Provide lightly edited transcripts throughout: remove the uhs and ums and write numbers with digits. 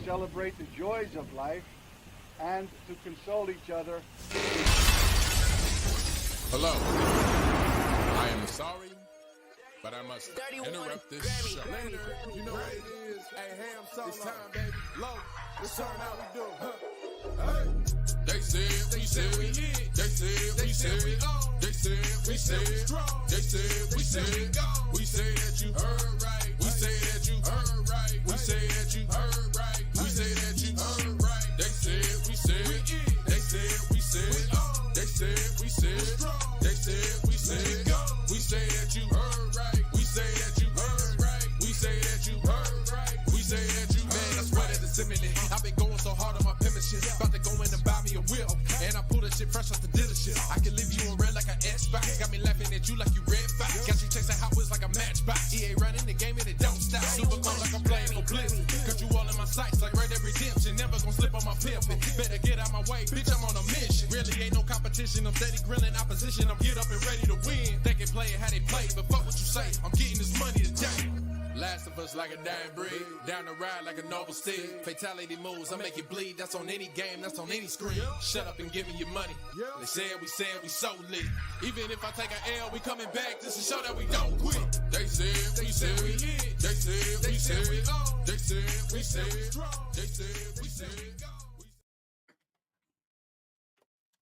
celebrate the joys of life, and to console each other. Hello. I am sorry, but I must interrupt this show. Later, you know what it is. Hey, Ham, it's time, baby. Low, let's turn how we do. Hey. They said, we said, we hit. They said, we said, we on. They said, we said, we strong. They said, we said, we go. We say that you heard right. We say that you heard right. We say that you heard right. We say that you heard right. They said, we said, we in. They said, we said, we on. They said, we said, strong. They said, we said, go. We say that you heard right. We say that you heard right. We say that you heard right. We say that you heard right. I swear that it's imminent. I've been going so hard on my penmanship. About to go in and buy me a wheel. And I pull that shit fresh off the dealership. I can leave you in red like an Xbox. Got me laughing at you like you red fox. Got you chasing Hot Wheels like a matchbox. EA running the game and it don't stop. Super cold like I'm playing for Blizzard. Got you all in my sights like Red Dead Redemption. Never gonna slip on my pivot. Better get out my way, bitch, I'm on a mission. Really ain't no competition. I'm steady grilling opposition. I'm get up and ready to win. They can play it how they play, but fuck what you say. I'm getting this money today. Last of us like a dying breed. Down the ride like a noble steed. Fatality moves, I make you bleed. That's on any game, that's on any screen. Shut up and give me your money. They said we so lit. Even if I take an L, we coming back just to show that we don't quit. They said we hit. They said we said we on. They said we said strong. They said we said go.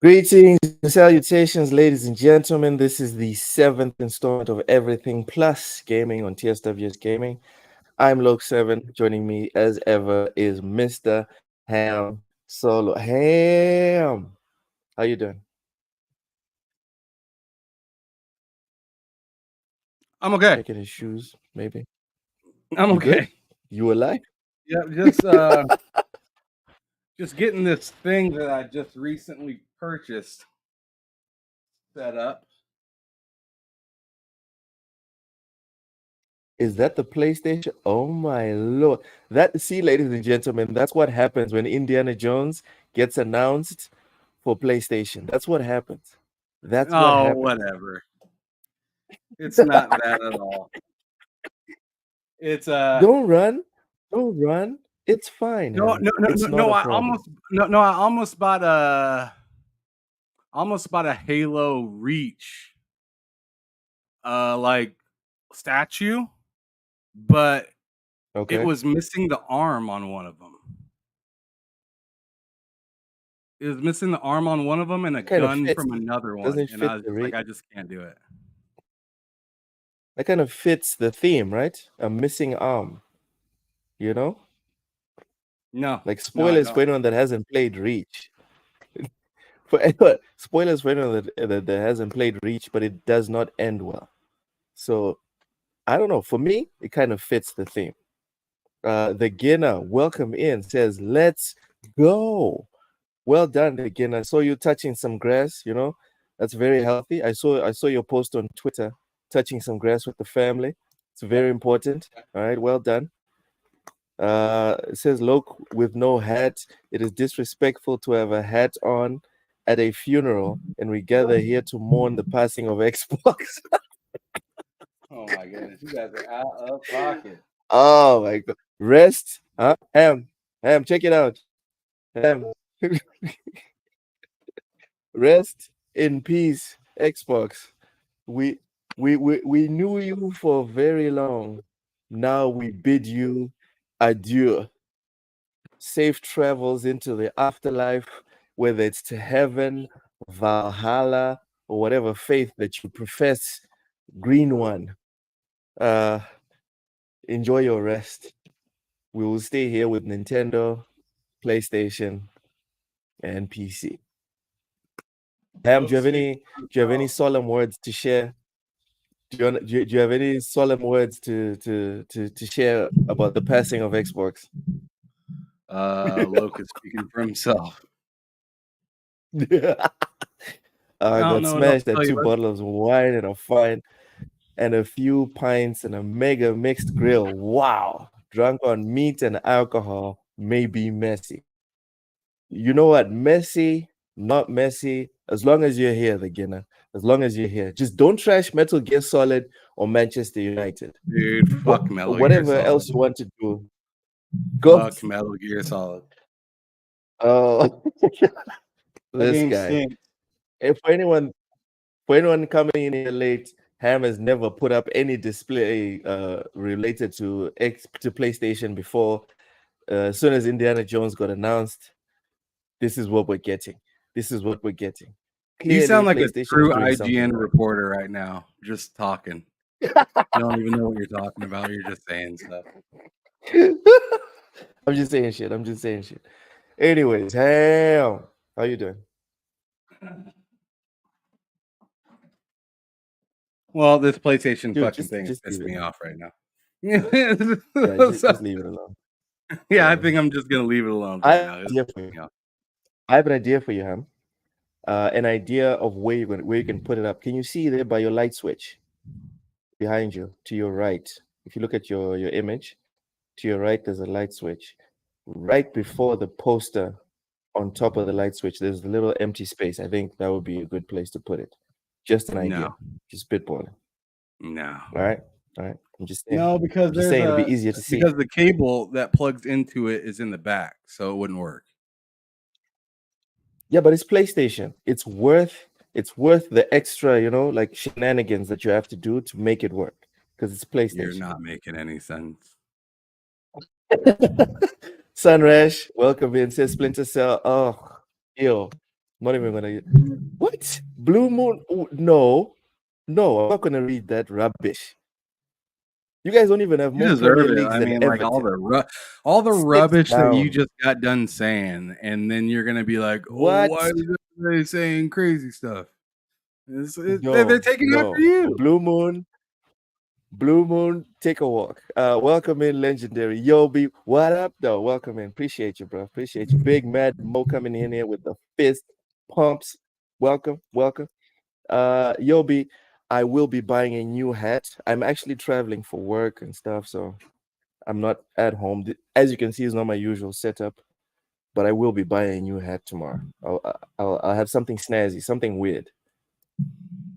Greetings and salutations, ladies and gentlemen. This is the 7th installment of Everything Plus Gaming on TSWS Gaming. I'm Loke7. Joining me as ever is Mr. Ham Solo. Ham, how you doing? I'm okay. Making his shoes, maybe. I'm You okay. good? You alive? Yeah, just getting this thing that I just recently purchased set up. Is that the PlayStation? Oh my lord. See, ladies and gentlemen, that's what happens when Indiana Jones gets announced for PlayStation. That's what happens. That's what happens. Whatever. It's not that at all. It's Don't run. It's fine. no. I almost bought a Halo Reach like statue, but Okay. it was missing the arm on one of them. It was missing the arm on one of them and a Kind of gun fits. from another one. Doesn't And fit I was the like, Reach. I just can't do it. That kind of fits the theme, right? A missing arm. You know? No. Like No, I spoilers don't. for anyone that hasn't played Reach. Spoilers for anyone that hasn't played Reach, but it does not end well. So I don't know. For me, it kind of fits the theme. The Gina, welcome in, says, let's go. Well done, the Gina. I saw you touching some grass, you know. That's very healthy. I saw your post on Twitter, touching some grass with the family. It's very important. All right, well done. It says, Loke with no hat. It is disrespectful to have a hat on at a funeral, and we gather here to mourn the passing of Xbox. Oh my goodness, you guys are out of pocket. Oh my god. Rest. Huh? Ham, check it out. Ham. Rest in peace, Xbox. We knew you for very long. Now we bid you adieu. Safe travels into the afterlife, whether it's to heaven, Valhalla, or whatever faith that you profess. Green one. Enjoy your rest. We will stay here with Nintendo, PlayStation, and PC. Ham, do you have any solemn words to share? Do you have any solemn words to share about the passing of Xbox? Loke is speaking for himself. I got know what smashed else at to tell 2 you. bottles of wine and a fine and a few pints and a mega mixed grill. Wow. Drunk on meat and alcohol may be messy. You know what? Messy, not messy. As long as you're here, the Guinea. As long as you're here. Just don't trash Metal Gear Solid or Manchester United. Dude, fuck Metal Gear Whatever Solid. else you want to do. Go. Fuck Metal Gear Solid. Oh, That this game guy. stinks. If for anyone coming in here late, Ham has never put up any display related to PlayStation before. As soon as Indiana Jones got announced, this is what we're getting. This is what we're getting. You sound like PlayStation a true is doing something IGN right. reporter right now, just talking. You don't even know what you're talking about. You're just saying stuff. I'm just saying shit. Anyways, Ham, how you doing? Well, this PlayStation Dude, fucking thing is just leave pissing it. me off right now. Yeah, just leave it alone. Yeah, I think I'm just gonna leave it alone for now. I have an idea for you, Ham. An idea of where you can put it up. Can you see there by your light switch behind you to your right? If you look at your image, to your right there's a light switch. Right before the poster, on top of the light switch, there's a little empty space. I think that would be a good place to put it. Just an idea. No. Just spitballing. No. All right. I'm just saying. No, because I'm just saying it'll be easier to see. Because the cable that plugs into it is in the back, so it wouldn't work. Yeah, but it's PlayStation. It's worth the extra, like shenanigans that you have to do to make it work. Because it's PlayStation. You're not making any sense. Sunrash, welcome in. Says Splinter Cell. Oh, ew. Not even gonna. What? Blue Moon? Oh, no, I'm not gonna read that rubbish. You guys don't even have more Premier Leagues than Everton. Like all the rubbish that you just got done saying, and then you're gonna be like, "Oh, why are they saying crazy stuff?" They're taking after you. Blue Moon, take a walk. Welcome in, Legendary Yobi. What up, though? Welcome in. Appreciate you, bro. Appreciate you. Big Mad Mo coming in here with the fist pumps. Welcome. Yobi, I will be buying a new hat. I'm actually traveling for work and stuff, so I'm not at home. As you can see, it's not my usual setup, but I will be buying a new hat tomorrow. I'll have something snazzy, something weird.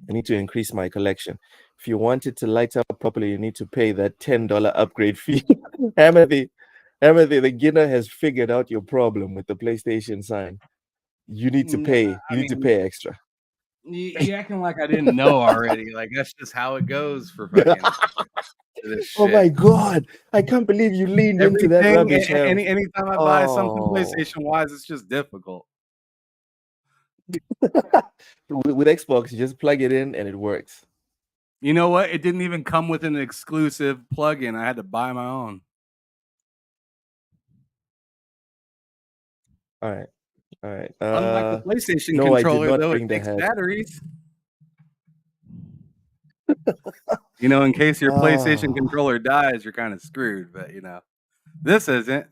I need to increase my collection. If you want it to light up properly, you need to pay that $10 upgrade fee. Hamothy, the Guinea has figured out your problem with the PlayStation sign. You need to pay. You need to pay extra. You acting like I didn't know already. Like that's just how it goes for fucking. Oh my god! I can't believe you leaned into that rubbish. Anytime I buy something PlayStation wise, it's just difficult. With Xbox, you just plug it in and it works. You know what? It didn't even come with an exclusive plugin. I had to buy my own. All right. Unlike the PlayStation controller, though, it takes batteries. In case your PlayStation controller dies, you're kind of screwed. But this isn't.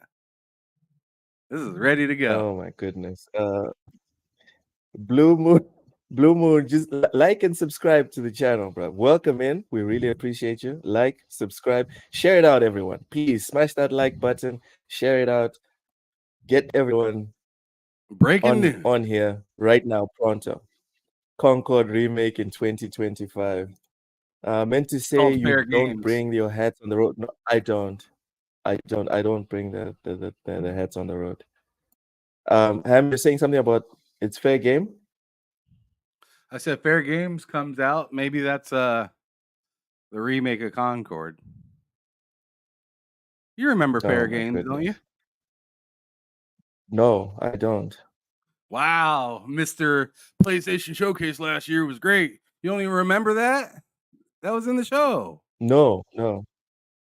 This is ready to go. Oh my goodness. Blue Moon, just like and subscribe to the channel, bro. Welcome in. We really appreciate you. Like, subscribe, share it out, everyone. Please smash that like button, share it out, get everyone on here right now, pronto. Concord remake in 2025. Meant to say you don't bring your hats on the road. No, I don't bring the hats on the road. Ham, you're saying something about it's fair game? I said Fair Games comes out. Maybe that's the remake of Concord. You remember Fair Games, don't you? No, I don't. Wow, Mr. PlayStation Showcase last year was great. You don't even remember that? That was in the show. No.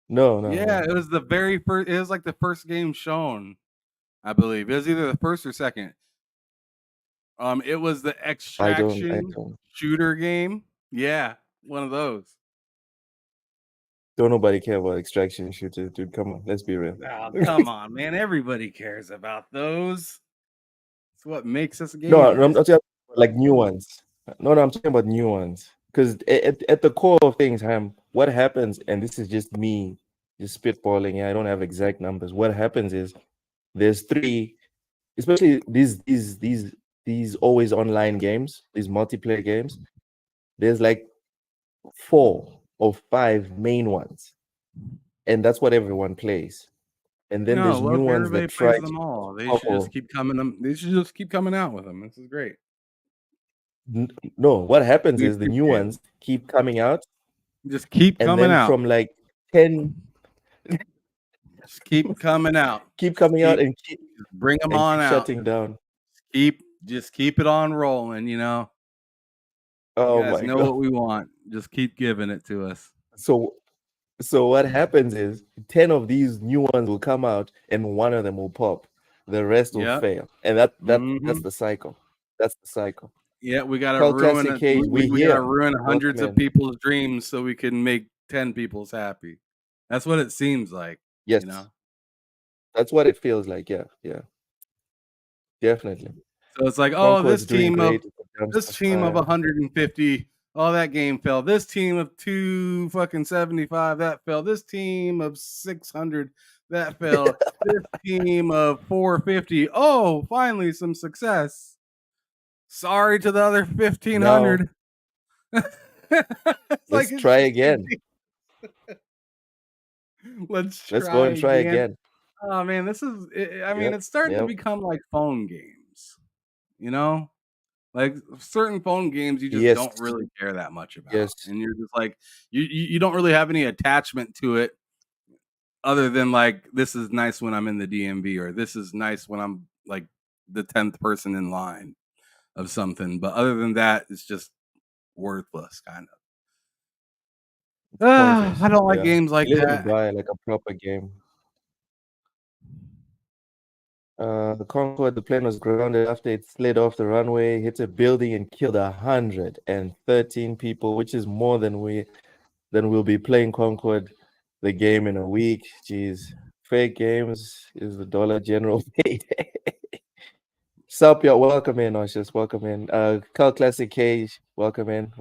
Yeah, it was the very first. It was like the first game shown, I believe. It was either the first or second. It was the Extraction shooter game. Yeah, one of those. Don't nobody care about Extraction shooters, dude. Come on, let's be real. Oh, come on, man. Everybody cares about those. It's what makes us gamers. No, I'm talking about like new ones. No, I'm talking about new ones. Because at the core of things, Ham, what happens, and this is just me just spitballing. Yeah, I don't have exact numbers. What happens is there's 3, especially these always online games, these multiplayer games. There's like 4 or 5 main ones, and that's what everyone plays. and then there's new ones that try them all. They should just keep coming. They should just keep coming out with them. This is great. No, what happens is the new ones keep coming out. Just keep coming out from like 10. Just keep coming out. Keep coming out and keep bring them on out. Shutting down. Just keep it on rolling. You know. Oh you guys my know God. what we want. Just keep giving it to us. So what happens is 10 of these new ones will come out and one of them will pop. The rest will fail. And that's the cycle. That's the cycle. Yeah, we gotta ruin it. We gotta ruin hundreds of people's dreams so we can make 10 people's happy. That's what it seems like. Yes. You know? That's what it feels like. Yeah. Definitely. So it's like, this team of 150. Oh, that game fell. This team of 275, that fell. This team of 600, that fell. This team of 450. Oh, finally some success. Sorry to the other 1,500. No. Let's try again. Let's go and try again. Oh man, this is. It's starting to become like phone games. You know. Like certain phone games, you just don't really care that much about, and you're just like you don't really have any attachment to it, other than like this is nice when I'm in the DMV, or this is nice when I'm like the 10th person in line of something. But other than that, it's just worthless, kind of. I don't like games like that. Buy like a proper game. The Concorde, the plane was grounded after it slid off the runway, hit a building, and killed 113 people, which is more than we'll be playing Concorde, the game, in a week. Jeez, fake games is the Dollar General payday. Sup, y'all, welcome in, Oshus, welcome in. Carl Classic Cage, welcome in.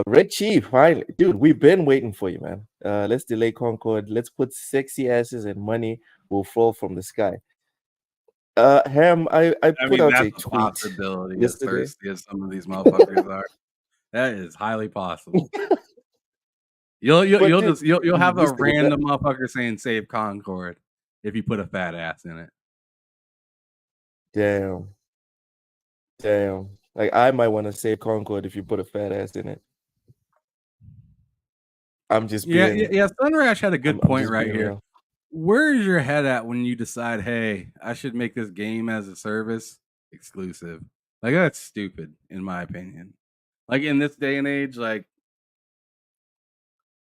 Red Chief, finally, dude, we've been waiting for you, man. Let's delay Concorde. Let's put sexy asses and money will fall from the sky. Ham, I put out a tweet. Possibility as thirsty as some of these motherfuckers are. That is highly possible. You'll have a random motherfucker saying save Concorde if you put a fat ass in it. Damn. Like I might want to save Concorde if you put a fat ass in it. I'm just being, Sunrash had a good point right here. Real. Where is your head at when you decide, hey, I should make this game as a service exclusive? Like that's stupid, in my opinion. Like in this day and age, like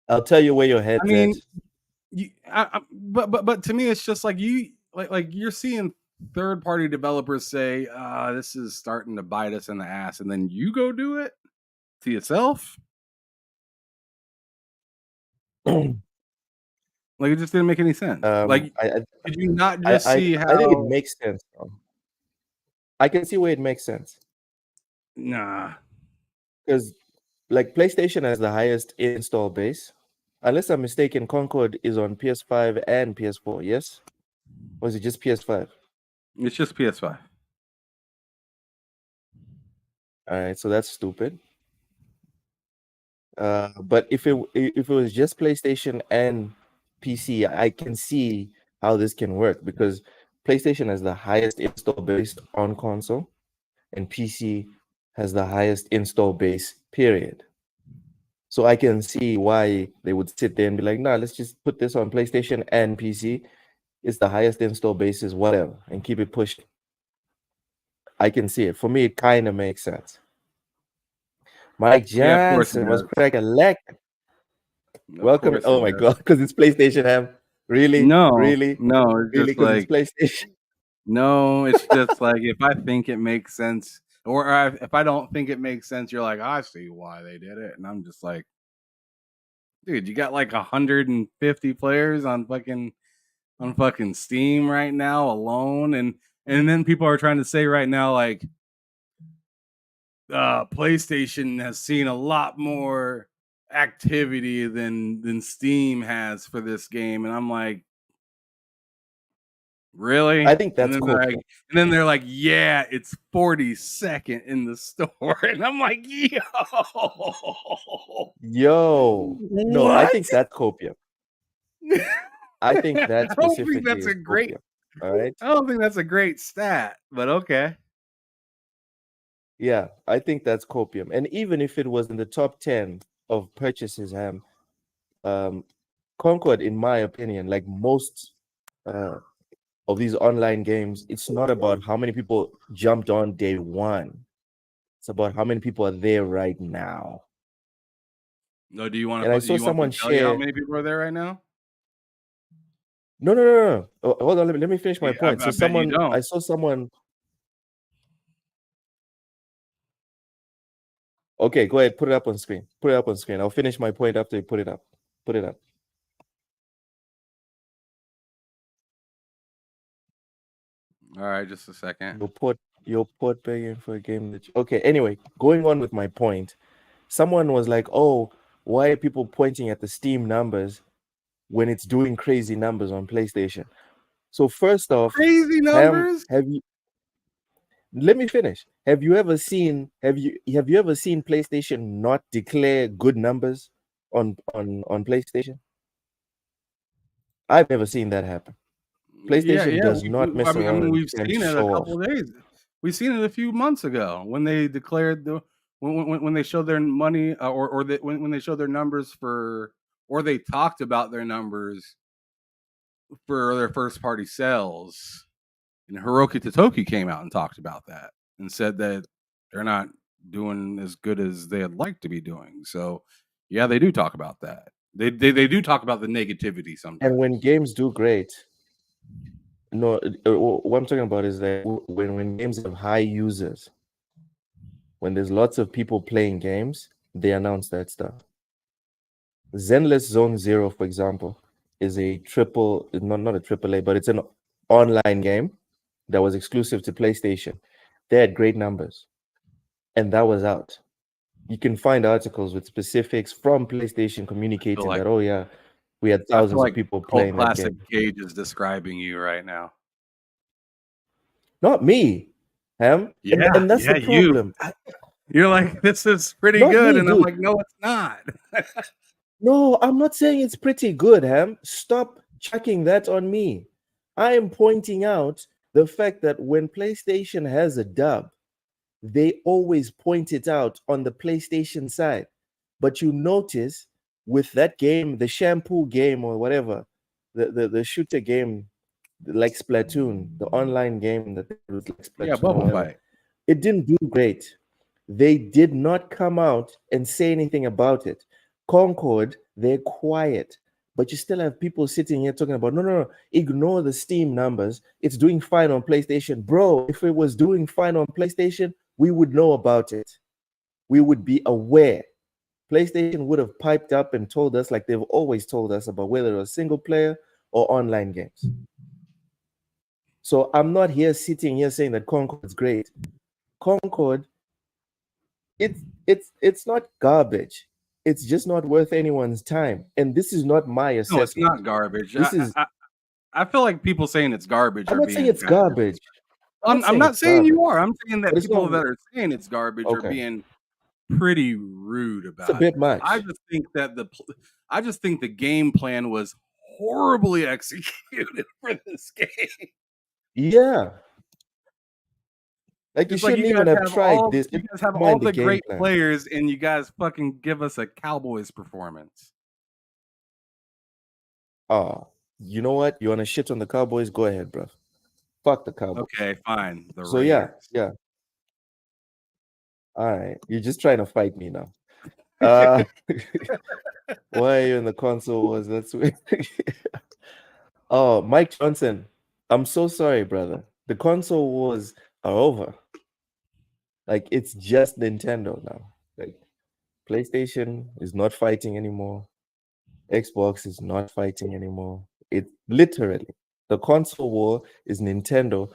I'll tell you where your head's at. But to me, it's just like you're seeing third-party developers say, this is starting to bite us in the ass, and then you go do it to yourself. Like it just didn't make any sense. Did you not just see how? I think it makes sense. I can see where it makes sense. Nah, because like PlayStation has the highest install base. Unless I'm mistaken, Concorde is on PS5 and PS4. Yes, or is it just PS5? It's just PS5. All right, so that's stupid. But if it was just PlayStation and PC, I can see how this can work because PlayStation has the highest install base on console and PC has the highest install base, period. So I can see why they would sit there and be like, nah, let's just put this on PlayStation and PC. It's the highest install bases, whatever, and keep it pushing. I can see it. For me, it kind of makes sense. Mike Johnson was crack a leg. Welcome. Oh my God, because it's PlayStation, Ham. Really? No. Really? No, it's really? Just like it's PlayStation. No, it's just like if I think it makes sense, or if I don't think it makes sense, you're like, I see why they did it, and I'm just like, dude, you got like 150 players on fucking Steam right now alone, and then people are trying to say right now like PlayStation has seen a lot more activity than Steam has for this game, and I'm like, really? I think that's cool. And then they're like, yeah, it's 42nd in the store, and I'm like, yo, no, I think that's copium. I think that I don't specifically think that's is a great. copium. All right. I don't think that's a great stat, but okay. Yeah, I think that's copium. And even if it was in the top 10 of purchases, Concord, in my opinion, like most of these online games, it's not about how many people jumped on day one. It's about how many people are there right now. No, do you want And to? I saw someone tell you how share. many people are there right now? No. Oh, hold on, let me finish my Yeah, point. I bet you don't. I saw someone. Okay, go ahead. Put it up on screen. Put it up on screen. I'll finish my point after you put it up. Put it up. All right, just a second. You'll put begging for a game that. Okay. Anyway, going on with my point, someone was like, "Oh, why are people pointing at the Steam numbers when it's doing crazy numbers on PlayStation?" So first off, Crazy numbers. have you? Let me finish. Have you ever seen PlayStation not declare good numbers on PlayStation? I've never seen that happen. PlayStation does not mess around. We've seen it a couple of days. We've seen it a few months ago when they declared when they showed their money when they showed their numbers or they talked about their numbers for their first party sales. And Hiroki Totoki came out and talked about that and said that they're not doing as good as they'd like to be doing. So, yeah, they do talk about that. They do talk about the negativity sometimes. And when games do great, no, what I'm talking about is that when games have high users, when there's lots of people playing games, they announce that stuff. Zenless Zone Zero, for example, is a not a AAA, but it's an online game that was exclusive to PlayStation. They had great numbers, and that was out. You can find articles with specifics from PlayStation communicating that, oh yeah, we had thousands of people playing that game. Classic Gage is describing you right now. Not me, Ham. Yeah, and that's the problem. You're like, this is pretty good, and I'm like, no, it's not. No, I'm not saying it's pretty good, Ham. Stop chucking that on me. I am pointing out the fact that when PlayStation has a dub, they always point it out on the PlayStation side. But you notice with that game, the shampoo game or whatever, the shooter game like Splatoon, the online game that was like Splatoon, yeah, Bubble Fight, it didn't do great. They did not come out and say anything about it. Concord, they're quiet, but you still have people sitting here talking about no, ignore the Steam numbers. It's doing fine on PlayStation. Bro, if it was doing fine on PlayStation, we would know about it. We would be aware. PlayStation would have piped up and told us, like they've always told us, about whether it was single player or online games. So I'm not here sitting here saying that Concord is great. Concord, it's not garbage. It's just not worth anyone's time. And this is not my assessment. No, it's not garbage. I feel like people saying it's garbage. I'm not saying it's garbage. I'm not saying you are. I'm saying that people that are saying it's garbage are being pretty rude about it. It's a bit much. I just think the game plan was horribly executed for this game. Yeah. Like you shouldn't even have tried this. You guys have all the great players, and you guys fucking give us a Cowboys performance. Oh, you know what? You want to shit on the Cowboys? Go ahead, bro. Fuck the Cowboys. Okay, fine. So yeah. All right, you're just trying to fight me now. Why are you in the console wars? That's weird. Oh, Mike Johnson, I'm so sorry, brother. The console wars are over. Like, it's just Nintendo now. Like, PlayStation is not fighting anymore. Xbox is not fighting anymore. It literally, the console war is Nintendo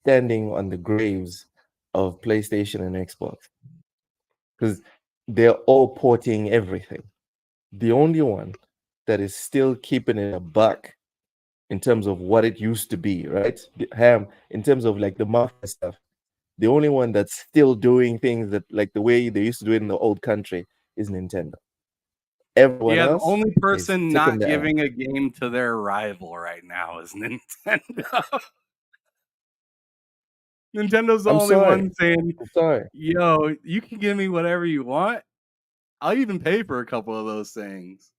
standing on the graves of PlayStation and Xbox, because they're all porting everything. The only one that is still keeping it a buck in terms of what it used to be, right? In terms of like the mafia stuff, the only one that's still doing things that like the way they used to do it in the old country is Nintendo. Everyone else, the only person not down. giving a game to their rival right now is Nintendo. Nintendo the only one saying, yo, you can give me whatever you want. I'll even pay for a couple of those things.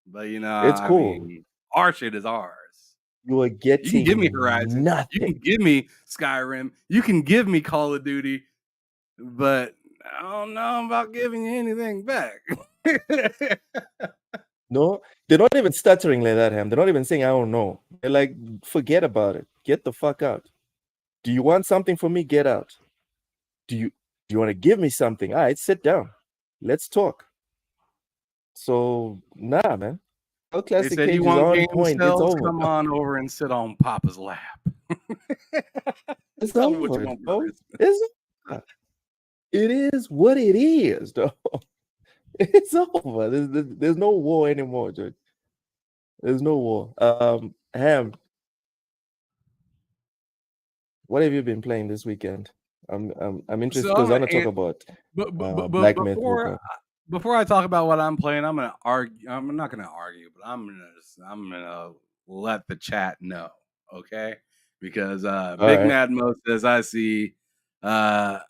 But it's cool. I mean, our shit is ours. You are getting You can give me Horizon. Nothing. You can give me Skyrim. You can give me Call of Duty. But I don't know about giving you anything back. No, they're not even stuttering like that, Ham. They're not even saying, I don't know. They're like, forget about it. Get the fuck out. Do you want something from me? Get out. Do you want to give me something? All right, sit down. Let's talk. So, nah, man. They said you want game point. Cells, it's over. Come on over and sit on Papa's lap. It's over, what you want for it is what it is, though. It's over. There's no war anymore, George. There's no war. Ham, what have you been playing this weekend? I'm interested because I want to talk about Black Myth. Before I talk about what I'm playing, I'm gonna argue. I'm not gonna argue, but I'm gonna let the chat know, okay? Because Big Mad Mo says I see the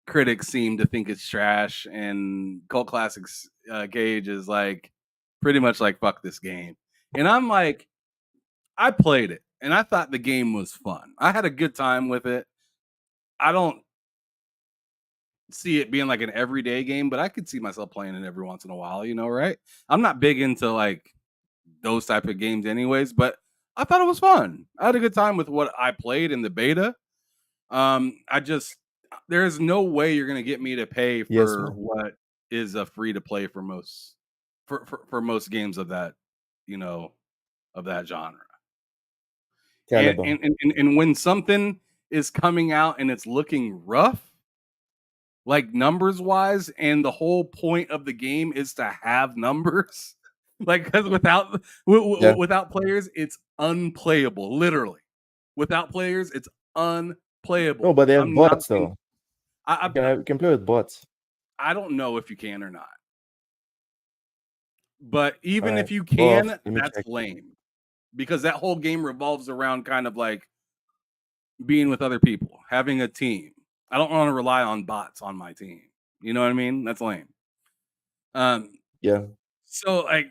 critics seem to think it's trash, and Cult Classics Gage is like pretty much like fuck this game, and I'm like, I played it and I thought the game was fun. I had a good time with it. I don't see it being like an everyday game, but I could see myself playing it every once in a while, right? I'm not big into like those type of games anyways, but I thought it was fun. I had a good time with what I played in the beta. There's no way you're gonna get me to pay for what is a free to play for most most games of that, of that genre. And when something is coming out and it's looking rough, like numbers wise, and the whole point of the game is to have numbers, like because without players, it's unplayable. Literally, without players, it's unplayable. No, but they have bots though. You can play with bots. I don't know if you can or not. But even if you can, that's lame. Because that whole game revolves around kind of like being with other people, having a team. I don't want to rely on bots on my team. You know what I mean? That's lame. Yeah. So like,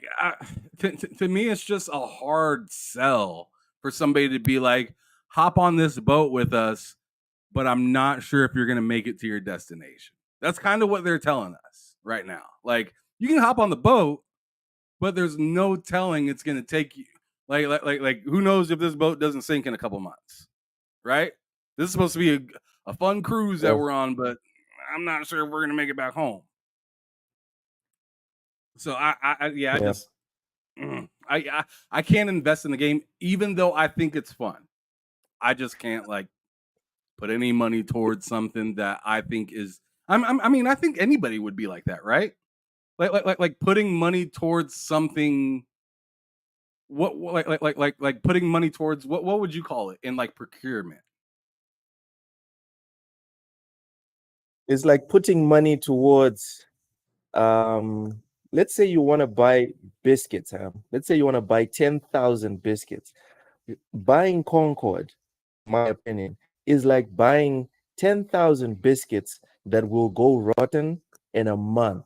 to me, it's just a hard sell for somebody to be like, hop on this boat with us, but I'm not sure if you're going to make it to your destination. That's kind of what they're telling us right now. Like, you can hop on the boat, but there's no telling it's going to take you. Like, who knows if this boat doesn't sink in a couple months, right? This is supposed to be a fun cruise that we're on, but I'm not sure if we're going to make it back home. So I can't invest in the game, even though I think it's fun. I just can't like put any money towards something that I think is. I mean, I think anybody would be like that, right? Like putting money towards something. Like putting money towards what would you call it in like procurement? It's like putting money towards let's say you want to buy biscuits, Ham. Let's say you want to buy 10,000 biscuits. Buying Concord, in my opinion, is like buying 10,000 biscuits that will go rotten in a month,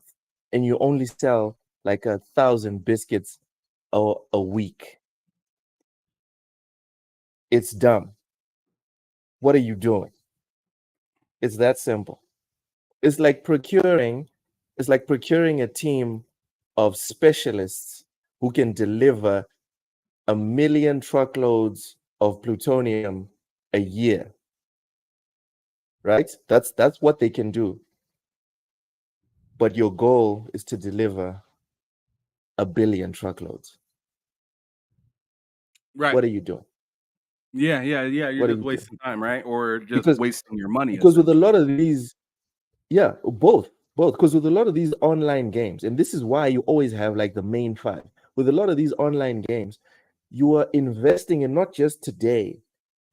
and you only sell like 1,000 biscuits a week. It's dumb. What are you doing? It's that simple. It's like procuring a team of specialists who can deliver 1 million truckloads of plutonium a year. Right? That's what they can do. But your goal is to deliver 1 billion truckloads. Right. What are you doing? Yeah. You're just wasting time, right? Or just wasting your money. Because with a lot of these, both. Because with a lot of these online games, and this is why you always have like the main five. With a lot of these online games, you are investing in not just today,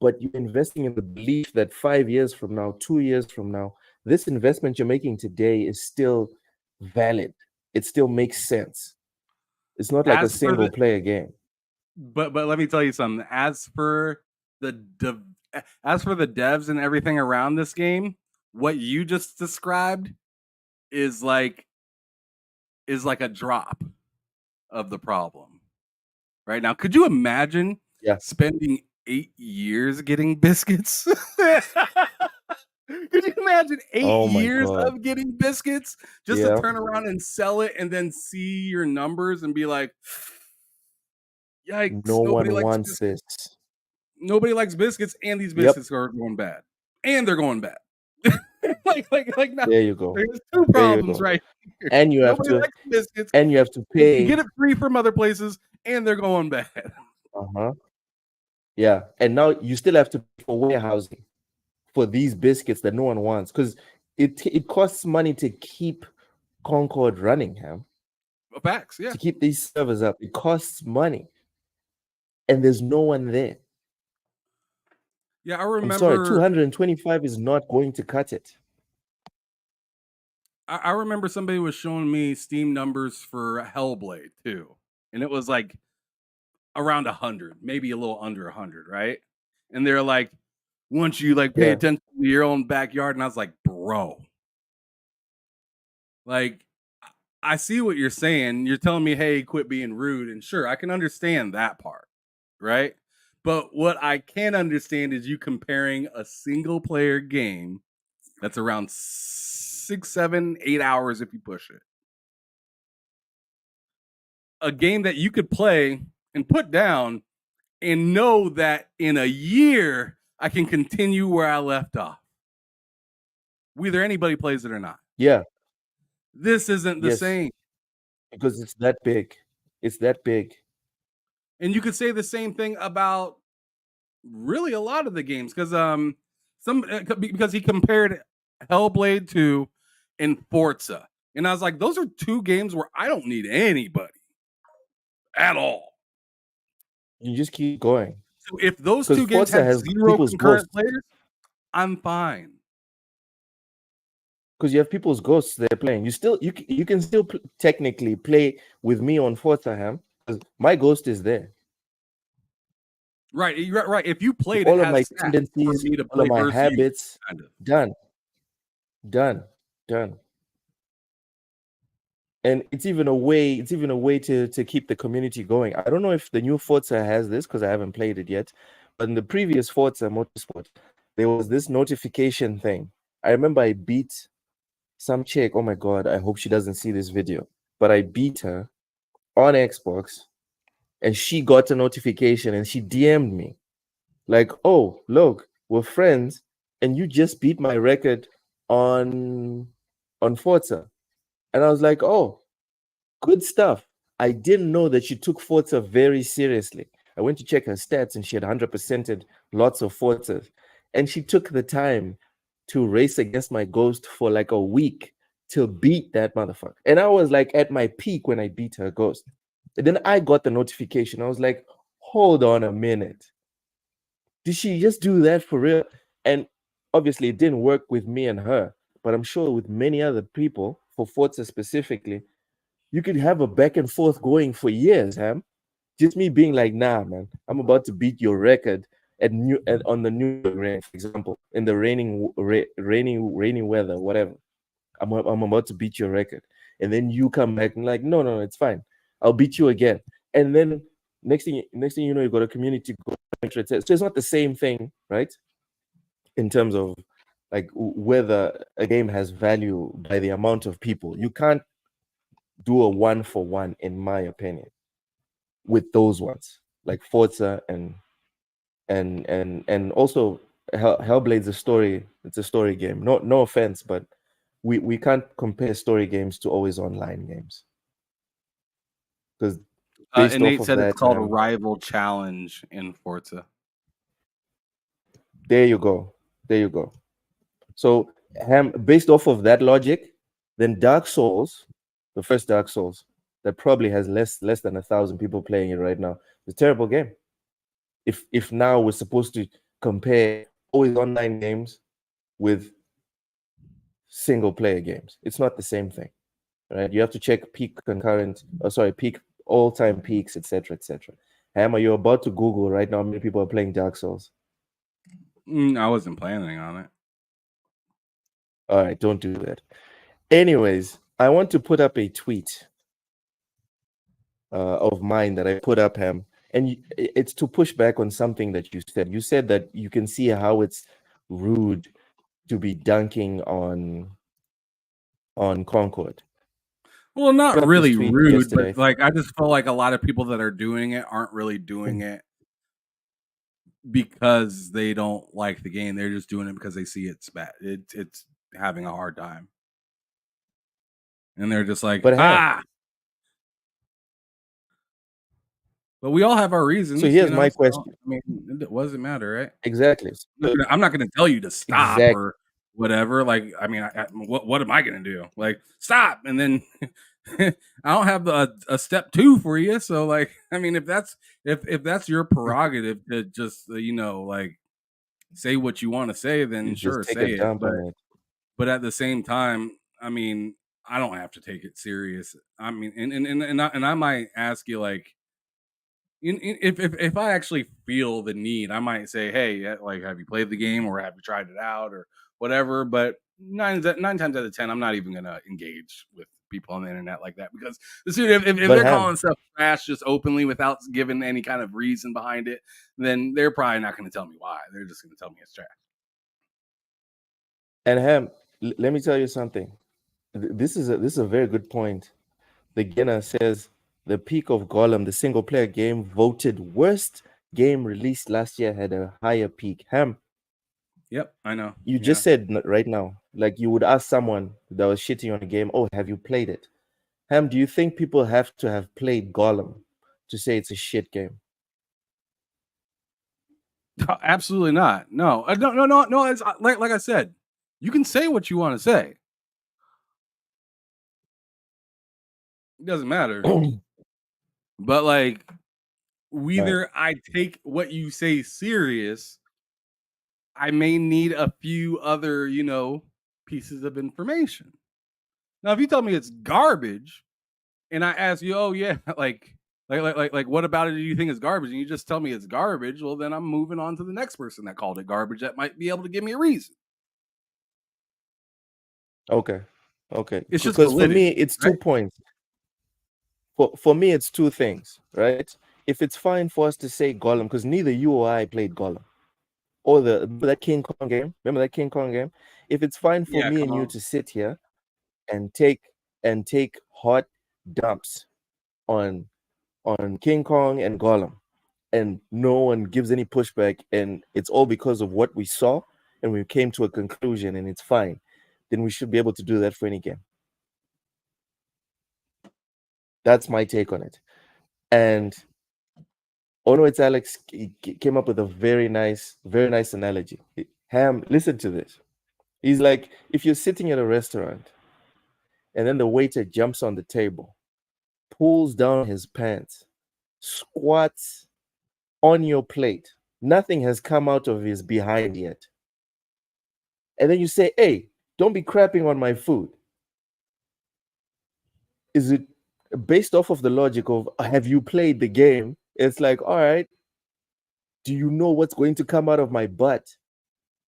but you're investing in the belief that 5 years from now, 2 years from now, this investment you're making today is still valid. it still makes sense. It's not like a single player game. But let me tell you something. As for the devs and everything around this game, what you just described is like a drop of the problem. Right now, could you imagine spending 8 years getting biscuits? Could you imagine 8 years of getting biscuits just to turn around and sell it and then see your numbers and be like, yikes, no one wants this. Nobody likes biscuits, and these biscuits are going bad. And they're going bad. like now, there you go. There's two problems right here. And you have to likes biscuits, and you have to pay. You get it free from other places, and they're going bad. Yeah. And now you still have to pay for warehousing for these biscuits that no one wants, because it costs money to keep Concord running, Ham. Facts, yeah. To keep these servers up, it costs money, and there's no one there. Yeah, I remember. I'm sorry, 225 is not going to cut it. I remember somebody was showing me Steam numbers for Hellblade too, and it was like around 100, maybe a little under 100, right? And they're like, once you like pay attention to your own backyard, and I was like, bro, like, I see what you're saying. You're telling me, hey, quit being rude, and sure, I can understand that part, right? But what I can't understand is you comparing a single player game that's around 6, 7, 8 hours if you push it. A game that you could play and put down and know that in a year I can continue where I left off. Whether anybody plays it or not. Yeah. This isn't the same. Because it's that big. It's that big. And you could say the same thing about really a lot of the games, because because he compared Hellblade 2 and Forza, and I was like, those are two games where I don't need anybody at all. You just keep going. So if those two games have 0 concurrent players, I'm fine. Because you have people's ghosts they're playing. You can still technically play with me on Forza, Ham, because my ghost is there. Right. If you played all of my tendencies, all of my habits, done. And it's even a way to keep the community going. I don't know if the new Forza has this, because I haven't played it yet. But in the previous Forza Motorsport, there was this notification thing. I remember I beat some chick. Oh my God, I hope she doesn't see this video. But I beat her on Xbox, and she got a notification and she DM'd me like, oh, look, we're friends, and you just beat my record on Forza. And I was like, oh, good stuff. I didn't know that she took Forza very seriously. I went to check her stats, and she had 100%ed lots of Forzas. And she took the time to race against my ghost for like a week to beat that motherfucker. And I was like at my peak when I beat her ghost. And then I got the notification. I was like, hold on a minute. Did she just do that for real? And obviously it didn't work with me and her, but I'm sure with many other people, for Forza specifically, you could have a back and forth going for years, Ham. Just me being like, nah, man, I'm about to beat your record on the new rain, for example, in the rainy weather, whatever. I'm about to beat your record. And then you come back and like, no, it's fine. I'll beat you again. And then next thing you know, you got a community going. So it's not the same thing, right? In terms of like whether a game has value by the amount of people. You can't do a 1-for-1, in my opinion, with those ones like Forza and also Hellblade's a story. It's a story game. No offense, but we can't compare story games to always online games. Because Nate said it's called a rival challenge in Forza. There you go. So based off of that logic, then Dark Souls, the first Dark Souls, that probably has less than 1,000 people playing it right now. It's a terrible game. If now we're supposed to compare always online games with single player games, it's not the same thing, right? You have to check peak peak all-time peaks, etc., etc. Ham, are you about to Google right now how many people are playing Dark Souls? I wasn't planning on it. All right, don't do that. Anyways, I want to put up a tweet of mine that I put up, Ham, and it's to push back on something that you said. You said that you can see how it's rude to be dunking on Concord. Well, not really rude, but like I just feel like a lot of people that are doing it aren't really doing it because they don't like the game. They're just doing it because they see it's bad. It's having a hard time, and they're just like, But we all have our reasons. So here's my question. So, I mean, it doesn't matter, right? Exactly. I'm not going to tell you to stop or whatever. Like, I mean, what am I going to do? Like, stop, and then I don't have a step 2 for you. So, like, I mean, if that's your prerogative to just like say what you want to say, then sure, say it. But at the same time, I mean, I don't have to take it serious. I mean, and I might ask you like. If I actually feel the need, I might say, "Hey, like, have you played the game or have you tried it out or whatever?" But nine times out of 10, I'm not even gonna engage with people on the internet like that because if they're calling stuff trash just openly without giving any kind of reason behind it, then they're probably not going to tell me why. They're just going to tell me it's trash. And Ham, let me tell you something. This is a very good point. The Guinness says. The peak of Golem, the single-player game, voted worst game released last year, had a higher peak. Ham. Yep, I know. You just said right now, like you would ask someone that was shitting on a game, "Oh, have you played it?" Ham, do you think people have to have played Golem to say it's a shit game? Absolutely not. No. No. It's like I said, you can say what you want to say. It doesn't matter. But like, whether I take what you say serious, I may need a few other, pieces of information. Now, if you tell me it's garbage, and I ask you, "Oh yeah, like, what about it do you think is garbage?" and you just tell me it's garbage, well, then I'm moving on to the next person that called it garbage that might be able to give me a reason. Okay. It's just because for me, it's 2 points. For me, it's 2 things, right? If it's fine for us to say Golem, because neither you or I played Golem, or that King Kong game. Remember that King Kong game? If it's fine for me and you to sit here and take hot dumps on King Kong and Golem, and no one gives any pushback, and it's all because of what we saw, and we came to a conclusion, and it's fine, then we should be able to do that for any game. That's my take on it. And Ono It's Alex came up with a very nice analogy. Ham, listen to this. He's like, if you're sitting at a restaurant and then the waiter jumps on the table, pulls down his pants, squats on your plate, nothing has come out of his behind yet. And then you say, "Hey, don't be crapping on my food." Is it based off of the logic of, have you played the game? It's like, all right, do you know what's going to come out of my butt?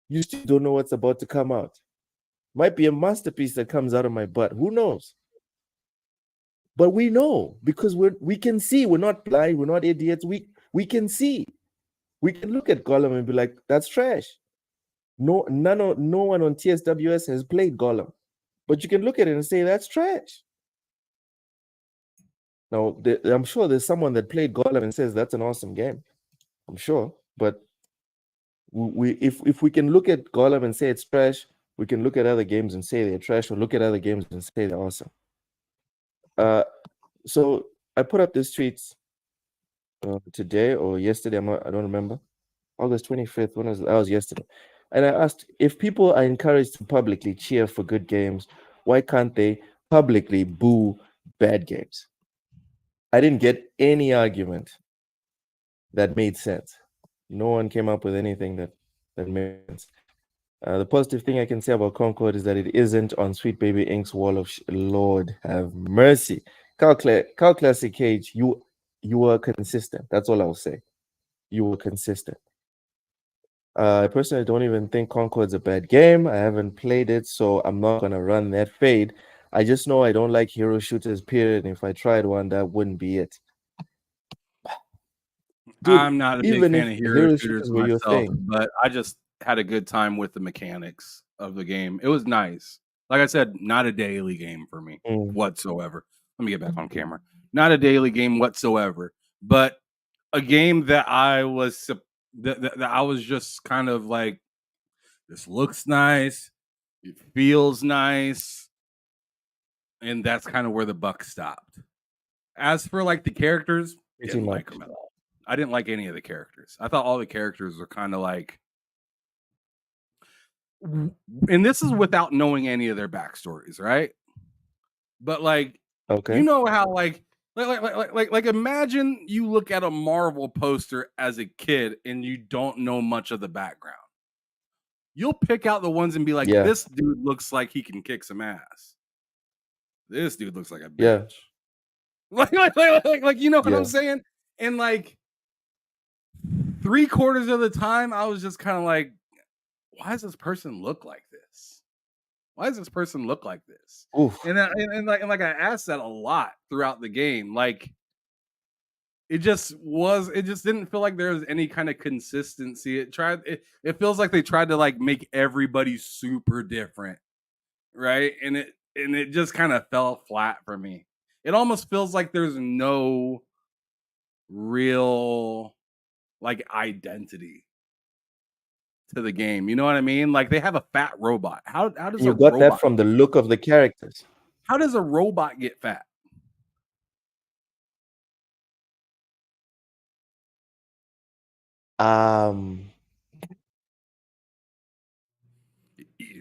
You still don't know what's about to come out. Might be a masterpiece that comes out of my butt. Who knows? But we know because we can see. We're not blind. We're not idiots. We can see. We can look at Golem and be like, "That's trash." No one on TSWS has played Golem, but you can look at it and say that's trash. Now, I'm sure there's someone that played Golem and says that's an awesome game. I'm sure, but if we can look at Golem and say it's trash, we can look at other games and say they're trash, or look at other games and say they're awesome. So I put up this tweet today or yesterday. I don't remember. August 25th. When was it? That was yesterday. And I asked, if people are encouraged to publicly cheer for good games, why can't they publicly boo bad games? I didn't get any argument that made sense. No one came up with anything that made sense. The positive thing I can say about Concord is that it isn't on Sweet Baby Inc.'s wall of Lord have mercy. Cal Classic Cage, you were consistent. That's all I'll say. You were consistent. I personally don't even think Concord's a bad game. I haven't played it, so I'm not gonna run that fade. I just know I don't like hero shooters, period. And if I tried one, that wouldn't be it. Dude, I'm not a big fan of hero shooters myself, but I just had a good time with the mechanics of the game. It was nice. Like I said, not a daily game for me whatsoever. Let me get back on camera. Not a daily game whatsoever, but a game that I was that I was just kind of like, this looks nice, it feels nice, and that's kind of where the buck stopped. As for like the characters, didn't like them at all. I didn't like any of the characters. I thought all the characters were kind of like, and this is without knowing any of their backstories, right? But like, okay, you know how like imagine you look at a Marvel poster as a kid and you don't know much of the background. You'll pick out the ones and be like, this dude looks like he can kick some ass. This dude looks like a bitch. Like you know what I'm saying? And like 3/4 of the time, I was just kind of like, why does this person look like this? Why does this person look like this? And I asked that a lot throughout the game. Like, it just didn't feel like there was any kind of consistency. It feels like they tried to like make everybody super different, right? And it just kind of fell flat for me. It almost feels like there's no real like identity to the game. You know what I mean? Like, they have a fat robot. How does you got that from the look of the characters? How does a robot get fat? You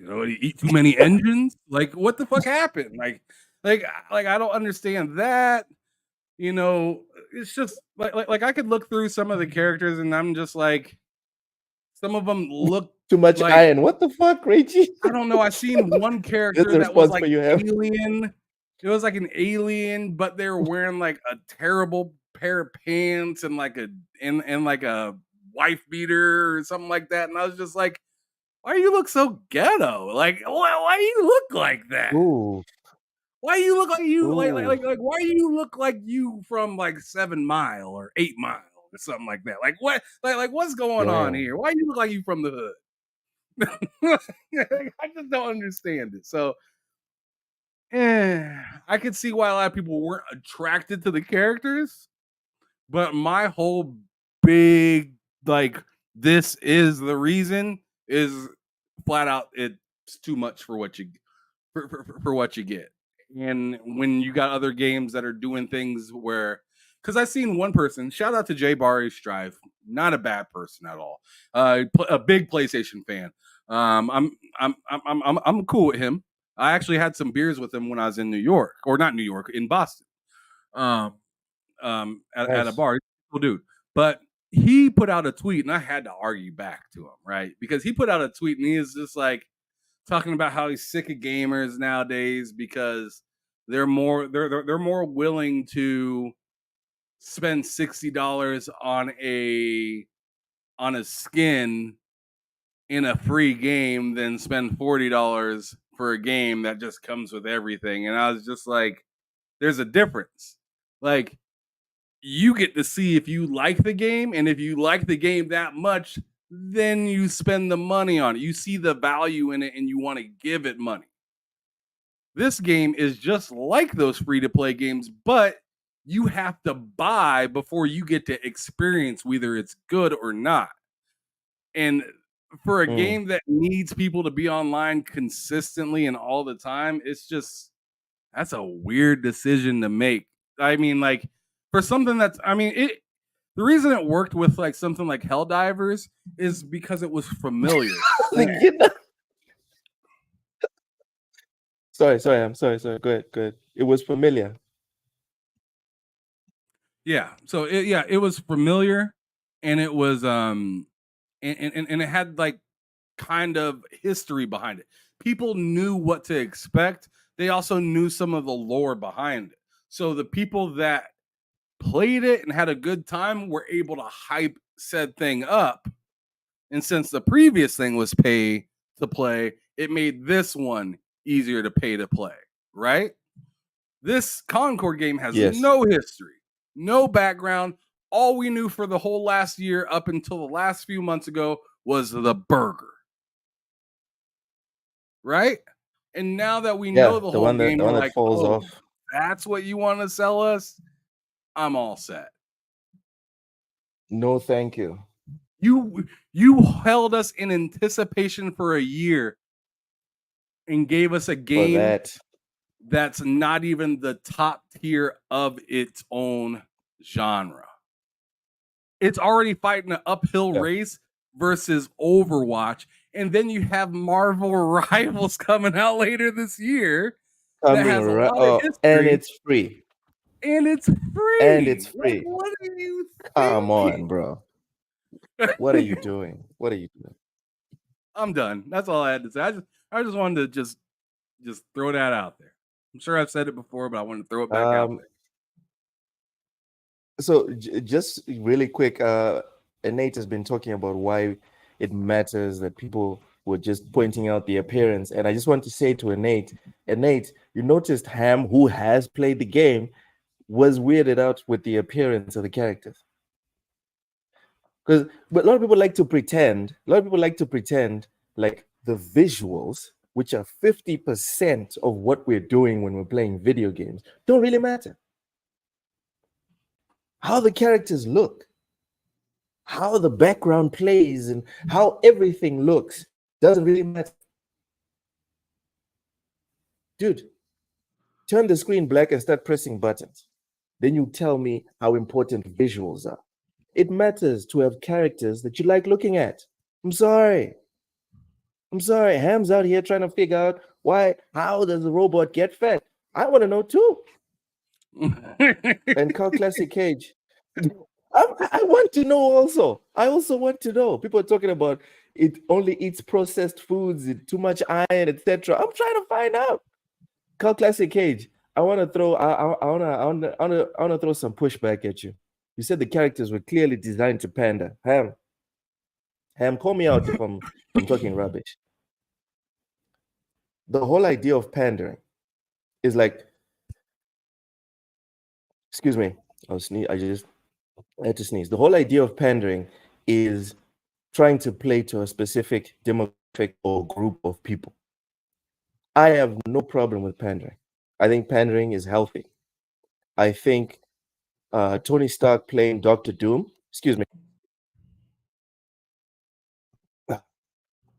know, you eat too many engines. Like, what the fuck happened? Like I don't understand that. You know, it's just like I could look through some of the characters and I'm just like, some of them look too much like, iron. What the fuck, Reggie? I don't know. I seen one character that was like alien. It was like an alien, but they were wearing like a terrible pair of pants and like a wife beater or something like that. And I was just like, why do you look so ghetto? Like, why do you look like that? Ooh. Why do you look like you like why do you look like you from like 7 Mile or 8 Mile or something like that? Like what like what's going on here? Why do you look like you from the hood? I just don't understand it. So I could see why a lot of people weren't attracted to the characters, but my whole big like, this is the reason, is flat out it's too much for what you for what you get. And when you got other games that are doing things where, because I've seen one person, shout out to Jay Barry Strive, not a bad person at all, a big PlayStation fan. I'm cool with him. I actually had some beers with him when I was in New York, or not New York, in Boston, at a bar. Cool dude. But he put out a tweet, and I had to argue back to him, right? Because he put out a tweet, and he is just like talking about how he's sick of gamers nowadays because they're more willing to spend $60 on a skin in a free game than spend $40 for a game that just comes with everything. And I was just like, there's a difference. Like, you get to see if you like the game, and if you like the game that much, then you spend the money on it. You see the value in it and you want to give it money. This game is just like those free-to-play games, but you have to buy before you get to experience whether it's good or not. And for a game that needs people to be online consistently and all the time, it's just, that's a weird decision to make. I mean, like, for something that's, I mean, the reason it worked with like something like Helldivers is because it was familiar. Sorry. I'm sorry. Go ahead. It was familiar. Yeah. So it was familiar, and it was and it had like kind of history behind it. People knew what to expect. They also knew some of the lore behind it. So the people that played it and had a good time were able to hype said thing up. And since the previous thing was pay to play, it made this one easier to pay to play, right? This Concord game has no history, no background. All we knew for the whole last year up until the last few months ago was the burger. Right? And now that we know the whole game, we're like, falls off. That's what you want to sell us? I'm all set. No, thank you. You held us in anticipation for a year and gave us a game that's not even the top tier of its own genre. It's already fighting an uphill race versus Overwatch. And then you have Marvel Rivals coming out later this year. And it's free. And it's free. Like, what are you thinking? Come on, bro. What are you doing? What are you doing? I'm done. That's all I had to say. I just wanted to just throw that out there. I'm sure I've said it before, but I want to throw it back out there. So just really quick, Nate has been talking about why it matters that people were just pointing out the appearance. And I just want to say to Nate, you noticed Ham, who has played the game, was weirded out with the appearance of the characters. But a lot of people like to pretend like the visuals, which are 50% of what we're doing when we're playing video games, don't really matter. How the characters look, how the background plays, and how everything looks doesn't really matter. Dude, turn the screen black and start pressing buttons. Then you tell me how important visuals are. It matters to have characters that you like looking at. I'm sorry. Ham's out here trying to figure out how does the robot get fed? I want to know too. And Carl Classic Cage. I want to know also. I also want to know. People are talking about it only eats processed foods, too much iron, etc. I'm trying to find out. Carl Classic Cage. I want to throw some pushback at you. You said the characters were clearly designed to pander. Ham, call me out if I'm talking rubbish. The whole idea of pandering is like, excuse me, I had to sneeze. The whole idea of pandering is trying to play to a specific demographic or group of people. I have no problem with pandering. I think pandering is healthy. I think Tony Stark playing Dr. Doom,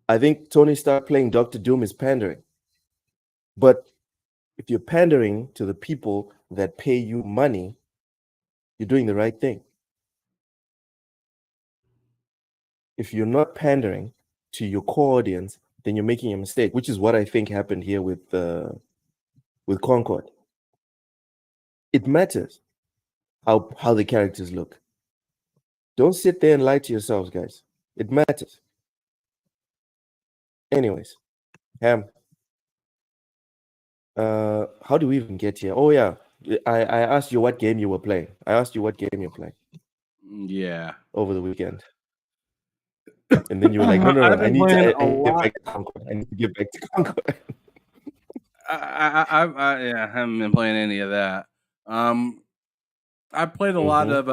I think Tony Stark playing Dr. Doom is pandering. But if you're pandering to the people that pay you money, you're doing the right thing. If you're not pandering to your core audience, then you're making a mistake, which is what I think happened here with Concord. It matters how the characters look. Don't sit there and lie to yourselves, guys. It matters. Anyways, Ham, how do we even get here? Oh yeah, I asked you what game you were playing. Yeah. Over the weekend. And then you were like, no, I need to get back to Concord. I haven't been playing any of that. I played a lot of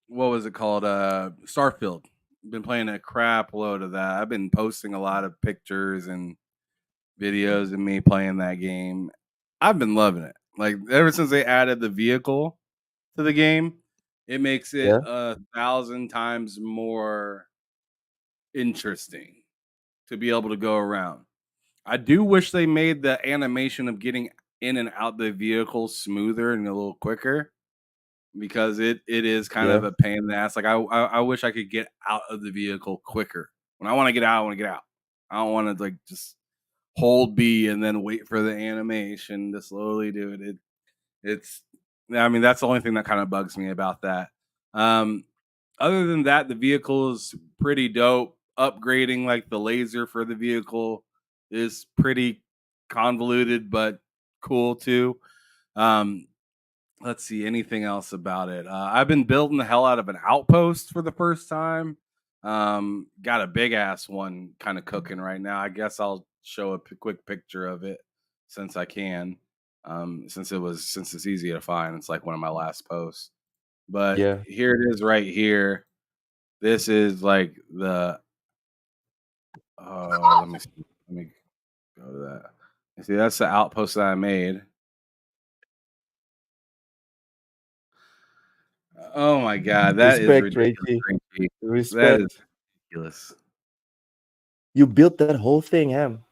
what was it called? Starfield. Been playing a crap load of that. I've been posting a lot of pictures and videos of me playing that game. I've been loving it. Like ever since they added the vehicle to the game, it makes it 1,000 times more interesting to be able to go around. I do wish they made the animation of getting in and out the vehicle smoother and a little quicker, because it is kind of a pain in the ass. Like I wish I could get out of the vehicle quicker. When I want to get out, I want to get out. I don't want to like just hold B and then wait for the animation to slowly do it. It's that's the only thing that kind of bugs me about that. Other than that, the vehicle is pretty dope. upgrading like the laser for the vehicle is pretty convoluted but cool too. Let's see, anything else about it. I've been building the hell out of an outpost for the first time. Got a big ass one kind of cooking right now. I guess I'll show a quick picture of it since I can. Since it's easy to find. It's like one of my last posts. But Yeah. here it is right here. This is like the let me see. Let me go to that. You see, that's the outpost that I made. Oh my god, that Respect, is ridiculous. Respect. That is ridiculous. You built that whole thing, Ham.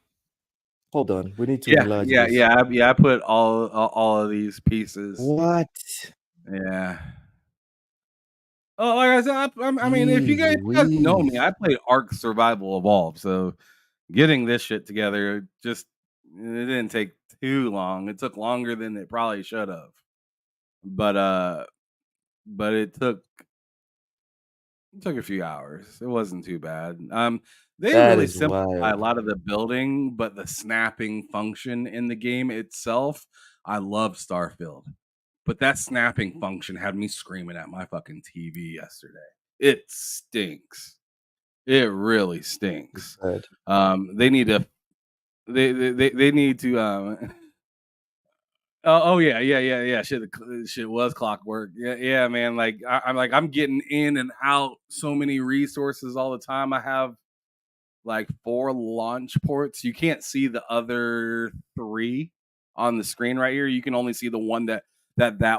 Hold on, we need to enlarge this. Yeah. I put all of these pieces. What? Yeah. Oh, like I said, I mean, if you guys know me, I played Ark Survival Evolved, so getting this shit together it didn't take too long. It took longer than it probably should have, but it took a few hours. It wasn't too bad. They really simplify a lot of the building, but the snapping function in the game itself, I love Starfield. But that snapping function had me screaming at my fucking TV yesterday. It stinks. It really stinks. They need to. They need to. Yeah. Shit was clockwork. Yeah, man. Like I'm getting in and out so many resources all the time. I have like 4 launch ports. You can't see the other 3 on the screen right here. You can only see the one that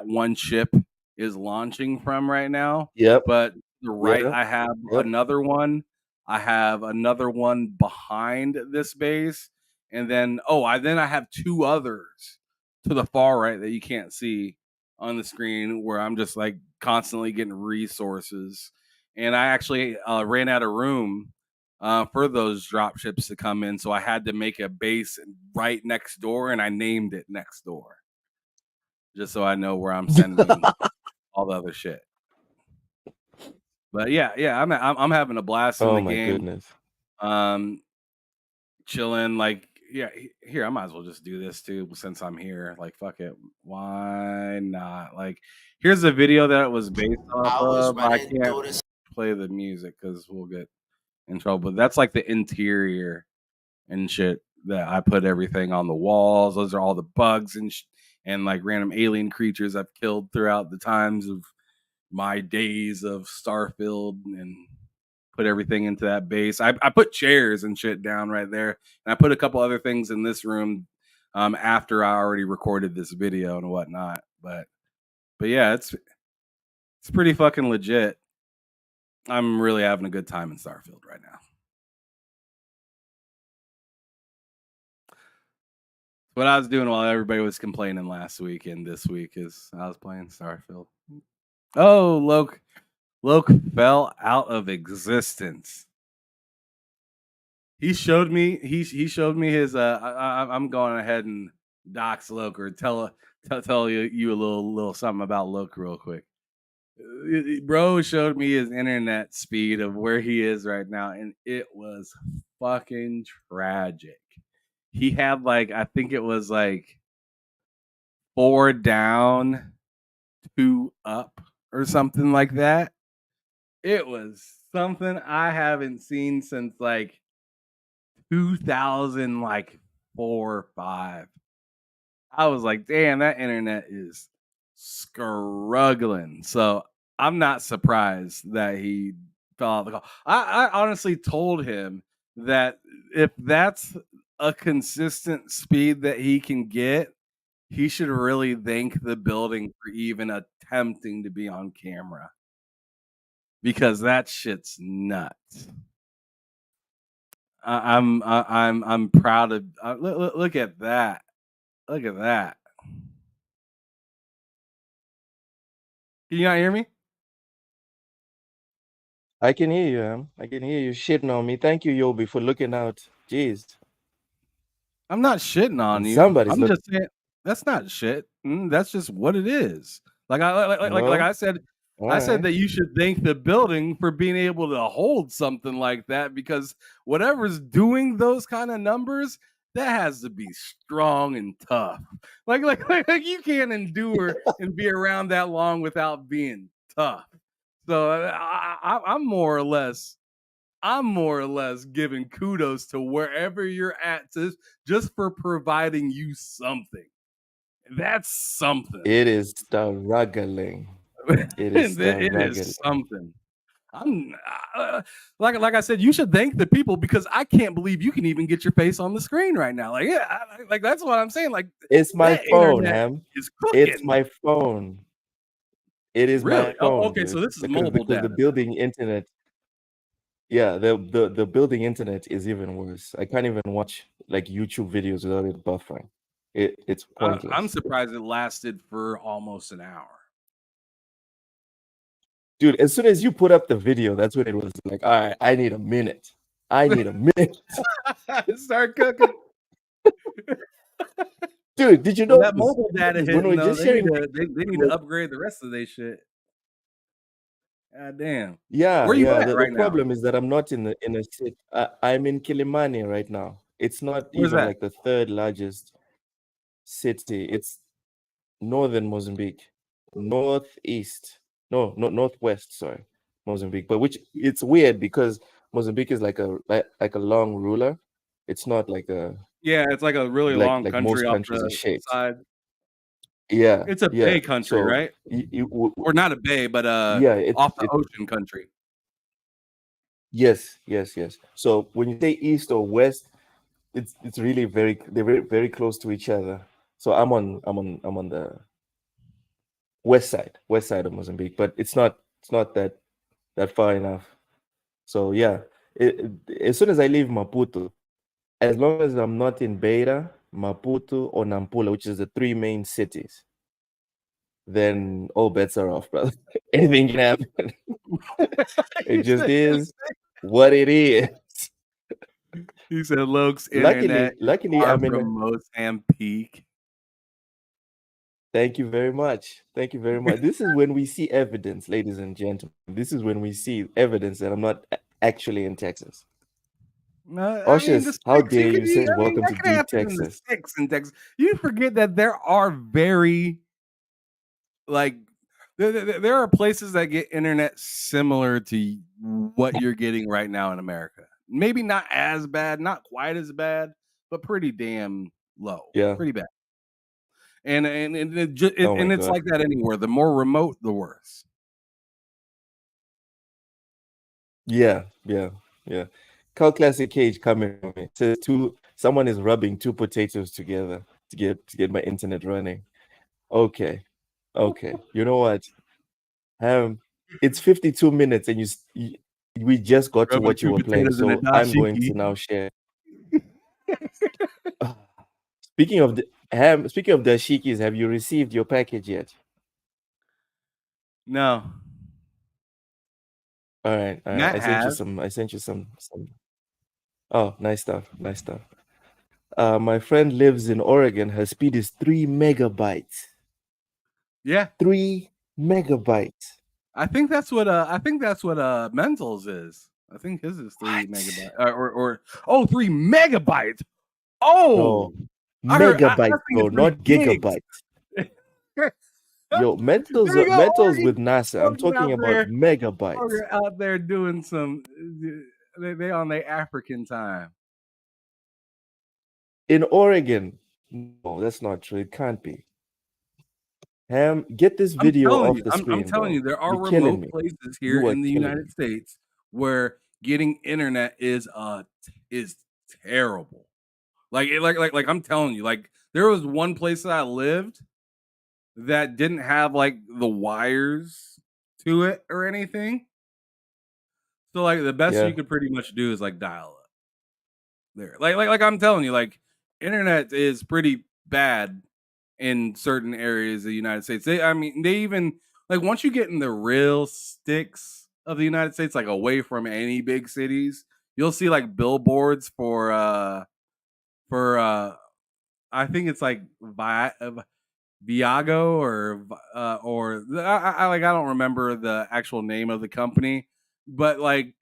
one ship is launching from right now. Yep. But I have another one. I have another one behind this base, and then I have 2 others to the far right that you can't see on the screen, where I'm just like constantly getting resources. And I actually ran out of room for those drop ships to come in, so I had to make a base right next door, and I named it Next Door, just so I know where I'm sending all the other shit. But yeah, I'm having a blast in the game. Oh my goodness. Chilling, like, yeah, here, I might as well just do this too since I'm here. Like, fuck it, why not? Like, here's a video that it was based off of. I can't play the music because we'll get in trouble. But that's like the interior and shit that I put everything on the walls. Those are all the bugs and like random alien creatures I've killed throughout the times of my days of Starfield, and put everything into that base. I put chairs and shit down right there, and I put a couple other things in this room after I already recorded this video and whatnot. But yeah, it's pretty fucking legit. I'm really having a good time in Starfield right now. What I was doing while everybody was complaining last week and this week is I was playing Starfield. Oh, Loke fell out of existence. He showed me showed me his I'm going ahead and dox Loke, or tell you a little something about Loke real quick. Bro showed me his internet speed of where he is right now, and it was fucking tragic. He had like, I think it was like 4 down, 2 up or something like that. It was something I haven't seen since like 2004 or 5. I was like, damn, that internet is struggling. So I'm not surprised that he fell off the call. I honestly told him that if that's a consistent speed that he can get, he should really thank the building for even attempting to be on camera, because that shit's nuts. I'm proud of. Look at that. Look at that. Can you not hear me? I can hear you, I can hear you shitting on me. Thank you, Yobi, for looking out. Jeez. I'm not shitting on you. I'm just saying that's not shit. That's just what it is. Like I said, I said that you should thank the building for being able to hold something like that, because whatever's doing those kind of numbers, that has to be strong and tough. Like you can't endure and be around that long without being tough. So I'm more or less giving kudos to wherever you're at just for providing you something. That's something. It is struggling. It is something. I'm like I said, you should thank the people, because I can't believe you can even get your face on the screen right now. Like, yeah, like that's what I'm saying. Like, it's my phone, Ham. It's my phone. It is really? my phone. Oh, okay, so this is mobile data. The building internet. Yeah, the building internet is even worse. I can't even watch like YouTube videos without it buffering. It's pointless. I'm surprised it lasted for almost an hour. Dude, as soon as you put up the video, that's when it was like, all right, I need a minute. Start cooking. Dude, did you know that mobile data hit? They need to upgrade the rest of their shit. God damn. Yeah, where you at right the now? problem is that I'm not in a city. I'm in Kilimani right now. It's not even like the third largest city. It's northern Mozambique, northwest. Sorry, Mozambique. But which it's weird because Mozambique is like a long ruler. It's not like a it's like a really long country. Most countries are shaped. Side. Yeah, it's a bay country, right? Or not a bay, but off the ocean country. Yes. So when you say east or west, it's really they're very close to each other. So I'm on the west side of Mozambique, but it's not that far enough. So yeah, as soon as I leave Maputo, as long as I'm not in Beira, Maputo, or Nampula, which is the three main cities, then all bets are off, brother. Anything can happen. It just is what it is. He said, "Lokes, internet. Luckily, I'm in Mozambique." Thank you very much. This is when we see evidence, ladies and gentlemen. This is when we see evidence that I'm not actually in Texas. Oshus, how dare you say welcome to Deep Texas? In Texas. You forget that there are there are places that get internet similar to what you're getting right now in America. Maybe not as bad, not quite as bad, but pretty damn low. Yeah, pretty bad. And it's like that anywhere. The more remote, the worse. Yeah. Call Classic Cage coming from me. Says someone is rubbing two potatoes together to get my internet running. Okay. You know what? It's 52 minutes and we just got to what you were playing, so I'm going to now share. Speaking of dashikis, have you received your package yet? No. All right. I sent you some. Oh, nice stuff. My friend lives in Oregon. Her speed is 3 megabytes. Yeah, 3 megabytes. I think that's what Menzel's is. I think his is 3 megabytes. 3 megabytes. Oh, no, megabytes, bro, not gigabytes. Yo, Mental's with NASA. I'm talking about megabytes. They're out there doing some. They on their African time. In Oregon, no, that's not true. It can't be. Ham, get this video off the screen. I'm telling you, there are remote places here in the United States where getting internet is terrible. Like I'm telling you, like there was one place that I lived that didn't have like the wires to it or anything. So like the best you could pretty much do is like dial up there. Like I'm telling you, like internet is pretty bad in certain areas of the United States. They even like once you get in the real sticks of the United States, like away from any big cities, you'll see like billboards for I think it's like Viago or I don't remember the actual name of the company, but like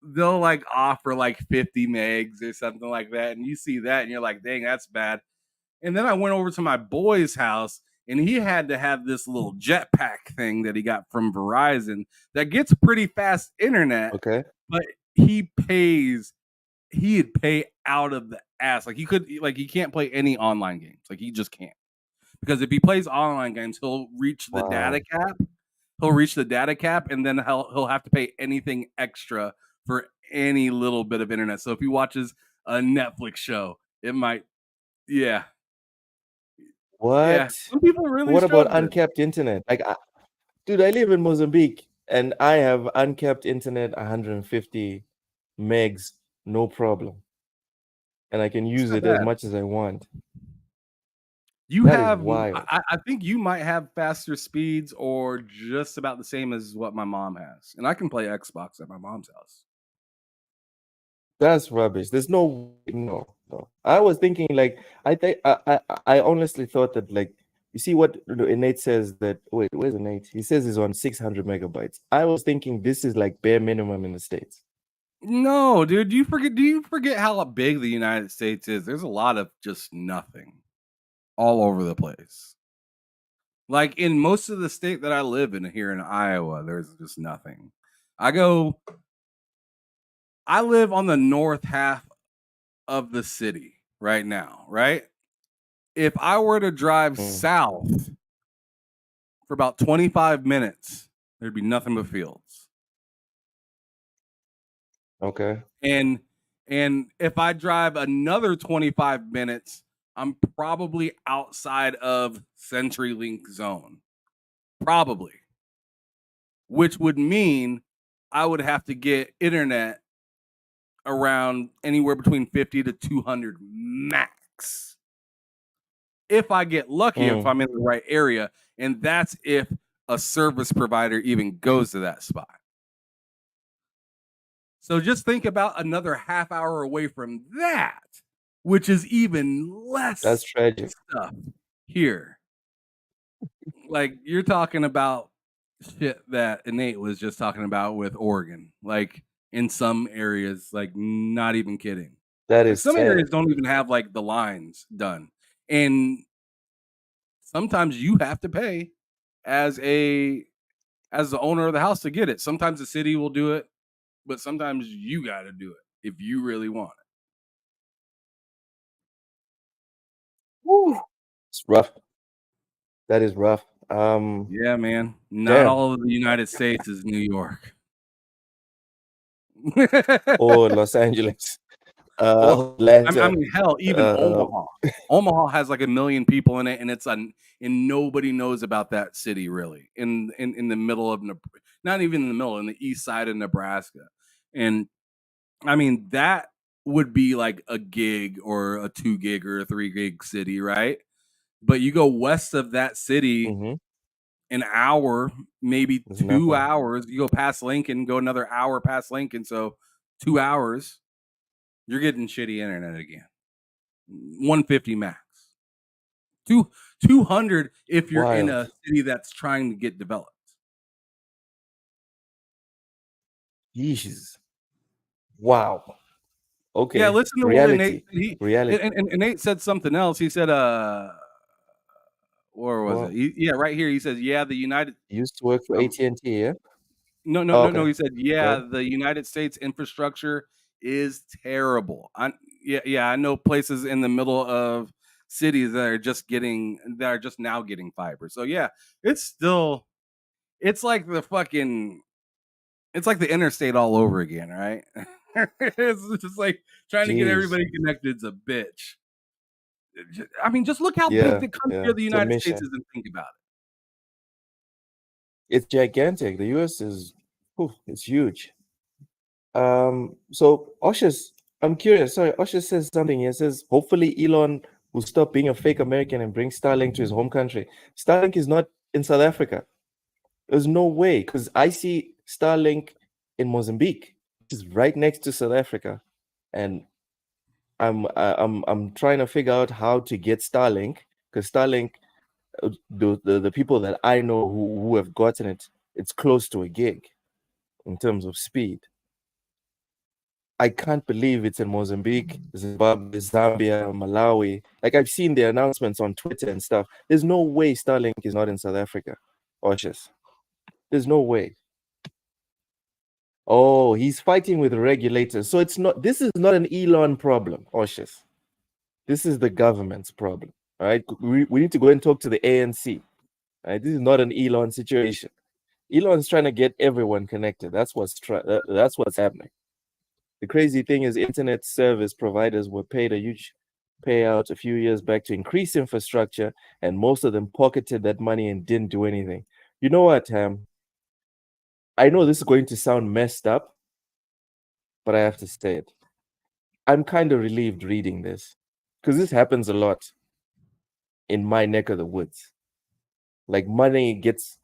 they'll like offer like 50 megs or something like that, and you see that and you're like, dang, that's bad. And then I went over to my boy's house and he had to have this little jetpack thing that he got from Verizon that gets pretty fast internet. Okay. But he'd pay out of the ass. Like he can't play any online games. Like he just can't. Because if he plays online games, he'll reach the data cap. He'll reach the data cap, and then he'll have to pay anything extra for any little bit of internet. So if he watches a Netflix show, it might, yeah. What? Yeah. Some people really. What about uncapped internet? Like, dude, I live in Mozambique, and I have uncapped internet, 150 megs, no problem, and I can use it as much as I want. I think you might have faster speeds or just about the same as what my mom has. And I can play Xbox at my mom's house. That's rubbish. There's no. I was thinking like I honestly thought that like you see what Innate says that wait, where's Innate? He says he's on 600 megabytes. I was thinking this is like bare minimum in the States. No, dude, do you forget how big the United States is? There's a lot of just nothing all over the place. Like in most of the state that I live in here in Iowa, there's just nothing. I live on the north half of the city right now, right? If I were to drive south for about 25 minutes, there'd be nothing but fields. Okay. And if I drive another 25 minutes, I'm probably outside of CenturyLink zone. Probably. Which would mean I would have to get internet around anywhere between 50 to 200 max. If I get lucky, if I'm in the right area, and that's if a service provider even goes to that spot. So just think about another half hour away from that, which is even less. That's tragic stuff here. Like you're talking about shit that Innate was just talking about with Oregon. Like in some areas, like not even kidding. That is some areas don't even have like the lines done, and sometimes you have to pay as the owner of the house to get it. Sometimes the city will do it, but sometimes you got to do it if you really want it. Woo. It's rough. That is rough. Yeah, man. Not all of the United States is New York. Or Los Angeles. I mean, hell, even Omaha. Omaha has like 1 million people in it, and and nobody knows about that city really. In the middle of not even in the middle, in the east side of Nebraska, and I mean that would be like a gig or a 2 gig or a 3 gig city, right? But you go west of that city, an hour, maybe 2 hours. You go past Lincoln, go another hour past Lincoln, so 2 hours. You're getting shitty internet again. 150 max. 200 if you're in a city that's trying to get developed. Jesus. Wow. Okay. Yeah, listen to reality. Nate. And Nate said something else. He said, where was it? Yeah, right here. He says, yeah, the United used to work for AT&T, yeah? No. He said, yeah, the United States infrastructure is terrible. I know places in the middle of cities that are just now getting fiber. So yeah, it's like the interstate all over again, right? It's just like trying to get everybody connected is a bitch. I mean, just look how big the country of the United States is and think about it. It's gigantic. The US is it's huge. So Oshus, I'm curious. Sorry, Oshus says something. He says, hopefully Elon will stop being a fake American and bring Starlink to his home country. Starlink is not in South Africa. There's no way, because I see Starlink in Mozambique, which is right next to South Africa, and I'm trying to figure out how to get Starlink, because Starlink the people that I know who have gotten it, it's close to a gig in terms of speed. I can't believe it's in Mozambique, Zimbabwe, Zambia, Malawi. Like, I've seen the announcements on Twitter and stuff. There's no way Starlink is not in South Africa. Oshus. There's no way. Oh, he's fighting with regulators. So this is not an Elon problem, Oshus. This is the government's problem. All right. We need to go and talk to the ANC. All right. This is not an Elon situation. Elon's trying to get everyone connected. That's what's happening. The crazy thing is internet service providers were paid a huge payout a few years back to increase infrastructure, and most of them pocketed that money and didn't do anything. You know what, Ham? I know this is going to sound messed up, but I have to say it. I'm kind of relieved reading this, because this happens a lot in my neck of the woods. Like, money gets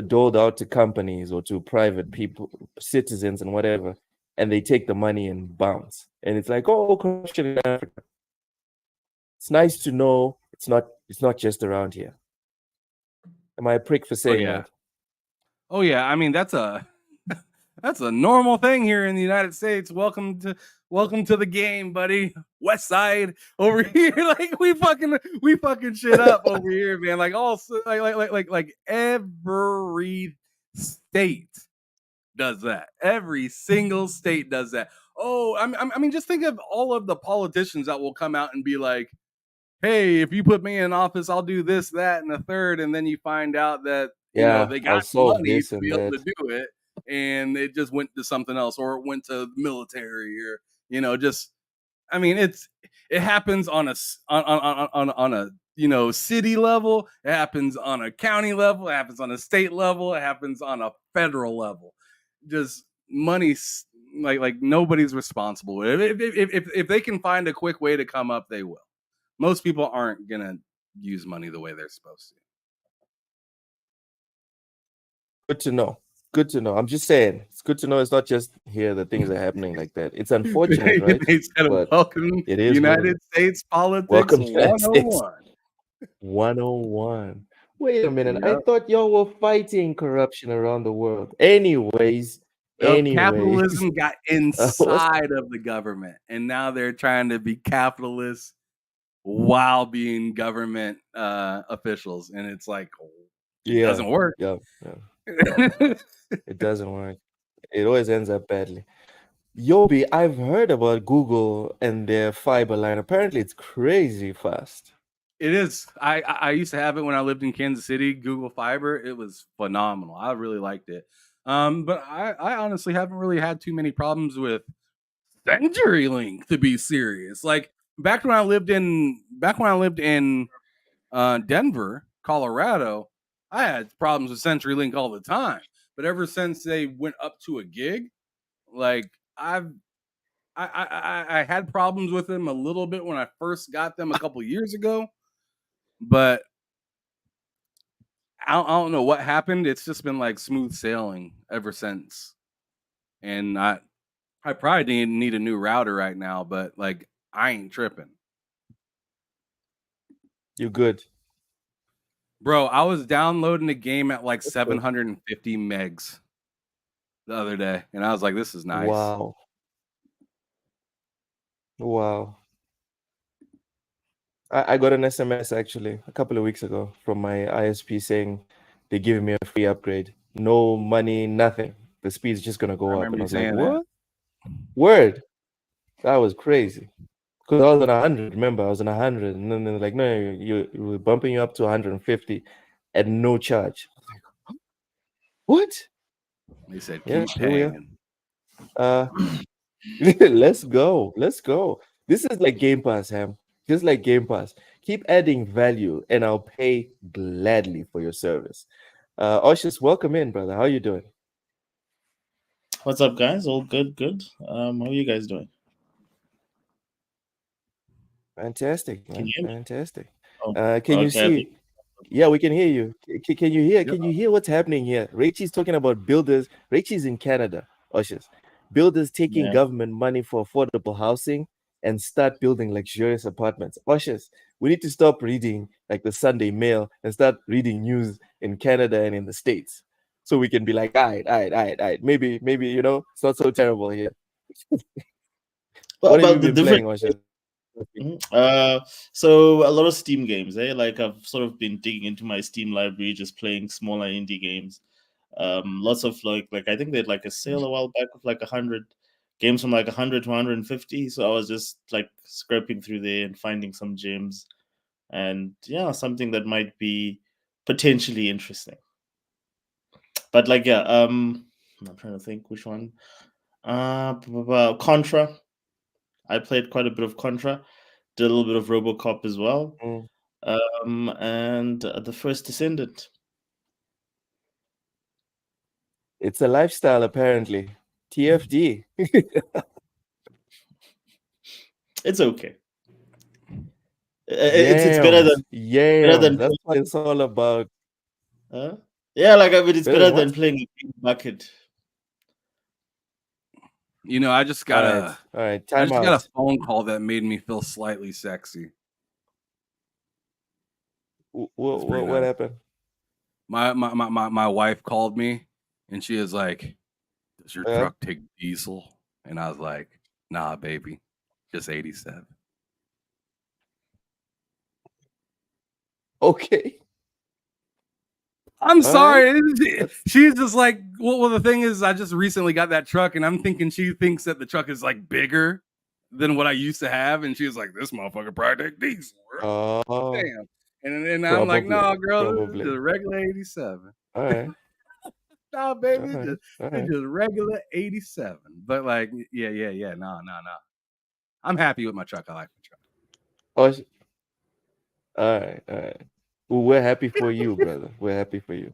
doled out to companies or to private people, citizens and whatever, and they take the money and bounce. And it's like, oh, corruption in Africa. It's nice to know it's not just around here. Am I a prick for saying that? Oh yeah, I mean that's a normal thing here in the United States. Welcome to the game, buddy. West Side over here, like we fucking shit up over here, man. Like like every state does that. Every single state does that. Oh, I mean, just think of all of the politicians that will come out and be like, "Hey, if you put me in office, I'll do this, that, and the third," and then you find out that you know they got money to be able to do it, and it just went to something else, or it went to the military, or you know, just I mean, it happens on a you know city level, it happens on a county level, it happens on a state level, it happens on a federal level. Just money, like nobody's responsible. If they can find a quick way to come up, they will. Most people aren't gonna use money the way they're supposed to. Good to know. Good to know. I'm just saying, it's good to know it's not just here that things are happening like that. It's unfortunate, right? They said, welcome it is United States politics 101. 101. Wait a minute. Yep. I thought y'all were fighting corruption around the world. Anyways. Capitalism got inside of the government, and now they're trying to be capitalists while being government officials, and it's like, it doesn't work. Yeah. It doesn't work. It always ends up badly. Yobi, I've heard about Google and their fiber line. Apparently, it's crazy fast. It is. I used to have it when I lived in Kansas City, Google Fiber. It was phenomenal. I really liked it. But I honestly haven't really had too many problems with CenturyLink, to be serious. Like back when I lived in Denver, Colorado, I had problems with CenturyLink all the time. But ever since they went up to a gig, like I had problems with them a little bit when I first got them a couple years ago, but I don't know what happened. It's just been like smooth sailing ever since. And I probably need a new router right now, but like I ain't tripping. You good? Bro, I was downloading a game at like 750 megs the other day, and I was like, this is nice. Wow. I got an SMS actually a couple of weeks ago from my ISP saying they're giving me a free upgrade. No money, nothing. The speed's just going to go up. And I was like, what? Word. That was crazy. Because I was on 100. Remember, I was on 100. And then they're like, no, we're bumping you up to 150 at no charge. I was like, what? They said, keep paying. Let's go. This is like Game Pass, Ham. Just like Game Pass. Keep adding value, and I'll pay gladly for your service. Oshus, welcome in, brother. How you doing? What's up, guys? All good. How are you guys doing? Fantastic, man. Fantastic. Oh, can you see? Yeah, we can hear you. Can you hear? Can you hear what's happening here? Rachel's talking about builders. Rachel's in Canada, Oshus. Builders taking government money for affordable housing and start building luxurious apartments. Oshus, We need to stop reading like the Sunday Mail and start reading news in Canada and in the States, so we can be like, all right. Maybe it's not so terrible here. Well, What have about you the been different. playing, Osha? So a lot of Steam games, like I've sort of been digging into my Steam library, just playing smaller indie games. Lots of like I think they had like a sale a while back of like 100 games from like 100 to 150. So I was just like scraping through there and finding some gems, and something that might be potentially interesting. But like I'm trying to think which one. Contra. I played quite a bit of Contra. Did a little bit of RoboCop as well. And the First Descendant. It's a lifestyle, apparently. TFD. It's okay. It's better than that's what it's all about. It's better than playing a big bucket. I just got a phone call that made me feel slightly sexy. What happened? My wife called me and she was like, "Does your truck take diesel?" And I was like, "Nah, baby, just 87." Okay. I'm sorry. She's just like, well, the thing is, I just recently got that truck, and I'm thinking she thinks that the truck is like bigger than what I used to have, and she was like, "This motherfucker probably take diesel." Oh, damn. And I'm like, "No, girl, this is just regular 87." All right. No, baby, it's just regular 87. But like, yeah. No. I'm happy with my truck. I like my truck. All right. Well, we're happy for you, brother. We're happy for you.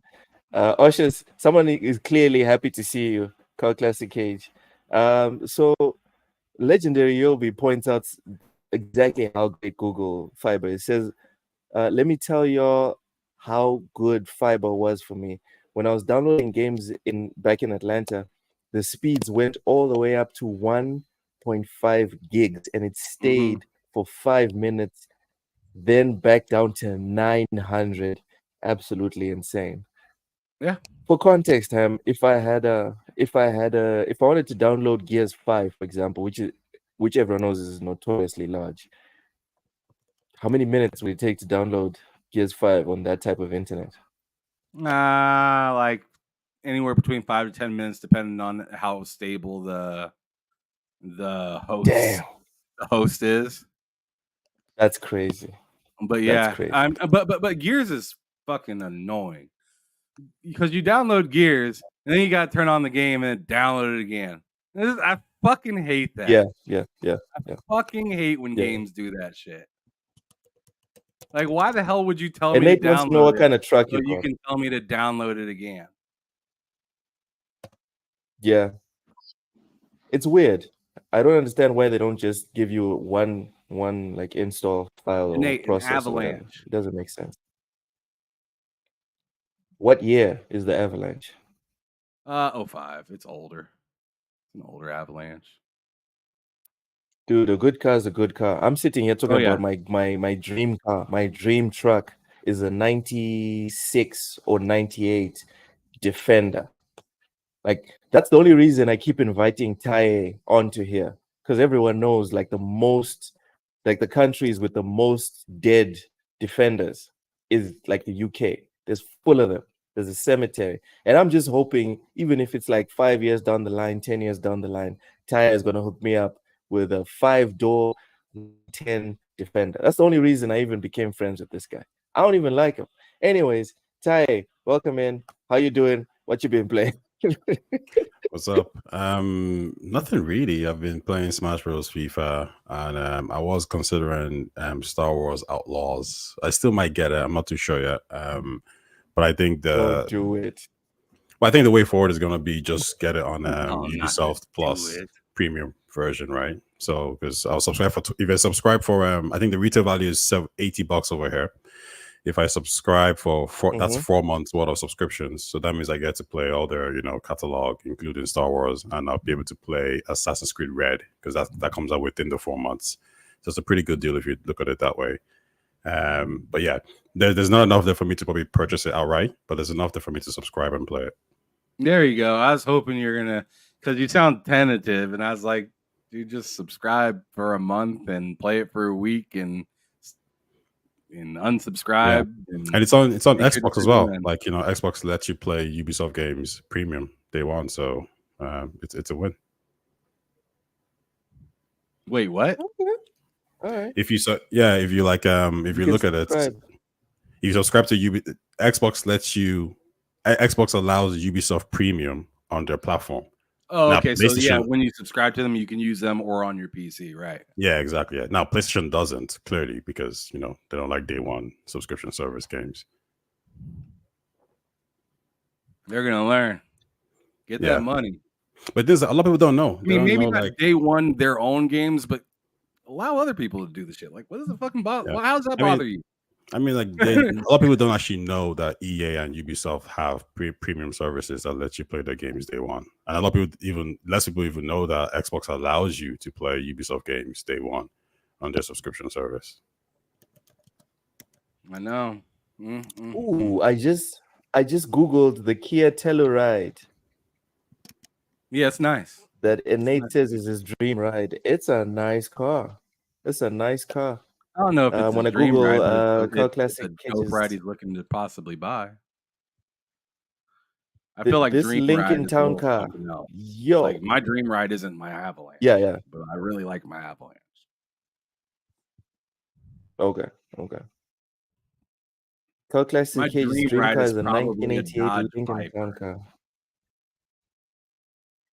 Oshas, someone is clearly happy to see you. Carl Classic Cage. So Legendary Yobi points out exactly how great Google Fiber is. It says, let me tell y'all how good fiber was for me. When I was downloading games back in Atlanta, the speeds went all the way up to 1.5 gigs, and it stayed for 5 minutes, then back down to 900. Absolutely insane. Yeah. For context, if I wanted to download Gears 5, for example, which everyone knows is notoriously large, how many minutes would it take to download Gears 5 on that type of internet? Like anywhere between 5 to 10 minutes, depending on how stable the host is. That's crazy. But yeah, but Gears is fucking annoying because you download Gears and then you got to turn on the game and download it again. I fucking hate that. Yeah. I fucking hate when games do that shit. Like, why the hell would you tell me to download know what kind of truck so you can tell me to download it again? Yeah. It's weird. I don't understand why they don't just give you one like install file or process. Avalanche. It doesn't make sense. What year is the Avalanche? 05. It's older. It's an older Avalanche. Dude, a good car is a good car. I'm sitting here talking about my dream car. My dream truck is a 96 or 98 Defender. Like, that's the only reason I keep inviting Tae onto here, because everyone knows like the countries with the most dead Defenders is like the UK. There's full of them. There's a cemetery. And I'm just hoping, even if it's like 5 years down the line, 10 years down the line, Tae is going to hook me up with a 5-door 10 Defender. That's the only reason I even became friends with this guy. I don't even like him. Anyways, Tae, welcome in. How you doing? What you been playing? What's up? Nothing really. I've been playing Smash Bros. FIFA, and I was considering Star Wars Outlaws. I still might get it. I'm not too sure yet. But I think Don't do it. Well, I think the way forward is gonna be just get it on Ubisoft Plus premium version, right? So because I'll subscribe if I subscribe for I think the retail value is $80 over here. If I subscribe for that's 4 months worth of subscriptions, so that means I get to play all their catalog, including Star Wars, and I'll be able to play Assassin's Creed Red because that comes out within the 4 months. So it's a pretty good deal if you look at it that way. But yeah, there's not enough there for me to probably purchase it outright, but there's enough there for me to subscribe and play it. There you go. I was hoping you're gonna, because you sound tentative, and I was like, dude, just subscribe for a month and play it for a week and unsubscribe. Yeah. And it's on Xbox as well. Like, you know, Xbox lets you play Ubisoft games premium day one, so it's a win. Wait, what? Okay. All right. If you like if you look at it, you subscribe to Xbox allows Ubisoft Premium on their platform. Oh, now, okay. So yeah, when you subscribe to them, you can use them or on your PC, right? Yeah, exactly. Yeah. Now PlayStation doesn't, clearly, because you know they don't like day one subscription service games. They're gonna learn. Get that money. But there's a lot of people don't know. I mean, maybe not like day one their own games, but allow other people to do the shit. Like, what does it fucking bother? Yeah. How does that bother you? I mean, like a lot of people don't actually know that EA and Ubisoft have premium services that let you play their games day one, and a lot of people less people even know that Xbox allows you to play Ubisoft games day one on their subscription service. I know. Ooh, I just googled the Kia Telluride. Yeah, it's nice. That Nate says is his dream ride. It's a nice car. It's a nice car. I don't know if it's when a dream Google ride, Car Classic, it's a dope ride he's looking to possibly buy. I feel like this dream Lincoln ride Town car. Yo, like my dream ride isn't my Avalanche. Yeah. But I really like my Avalanche. Okay. Car Classic Cage's dream car is a 1988 Lincoln Town car.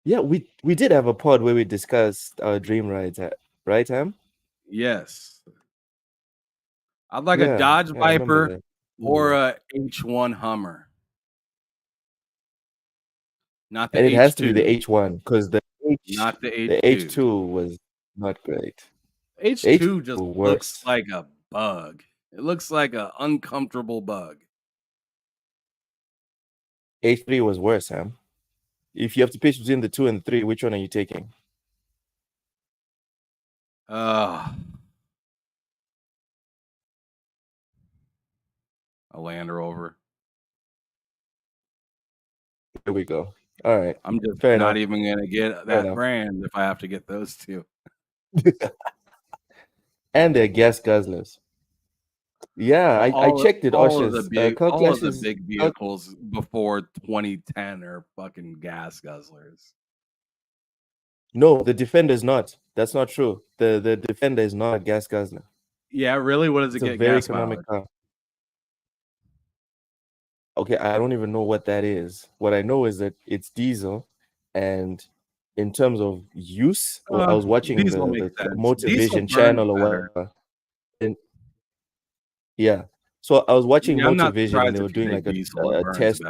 Yeah, we did have a pod where we discussed our dream rides, right, Ham? Yes. I'd like a Dodge Viper or a H1 Hummer. Not the and it H2. Has to be the H1 because the H2 was not great. H2 just looks like a bug. It looks like an uncomfortable bug. H3 was worse, Sam. If you have to pick between the 2 and the 3, which one are you taking? A Land Rover. Here we go. All right. I'm just not even going to get that brand if I have to get those two. And they're gas guzzlers. Yeah, I checked it. All of the big vehicles before 2010 are fucking gas guzzlers. No, the Defender is not. That's not true. The Defender is not a gas guzzler. Yeah, really? What does it get? Very economic car. Okay, I don't even know what that is. What I know is that it's diesel, and in terms of use, I was watching the Motivation channel or whatever. Yeah, so I was watching Motivation, and they were doing like a test.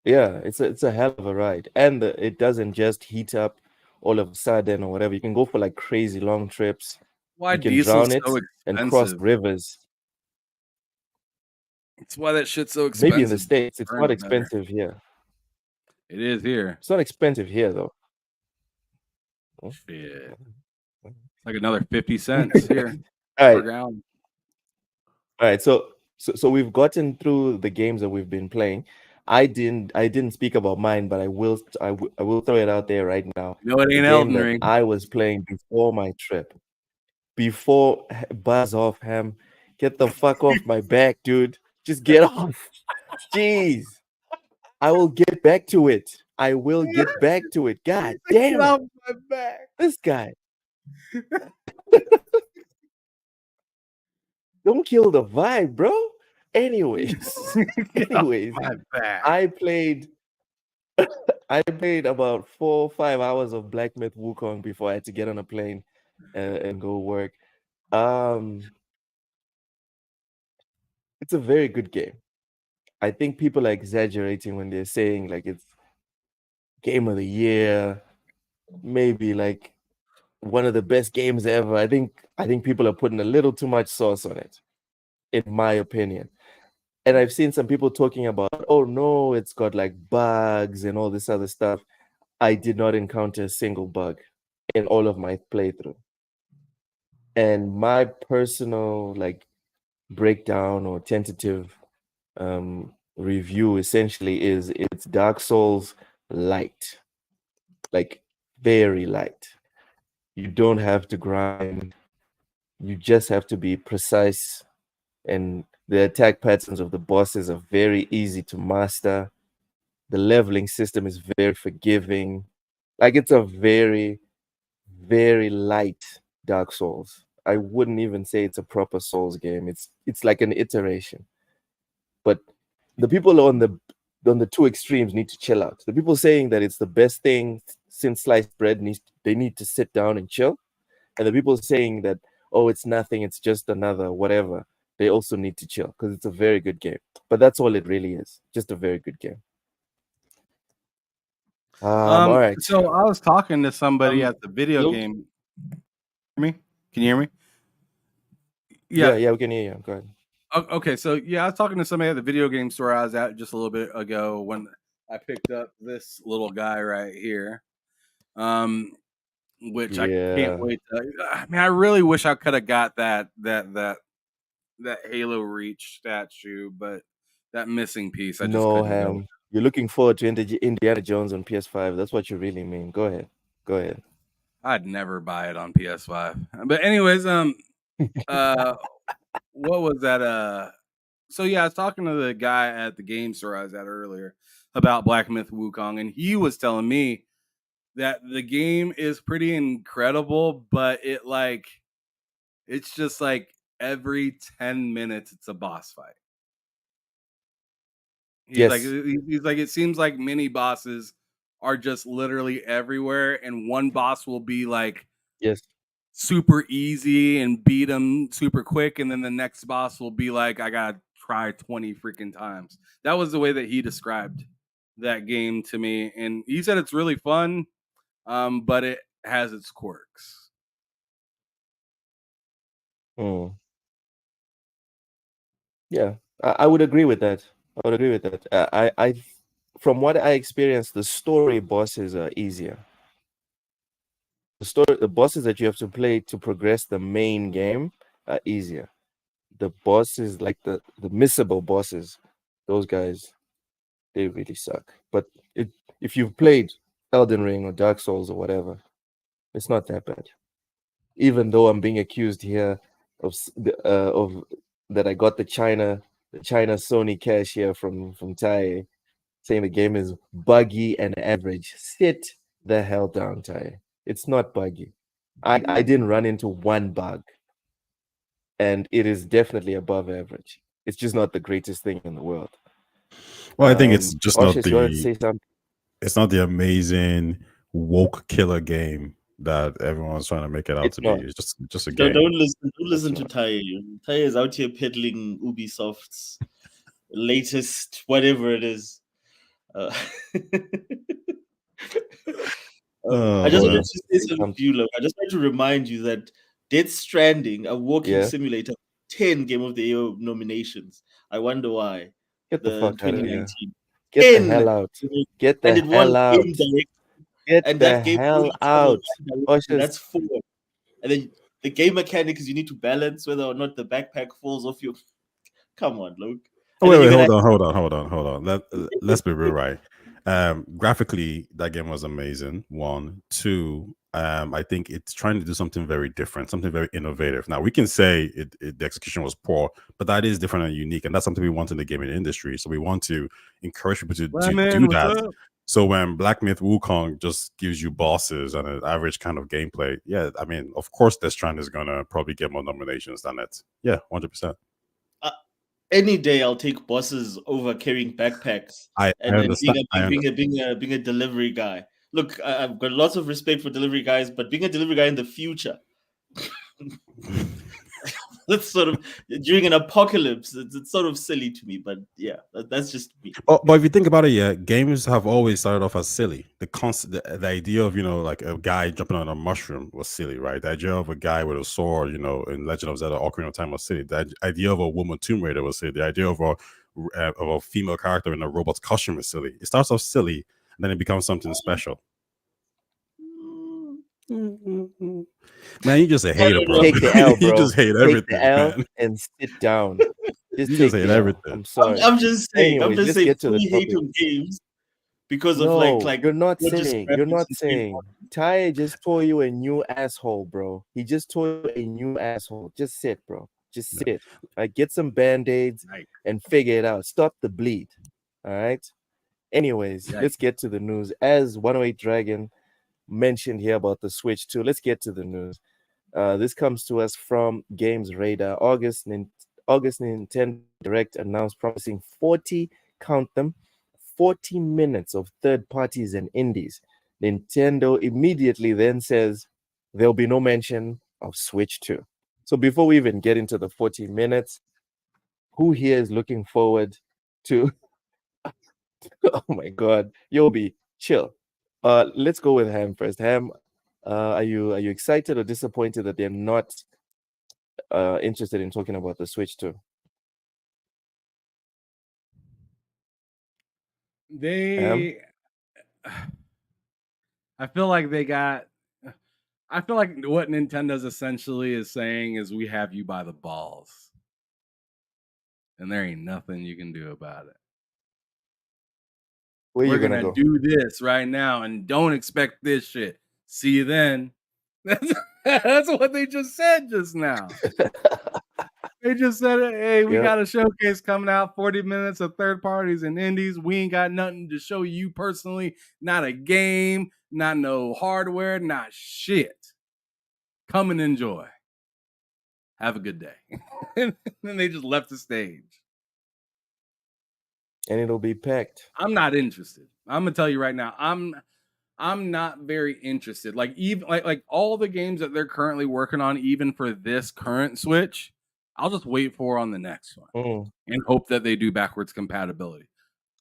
Yeah, it's a hell of a ride, and it doesn't just heat up all of a sudden or whatever. You can go for like crazy long trips. Why you can drown it and cross rivers. That's why that shit's so expensive. Maybe in the States, it's not expensive here. It is here. It's not expensive here, though. Shit. It's like another 50 cents here. All right. All right. So we've gotten through the games that we've been playing. I didn't speak about mine, but I will throw it out there right now. No, it ain't Elden Ring. I was playing before my trip. Before buzz off, Ham. Get the fuck off my back, dude. Just get off. Jeez. I will get back to it. I will get back to it. God damn. Get off my back. This guy. Don't kill the vibe, bro. Anyways, I played about 4 or 5 hours of Black Myth Wukong before I had to get on a plane and go work. It's a very good game. I think people are exaggerating when they're saying like it's game of the year, maybe like one of the best games ever. I think people are putting a little too much sauce on it, in my opinion. And I've seen some people talking about, oh no, it's got like bugs and all this other stuff. I did not encounter a single bug in all of my playthrough. And my personal breakdown or tentative review essentially is it's Dark Souls light, like very light. You don't have to grind. You just have to be precise, and the attack patterns of the bosses are very easy to master. The leveling system is very forgiving. Like it's a very, very light Dark Souls. I wouldn't even say it's a proper Souls game. It's like an iteration. But the people on the two extremes need to chill out. The people saying that it's the best thing since sliced bread they need to sit down and chill. And the people saying that, oh, it's nothing, it's just another whatever, they also need to chill because it's a very good game. But that's all it really is. Just a very good game. All right. So I was talking to somebody at the video game. Hear me? Can you hear me? Yeah, we can hear you. Go ahead. Okay, so I was talking to somebody at the video game store I was at just a little bit ago when I picked up this little guy right here. Which I can't wait to, I mean, I really wish I could have got that Halo Reach statue, but that missing piece, I just couldn't Ham. You're looking forward to Indiana Jones on PS5. That's what you really mean. Go ahead. I'd never buy it on PS5. But anyways, what was that? So I was talking to the guy at the game store I was at earlier about Black Myth Wukong, and he was telling me that the game is pretty incredible, but it's just like every 10 minutes it's a boss fight. He's like, it seems like mini bosses are just literally everywhere, and one boss will be like super easy and beat them super quick, and then the next boss will be like, I gotta try 20 freaking times. That was the way that he described that game to me, and he said it's really fun, but it has its quirks. Yeah, I would agree with that. I from what I experienced, the story bosses are easier. The bosses that you have to play to progress the main game are easier. The bosses, like the missable bosses, those guys, they really suck. But if you've played Elden Ring or Dark Souls or whatever, it's not that bad. Even though I'm being accused here of that I got the China Sony cash here from Tai, saying the game is buggy and average. Sit the hell down, Tai. It's not buggy. I didn't run into one bug, and it is definitely above average. It's just not the greatest thing in the world. Well, I think it's just not you want to say something? It's not the amazing woke killer game that everyone's trying to make it out to be. It's just a game. Don't listen to Tai. Tai is out here peddling Ubisoft's latest whatever it is. I just wanted to say something to you, look. I just want to remind you that Death Stranding, a walking simulator, 10 Game of the Year nominations. I wonder why. Get the fuck 2019. Out of here. Get the hell out. Get the hell out. Get the hell out. That's 4. And then the game mechanic is you need to balance whether or not the backpack falls off your. Come on, Luke. Wait, hold on. Let's be real, right? Graphically, that game was amazing. 1, 2. I think it's trying to do something very different, something very innovative. Now we can say the execution was poor, but that is different and unique, and that's something we want in the gaming industry. So we want to encourage people to do that. So when Black Myth Wukong just gives you bosses and an average kind of gameplay, I mean, of course, Death Stranding is gonna probably get more nominations than it. 100%. Any day I'll take bosses over carrying backpacks being a delivery guy. Look, I've got lots of respect for delivery guys, but being a delivery guy in the future, that's sort of during an apocalypse. It's sort of silly to me, but that's just me. But if you think about it, games have always started off as silly. The idea of like a guy jumping on a mushroom was silly, right? The idea of a guy with a sword, in Legend of Zelda: Ocarina of Time was silly. The idea of a woman Tomb Raider was silly. The idea of a female character in a robot's costume is silly. It starts off silly, and then it becomes something special. Man, you just a hater, bro. Take the L, bro. You just hate take everything, the L man. and sit down. Just You take just hate the L. everything. I'm sorry. I'm just saying. Anyways, I'm just let's saying. get to the We hate topic. on games because No, of like you're not gorgeous saying. You're graphics not and saying. Ty just tore you a new asshole, bro. He just tore you a new asshole. Just sit, bro. Just sit. Get some band-aids and figure it out. Stop the bleed. All right. Anyways, let's get to the news. As 108 Dragon mentioned here about the Switch 2, let's get to the news. This comes to us from Games Radar. August Nintendo Direct announced promising 40, count them, 40 minutes of third parties and indies. Nintendo immediately then says there'll be no mention of Switch 2. So before we even get into the 40 minutes, who here is looking forward to oh my god, Yobi, chill. Let's go with Ham first. Ham, are you excited or disappointed that they're not interested in talking about the Switch 2? I feel like what Nintendo's essentially is saying is we have you by the balls. And there ain't nothing you can do about it. We're gonna go? Do this right now and don't expect this shit. See you then. That's what they just said just now. They just said, hey, we got a showcase coming out, 40 minutes of third parties and indies. We ain't got nothing to show you personally. Not a game, not no hardware, not shit. Come and enjoy. Have a good day. And then they just left the stage. And it'll be packed. I'm not interested. I'm gonna tell you right now, I'm not very interested. Like even like all the games that they're currently working on, even for this current Switch, I'll just wait for on the next one and hope that they do backwards compatibility.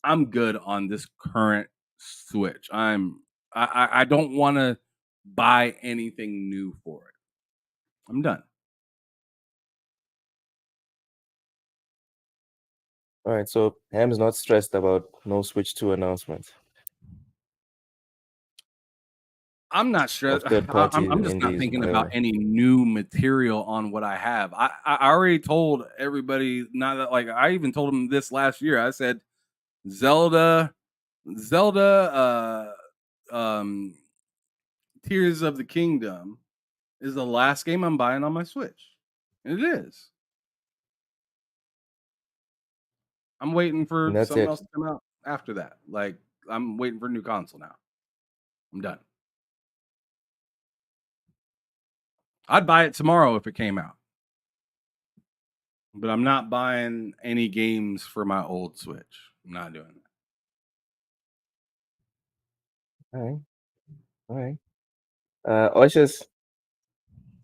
I'm good on this current Switch. I don't want to buy anything new for it. I'm done. All right, so Ham's not stressed about no Switch 2 announcement. I'm not stressed. I'm just not thinking about any new material on what I have. I already told everybody, not that like I even told them this last year. I said Zelda, Tears of the Kingdom is the last game I'm buying on my Switch. It is. I'm waiting for something else to come out after that. Like I'm waiting for a new console now. I'm done. I'd buy it tomorrow if it came out. But I'm not buying any games for my old Switch. I'm not doing that. All right. Oshus,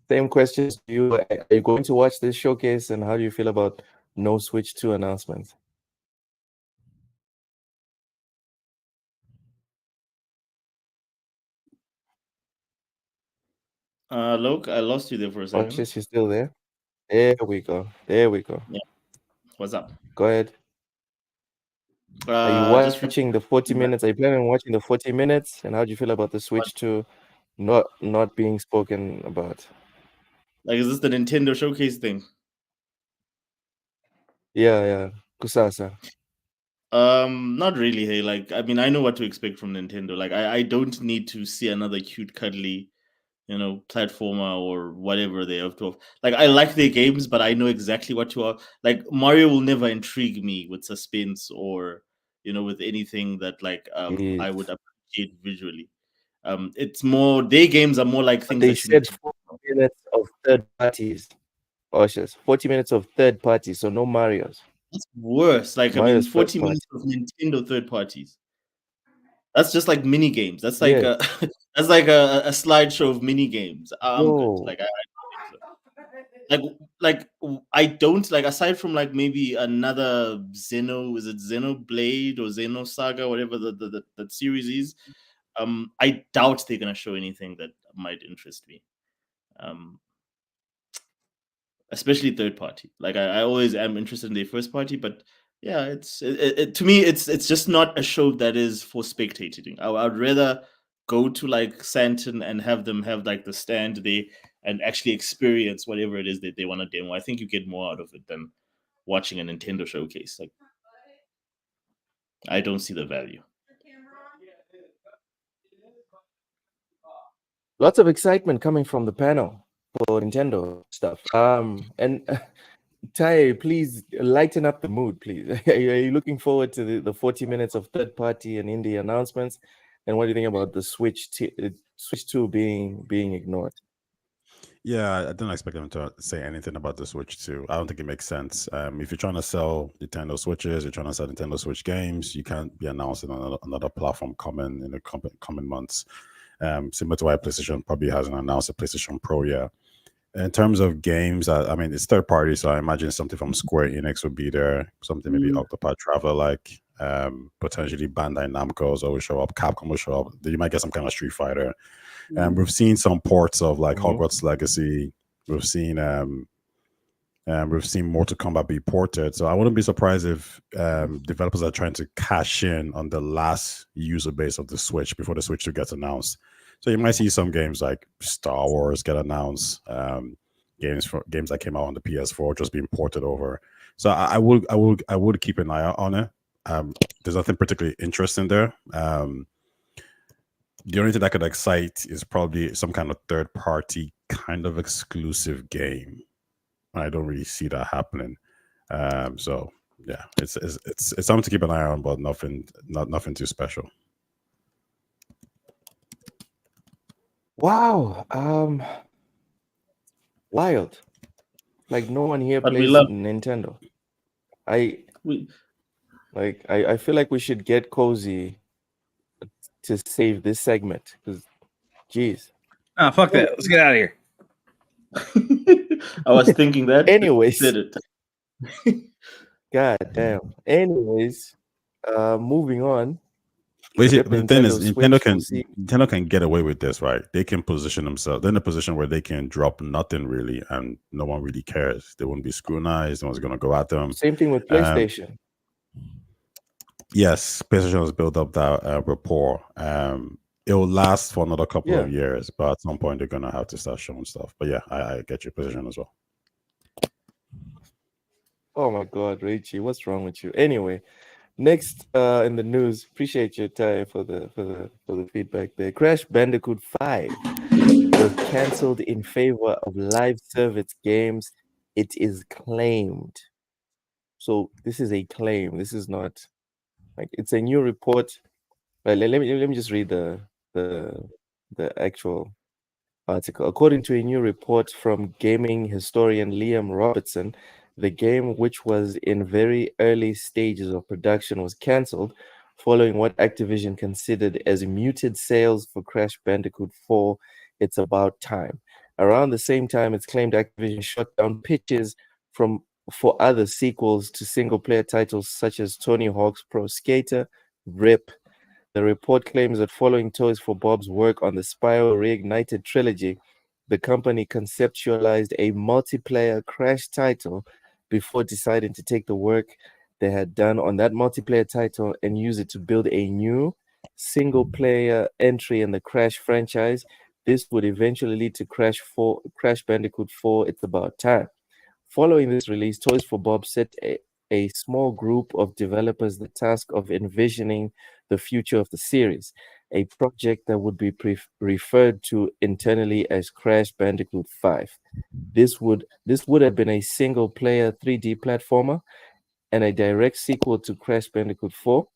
same questions to you. Are you going to watch this showcase and how do you feel about no Switch 2 announcements? Look, I lost you there for a second. Oshus, you still there? There we go. Yeah. What's up? Go ahead. Are you watching the 40 minutes? Are you planning on watching the 40 minutes? And how do you feel about the Switch 2 not being spoken about? Like, is this the Nintendo showcase thing? Yeah. Kusasa. Not really. Hey, like, I mean, I know what to expect from Nintendo. Like, I don't need to see another cute, cuddly, platformer or whatever they have to. Like, I like their games, but I know exactly what to. Like, Mario will never intrigue me with suspense or, with anything that like I would appreciate visually. It's more their games are more like things they said 40 minutes of third parties. Oshus, 40 minutes of third parties, so no Mario's. That's worse. Like Mario's 40 minutes of Nintendo third parties. That's just like mini games. That's like that's like a slideshow of mini games. I'm good. Like I don't like aside from like maybe another Xenoblade or Xenosaga, whatever that series is. I doubt they're gonna show anything that might interest me. Especially third party. Like I always am interested in the first party, but yeah, it's to me it's just not a show that is for spectating. I would rather go to like Santon and have them have like the stand there and actually experience whatever it is that they want to demo. I think you get more out of it than watching a Nintendo showcase. Like, I don't see the value. Lots of excitement coming from the panel for Nintendo stuff. And Ty, please lighten up the mood, please. Are you looking forward to the 40 minutes of third-party and indie announcements? And what do you think about the Switch 2 being ignored? Yeah, I don't expect them to say anything about the Switch 2. I don't think it makes sense. If you're trying to sell Nintendo Switches, you're trying to sell Nintendo Switch games, you can't be announcing another platform coming in the coming months. Similar to why PlayStation probably hasn't announced a PlayStation Pro yet. In terms of games, I mean, it's third party, so I imagine something from Square Enix would be there, something maybe Octopath Traveler like, potentially Bandai Namco's always show up, Capcom will show up. You might get some kind of Street Fighter. We've seen some ports of like Hogwarts Legacy. We've seen Mortal Kombat be ported. So I wouldn't be surprised if developers are trying to cash in on the last user base of the Switch before the Switch 2 gets announced. So you might see some games like Star Wars get announced, games that came out on the PS4 just being ported over. So I would keep an eye out on it. There's nothing particularly interesting there. The only thing that could excite is probably some kind of third party kind of exclusive game. I don't really see that happening. So yeah, it's something to keep an eye on, but nothing too special. Wow. Wild. Like no one here plays Nintendo. I feel like we should get cozy to save this segment because geez. Oh, fuck that. Let's get out of here. I was thinking that. Anyways. Did it. God damn. Anyways, moving on. But the thing is, Nintendo can get away with this, right? They can position themselves. They're in a position where they can drop nothing really, and no one really cares. They won't be scrutinized. No one's going to go at them. Same thing with PlayStation. Yes, PlayStation has built up that rapport. It will last for another couple of years, but at some point they're going to have to start showing stuff. But yeah, I get your position as well. Oh my God, Richie, what's wrong with you? Anyway. Next, in the news, appreciate your time for the feedback there. Crash Bandicoot 5 was cancelled in favor of live service games. It is claimed. So this is a claim. This is not like it's a new report. Let me just read the actual article. According to a new report from gaming historian Liam Robertson, the game, which was in very early stages of production, was cancelled following what Activision considered as muted sales for Crash Bandicoot 4. It's about time. Around the same time, it's claimed Activision shut down pitches for other sequels to single-player titles such as Tony Hawk's Pro Skater, RIP. The report claims that following Toys for Bob's work on the Spyro Reignited trilogy, the company conceptualized a multiplayer Crash title before deciding to take the work they had done on that multiplayer title and use it to build a new single-player entry in the Crash franchise. This would eventually lead to Crash Bandicoot 4, It's About Time. Following this release, Toys for Bob set a small group of developers the task of envisioning the future of the series, a project that would be referred to internally as Crash Bandicoot 5. This would have been a single-player 3D platformer and a direct sequel to Crash Bandicoot 4.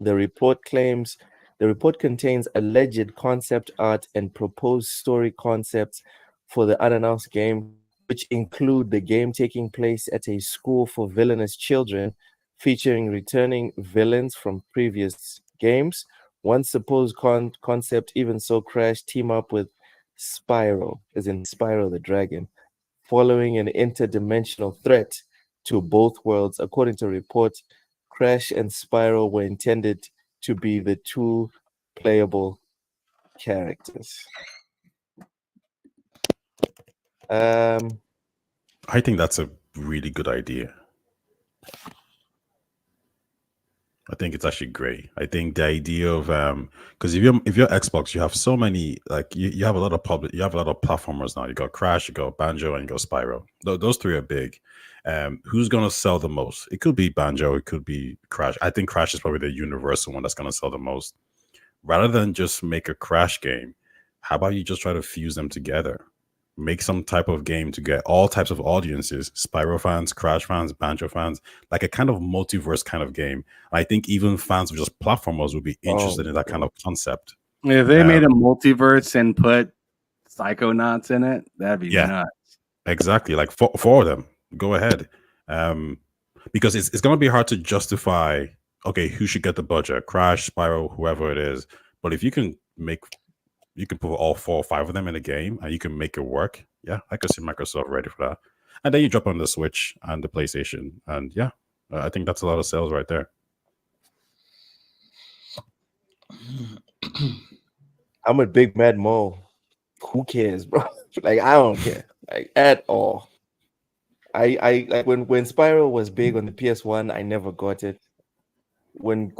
The report contains alleged concept art and proposed story concepts for the unannounced game, which include the game taking place at a school for villainous children, featuring returning villains from previous games. One supposed concept even saw Crash team up with Spyro, as in Spyro the Dragon, following an interdimensional threat to both worlds. According to reports, Crash and Spyro were intended to be the two playable characters. I think that's a really good idea. I think it's actually great. I think the idea of because if you're Xbox, you have so many, like you have a lot of platformers now. You got Crash, you got Banjo, and you got Spyro. Those three are big. Who's gonna sell the most? It could be Banjo, it could be Crash. I think Crash is probably the universal one that's gonna sell the most. Rather than just make a Crash game, how about you just try to fuse them together? Make some type of game to get all types of audiences, Spyro fans, Crash fans, Banjo fans, like a kind of multiverse kind of game. I think even fans of just platformers would be interested in that kind of concept. If they made a multiverse and put Psychonauts in it, that'd be nuts. Exactly. Like for them, go ahead. Because it's going to be hard to justify, okay, who should get the budget? Crash, Spyro, whoever it is. But if you can put all 4 or 5 of them in a game and you can make it work. Yeah, I could see Microsoft ready for that. And then you drop on the Switch and the PlayStation. And I think that's a lot of sales right there. I'm a big Mad Mo. Who cares, bro? Like, I don't care, like, at all. I like when Spyro was big on the PS1, I never got it. When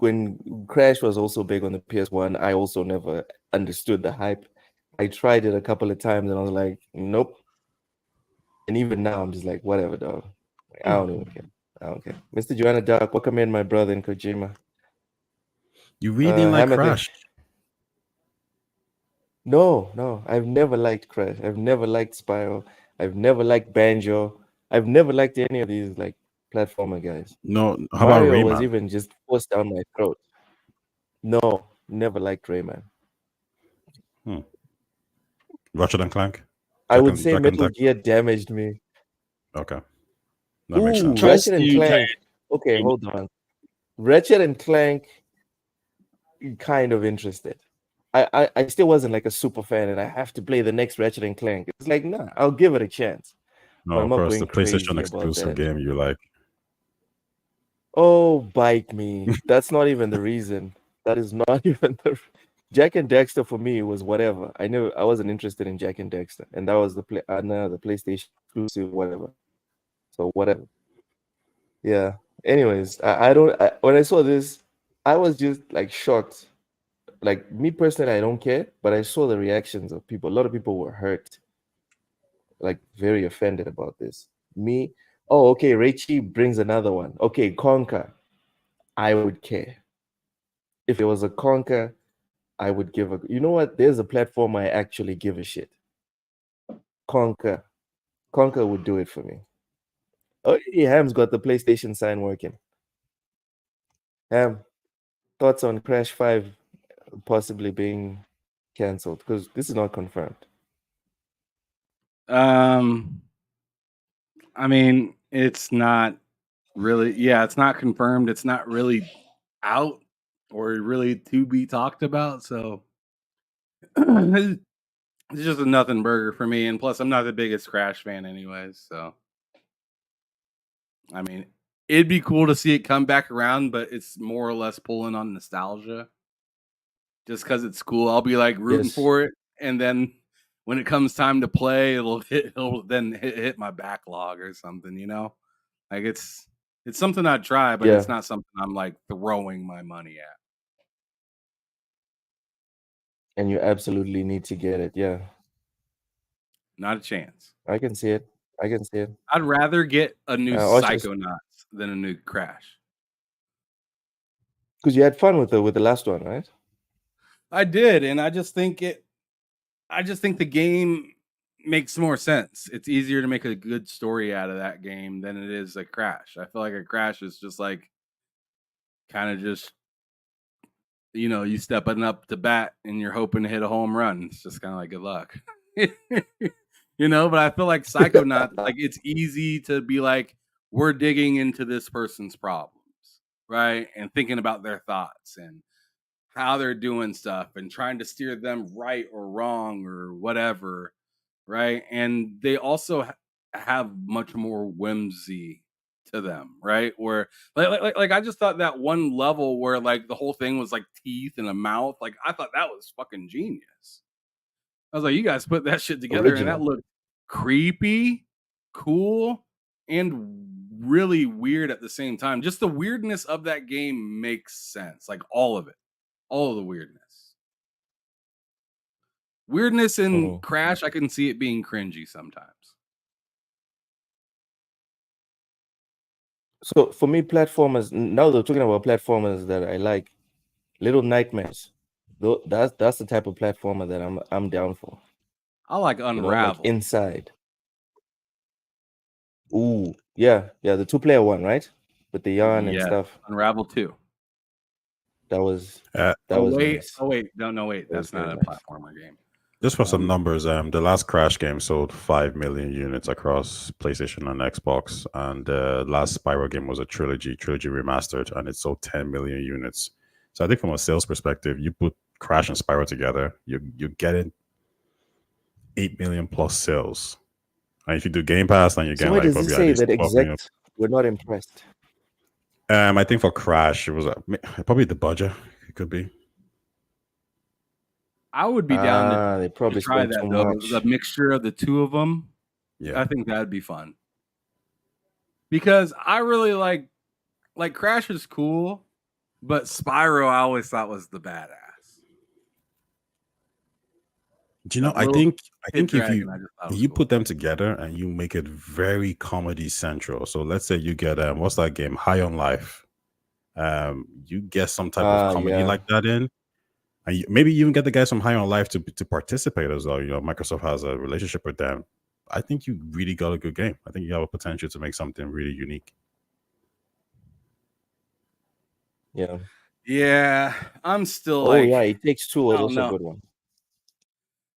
Crash was also big on the PS1, I also never understood the hype. I tried it a couple of times and I was like, nope. And even now, I'm just like, whatever, dog. Like, I don't even care. I don't care. Mr. Joanna Dark, welcome in, my brother in Kojima. You really didn't like Crash? No. I've never liked Crash. I've never liked Spyro. I've never liked Banjo. I've never liked any of these like platformer guys. No, how about Rayman? Was even just forced down my throat. No, never liked Rayman. Ratchet and Clank? I would say Metal Gear damaged me. Okay. That makes sense. Ratchet and Clank. Okay, hold on. Ratchet and Clank, kind of interested. I still wasn't like a super fan, and I have to play the next Ratchet and Clank. It's like, nah, I'll give it a chance. No, of course, the PlayStation exclusive game you like. Oh, bite me. That's not even the reason. That is not even the... Jak and Daxter for me was whatever. I wasn't interested in Jak and Daxter, and that was the PlayStation exclusive, whatever. So whatever. Yeah. Anyways, when I saw this, I was just like shocked. Like, me personally, I don't care, but I saw the reactions of people. A lot of people were hurt, like very offended about this. Me, oh, okay, Reichi brings another one. Okay, Conker, I would care. If it was a Conker, I would give a... You know what? There's a platform I actually give a shit. Conker would do it for me. Oh, yeah, Ham's got the PlayStation sign working. Ham, thoughts on Crash 5 possibly being cancelled? Because this is not confirmed. I mean, it's not really... Yeah, it's not confirmed. It's not really out or really to be talked about. So it's just a nothing burger for me. And plus, I'm not the biggest Crash fan anyways. So, I mean, it'd be cool to see it come back around, but it's more or less pulling on nostalgia. Just because it's cool, I'll be like rooting for it. And then when it comes time to play, it'll hit my backlog or something, you know? Like it's something I'd try, but it's not something I'm like throwing my money at. And you absolutely need to get it, yeah. Not a chance. I can see it. I'd rather get a new Psychonauts than a new Crash. Because you had fun with the last one, right? I did, and I just think the game makes more sense. It's easier to make a good story out of that game than it is a Crash. I feel like a Crash is just like kind of just, you know, you stepping up to bat and you're hoping to hit a home run. It's just kind of like good luck. You know, but I feel like Psychonauts, like it's easy to be like, we're digging into this person's problems, right? And thinking about their thoughts and how they're doing stuff and trying to steer them right or wrong or whatever, right? And they also have much more whimsy to them, right? Where like I just thought that one level where like the whole thing was like teeth and a mouth, like I thought that was fucking genius. I was like, you guys put that shit together and that looked creepy, cool, and really weird at the same time. Just the weirdness of that game makes sense. Like all of it. All of the weirdness. Weirdness in Crash, I can see it being cringy sometimes. So for me, platformers, now they're talking about platformers that I like, Little Nightmares. That's the type of platformer that I'm down for. I like Unravel. Like Inside. Ooh, yeah, the 2-player one, right? With the yarn and stuff. Unravel 2. That was nice. Wait, that's not a platformer game. Just for some numbers, the last Crash game sold 5 million units across PlayStation and Xbox, and the last Spyro game was a trilogy remastered, and it sold 10 million units. So I think from a sales perspective, you put Crash and Spyro together, you're getting 8 million plus sales. And if you do Game Pass, then you're getting like probably say that exact. We're not impressed. I think for Crash, it was probably the budget. It could be. I would be down they probably to try that though. The mixture of the two of them. Yeah, I think that'd be fun. Because I really like Crash is cool, but Spyro I always thought was the badass. Do you know? I think if you put them together and you make it very comedy central. So let's say you get what's that game? High on Life. You get some type of comedy like that in. And maybe you even get the guys from High on Life to participate as well. Microsoft has a relationship with them. I think you really got a good game. I think you have a potential to make something really unique. Yeah. Yeah, I'm still It Takes Two was also a good one.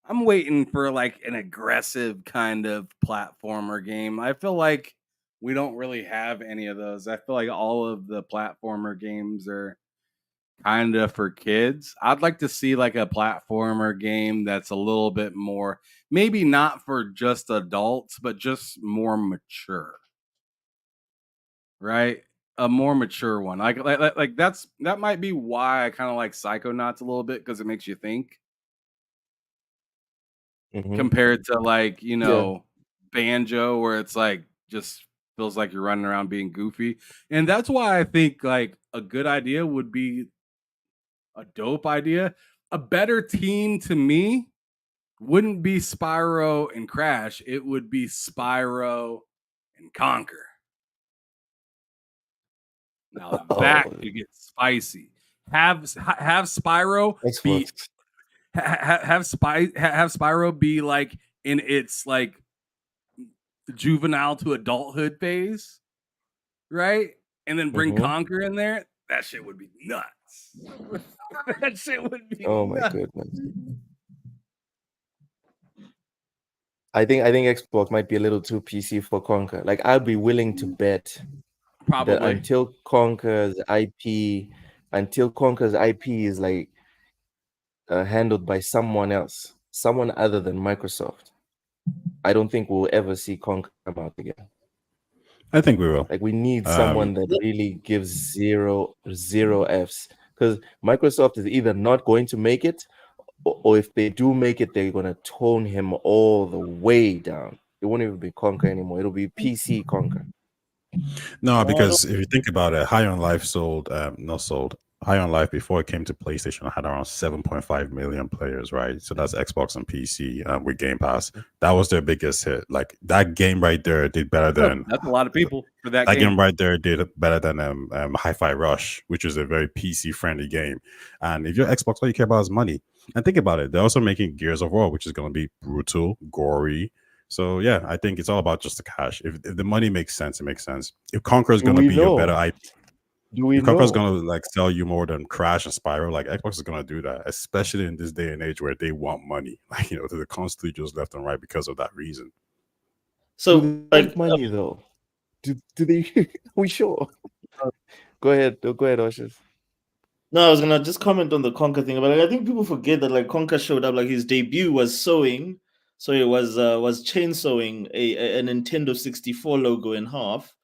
I'm waiting for like an aggressive kind of platformer game. I feel like we don't really have any of those. I feel like all of the platformer games are kind of for kids. I'd like to see like a platformer game that's a little bit more, maybe not for just adults, but just more mature. Right? A more mature one. Like that might be why I kind of like Psychonauts a little bit, because it makes you think. Compared to like, Banjo, where it's like just feels like you're running around being goofy. And that's why I think like a good idea would be a dope idea. A better team to me wouldn't be Spyro and Crash. It would be Spyro and Conker. Now that could get spicy. Have Spyro be have Spyro be like in its like juvenile to adulthood phase, right? And then bring Conker in there. That shit would be nuts. That shit would be. Oh my goodness. I think Xbox might be a little too PC for Conker. Like I'd be willing to bet probably that until Conker's IP is like handled by someone else, someone other than Microsoft, I don't think we'll ever see Conker come out again. I think we will. Like we need someone that really gives zero Fs, because Microsoft is either not going to make it, or if they do make it, they're going to tone him all the way down. It won't even be Conker anymore. It'll be PC Conker. No, because if you think about it, High on Life High on Life before it came to PlayStation had around 7.5 million players, right? So that's Xbox and PC with Game Pass. That was their biggest hit. Like that game right there did better than. That's a lot of people for that game. That game right there did better than Hi-Fi Rush, which is a very PC friendly game. And if you're Xbox, all you care about is money. And think about it, they're also making Gears of War, which is going to be brutal, gory. So yeah, I think it's all about just the cash. If the money makes sense, it makes sense. If Conker is going to be your better IP. Conker's gonna like sell you more than Crash and Spyro. Like Xbox is gonna do that, especially in this day and age where they want money. Like they're constantly just left and right because of that reason. So like money though, do they? Are we sure? Go ahead, Oshis. No, I was gonna just comment on the Conker thing, but I think people forget that like Conker showed up, like his debut was sewing, so it was chainsawing a Nintendo 64 logo in half.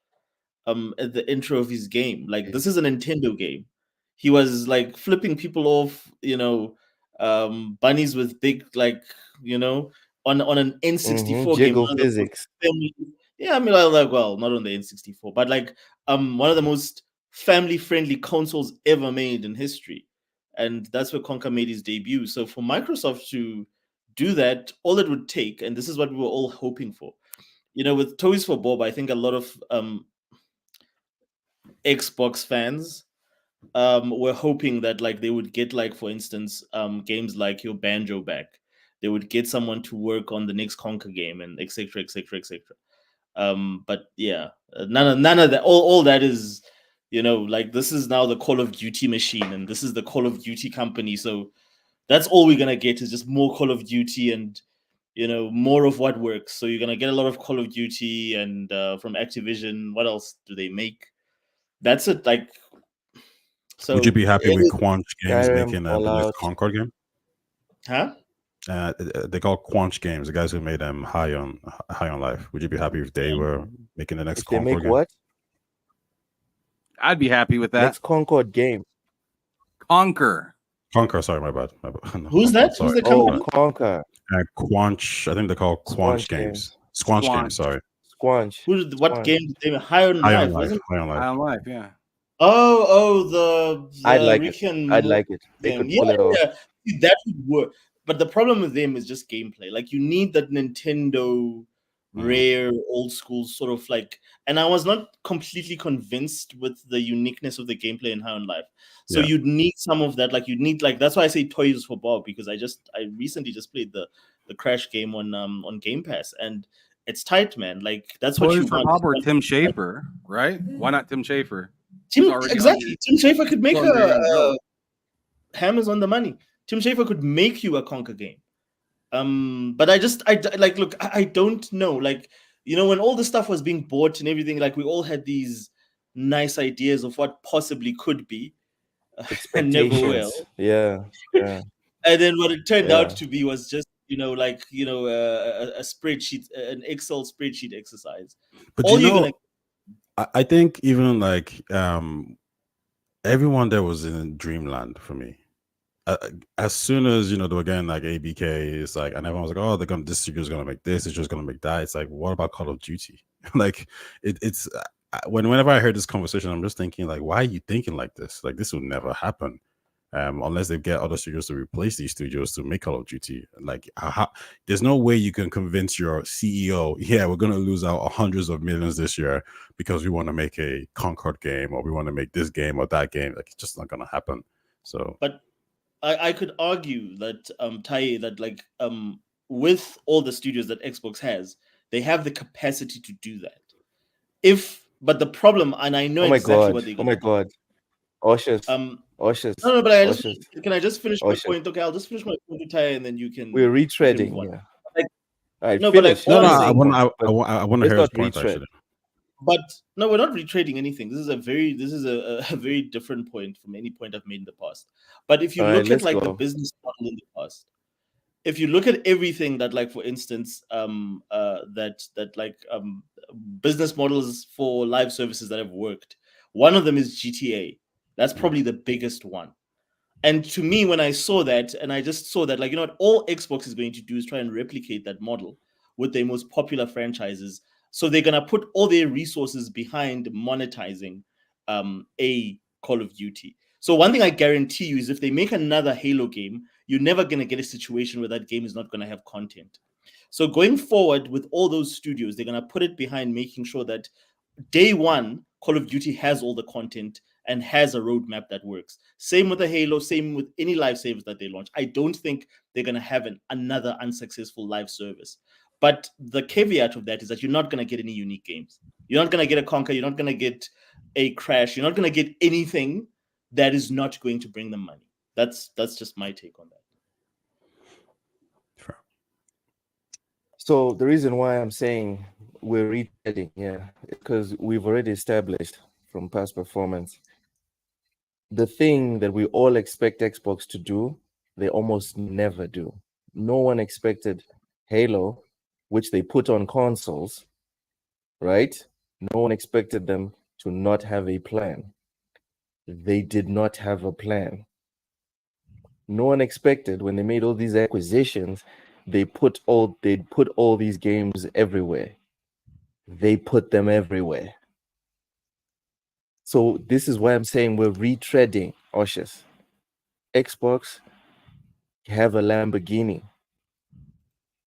At the intro of his game. Like this is a Nintendo game. He was like flipping people off, bunnies with big, like, on an N64 Jiggle game. physics. Yeah, I mean, like, well, not on the N64, but like one of the most family-friendly consoles ever made in history, and that's where Conker made his debut. So for Microsoft to do that, all it would take, and this is what we were all hoping for, with Toys for Bob, I think a lot of Xbox fans were hoping that like they would get, like, for instance, games like your Banjo back. They would get someone to work on the next Conker game, and etc. etc. etc. But yeah, none of that. All that is, like, this is now the Call of Duty machine, and this is the Call of Duty company. So that's all we're gonna get is just more Call of Duty and more of what works. So you're gonna get a lot of Call of Duty and from Activision. What else do they make? That's it. Like, so would you be happy with Quanch Games Skyrim, making the next Concord game? Huh? They call Quanch Games, the guys who made High on Life. Would you be happy if they were making the next Concord they make game? What? I'd be happy with that. Next Concord game. Conquer. Sorry, my bad. No, Who's that? Who's the company? Conquer. Quanch. I think they call Quanch Games. Squanch Games. Sorry. Squanch. What game? High on Life. High on Life. Yeah. Oh, the I'd like Rick it. and I'd like it. They could pull it off. Yeah. That would work. But the problem with them is just gameplay. Like, you need that Nintendo rare old school sort of like, and I was not completely convinced with the uniqueness of the gameplay in High on Life. So you'd need some of that. Like, you'd need, like, that's why I say Toys for Bob, because I recently just played the Crash game on Game Pass, and it's tight, man. Like, that's what you want. Bob or Tim Schafer, right? Why not Tim Schafer? Exactly. Tim Schafer could make a Hammers on the money. Tim Schafer could make you a Conker game. But I don't know. Like, when all the stuff was being bought and everything, like, we all had these nice ideas of what possibly could be, and never will. Yeah. And then what it turned out to be was just, a spreadsheet, an Excel spreadsheet exercise. But I think even like everyone there was in dreamland for me. As soon as they were getting like ABK, it's like, and everyone was like, "Oh, this studio's gonna make this, it's just gonna make that." It's like, what about Call of Duty? Like, it's whenever I heard this conversation, I'm just thinking, like, why are you thinking like this? Like, this will never happen, unless they get other studios to replace these studios to make Call of Duty. Like, there's no way you can convince your CEO, yeah, we're gonna lose out hundreds of millions this year because we want to make a Concord game, or we want to make this game or that game. Like, it's just not gonna happen. So, but I could argue that Taye, that like with all the studios that Xbox has, they have the capacity to do that. But the problem, and I know exactly what they're going to do. Oh my God. Oshus. No, but can I just finish my point? Okay, I'll just finish my point with Taye, and then you can. We're retreading. Yeah. Like, no, but like, I want to hear his point actually. But no, we're not retrading anything. This is a very different point from any point I've made in the past. But if you look at like the business model in the past, if you look at everything that, like, for instance, business models for live services that have worked, one of them is GTA. That's probably the biggest one. And to me, when I saw that, and I just saw that, like, what all Xbox is going to do is try and replicate that model with their most popular franchises. So they're going to put all their resources behind monetizing a Call of Duty. So one thing I guarantee you is if they make another Halo game, you're never going to get a situation where that game is not going to have content. So going forward with all those studios, they're going to put it behind making sure that day one, Call of Duty has all the content and has a roadmap that works. Same with the Halo, same with any live service that they launch. I don't think they're going to have another unsuccessful live service. But the caveat of that is that you're not going to get any unique games. You're not going to get a Conker. You're not going to get a Crash. You're not going to get anything that is not going to bring them money. That's just my take on that. Sure. So the reason why I'm saying we're retreading, because we've already established from past performance, the thing that we all expect Xbox to do, they almost never do. No one expected Halo, which they put on consoles, right? No one expected them to not have a plan. They did not have a plan. No one expected when they made all these acquisitions, they put all these games everywhere. they put them everywhere. So this is why I'm saying we're retreading Oshus. Xbox have a Lamborghini.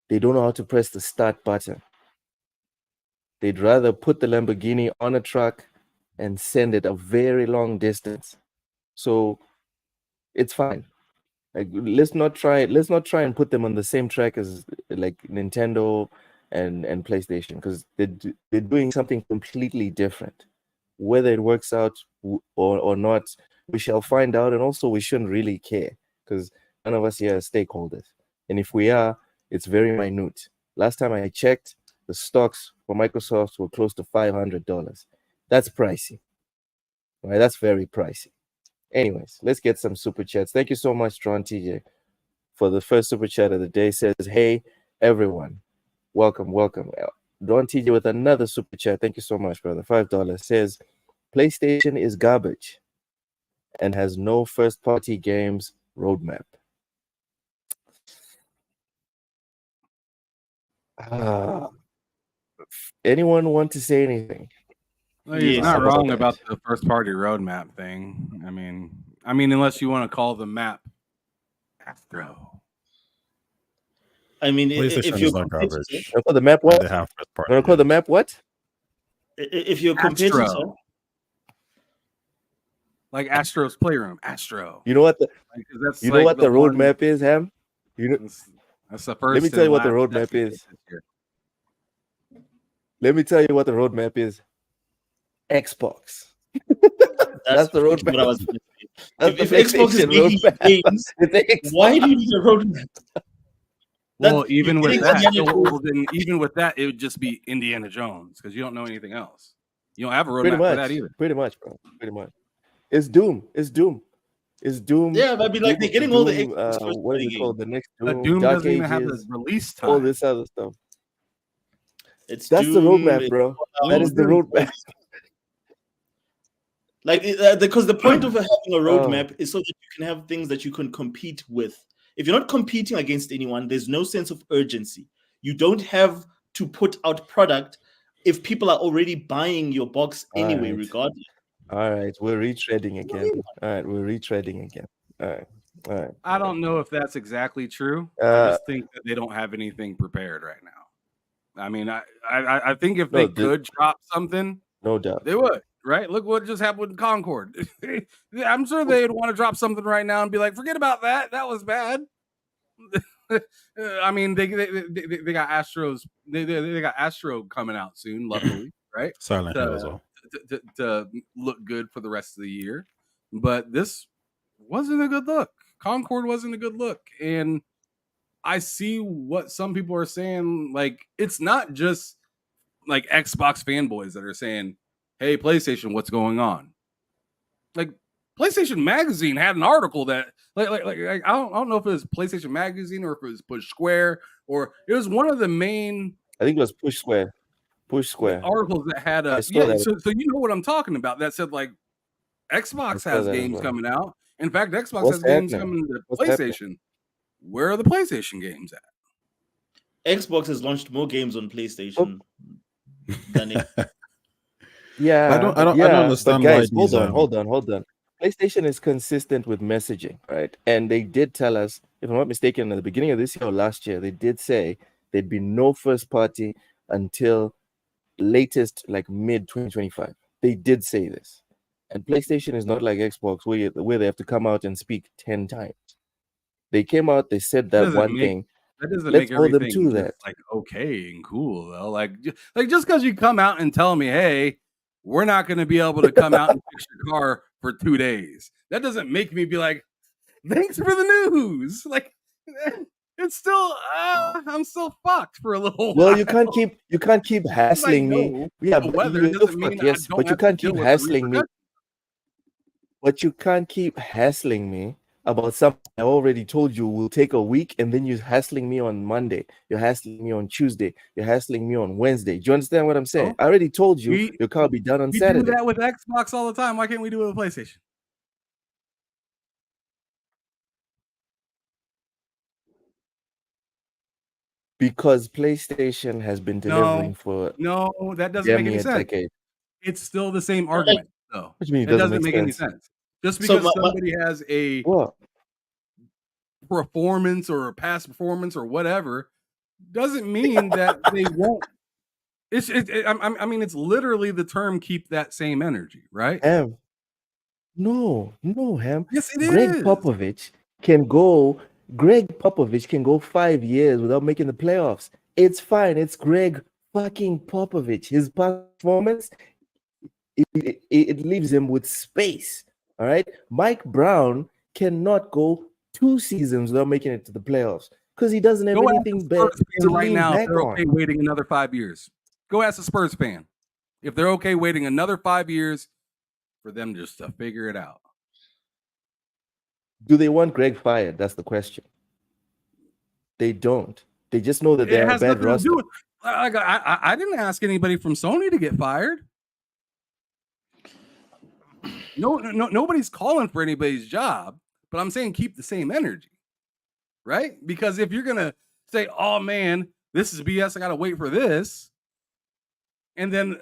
They don't know how to press the start button. They'd rather put the Lamborghini on a truck and send it a very long distance. So it's fine. Like, let's not try and put them on the same track as like Nintendo and PlayStation, because they're doing something completely different. Whether it works out or not, we shall find out. And also, we shouldn't really care, because none of us here are stakeholders. And if we are, it's very minute. Last time I checked, the stocks for Microsoft were close to $500. That's pricey. Right? That's very pricey. Anyways, let's get some super chats. Thank you so much, Tron TJ, for the first super chat of the day. Says, hey, everyone. Welcome. Ron TJ with another super chat. Thank you so much, brother. $5. Says, PlayStation is garbage and has no first-party games roadmap. Anyone want to say anything? Well, he's not wrong about the first-party roadmap thing. I mean, unless you want to call the map Astro. I mean, PlayStation is not garbage. Call the map what? They have first-party. Want to call the map what? If you're competitor, like Astro's Playroom, Astro. You know what the roadmap is, Ham? You know, that's the first. Let me tell you what the roadmap is. Let me tell you what the roadmap is. Xbox. That's the roadmap. What I was if Xbox is making games, why do you need a roadmap? Well, even with that, it would just be Indiana Jones, because you don't know anything else. You don't have a roadmap for that either. Pretty much, bro. Pretty much. It's Doom. Yeah, but like they're getting all the what is it called? The next Doom. Doom Dark doesn't even have Ages, the release time. all this other stuff. That's the roadmap, bro. That is the roadmap. Like, because the point of having a roadmap is so that you can have things that you can compete with. If you're not competing against anyone, there's no sense of urgency. You don't have to put out product if people are already buying your box anyway, regardless. All right, we're retreading again. All right. I don't know if that's exactly true. I just think that they don't have anything prepared right now. I mean, I think if they could drop something, no doubt they would. Right? Look what just happened with Concord. I'm sure they'd want to drop something right now and be like, forget about that. That was bad. I mean, they got Astros. They got Astro coming out soon, luckily, right? Silent Hill as well. To look good for the rest of the year. But this wasn't a good look. Concord wasn't a good look. And I see what some people are saying. Like, it's not just like Xbox fanboys that are saying, hey, PlayStation, what's going on? Like, PlayStation Magazine had an article that, like I don't know if it was PlayStation Magazine or if it was Push Square, or it was one of the main. I think it was Push Square articles that had a. Yeah, so you know what I'm talking about. That said, like, Xbox has games coming out. In fact, Xbox has games coming to PlayStation. Where are the PlayStation games at? Xbox has launched more games on PlayStation than it. Yeah, I don't understand. Guys, hold on. PlayStation is consistent with messaging, right? And they did tell us, if I'm not mistaken, at the beginning of this year or last year, they did say there'd be no first party until latest like mid 2025. They did say this. And PlayStation is not like Xbox where they have to come out and speak 10 times. They came out, they said that one thing. That doesn't Let's make hold everything them to that. like okay and cool though. Like just because you come out and tell me, hey, we're not going to be able to come out and fix your car for 2 days, that doesn't make me be like, thanks for the news. Like, it's still I'm still fucked for a little while. Well, you can't keep hassling me. Yeah, but you can't keep hassling me. But you can't keep hassling me about something I already told you will take a week, and then you're hassling me on Monday, you're hassling me on Tuesday, you're hassling me on Wednesday. Do you understand what I'm saying? I already told you your car will be done on Saturday. We do that with Xbox all the time. Why can't we do it with PlayStation? Because PlayStation has been delivering for that doesn't make any sense. Decade. It's still the same argument, though. What do you mean it doesn't make any sense. Just because somebody has a performance or a past performance or whatever doesn't mean that they won't. I mean, it's literally the term "keep that same energy," right? No, Ham. Yes, it is. Greg Popovich can go 5 years without making the playoffs. It's fine. It's Greg fucking Popovich. His performance, it leaves him with space. All right. Mike Brown cannot go 2 seasons without making it to the playoffs because he doesn't have anything better to right now. If they're okay waiting another 5 years. Go ask a Spurs fan if they're okay waiting another 5 years for them just to figure it out. Do they want Greg fired? That's the question. They don't. They just know that they have a bad roster. I didn't ask anybody from Sony to get fired. No, nobody's calling for anybody's job, but I'm saying keep the same energy, right? Because if you're gonna say, "Oh man, this is BS," I gotta wait for this, and then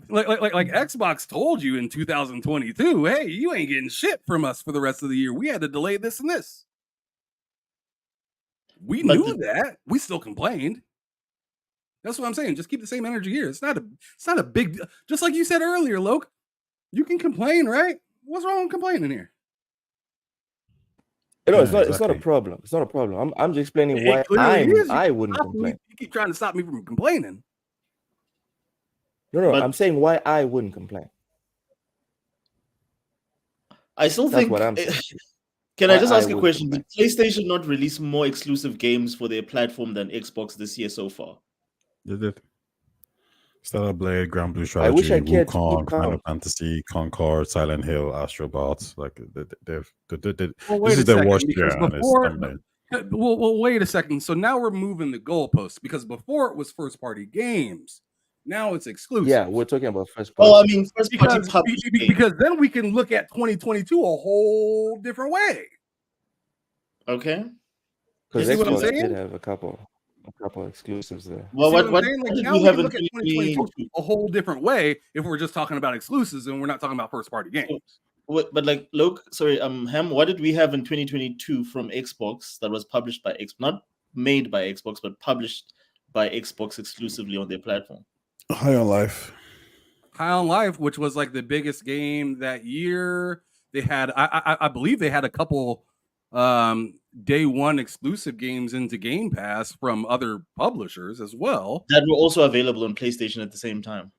like Xbox told you in 2022, "Hey, you ain't getting shit from us for the rest of the year. We had to delay this and this." We knew that. We still complained. That's what I'm saying. Just keep the same energy here. It's not a big. Just like you said earlier, Loke. You can complain, right? What's wrong with complaining here? No, it's not a problem. It's not a problem. I'm just explaining why I wouldn't complain. You keep trying to stop me from complaining. No, I'm saying why I wouldn't complain. I still think. What I'm saying. Can I just ask a question? Did PlayStation not release more exclusive games for their platform than Xbox this year so far? They did. Stellar Blade, Grand Blue Strategy, Wukong, Final Fantasy, Concord, Silent Hill, Astrobot. Like this is their worst year. Well, wait a second. So now we're moving the goalposts because before it was first-party games. Now it's exclusive. Yeah, we're talking about first party. Oh, I mean, first party because then we can look at 2022 a whole different way. Okay. Because Xbox did have a couple exclusives there. Well, what did we have in 2022 a whole different way if we're just talking about exclusives and we're not talking about first party games? But like, look, sorry, Ham, what did we have in 2022 from Xbox that was published by Xbox, not made by Xbox, but published by Xbox exclusively on their platform? High on Life, which was like the biggest game that year. They had, I believe, they had a couple day one exclusive games into Game Pass from other publishers as well that were also available on PlayStation at the same time.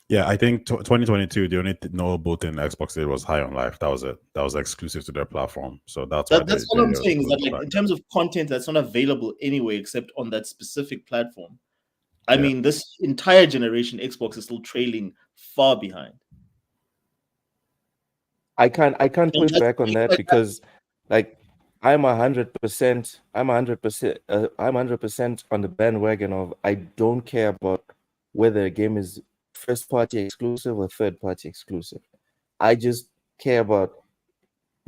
Yeah, I think 2022 the only notable thing Xbox did was High on Life. That was it. That was exclusive to their platform. So that's what I'm saying is that, like, in terms of content that's not available anywhere except on that specific platform. I mean, this entire generation, Xbox is still trailing far behind. I can't push back on that because, like, I'm 100% on the bandwagon of I don't care about whether a game is first party exclusive or third party exclusive. I just care about,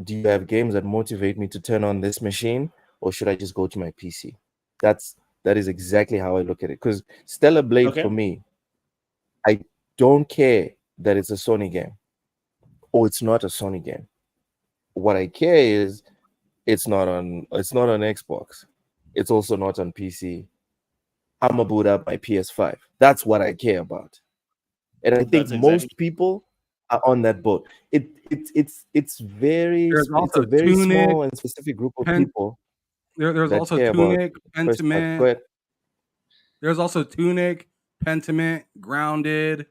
do you have games that motivate me to turn on this machine, or should I just go to my PC? That is exactly how I look at it. Because Stellar Blade, for me, I don't care that it's a Sony game or it's not a Sony game. What I care is it's not on Xbox. It's also not on PC. I'm gonna boot up my PS5. That's what I care about. And I think most people are on that boat. It's a very small and specific group of people. There's also Tunic, Pentiment. There's also Tunic, Pentiment, Grounded.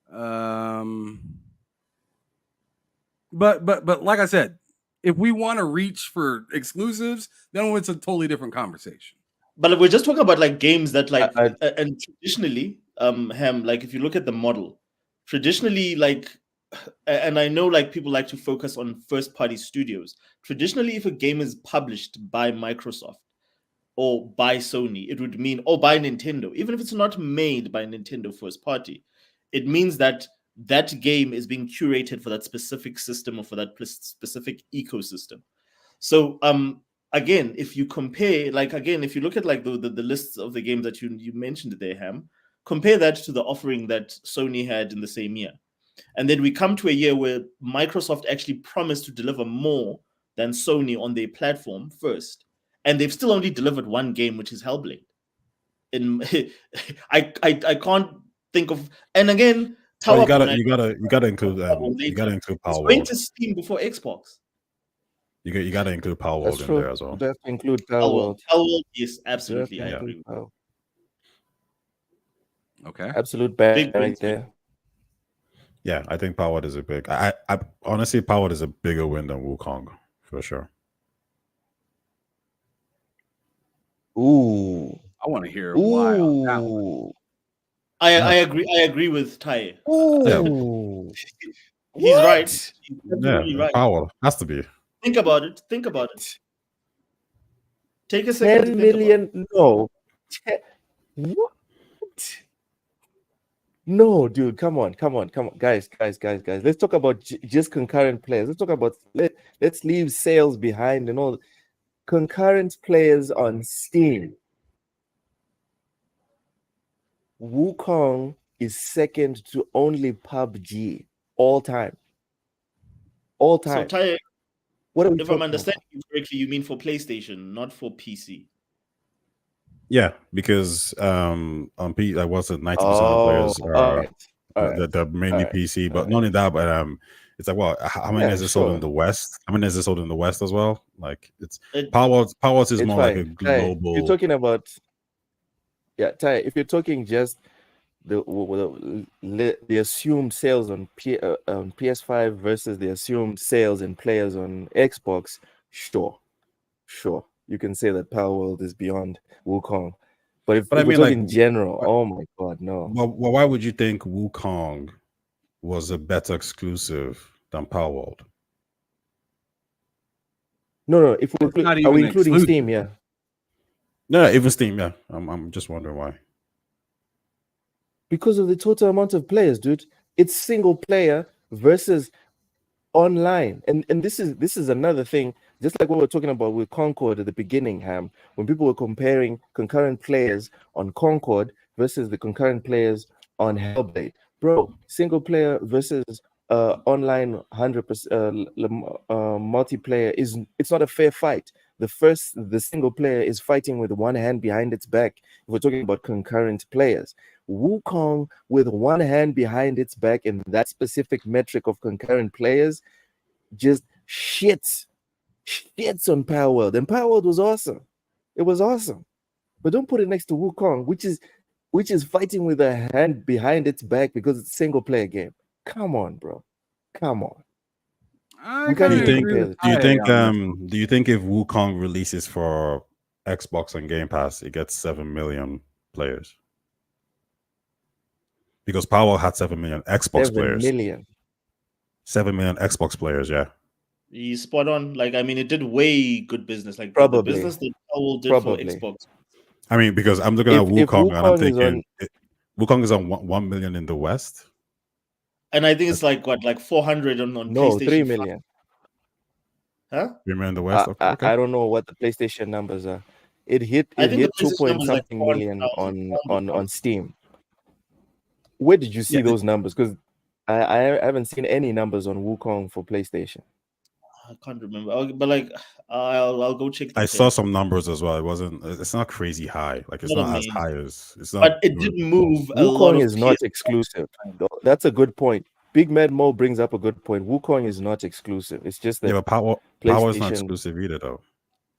But like I said, if we want to reach for exclusives, then it's a totally different conversation. But we're just talking about like games that like and traditionally, Ham, like if you look at the model, traditionally, like, and I know like people like to focus on first party studios. Traditionally, if a game is published by Microsoft or by Sony, it would mean, or by Nintendo, even if it's not made by Nintendo first party, it means that that game is being curated for that specific system or for that specific ecosystem. So again, if you compare, like, again, if you look at like the lists of the games that you mentioned there, Ham, compare that to the offering that Sony had in the same year. And then we come to a year where Microsoft actually promised to deliver more than Sony on their platform first. And they've still only delivered one game, which is Hellblade. And I can't think of, and again, you gotta include Power World. To Steam before Xbox. You gotta include Power World in there as well. You have to include Power World. Power World, yes, absolutely. I agree. Okay. Absolute bad right there. Yeah, I think Power World is a big. I honestly, Power World is a bigger win than Wukong for sure. Ooh, I want to hear why on that one. I agree with Tai. Ooh. He's right. He's right. Power has to be. Think about it. Take a second. 10 million. No. What? No, dude. Come on, guys. Let's talk about just concurrent players. Let's talk about let's leave sales behind and all. Concurrent players on Steam. Wukong is second to only PUBG all time. So, Tai, what are we if I'm understanding you correctly, you mean for PlayStation, not for PC. Yeah, because on P, like what's it, 90% of players are they're mainly PC, but not only that, but it's like, well, how many is it sold in the West? How many is it sold in the West as well? Like Power is more like a global. You're talking about, Tai. If you're talking just the assumed sales on PS5 versus the assumed sales and players on Xbox, sure, you can say that Power World is beyond Wukong. But if we're talking in general, oh my God, no. Well, why would you think Wukong was a better exclusive than Power World? No. If are we including Steam? Yeah. No, even Steam. Yeah, I'm just wondering why. Because of the total amount of players, dude. It's single player versus online, and this is another thing. Just like what we were talking about with Concord at the beginning, Ham, when people were comparing concurrent players on Concord versus the concurrent players on Hellblade, bro. Single player versus online 100% multiplayer it's not a fair fight. The single player is fighting with one hand behind its back. If we're talking about concurrent players, Wukong with one hand behind its back in that specific metric of concurrent players just shits on Power World. And Power World was awesome. It was awesome. But don't put it next to Wukong, which is fighting with a hand behind its back because it's a single player game. Come on, bro. Come on. Do you think if Wukong releases for Xbox and Game Pass, it gets 7 million players? Because Power had 7 million Xbox players. 7 million Xbox players, yeah. He's spot on. Like, I mean, it did way good business. Like, probably the business that Power did for Xbox. I mean, because I'm looking at Wukong and I'm thinking Wukong is on 1 million in the West. And I think it's like 400 on PlayStation. 3 million. Huh? 3 million in the West. Okay. I don't know what the PlayStation numbers are. It hit 2-point-something million on Steam. Where did you see those numbers? Because I haven't seen any numbers on Wukong for PlayStation. I can't remember, but like I'll go check. I saw some numbers as well. It's not crazy high. Like it's not as high as it's not. But it didn't move. Wukong is not exclusive. That's a good point. Big Mad Mo brings up a good point. Wukong is not exclusive. It's just that but Power is not exclusive either, though.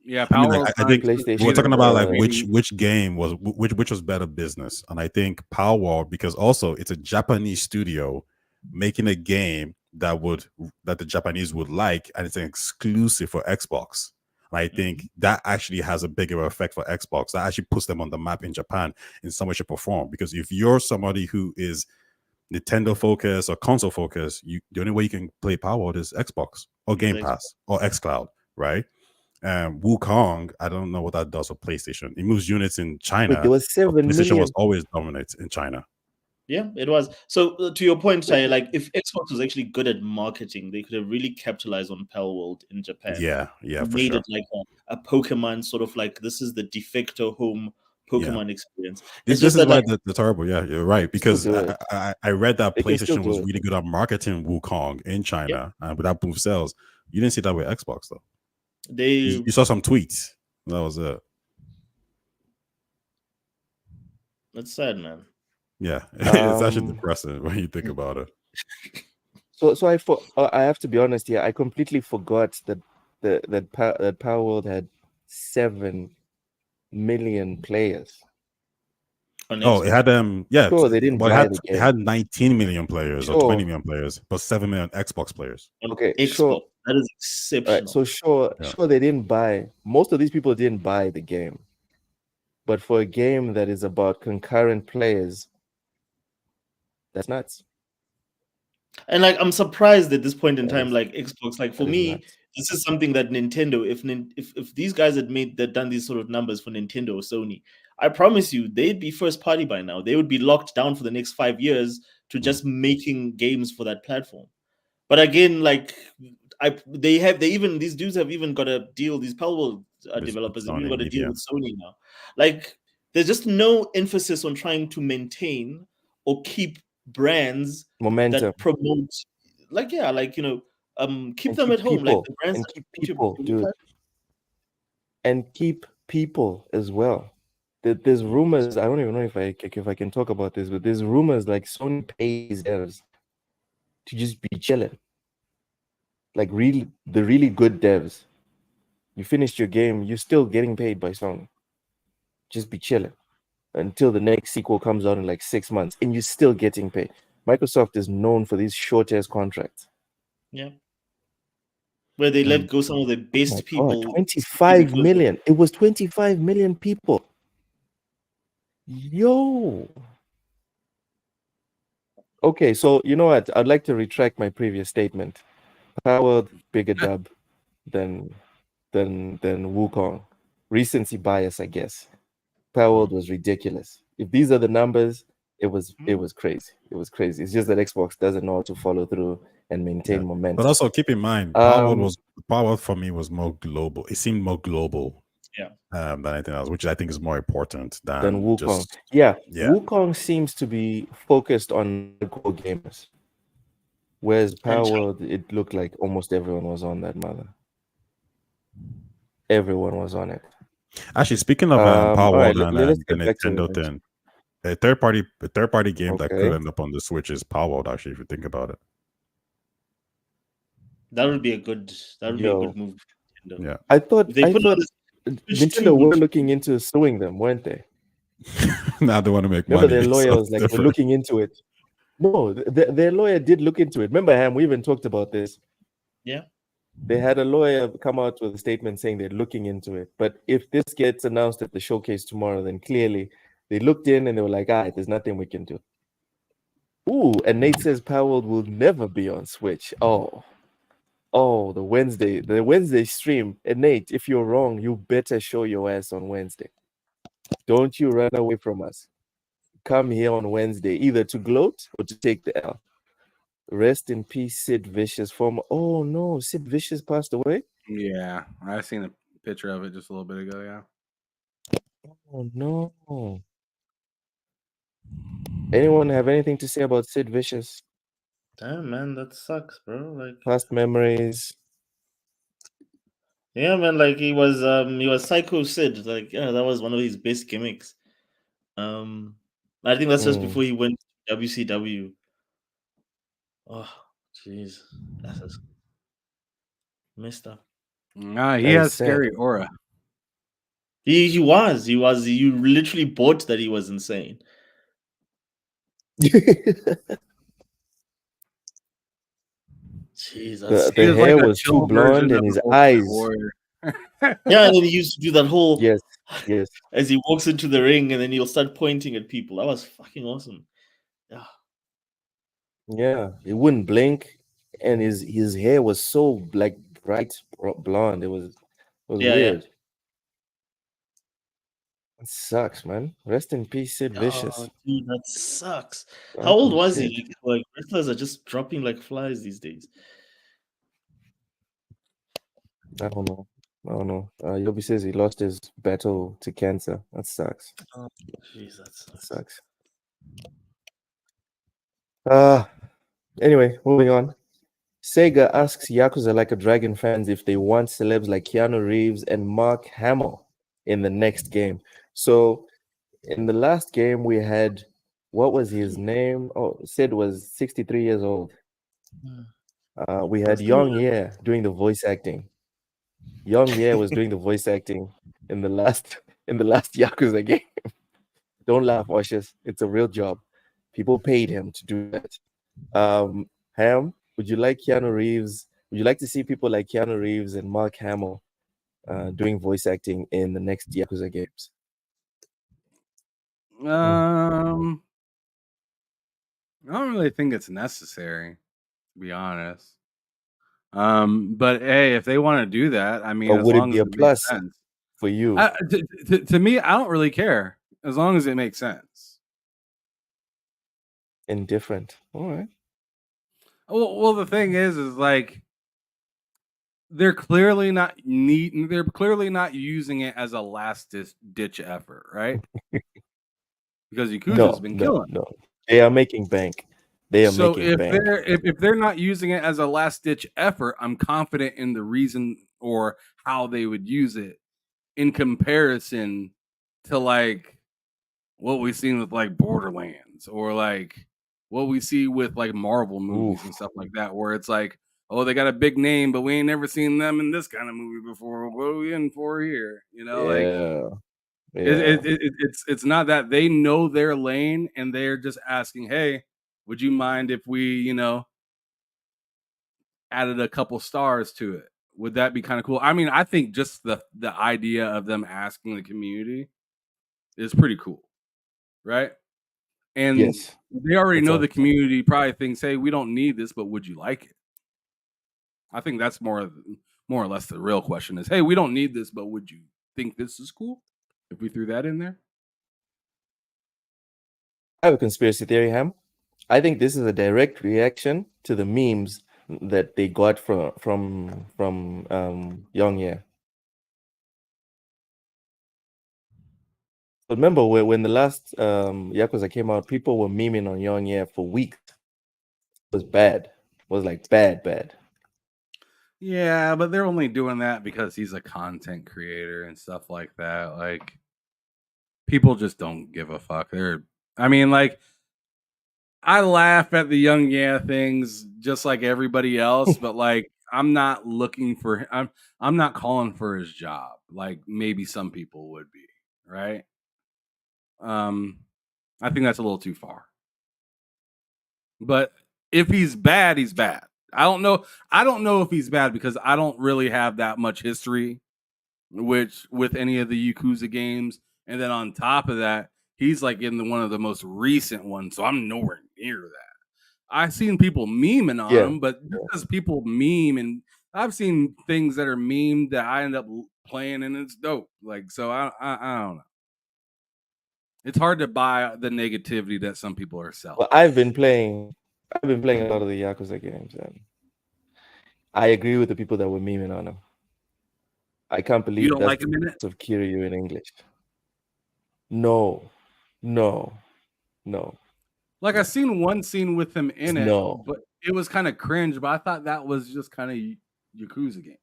Yeah, Power. I think we're talking about like which game was which was better business, and I think Power, because also it's a Japanese studio making a game that the Japanese would like, and it's an exclusive for Xbox. And I think that actually has a bigger effect for Xbox. That actually puts them on the map in Japan in some way, shape, or form. Because if you're somebody who is Nintendo focused or console focused, the only way you can play Power is Xbox or Game Pass or xCloud, right? Wukong, I don't know what that does for PlayStation. It moves units in China. There was 7 PlayStation million. was always dominant in China. Yeah, it was. So to your point, Shai, like if Xbox was actually good at marketing, they could have really capitalized on Palworld in Japan. Yeah, for made sure. it like a Pokemon sort of like this is the de facto home Pokemon experience. This is why the terrible. Yeah, you're right, because I read that PlayStation was really good at marketing Wukong in China, and with that move sales. You didn't see that with Xbox though. You saw some tweets. That was it. That's sad, man. Yeah, it's actually depressing when you think about it. So I have to be honest here. I completely forgot that that Palworld had 7 million players. Oh, it had Sure, they didn't buy the game. It had 19 million players or 20 million players, but 7 million Xbox players. Okay, Xbox. Sure. That is exceptional. Right, so sure they didn't buy. Most of these people didn't buy the game. But for a game that is about concurrent players, that's nuts. And like I'm surprised at this point in time, like Xbox, like for me, nuts. This is something that Nintendo, if these guys had done these sort of numbers for Nintendo or Sony, I promise you they'd be first party by now. They would be locked down for the next 5 years to just making games for that platform. But again, like these dudes have even got a deal. These Palworld developers have even got a deal with Sony now. Like there's just no emphasis on trying to maintain or keep brands momentum that promote, keep them at home, people, like the brands and keep people, dude, and keep people as well. There's rumors. I don't even know if I can talk about this, but there's rumors like Sony pays devs to just be chilling. Like the really good devs, you finished your game, you're still getting paid by Sony. Just be chilling until the next sequel comes out in like 6 months, and you're still getting paid. Microsoft is known for these short-ass contracts. Yeah. Where they let go some of the best people. 25 million. It was 25 million people. Yo. Okay, so you know what? I'd like to retract my previous statement. Palworld bigger dub than Wukong. Recency bias, I guess. Palworld was ridiculous. If these are the numbers, it was crazy. It was crazy. It's just that Xbox doesn't know how to follow through and maintain momentum. But also keep in mind, Palworld for me was more global. It seemed more global, than anything else, which I think is more important than Wukong. Wukong seems to be focused on core gamers, whereas Palworld, it looked like almost everyone was on that mother. Everyone was on it. Actually, speaking of Palworld and the Nintendo thing, a third party game that could end up on the Switch is Palworld. Actually, if you think about it, that would be a good move. Nintendo. Yeah, I thought Nintendo were looking into suing them, weren't they? Now they want to make money. Remember, their lawyer was like, we're looking into it. No, their lawyer did look into it. Remember, Ham, we even talked about this. Yeah. They had a lawyer come out with a statement saying they're looking into it. But if this gets announced at the showcase tomorrow, then clearly they looked in and they were like, there's nothing we can do. Ooh, and Nate says Palworld will never be on Switch. Oh, the Wednesday stream. And Nate, if you're wrong, you better show your ass on Wednesday. Don't you run away from us. Come here on Wednesday, either to gloat or to take the L. Rest in peace, Sid Vicious. Oh no, Sid Vicious passed away? Yeah, I seen a picture of it just a little bit ago, yeah. Oh no. Anyone have anything to say about Sid Vicious? Damn, man, that sucks, bro. Like past memories. Yeah, man, like he was Psycho Sid. Like, yeah, that was one of his best gimmicks. I think that's just before he went to WCW. Oh, jeez. That's just messed up. Nah, he has scary aura. He was. You literally bought that he was insane. Jesus. The hair was too blonde and his eyes. Yeah, and then he used to do that whole yes. As he walks into the ring, and then he'll start pointing at people. That was fucking awesome. Yeah, he wouldn't blink, and his hair was so like bright blonde. It was weird. It sucks, man. Rest in peace, Sid Vicious. Oh, dude, that sucks. How old was he? Like wrestlers are just dropping like flies these days. I don't know. Yobi says he lost his battle to cancer. That sucks. Oh, jeez, that sucks. Anyway, moving on. Sega asks Yakuza Like a Dragon fans if they want celebs like Keanu Reeves and Mark Hamill in the next game. So, in the last game, we had, what was his name? Oh, Sid was 63 years old. We had Young Ye doing the voice acting. Young Ye was doing the voice acting in the last Yakuza game. Don't laugh, Oshis. It's a real job. People paid him to do that. Ham, would you like Keanu Reeves? Would you like to see people like Keanu Reeves and Mark Hamill doing voice acting in the next Yakuza games? I don't really think it's necessary, to be honest. But hey, if they want to do that, I mean, or would it be a plus for you? To me, I don't really care as long as it makes sense. Indifferent. All right. Well, the thing is like they're clearly not They're clearly not using it as a last ditch effort, right? Because Yakuza's been killing. No, they are making bank. So if they're not using it as a last ditch effort, I'm confident in the reason or how they would use it in comparison to like what we've seen with like Borderlands or like what we see with like Marvel movies and stuff like that, where it's like, oh, they got a big name, but we ain't never seen them in this kind of movie before. What are we in for here? You know, it's not that they know their lane and they're just asking, hey, would you mind if we, added a couple stars to it? Would that be kind of cool? I mean, I think just the idea of them asking the community is pretty cool, right? And they already know the community probably thinks, hey, we don't need this, but would you like it? I think that's more or less the real question is, hey, we don't need this, but would you think this is cool if we threw that in there? I have a conspiracy theory, Ham. I think this is a direct reaction to the memes that they got from Young Ye. Remember when the last Yakuza came out, people were memeing on Young Ye for weeks. It was bad. It was like bad. Yeah, but they're only doing that because he's a content creator and stuff like that. Like, people just don't give a fuck. I laugh at the Young Ye things just like everybody else, but like I'm not looking for I'm not calling for his job like maybe some people would be, right? I think that's a little too far. But if he's bad, he's bad. I don't know if he's bad because I don't really have that much history with any of the Yakuza games. And then on top of that, he's like in one of the most recent ones, so I'm nowhere near that. I've seen people memeing on him, but because people meme, and I've seen things that are memed that I end up playing, and it's dope. Like, so I don't know. It's hard to buy the negativity that some people are selling. Well, I've been playing a lot of the Yakuza games, and I agree with the people that were memeing on him. I can't believe you don't like him in it of Kiryu in English. No. Like I seen one scene with him in it, but it was kind of cringe. But I thought that was just kind of Yakuza games.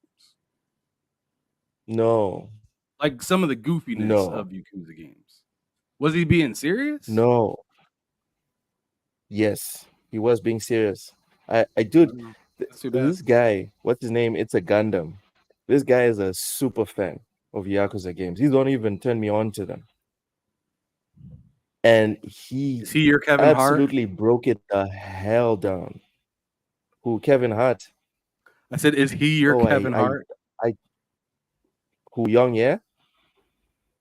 No, like some of the goofiness of Yakuza games. Was he being serious? No. Yes, he was being serious. I do. This guy, what's his name? It's a Gundam. This guy is a super fan of Yakuza games. He don't even turn me on to them. And is he your Kevin Hart? Absolutely broke it the hell down. Who? Kevin Hart? I said, is he your Kevin Hart? Who? Young Ye?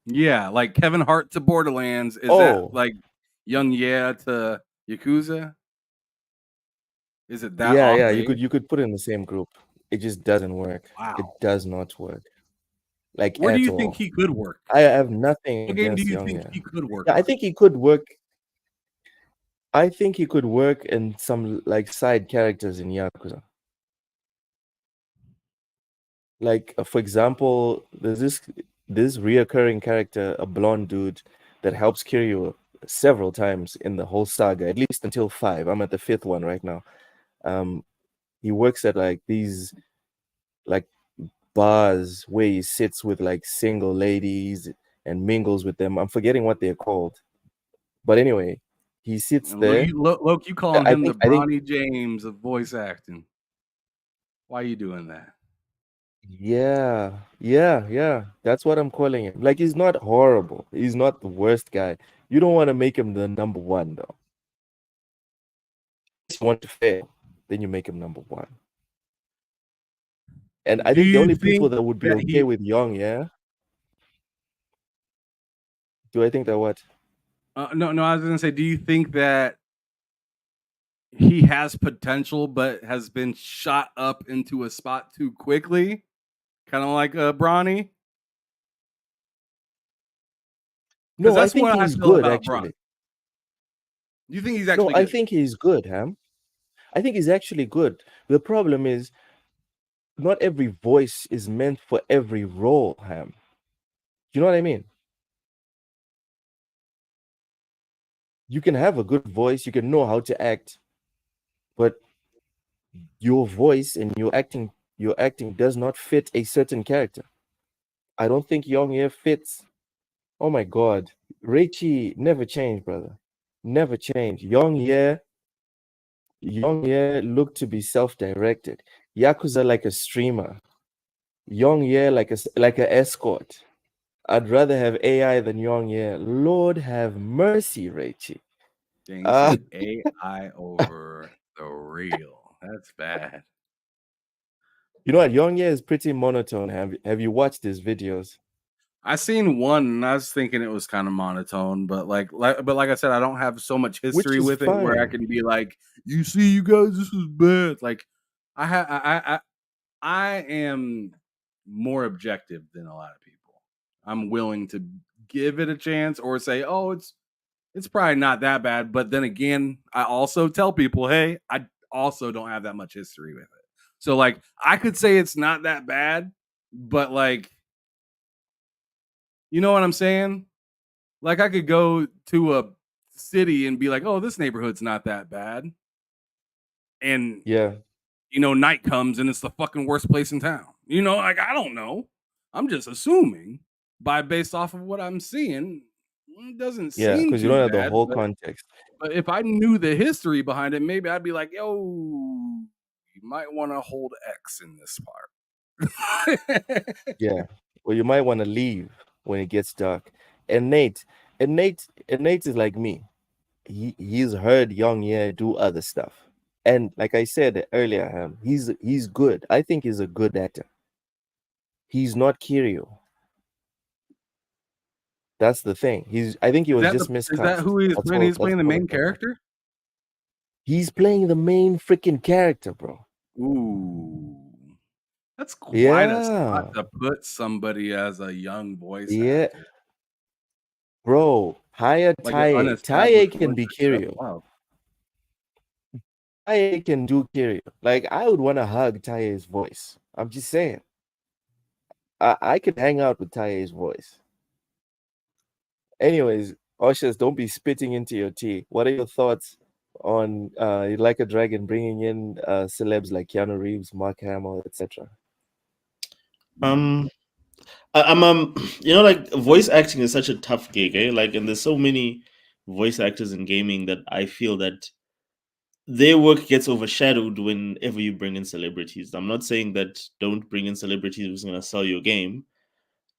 Yeah, like Kevin Hart to Borderlands. Is that like Young Ye to Yakuza? Is it that? Yeah. You could put it in the same group. It just doesn't work. Wow. It does not work. Like, where do you all. think he could work? I have nothing what game against do you Young think Ye. he could work? Yeah, I think he could work. I think he could work in some like side characters in Yakuza. Like, for example, there's this reoccurring character, a blonde dude that helps Kiryu several times in the whole saga, at least until 5. I'm at the 5th one right now. He works at like these like bars where he sits with like single ladies and mingles with them. I'm forgetting what they're called, but anyway, he sits there. Look, you calling him the Bronny James of voice acting. Why are you doing that? Yeah. That's what I'm calling him. Like, he's not horrible. He's not the worst guy. You don't want to make him the number 1 though. If you want to fail, then you make him number 1. And I think the only people that would be okay with Young, yeah. Do I think that what? No, I was gonna say, do you think that he has potential but has been shot up into a spot too quickly? Kind of like Bronny? No, I think he's good, actually. Do you think he's actually good? I think he's good, Ham. I think he's actually good. The problem is not every voice is meant for every role, Ham. Do you know what I mean? You can have a good voice, you can know how to act, but your voice and your acting does not fit a certain character. I don't think Young Ye fits. Oh my God, Reichi never changed, brother. Never changed. Young Ye looked to be self-directed. Yakuza like a streamer. Young Ye like a escort. I'd rather have AI than Young Ye. Lord have mercy, Reichi. AI over the real. That's bad. You know what? Young Ye is pretty monotone. Have you watched his videos? I seen one and I was thinking it was kind of monotone, but like I said, I don't have so much history with it where I can be like, you see, you guys, this is bad. Like I am more objective than a lot of people. I'm willing to give it a chance or say, oh, it's probably not that bad. But then again, I also tell people, hey, I also don't have that much history with it. So like I could say it's not that bad, but like, you know what I'm saying? Like I could go to a city and be like, oh, this neighborhood's not that bad. And yeah, you know, night comes and it's the fucking worst place in town. You know, like I don't know. I'm just assuming based off of what I'm seeing. It doesn't seem because you don't have the whole but, context. But if I knew the history behind it, maybe I'd be like, yo, you might want to hold X in this part. Yeah. Well, you might want to leave when it gets dark. And Nate is like me. He's heard Young Ye do other stuff. And like I said earlier, he's good. I think he's a good actor. He's not Kiryu. That's the thing. I think he was just miscast. Is that who he is playing? He's playing the main character? He's playing the main freaking character, bro. Ooh. That's quite a spot to put somebody as a young voice actor. Bro, hire Taye. Taye can be Kiryu. Wow. Taye can do Kiryu. Like, I would want to hug Taye's voice. I'm just saying. I could hang out with Taye's voice. Anyways, Oshas, don't be spitting into your tea. What are your thoughts on Like a Dragon bringing in celebs like Keanu Reeves, Mark Hamill, etc.? I'm you know, like voice acting is such a tough gig, eh? Like, and there's so many voice actors in gaming that I feel that their work gets overshadowed whenever you bring in celebrities. I'm not saying that don't bring in celebrities who's gonna sell your game,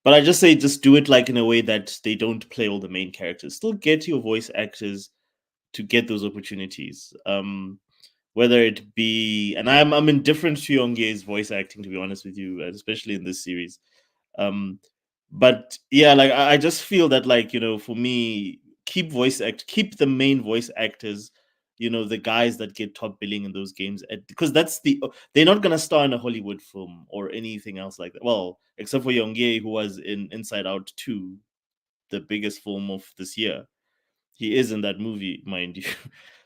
but I just say just do it like in a way that they don't play all the main characters. Still get your voice actors to get those opportunities. Whether it be, and I'm indifferent to Young Ye's voice acting, to be honest with you, especially in this series. But yeah, like I just feel that, like, you know, for me, keep the main voice actors the guys that get top billing in those games, because they're not gonna star in a Hollywood film or anything else like that. Well, except for Yongye, who was in Inside Out 2, the biggest film of this year. He is in that movie, mind you.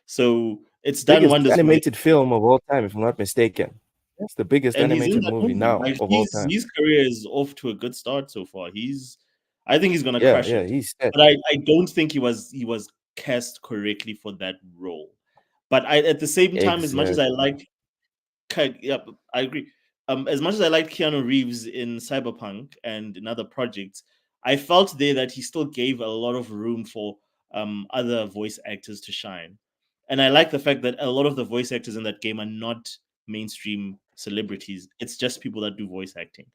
So it's done wonders. Animated film of all time, if I'm not mistaken. It's the biggest animated movie now of all time. His career is off to a good start so far. I think he's gonna crush it. He's set. But I don't think he was cast correctly for that role. But at the same time, as much as I like, I agree. As much as I liked Keanu Reeves in Cyberpunk and in other projects, I felt there that he still gave a lot of room for other voice actors to shine. And I like the fact that a lot of the voice actors in that game are not mainstream celebrities. It's just people that do voice acting.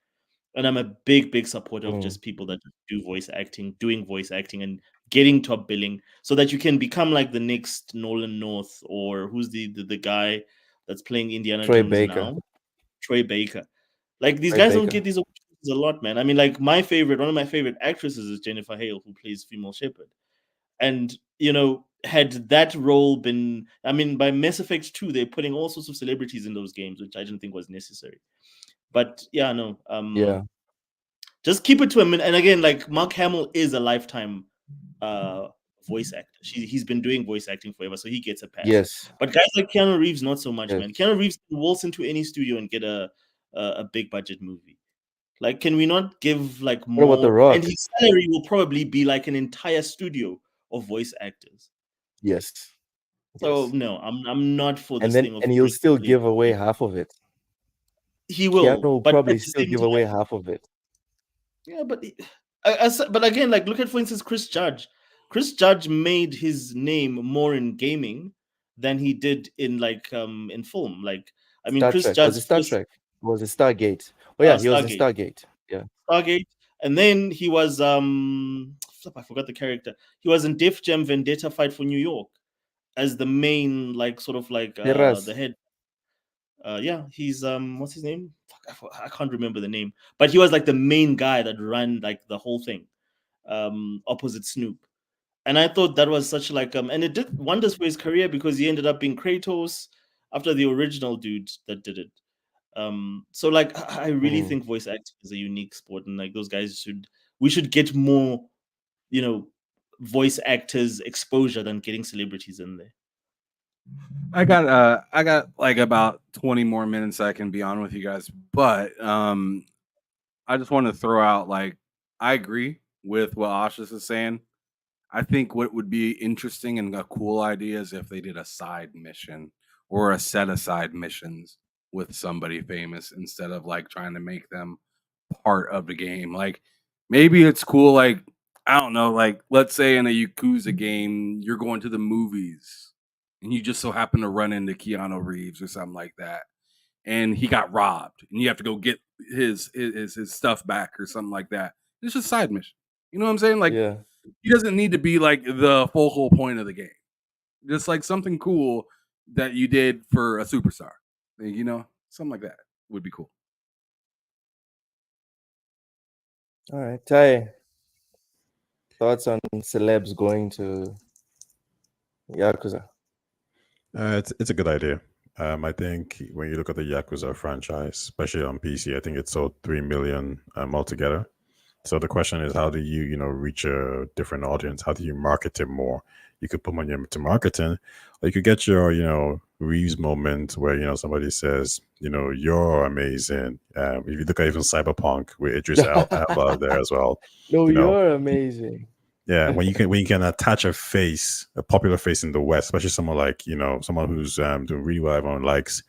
And I'm a big supporter of just people that do voice acting, doing voice acting and getting top billing so that you can become like the next Nolan North, or who's the guy that's playing Indiana Jones now? Troy Baker. Like these guys don't get these opportunities a lot, man. I mean, like one of my favorite actresses is Jennifer Hale, who plays Female Shepherd. And, had that role been, I mean, by Mass Effect 2, they're putting all sorts of celebrities in those games, which I didn't think was necessary. But yeah, no. Just keep it to a minute. And again, like Mark Hamill is a lifetime voice actor. He's been doing voice acting forever, so he gets a pass. Yes. But guys like Keanu Reeves, not so much, man. Keanu Reeves can waltz into any studio and get a big budget movie. Like, can we not give like more? What about The Rock? And his salary will probably be like an entire studio of voice actors. Yes. So no, I'm not for this thing. And he'll still give away half of it. He will. Keanu will probably still give away half of it. Yeah, but again, like look at, for instance, Chris Judge. Chris Judge made his name more in gaming than he did in like in film. Like, I mean, Chris Judge was it Star Trek? Was it Stargate? Oh yeah, he was in Stargate. Yeah, Stargate, and then he was I forgot the character. He was in Def Jam Vendetta: Fight for New York as the main, like sort of like the head. He's what's his name? I can't remember the name, but he was like the main guy that ran like the whole thing, opposite Snoop. And I thought that was such like and it did wonders for his career because he ended up being Kratos after the original dude that did it. So like I really think voice acting is a unique sport, and like those guys we should get more, voice actors exposure than getting celebrities in there. I got like about 20 more minutes I can be on with you guys, but I just want to throw out, like, I agree with what Ashish is saying. I think what would be interesting and a cool idea is if they did a side mission or a set of side missions with somebody famous instead of like trying to make them part of the game. Like maybe it's cool, like, I don't know, like let's say in a Yakuza game, you're going to the movies and you just so happen to run into Keanu Reeves or something like that. And he got robbed and you have to go get his stuff back or something like that. It's just a side mission. You know what I'm saying? Like, he doesn't need to be like the focal point of the game. Just like something cool that you did for a superstar. Something like that would be cool. All right, Ty. Thoughts on celebs going to Yakuza? It's a good idea. I think when you look at the Yakuza franchise, especially on PC, I think it sold 3 million altogether. So the question is, how do you, reach a different audience? How do you market it more? You could put money into marketing, or you could get your, Reeves moment where, somebody says, you're amazing. If you look at even Cyberpunk with Idris Elba there as well. No, you're amazing. Yeah, when you can attach a popular face in the West, especially someone like, someone who's doing really well, everyone likes,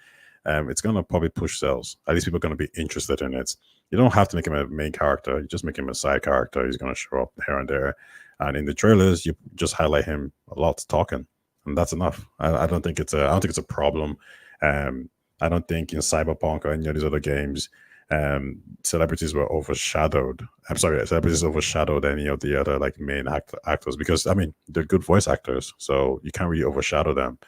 it's going to probably push sales. At least people are going to be interested in it. You don't have to make him a main character. You just make him a side character. He's going to show up here and there. And in the trailers, you just highlight him a lot talking. And that's enough. I don't think it's a problem. I don't think in Cyberpunk or any of these other games, celebrities were overshadowed. Celebrities overshadowed any of the other like main actors because they're good voice actors, so you can't really overshadow them.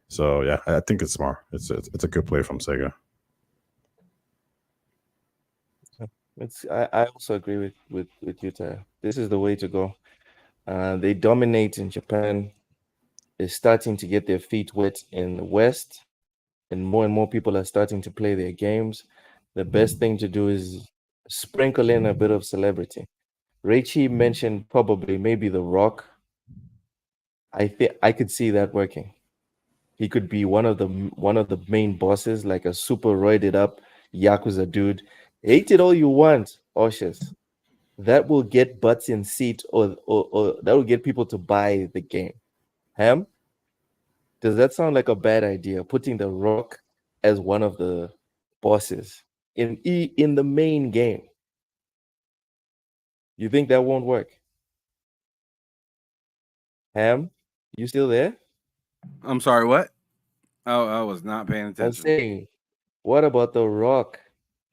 So yeah, I think it's smart. It's a good play from Sega. I also agree with you, Ty. This is the way to go. They dominate in Japan. is starting to get their feet wet in the West, and more people are starting to play their games, the best thing to do is sprinkle in a bit of celebrity. Raichi mentioned probably maybe The Rock. I think I could see that working. He could be one of the main bosses, like a super roided up Yakuza dude. Hate it all you want, Oshus. That will get butts in seat, or that will get people to buy the game. Ham? Does that sound like a bad idea? Putting The Rock as one of the bosses in the main game. You think that won't work? Ham, you still there? I'm sorry, what? Oh, I was not paying attention. I'm saying, what about The Rock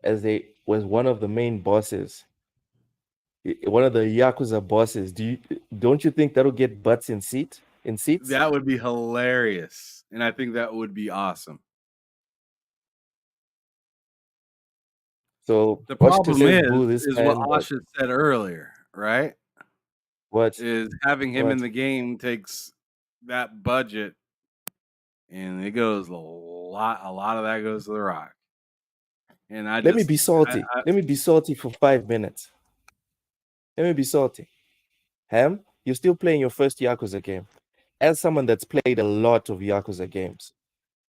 was one of the main bosses? One of the Yakuza bosses. Don't you think that'll get butts in seats? That would be hilarious. And I think that would be awesome. So the problem is what Asha said earlier, right? What is having him in the game takes that budget, and it goes a lot of that goes to The Rock. And let me be salty. Let me be salty for 5 minutes. Let me be salty. Ham, you're still playing your first Yakuza game. As someone that's played a lot of Yakuza games,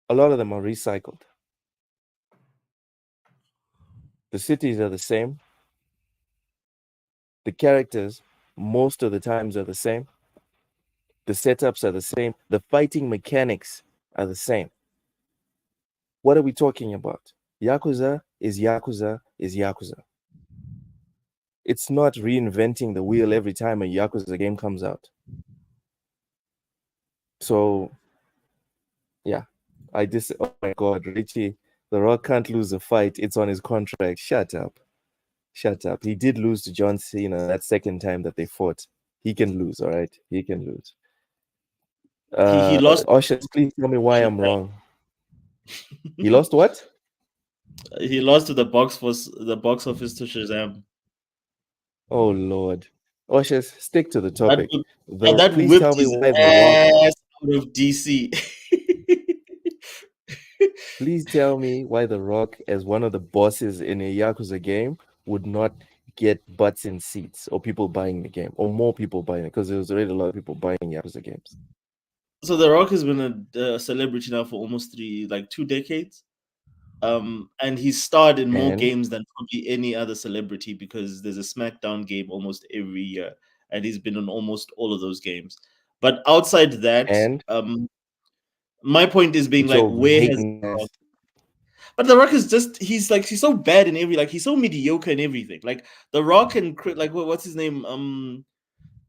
a lot of them are recycled. The cities are the same. The characters, most of the times, are the same. The setups are the same. The fighting mechanics are the same. What are we talking about? Yakuza is Yakuza is Yakuza. It's not reinventing the wheel every time a Yakuza game comes out. So, yeah, oh my God, Richie, The Rock can't lose a fight. It's on his contract. Shut up. He did lose to John Cena that second time that they fought. He can lose, all right? He can lose. He lost. Oshus, please tell me why I'm wrong. He lost what? He lost to the box office to Shazam. Oh Lord, Oshus, stick to the topic. That please tell me why The Rock out of DC. Please tell me why The Rock, as one of the bosses in a Yakuza game, would not get butts in seats, or people buying the game, or more people buying it, because there was already a lot of people buying Yakuza games. So The Rock has been a celebrity now for almost 2 decades. And he's starred in more games than probably any other celebrity, because there's a SmackDown game almost every year, and he's been in almost all of those games. But outside that, my point is being like, where has The Rock? But The Rock is he's so bad in he's so mediocre in everything. Like The Rock and what's his name?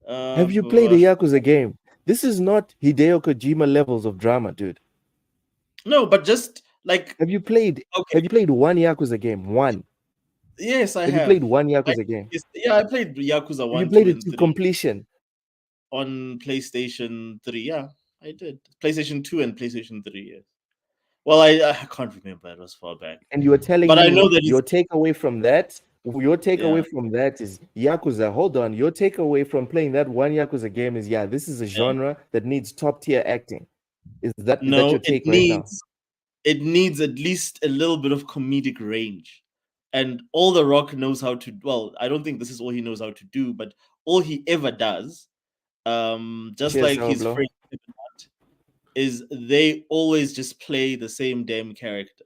Have you played a Yakuza game? This is not Hideo Kojima levels of drama, dude. No, but just have you played? Okay. Have you played one Yakuza game? One. Yes, I have. Have you played one Yakuza game? Yeah, I played Yakuza 1. You played it to completion on PlayStation 3. Yeah, I did. PlayStation 2 and PlayStation 3. Yes. Well, I can't remember. It was far back. And you were telling me, I know that your takeaway from that. Your takeaway from that is Yakuza. Hold on. Your takeaway from playing that one Yakuza game is this is a genre that needs top tier acting. Is that your take right now? It needs at least a little bit of comedic range. And all The Rock knows how to, well, I don't think this is all he knows how to do, but all he ever does, just like his friend, is they always just play the same damn character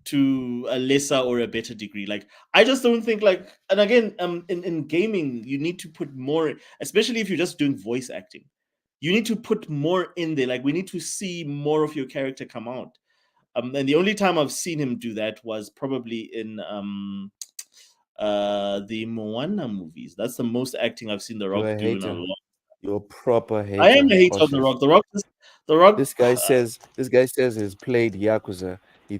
to a lesser or a better degree. Like, I just don't think and again, in gaming, you need to put more, especially if you're just doing voice acting. You need to put more in there. Like, we need to see more of your character come out. And the only time I've seen him do that was probably in the Moana movies. That's the most acting I've seen The Rock do in a long. You're a proper hater. I am a hater of The Rock. The Rock. This guy says he's played Yakuza. He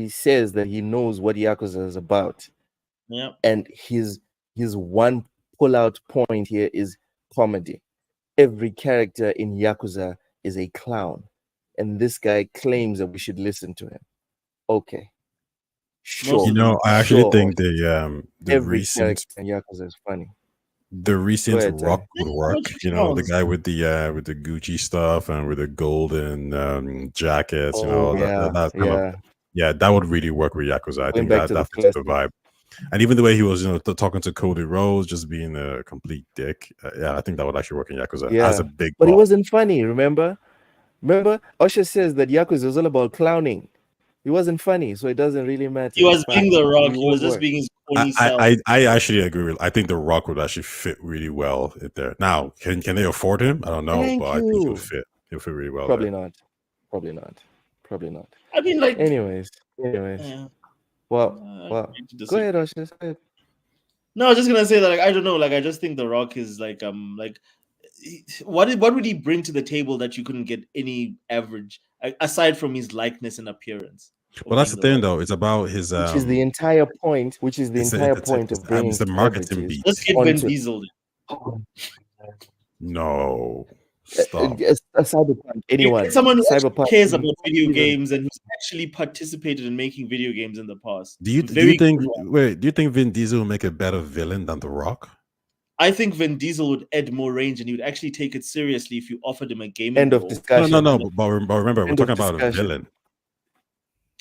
says that he knows what Yakuza is about. Yeah. And his one pull-out point here is comedy. Every character in Yakuza is a clown, and this guy claims that we should listen to him. Okay, sure. I actually think the every recent character in Yakuza is funny. The recent ahead, Rock would work. You know, the Pounds. guy with the Gucci stuff and with the golden jackets. You know, that's kind of that would really work with Yakuza. I think that fits the vibe. And even the way he was, talking to Cody Rhodes, just being a complete dick. I think that would actually work in Yakuza as a big. But it wasn't funny. Remember, Usher says that Yakuza was all about clowning. It wasn't funny, so it doesn't really matter. He was being The Rock. He was just being his corny self. I actually agree with. I think The Rock would actually fit really well there. Now, can they afford him? I don't know, I think he'll fit. He'll fit really well. Probably not. I mean, like. Anyways. Yeah. Well. Go ahead, Usher. Go ahead. No, I was just gonna say that. Like, I don't know. Like, I just think The Rock is like what would he bring to the table that you couldn't get any average aside from his likeness and appearance? Well, that's the thing, though. It's about his. Which is the entire point. Of bringing it's the marketing beat. Let's get Vin Diesel. No. Stop. Cyberpunk. Anyone? Someone who cares about video games and who's actually participated in making video games in the past. Do you think Vin Diesel will make a better villain than The Rock? I think Vin Diesel would add more range and he would actually take it seriously if you offered him a game. End of discussion. No. But remember, we're talking about a villain.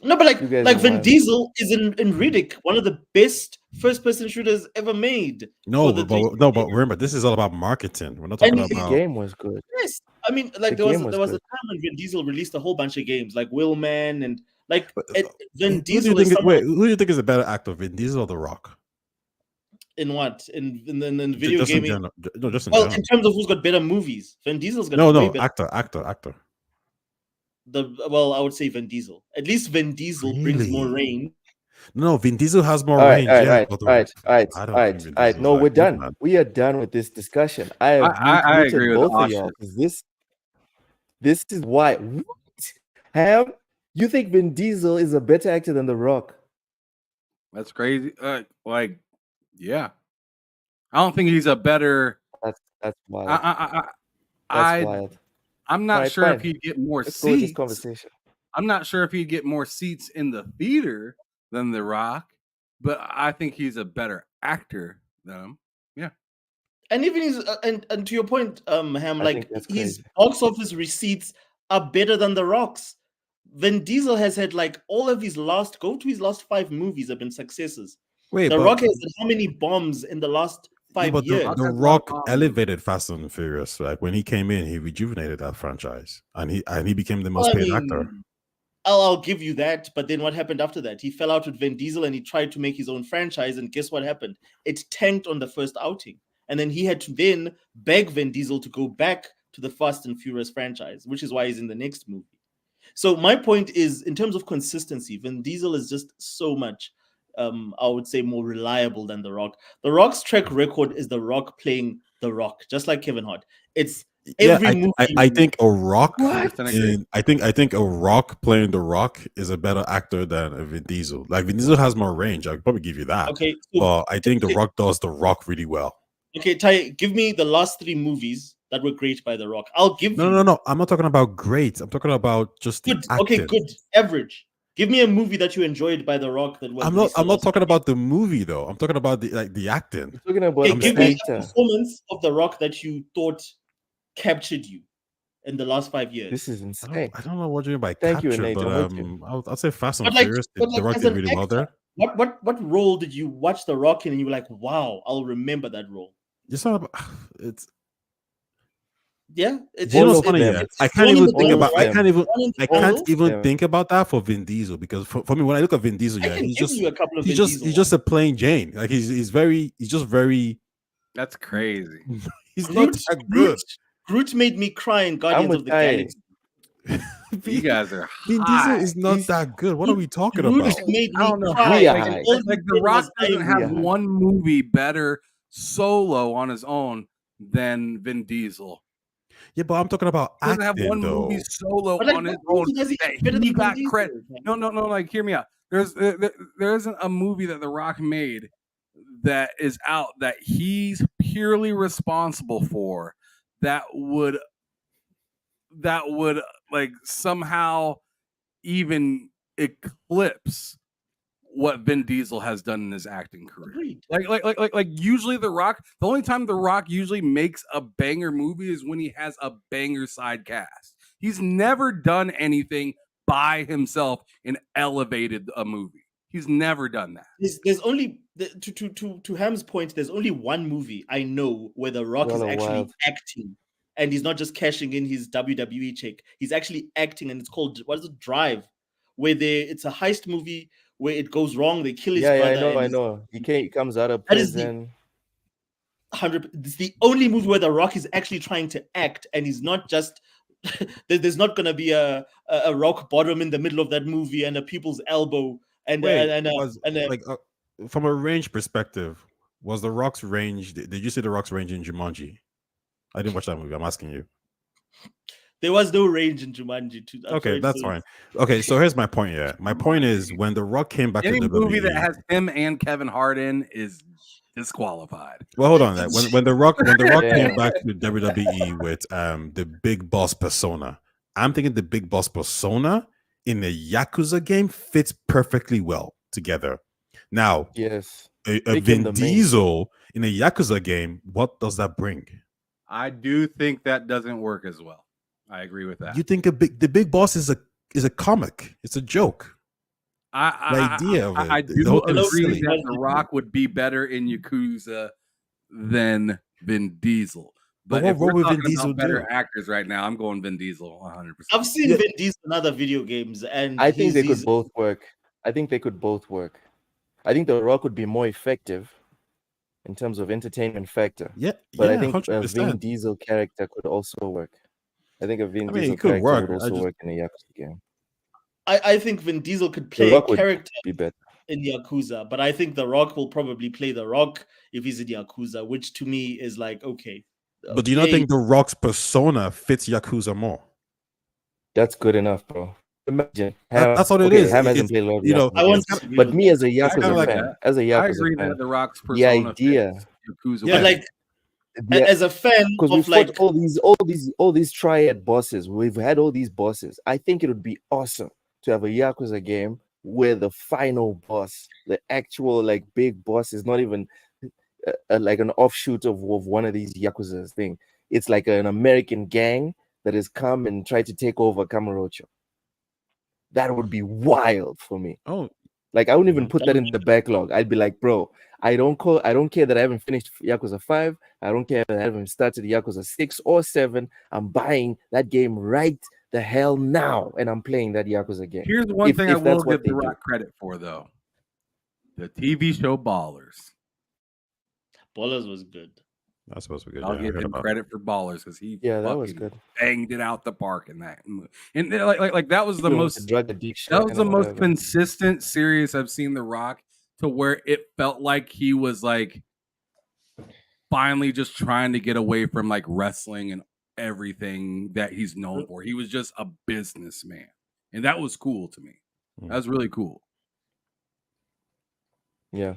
No, but like Vin Diesel is in Riddick, one of the best first-person shooters ever made. But remember, this is all about marketing. We're not talking about. The game was good. Yes, I mean, like there was a time when Vin Diesel released a whole bunch of games, like Willman and like Vin Diesel. Who do you think is a better actor, Vin Diesel or The Rock? In what? In video gaming? No, just in general. In terms of who's got better movies, Vin Diesel's got actor. I would say Vin Diesel. At least Vin Diesel brings more range. No, Vin Diesel has more range. All right. No, we're done. Man. We are done with this discussion. I agree with both of y'all because this is why. What? Ham, you think Vin Diesel is a better actor than The Rock? That's crazy. Yeah. I don't think he's a better. That's wild. That's wild. I'm not sure if he'd get more seats. I'm not sure if he'd get more seats in the theater than The Rock, but I think he's a better actor than him. Yeah. And even his and to your point, Ham, like his box office receipts are better than The Rock's. Vin Diesel has had like all of his last 5 movies have been successes. The Rock has had how many bombs in the last 5 years? The Rock elevated Fast and Furious. Like when he came in, he rejuvenated that franchise, and he became the most paid actor. I'll give you that, but then what happened after that? He fell out with Vin Diesel and he tried to make his own franchise, and guess what happened? It tanked on the first outing, and then he had to then beg Vin Diesel to go back to the Fast and Furious franchise, which is why he's in the next movie. So my point is, in terms of consistency, Vin Diesel is just so much. I would say more reliable than The Rock. The Rock's track record is The Rock playing The Rock, just like Kevin Hart. It's every movie. I think a Rock. I think a Rock playing The Rock is a better actor than a Vin Diesel. Like Vin Diesel has more range. I could probably give you that. Okay, but I think The Rock does The Rock really well. Okay, Ty, give me the last 3 movies that were great by The Rock. I'll give you. No. I'm not talking about great. I'm talking about just the acting. Okay, good, average. Give me a movie that you enjoyed by The Rock that was. I'm not talking about the movie though. I'm talking about the acting. I'm talking about give me a performance of The Rock that you thought captured you in the last 5 years. This is insane. I don't know what you mean by capture, but I'll say Fast and Furious. The Rock did really well there. What role did you watch The Rock in and you were like, wow, I'll remember that role? It's not about it's funny. I can't even think about. I can't even think about that for Vin Diesel because for me, when I look at Vin Diesel, he's just a plain Jane. Like he's just very. That's crazy. He's not that good. Groot made me cry in Guardians of the Galaxy. You guys are Vin Diesel is not that good. What are we talking about? Made me I don't know. cry. Like The Rock doesn't have one movie better solo on his own than Vin Diesel. Yeah, but I'm talking about acting, doesn't have one movie solo on his own that he got credit. No. Like, hear me out. There isn't a movie that The Rock made that is out that he's purely responsible for that would like somehow even eclipse what Vin Diesel has done in his acting career. Agreed. Like usually The Rock, the only time The Rock usually makes a banger movie is when he has a banger side cast. He's never done anything by himself and elevated a movie. He's never done that. There's only to Ham's point. There's only one movie I know where The Rock is actually acting, and he's not just cashing in his WWE check. He's actually acting, and it's called Drive, where it's a heist movie where it goes wrong. They kill his brother. I know. He comes out of prison. 100. It's the only movie where The Rock is actually trying to act, and he's not just. There's not gonna be a rock bottom in the middle of that movie and a people's elbow. And from a range perspective, was The Rock's range? Did you see The Rock's range in Jumanji? I didn't watch that movie. I'm asking you. There was no range in Jumanji. Okay, that's fine. Okay, so here's my point. Yeah, my point is when The Rock came back any to the movie WWE, that has him and Kevin Hart in is disqualified. Well, hold on. That when The Rock came back to WWE with the Big Boss persona, I'm thinking the Big Boss persona in the Yakuza game fits perfectly well together. Now, yes, a Vin Diesel in a Yakuza game, what does that bring? I do think that doesn't work as well. I agree with that. You think the Big Boss is a comic? It's a joke. The idea of it. I do agree that The Rock would be better in Yakuza than Vin Diesel. But if we're talking about better actors right now, I'm going Vin Diesel 100%. I've seen Vin Diesel in other video games, and I think they could both work. I think The Rock would be more effective in terms of entertainment factor. Yeah, but I think 100%. a Vin Diesel character could also work. I think a Vin Diesel character would also work in a Yakuza game. I think Vin Diesel could play a character in Yakuza, but I think The Rock will probably play The Rock if he's in Yakuza, which to me is like, okay. But do you not think The Rock's persona fits Yakuza more? That's good enough, bro. Imagine. That's what it is. Ham hasn't played a lot of Yakuza, but me as a Yakuza fan, I agree that The Rock's persona the idea, Yakuza. Yeah, like as a fan, because we've fought all these triad bosses. We've had all these bosses. I think it would be awesome to have a Yakuza game where the final boss, the actual like big boss, is not even like an offshoot of one of these Yakuza's thing. It's like an American gang that has come and tried to take over Kamurocho. That would be wild for me. Oh, like I wouldn't even put that in the backlog. I'd be like, bro, I don't care that I haven't finished Yakuza 5. I don't care that I haven't started Yakuza 6 or 7. I'm buying that game right the hell now, and I'm playing that Yakuza game. Here's one thing I will give The Rock credit for, though. The TV show Ballers. Ballers was good. That's supposed to be good. I'll give him credit for Ballers because he that was good. Banged it out the park in that movie. And like that was the most drug addiction. That was the most consistent series I've seen The Rock, to where it felt like he was like finally just trying to get away from like wrestling and everything that he's known for. He was just a businessman, and that was cool to me. That was really cool. Yeah.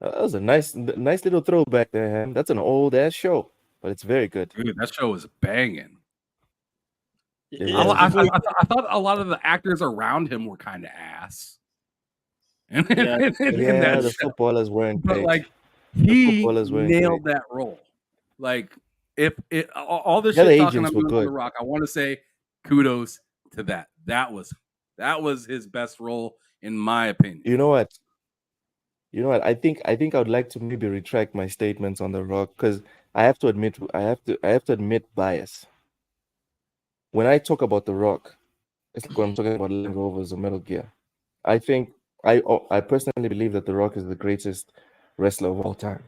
That was a nice little throwback there, Ham. That's an old ass show, but it's very good. Dude, that show was banging. Yeah. I thought a lot of the actors around him were kind of ass. The footballers weren't great. But like he nailed that role. Like if all this shit talking about The Rock, I want to say kudos to that. That was his best role in my opinion. You know what? I think I would like to maybe retract my statements on The Rock, because I have to admit bias. When I talk about The Rock, it's like when I'm talking about Land Rovers or Metal Gear. I think I personally believe that The Rock is the greatest wrestler of all time.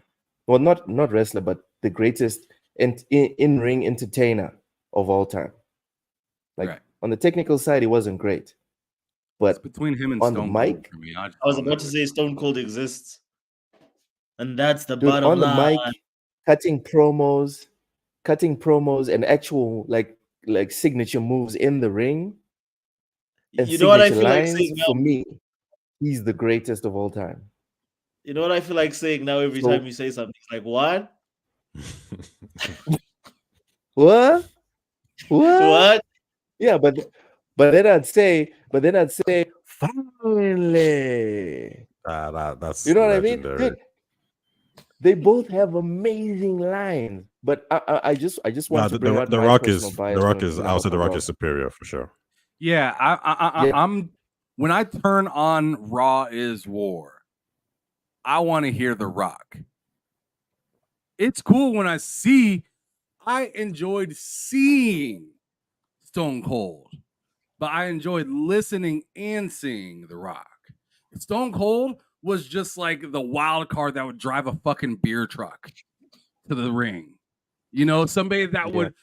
Well, not wrestler, but the greatest in-ring entertainer of all time. Like on the technical side, he wasn't great. But it's between him and on Stone the mic, Cold for me. I was about to say Stone Cold exists, and that's the dude, bottom on the line. mic, cutting promos, and actual like signature moves in the ring. And you know what I feel lines, like saying now? For me, he's the greatest of all time. You know what I feel like saying now every time you say something? It's like, what? What? What? Yeah, but then I'd say Finally. That's You know what legendary. I mean? Dude, they both have amazing lines, but I just want to bring out the my Rock personal is bias. the Rock is. I would say the Rock is superior for sure. Yeah, I'm. When I turn on Raw is War, I want to hear The Rock. It's cool when I enjoyed seeing Stone Cold, but I enjoyed listening and seeing The Rock. Stone Cold was just like the wild card that would drive a fucking beer truck to the ring. You know, somebody that would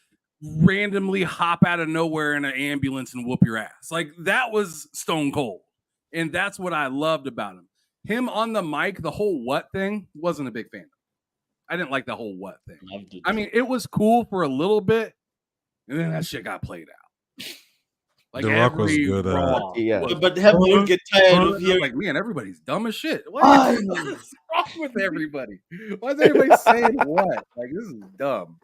randomly hop out of nowhere in an ambulance and whoop your ass. Like that was Stone Cold. And that's what I loved about him. Him on the mic, the whole what thing, wasn't a big fan. I didn't like the whole what thing. I mean, it was cool for a little bit, and then that shit got played out. Like The Rock was good. But have you get tired of hearing? Like, man, everybody's dumb as shit. What is wrong with everybody? Why is everybody saying what? Like, this is dumb.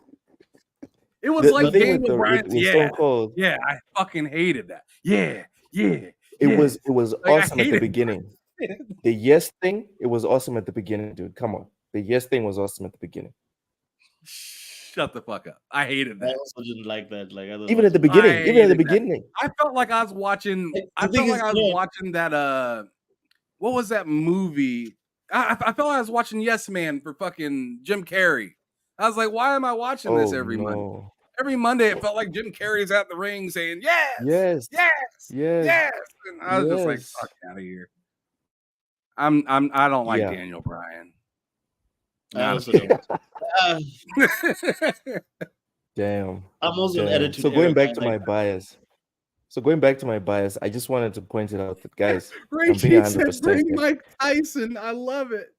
It was like Daniel Bryan's. Yeah, yeah, I fucking hated that. Yeah. It was awesome at the beginning. The yes thing, it was awesome at the beginning, dude. Come on, the yes thing was awesome at the beginning. Shut the fuck up! I hated that. I also didn't like that. Like even at the beginning, I felt like I was watching. I felt like I was watching that. What was that movie? I felt like I was watching Yes Man for fucking Jim Carrey. I was like, why am I watching this every Monday? Every Monday, it felt like Jim Carrey's at the ring saying, yes. And I was just like, fuck out of here. I don't like Daniel Bryan. I also don't. Damn. I'm also an editor. So going back to my bias. I just wanted to point it out that guys, Ray says bring Mike Tyson. I love it.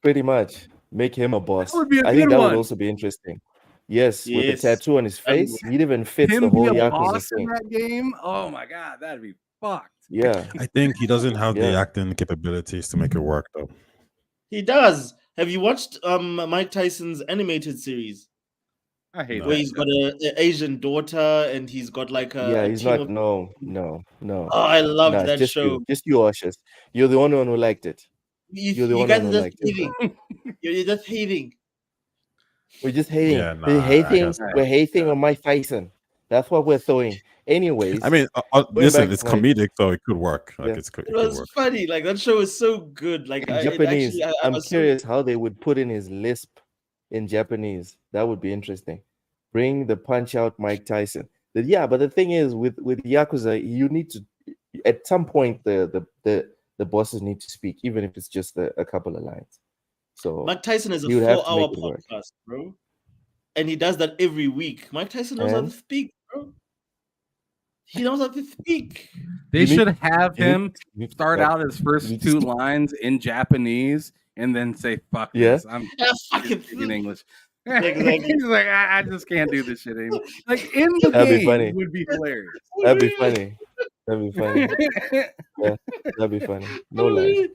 Pretty much. Make him a boss. That would be a I good think that one. would also be interesting. Yes, with the tattoo on his face, he'd even fit the whole Yakuza thing. In that game? Oh my god, that'd be fucked. Yeah. I think he doesn't have the acting capabilities to make it work though. He does. Have you watched Mike Tyson's animated series? I hate where he's got an Asian daughter and he's got like a he's not. No. Oh, I loved that show. Just you, Ashes. You're the only one who liked it. You're the only one who liked it. You're just hating. We're just hating. We're hating on Mike Tyson. That's what we're throwing. Anyways, I mean, listen, it's comedic, so it could work. Like it was funny. Like that show is so good. Like in Japanese, I'm curious how they would put in his lisp in Japanese. That would be interesting. Bring the punch out Mike Tyson. But the thing is, with Yakuza, you need to at some point the bosses need to speak, even if it's just a couple of lines. So Mike Tyson is a 4-hour podcast, bro, and he does that every week. Mike Tyson knows how to speak, bro. He knows how to speak. They should have him start out his first two lines in Japanese and then say "fuck this." I'm fucking speaking English. Exactly. He's like, I just can't do this shit anymore. Like in the game would be hilarious. That'd be funny. Yeah, that'd be funny. No lies.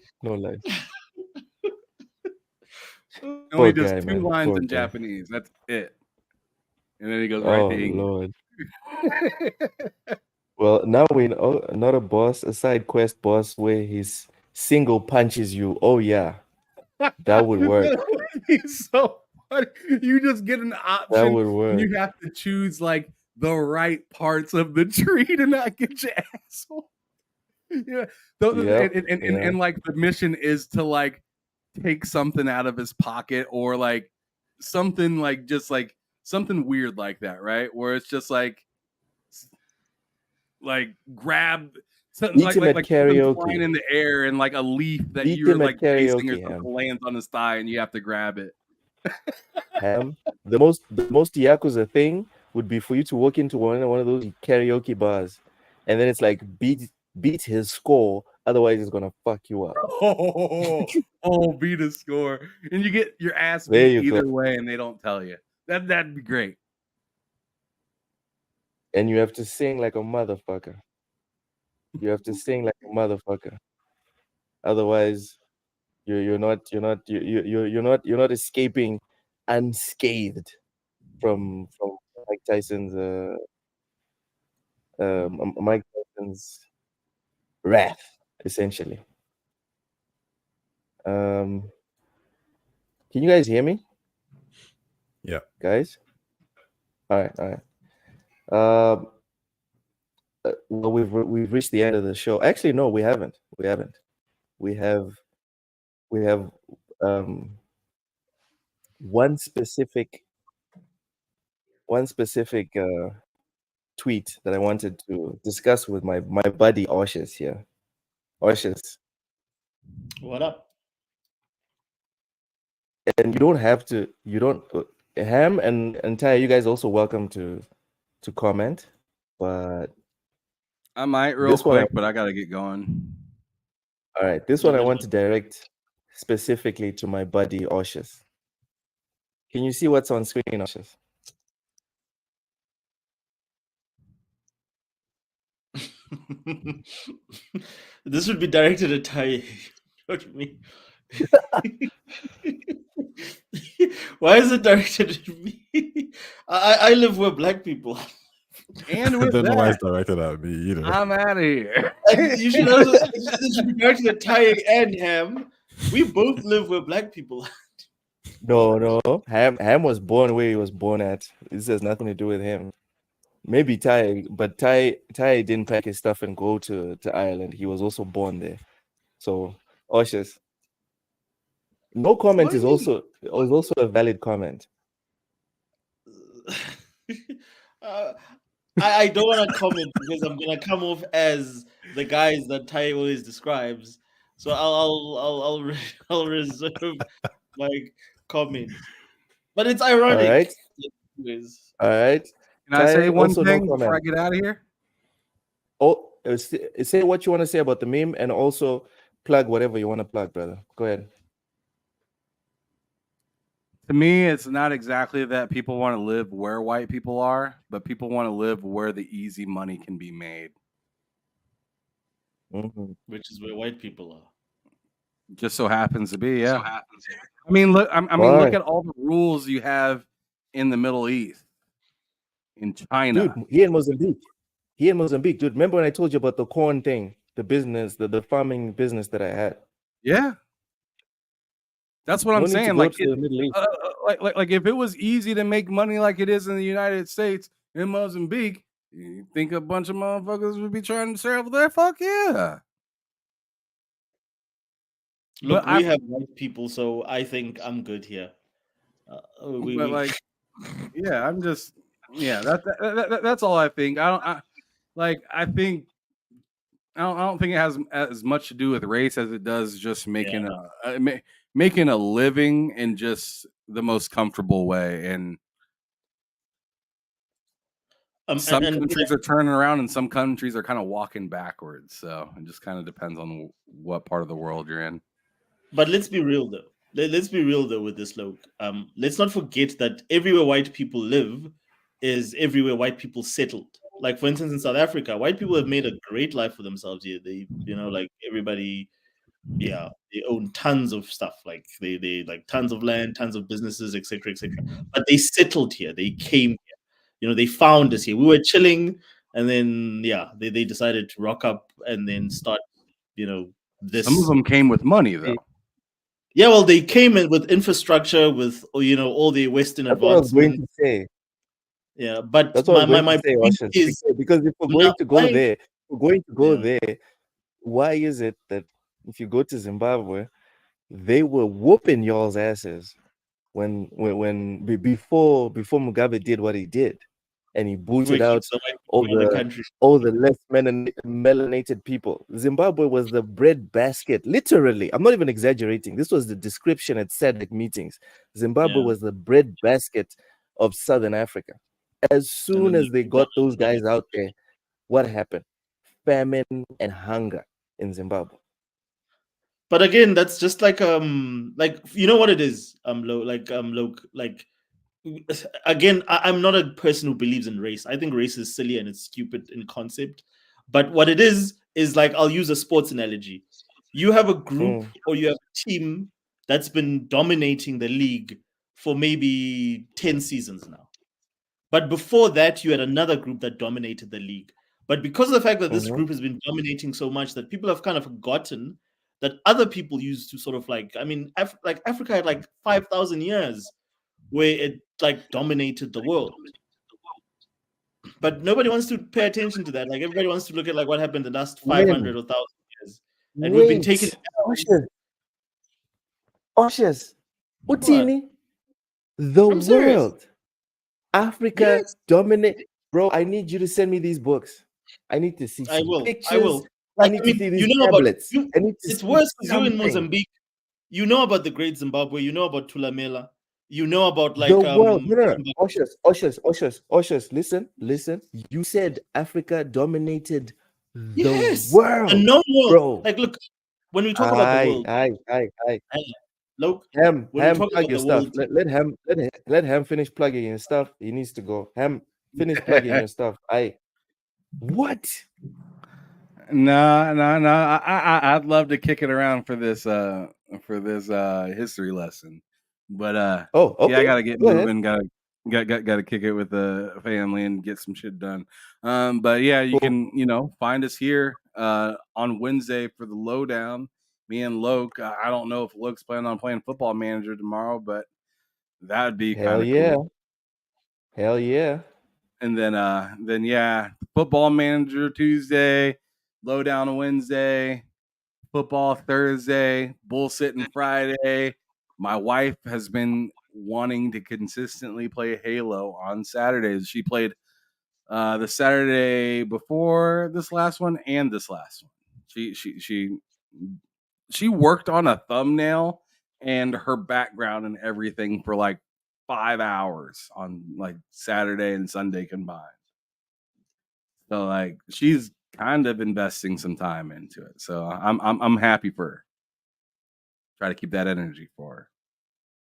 Only does two lines in Japanese. That's it. And then he goes right to English. Lord. Well, now we know another boss, a side quest boss where he's single punches you. Oh yeah, that would work. He's so funny. You just get an option. That would work. And you have to choose like the right parts of the tree to not get your asshole. Yeah. And like the mission is to like take something out of his pocket or like something like just like something weird like that, right? Where it's just like grab something like karaoke flying in the air and like a leaf that you're like facing or something lands on his thigh and you have to grab it. The most Yakuza thing would be for you to walk into one of those karaoke bars and then it's like beat his score, otherwise it's gonna fuck you up. Beat his score. And you get your ass beat either way and they don't tell you. That'd be great. And you have to sing like a motherfucker. Otherwise, you're not escaping unscathed from Mike Tyson's wrath, essentially. Can you guys hear me? Yeah, guys. All right. Well, we've reached the end of the show. Actually, no, we haven't. We have one specific tweet that I wanted to discuss with my buddy Oshis here. Oshis, what up? And you don't have to. You don't. Ham and Ty, you guys also welcome to comment, but I might real quick, but I gotta get going. All right, this one I want to direct specifically to my buddy Oshis. Can you see what's on screen, Oshis? This would be directed at Ty. What do you mean? Why is it directed at me? I live where black people are. And with I don't know why it's that, directed at me either. I'm out of here. You should also this should be directed at Ty and Ham. We both live where black people are. No. Ham was born where he was born at. This has nothing to do with him. Maybe Ty, but Ty didn't pack his stuff and go to Ireland. He was also born there. So, Oshis, no comment is also a valid comment. I don't want to comment because I'm gonna come off as the guys that Ty always describes. So I'll reserve my comment. But it's ironic. All right. Can I say one thing before I get out of here? Oh, say what you want to say about the meme and also plug whatever you want to plug, brother. Go ahead. To me, it's not exactly that people want to live where white people are, but people want to live where the easy money can be made. Mm-hmm. Which is where white people are. Just so happens to be, yeah. I mean, look. Look at all the rules you have in the Middle East, in China. Dude, here in Mozambique, dude. Remember when I told you about the corn thing, the business, the farming business that I had? Yeah. That's what I'm saying. Like if it was easy to make money like it is in the United States, in Mozambique, you think a bunch of motherfuckers would be trying to settle there? Fuck yeah. Look, we have white people, so I think I'm good here. I'm just, that's all I think. I don't think it has as much to do with race as it does just making a living in just the most comfortable way. And some countries are turning around and some countries are kind of walking backwards. So it just kind of depends on what part of the world you're in. But let's be real though. Let's be real though with this, Luke. Let's not forget that everywhere white people live is everywhere white people settled. Like for instance, in South Africa, white people have made a great life for themselves here. They, like everybody, they own tons of stuff. Like they like tons of land, tons of businesses, etc., etc. But they settled here. They came here. They found us here. We were chilling, and then they decided to rock up and then start. This. Some of them came with money though. Yeah, well, they came in with infrastructure, with all the Western advancements. What I was going to say. Yeah, but that's what my point is because if we're going to go there, why is it that if you go to Zimbabwe, they were whooping y'all's asses before Mugabe did what he did, and he booted out all the less melanated people. Zimbabwe was the bread basket, literally. I'm not even exaggerating. This was the description at SADC meetings. Zimbabwe was the bread basket of Southern Africa. As soon as they got those guys out there, what happened? Famine and hunger in Zimbabwe. But again, that's just like what it is. Again, I'm not a person who believes in race. I think race is silly and it's stupid in concept. But what it is like, I'll use a sports analogy. You have a group or you have a team that's been dominating the league for maybe 10 seasons now. But before that, you had another group that dominated the league. But because of the fact that this group has been dominating so much, that people have kind of forgotten that other people used to sort of like, I mean, like Africa had like 5,000 years where it like dominated the world. But nobody wants to pay attention to that. Like everybody wants to look at like what happened the last 500 or 1,000 years. And we've been taken. Oshers. Utini. The world. Africa dominate. Bro, I need you to send me these books. I need to see some pictures. I will. Like, I need to see these tablets. It's worse because you're in Mozambique. You know about the Great Zimbabwe. You know about Thulamela. You know about like the world. No. Oshers. Listen. You said Africa dominated the world. And no more. Bro. Like, look, when we talk about the world. Look, Ham, plug your stuff. Let Ham finish plugging your stuff. He needs to go. Ham, finish plugging your stuff. What? No. I'd love to kick it around for this history lesson, but okay. Yeah, I gotta get moving. Gotta kick it with the family and get some shit done. But yeah, you can find us here on Wednesday for the lowdown. Me and Loke. I don't know if Loke's planning on playing Football Manager tomorrow, but that would be kind of cool. Hell yeah. And then yeah, Football Manager Tuesday, lowdown Wednesday, football Thursday, bull sitting Friday. My wife has been wanting to consistently play Halo on Saturdays. She played the Saturday before this last one and this last one. She worked on a thumbnail and her background and everything for like 5 hours on like Saturday and Sunday combined. So like she's kind of investing some time into it. So I'm happy for her. Try to keep that energy for her.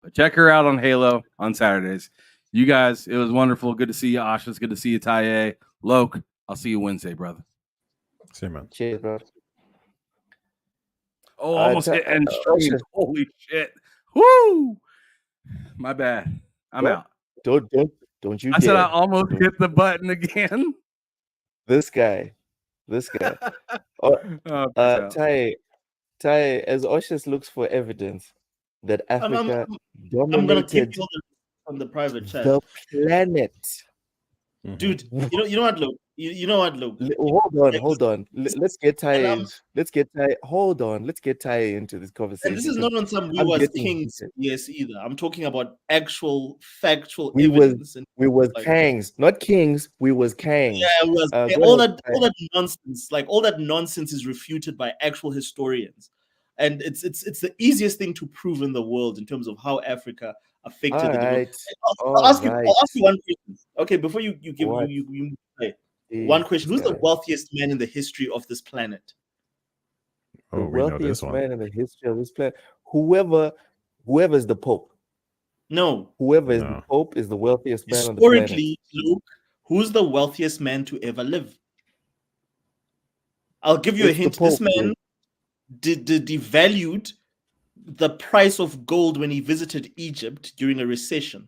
But check her out on Halo on Saturdays. You guys, it was wonderful. Good to see you, Asha. It's good to see you, Taye. Loke, I'll see you Wednesday, brother. See you, man. Cheers, bro. Oh, almost hit end stream. Holy shit. Woo! My bad. I'm out. Don't you I said I almost hit the button again. This guy. Taye, as Oshus looks for evidence that Africa dominated on the private chat. The planet. Dude, you know what, Luke? You know what, Luke? Hold on. Let's get Taye. Hold on. Let's get Taye into this conversation. And this is not on some we was kings yes either. I'm talking about actual factual evidence. We was kangs, not kings. We was kangs. Yeah, it was. All that nonsense, like all that nonsense, is refuted by actual historians, and it's the easiest thing to prove in the world in terms of how Africa affected the world. I'll ask you one question. Okay, before you give you one question. Who's the wealthiest man in the history of this planet? The wealthiest man in the history of this planet. Whoever is the Pope. No. Whoever is the Pope is the wealthiest man on the planet. Historically, Luke, who's the wealthiest man to ever live? I'll give you a hint. This man devalued the price of gold when he visited Egypt during a recession.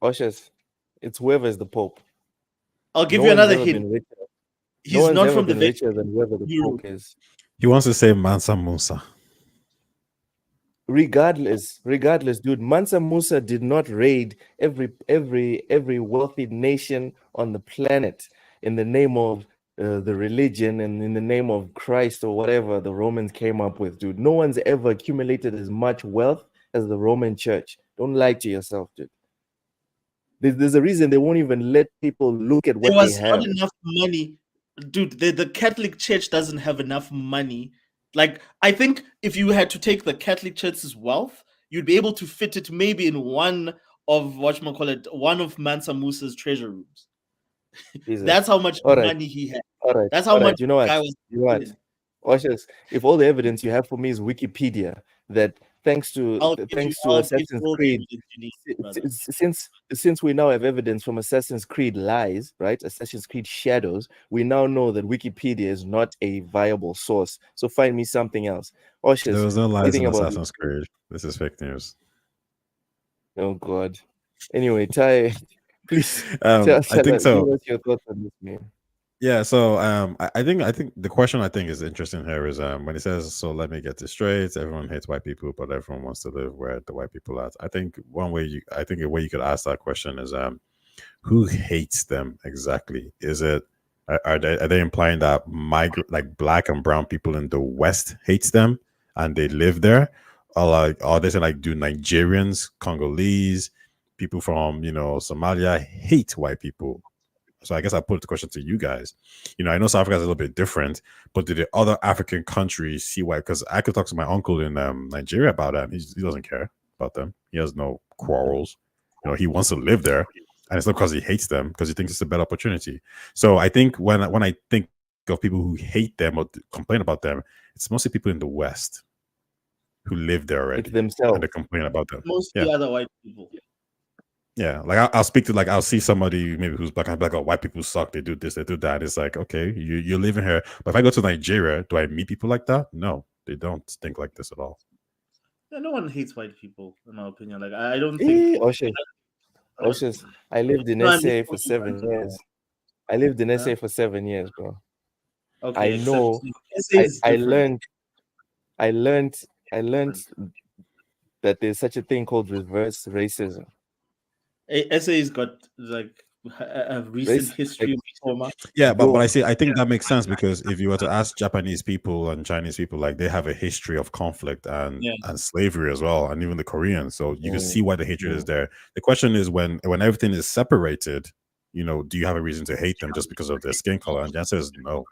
Oshus, it's whoever is the Pope. I'll give you another hint. He's not from the richer than whoever the Pope is. He wants to say Mansa Musa. Regardless, dude, Mansa Musa did not raid every wealthy nation on the planet in the name of the religion and in the name of Christ or whatever the Romans came up with, dude. No one's ever accumulated as much wealth as the Roman Church. Don't lie to yourself, dude. There's a reason they won't even let people look at what they have. There was not enough money. Dude, the Catholic Church doesn't have enough money. Like, I think if you had to take the Catholic Church's wealth, you'd be able to fit it maybe in one of Mansa Musa's treasure rooms. That's how much money he had. That's how much. You know what? Oshus, if all the evidence you have for me is Wikipedia, that thanks to Assassin's Creed, since we now have evidence from Assassin's Creed lies, right? Assassin's Creed Shadows, we now know that Wikipedia is not a viable source. So find me something else. Oshus, there was no lies in Assassin's Creed. This is fake news. Oh God. Anyway, Taye, Please, I think so. Give us your thoughts on this meme. Yeah, so I think the question I think is interesting here is when it says, so let me get this straight, everyone hates white people, but everyone wants to live where the white people are. I think a way you could ask that question is who hates them exactly? Is it are they implying that like black and brown people in the West hates them and they live there? Or they say like, do Nigerians, Congolese, people from Somalia hate white people? So I guess I put the question to you guys. I know South Africa is a little bit different, but do the other African countries see why? Because I could talk to my uncle in Nigeria about that. He doesn't care about them. He has no quarrels. He wants to live there, and it's not because he hates them, because he thinks it's a better opportunity. So I think when I think of people who hate them or complain about them, it's mostly people in the West who live there already, it's themselves, and they complain about them. Mostly other white people. Yeah, like I'll speak to I'll see somebody maybe who's black and I'm like, oh, white people suck. They do this, they do that. It's like, okay, you're living here. But if I go to Nigeria, do I meet people like that? No, they don't think like this at all. Yeah, no one hates white people, in my opinion. Like I don't think. Oshis, I lived in SA for 7 years. I lived in SA for 7 years, bro. Okay, I know. I learned that there's such a thing called reverse racism. SA's got like a recent history of trauma. Yeah, but I think that makes sense, because if you were to ask Japanese people and Chinese people, like they have a history of conflict and slavery as well, and even the Koreans. So you can see why the hatred is there. The question is when everything is separated, do you have a reason to hate them just because of their skin color? And the answer is no.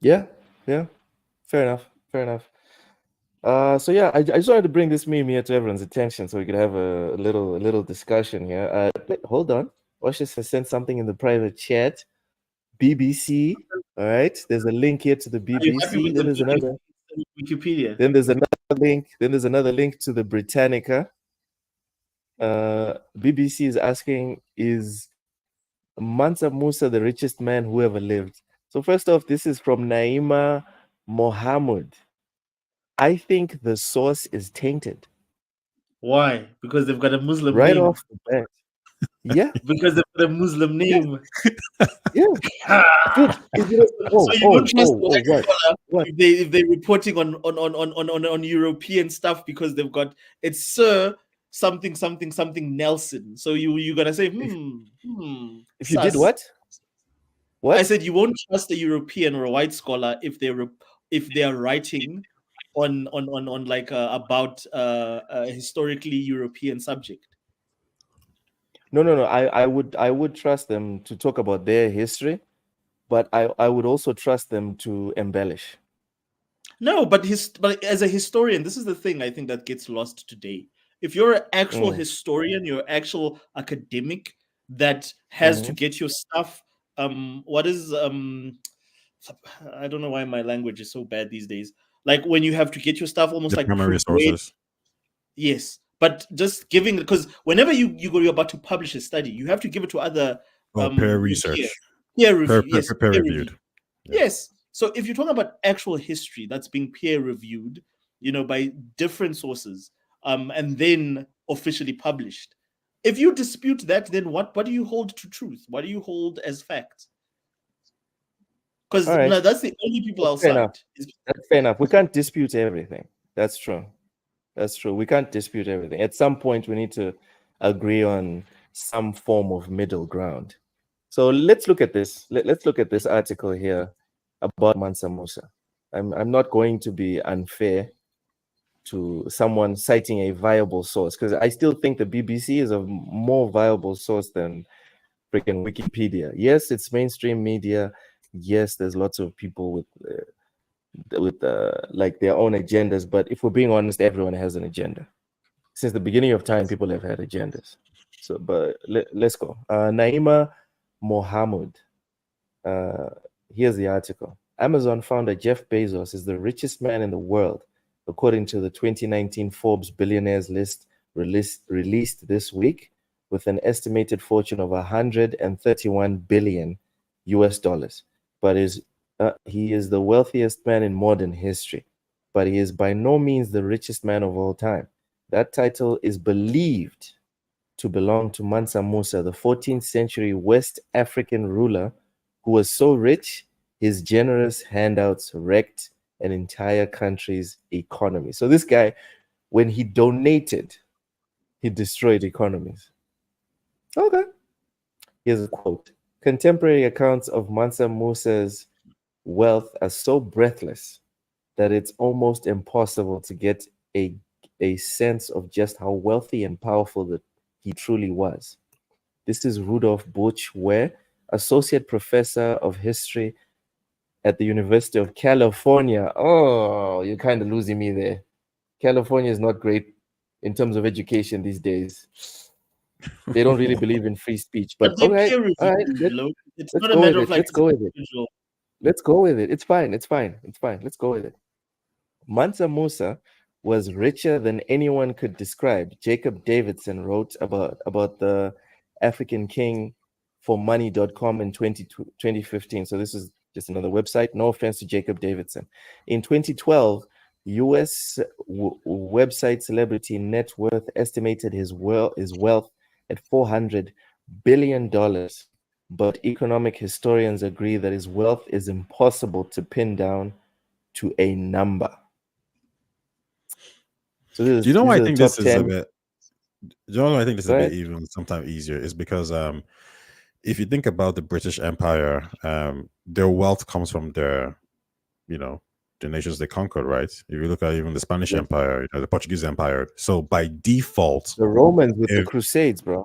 Yeah, fair enough. So yeah, I just wanted to bring this meme here to everyone's attention so we could have a little discussion here. Wait, hold on. Oshis has sent something in the private chat. BBC. All right. There's a link here to the BBC. Then there's another Wikipedia. Then there's another link to the Britannica. BBC is asking, is Mansa Musa the richest man who ever lived? So first off, this is from Naima Mohammed. I think the source is tainted. Why? Because they've got a Muslim right name. Off the bat. Yeah. Because they've got a Muslim name. Yeah. What? If they're reporting on European stuff because they've got it's Sir something Nelson. So you're gonna say If you did what? What? I said you won't trust a European or a white scholar if they are writing on like about a historically European subject. No. I would trust them to talk about their history, but I would also trust them to embellish. No, but as a historian, this is the thing I think that gets lost today. If you're an actual historian, you're an actual academic that has to get your stuff. What is I don't know why my language is so bad these days. Like when you have to get your stuff almost like primary sources. Yes, but just giving, because whenever you're about to publish a study, you have to give it to other peer research, peer reviewed. Yeah. Yes. So if you're talking about actual history that's being peer reviewed, by different sources, and then officially published, if you dispute that, then what do you hold to truth? What do you hold as fact? Because that's the only people outside. That's fair enough. We can't dispute everything. That's true. We can't dispute everything. At some point, we need to agree on some form of middle ground. So let's look at this. Let's look at this article here about Mansa Musa. I'm not going to be unfair to someone citing a viable source, because I still think the BBC is a more viable source than freaking Wikipedia. Yes, it's mainstream media. Yes, there's lots of people with like their own agendas, but if we're being honest, everyone has an agenda. Since the beginning of time, people have had agendas. So, but let's go. Naima Mohammed. Here's the article. Amazon founder Jeff Bezos is the richest man in the world, according to the 2019 Forbes billionaires list released this week, with an estimated fortune of $131 billion. But he is the wealthiest man in modern history, but he is by no means the richest man of all time. That title is believed to belong to Mansa Musa, the 14th century West African ruler who was so rich, his generous handouts wrecked an entire country's economy. So this guy, when he donated, he destroyed economies. Okay. Here's a quote. Contemporary accounts of Mansa Musa's wealth are so breathless that it's almost impossible to get a sense of just how wealthy and powerful that he truly was. This is Rudolf Buchware, Associate Professor of History at the University of California. Oh, you're kind of losing me there. California is not great in terms of education these days. They don't really believe in free speech. But all right, it's not a matter of like. Let's go with it. Let's go with it. It's fine. It's fine. It's fine. Let's go with it. Mansa Musa was richer than anyone could describe. Jacob Davidson wrote about the African king for money.com in 2015. So this is just another website. No offense to Jacob Davidson. In 2012, U.S. website Celebrity Net Worth estimated his wealth at $400 billion. But economic historians agree that his wealth is impossible to pin down to a number. So do you know why I think this is a bit? Do you know why I think this is a bit even sometimes easier? Is because if you think about the British Empire, their wealth comes from their, the nations they conquered, right? If you look at even the Spanish Empire, the Portuguese Empire. So by default, the Romans with the Crusades, bro.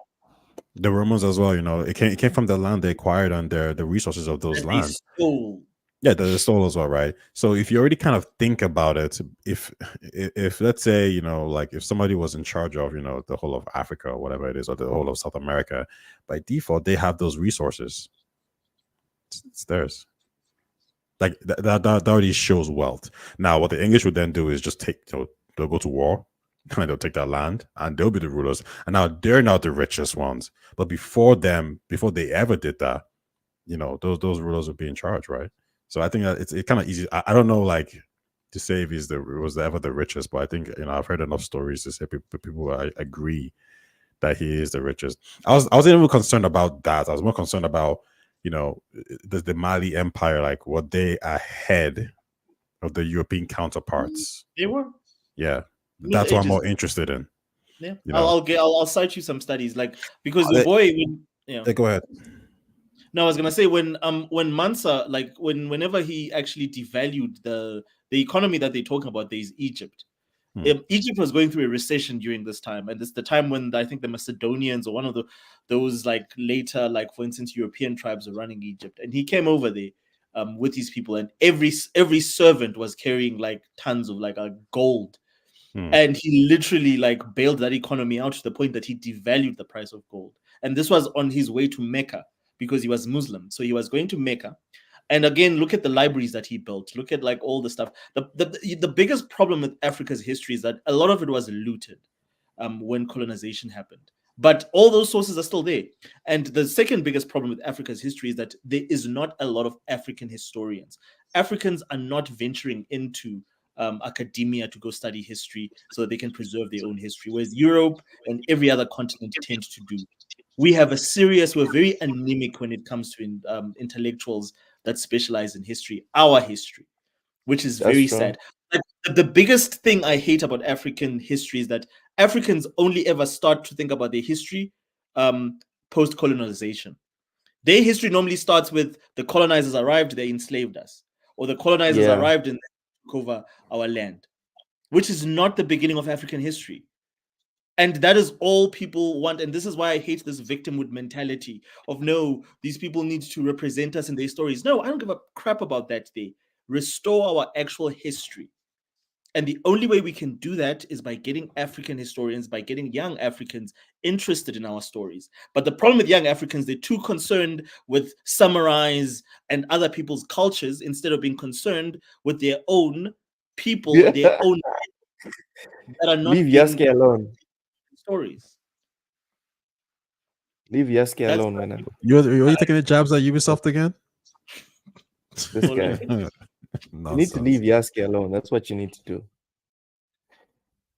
The Romans as well, it came from the land they acquired and the resources of those lands. Yeah, they stole as well, right? So if you already kind of think about it, if let's say, like if somebody was in charge of, the whole of Africa or whatever it is, or the whole of South America, by default, they have those resources. It's theirs. Like that already shows wealth. Now, what the English would then do is just they'll go to war and they'll take that land and they'll be the rulers. And now they're not the richest ones. But before they ever did that, those rulers would be in charge, right? So I think that it's kind of easy. I don't know, like, to say if was ever the richest, but I think I've heard enough stories to say people agree that he is the richest. I wasn't even concerned about that. I was more concerned about the Mali Empire, like what they ahead of the European counterparts. They were. Yeah, that's what I'm more interested in. Yeah, I'll cite you some studies, like, because the boy. Go ahead. No, I was gonna say when Mansa, like whenever he actually devalued the economy that they're talking about, there is Egypt. Egypt was going through a recession during this time, and it's the time when I think the Macedonians or one of those like later, like for instance, European tribes were running Egypt, and he came over there with his people, and every servant was carrying like tons of like gold, and he literally like bailed that economy out to the point that he devalued the price of gold, and this was on his way to Mecca. Because he was Muslim. So he was going to Mecca. And again, look at the libraries that he built. Look at like all the stuff. The biggest problem with Africa's history is that a lot of it was looted when colonization happened. But all those sources are still there. And the second biggest problem with Africa's history is that there is not a lot of African historians. Africans are not venturing into academia to go study history so that they can preserve their own history, whereas Europe and every other continent tend to do. We're very anemic when it comes to intellectuals that specialize in history, our history, which is very sad. Like, the biggest thing I hate about African history is that Africans only ever start to think about their history post-colonization. Their history normally starts with the colonizers arrived, they enslaved us, or the colonizers arrived and took over our land, which is not the beginning of African history. And that is all people want. And this is why I hate this victimhood mentality of, no, these people need to represent us in their stories. No, I don't give a crap about that. They restore our actual history. And the only way we can do that is by getting African historians, by getting young Africans interested in our stories. But the problem with young Africans, they're too concerned with samurais and other people's cultures instead of being concerned with their own people, their own that are not. Leave Yaski alone. Stories. Leave Yaski alone, man. You're taking the jabs at Ubisoft again? This guy. You need to leave Yaski alone. That's what you need to do.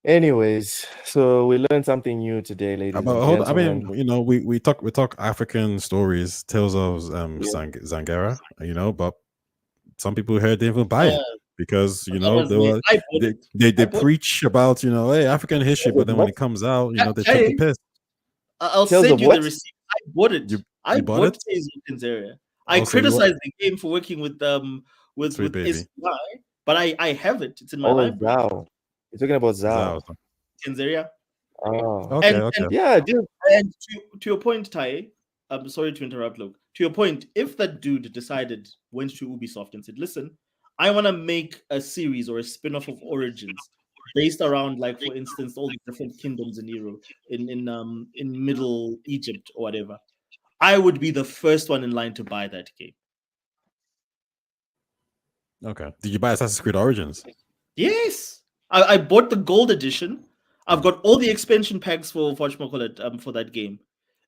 Anyways, so we learned something new today, ladies and gentlemen. I mean, we talk African stories, tales of Zangara, but some here didn't even buy it because they preach about hey, African history, but then when it comes out, they take the piss. I'll send you the receipt. I bought it. I bought Tales of Kinzaria. I criticized the game for working with SPI, but I have it. It's in my library. Zao. You're talking about Zao. Kinzaria. Oh, okay. Yeah, dude. And to your point, Tai, I'm sorry to interrupt, Luke. To your point, if that dude went to Ubisoft and said, listen, I want to make a series or a spin-off of Origins based around, like, for instance, all the different kingdoms in Europe, in Middle Egypt or whatever, I would be the first one in line to buy that game. Okay. Did you buy Assassin's Creed Origins? Yes. I bought the gold edition. I've got all the expansion packs for that game.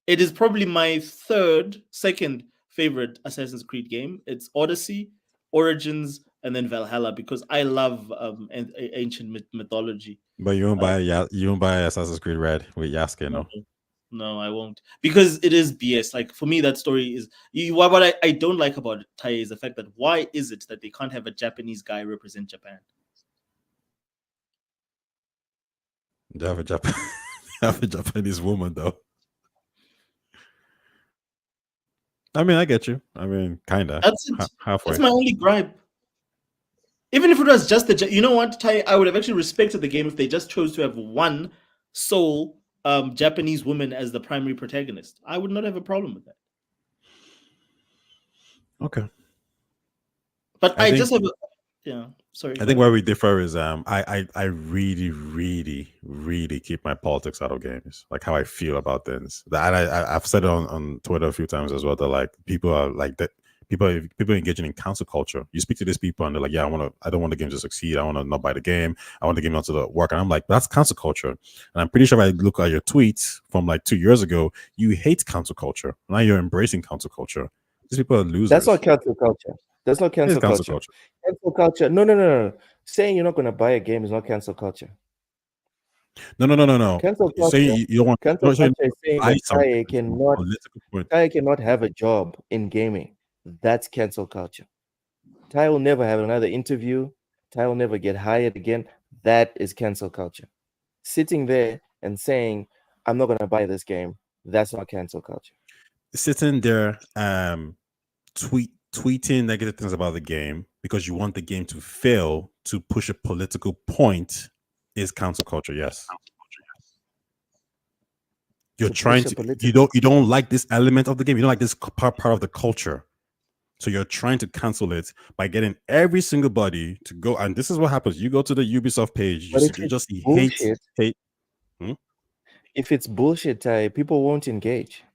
It is probably my second favorite Assassin's Creed game. It's Odyssey, Origins, and then Valhalla because I love ancient mythology. But you won't buy Assassin's Creed Red with Yasuke, no? No, I won't, because it is BS. Like, for me, that story is what I don't like about Tai is the fact that why is it that they can't have a Japanese guy represent Japan? They have a Japanese woman though. I mean, I get you. I mean, kinda. That's it. Halfway. That's my only gripe. Even if it was just you know what, Tai, I would have actually respected the game if they just chose to have one sole Japanese woman as the primary protagonist. I would not have a problem with that. Okay. But I just have sorry. I think where we differ is I really, really, really keep my politics out of games, like how I feel about things. And I've said it on Twitter a few times as well, that like people are like that. People engaging in cancel culture. You speak to these people and they're like, yeah, I don't want the game to succeed. I want to not buy the game. I want the game not to work. And I'm like, that's cancel culture. And I'm pretty sure if I look at your tweets from like 2 years ago, you hate cancel culture. Now you're embracing cancel culture. These people are losers. That's not cancel culture. That's not cancel culture. Cancel culture. No. Saying you're not going to buy a game is not cancel culture. No. Cancel culture. Say you don't want. Cancel culture is saying that Tai cannot have a job in gaming. That's cancel culture. Tai will never have another interview. Tai will never get hired again. That is cancel culture. Sitting there and saying, I'm not going to buy this game, that's not cancel culture. Sitting there tweeting negative things about the game because you want the game to fail to push a political point is cancel culture. Yes. You're trying to you don't like this element of the game. You don't like this part of the culture. So you're trying to cancel it by getting every single body to go. And this is what happens. You go to the Ubisoft page. You just hate. If it's bullshit, people won't engage.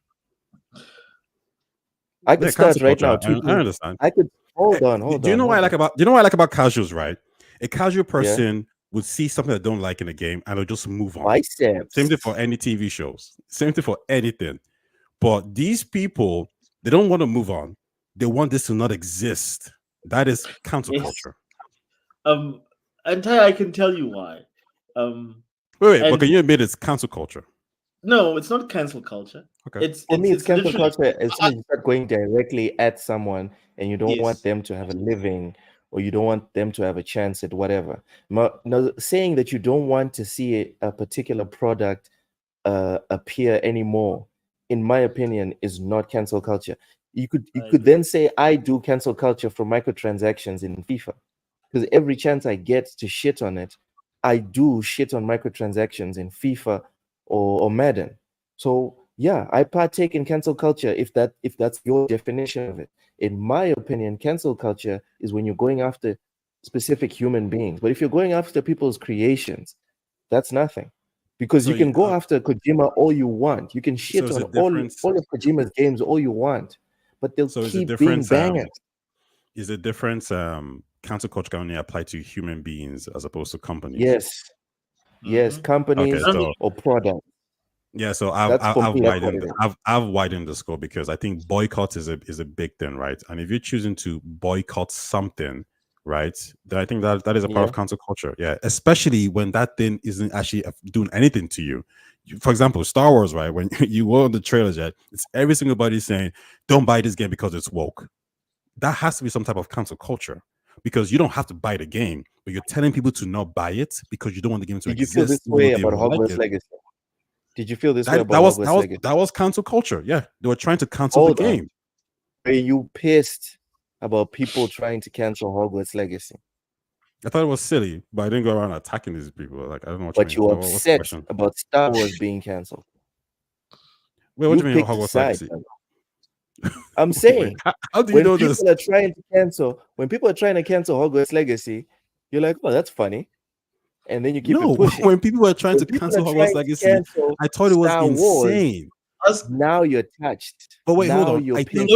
I could start right now. I understand. I could hold on. Do you know what I like about casuals, right? A casual person would see something they don't like in a game and they'll just move on. Biceps. Same thing for any TV shows. Same thing for anything. But these people, they don't want to move on. They want this to not exist. That is cancel culture. And I can tell you why. Wait, but can you admit it's cancel culture? No, it's not cancel culture. Okay. It's cancel culture as soon as you start going directly at someone and you don't want them to have a living or you don't want them to have a chance at whatever. Now, saying that you don't want to see a particular product appear anymore, in my opinion, is not cancel culture. You could then say I do cancel culture for microtransactions in FIFA, because every chance I get to shit on it, I do shit on microtransactions in FIFA or Madden. So yeah, I partake in cancel culture if that's your definition of it. In my opinion, cancel culture is when you're going after specific human beings. But if you're going after people's creations, that's nothing. Because you can go after Kojima all you want. You can shit on all of Kojima's games all you want. But they'll keep being bangers. Is the difference cancel culture can only apply to human beings as opposed to companies? Yes, companies or products. Yeah, so I've widened the scope because I think boycott is a big thing, right? And if you're choosing to boycott something right? I think that is a part of cancel culture. Yeah, especially when that thing isn't actually doing anything to you. For example, Star Wars, right? When you go on the trailers, yet it's every single body saying, "Don't buy this game because it's woke." That has to be some type of cancel culture, because you don't have to buy the game, but you're telling people to not buy it because you don't want the game to exist. Did you feel this way about Hogwarts Legacy? Did you feel this way about Hogwarts Legacy? That was cancel culture. Yeah, they were trying to cancel the game. Are you pissed about people trying to cancel Hogwarts Legacy? I thought it was silly, but I didn't go around attacking these people. Like, I don't know what but you mean. You're upset about Star Wars being canceled. Wait, what do you mean Hogwarts Legacy? I'm saying, how do you know this? When people are trying to cancel Hogwarts Legacy, you're like, "Oh, that's funny," and then you keep it pushing. When people are trying to cancel Hogwarts Legacy, I thought it was insane. Now you're touched. But wait, hold on. I think.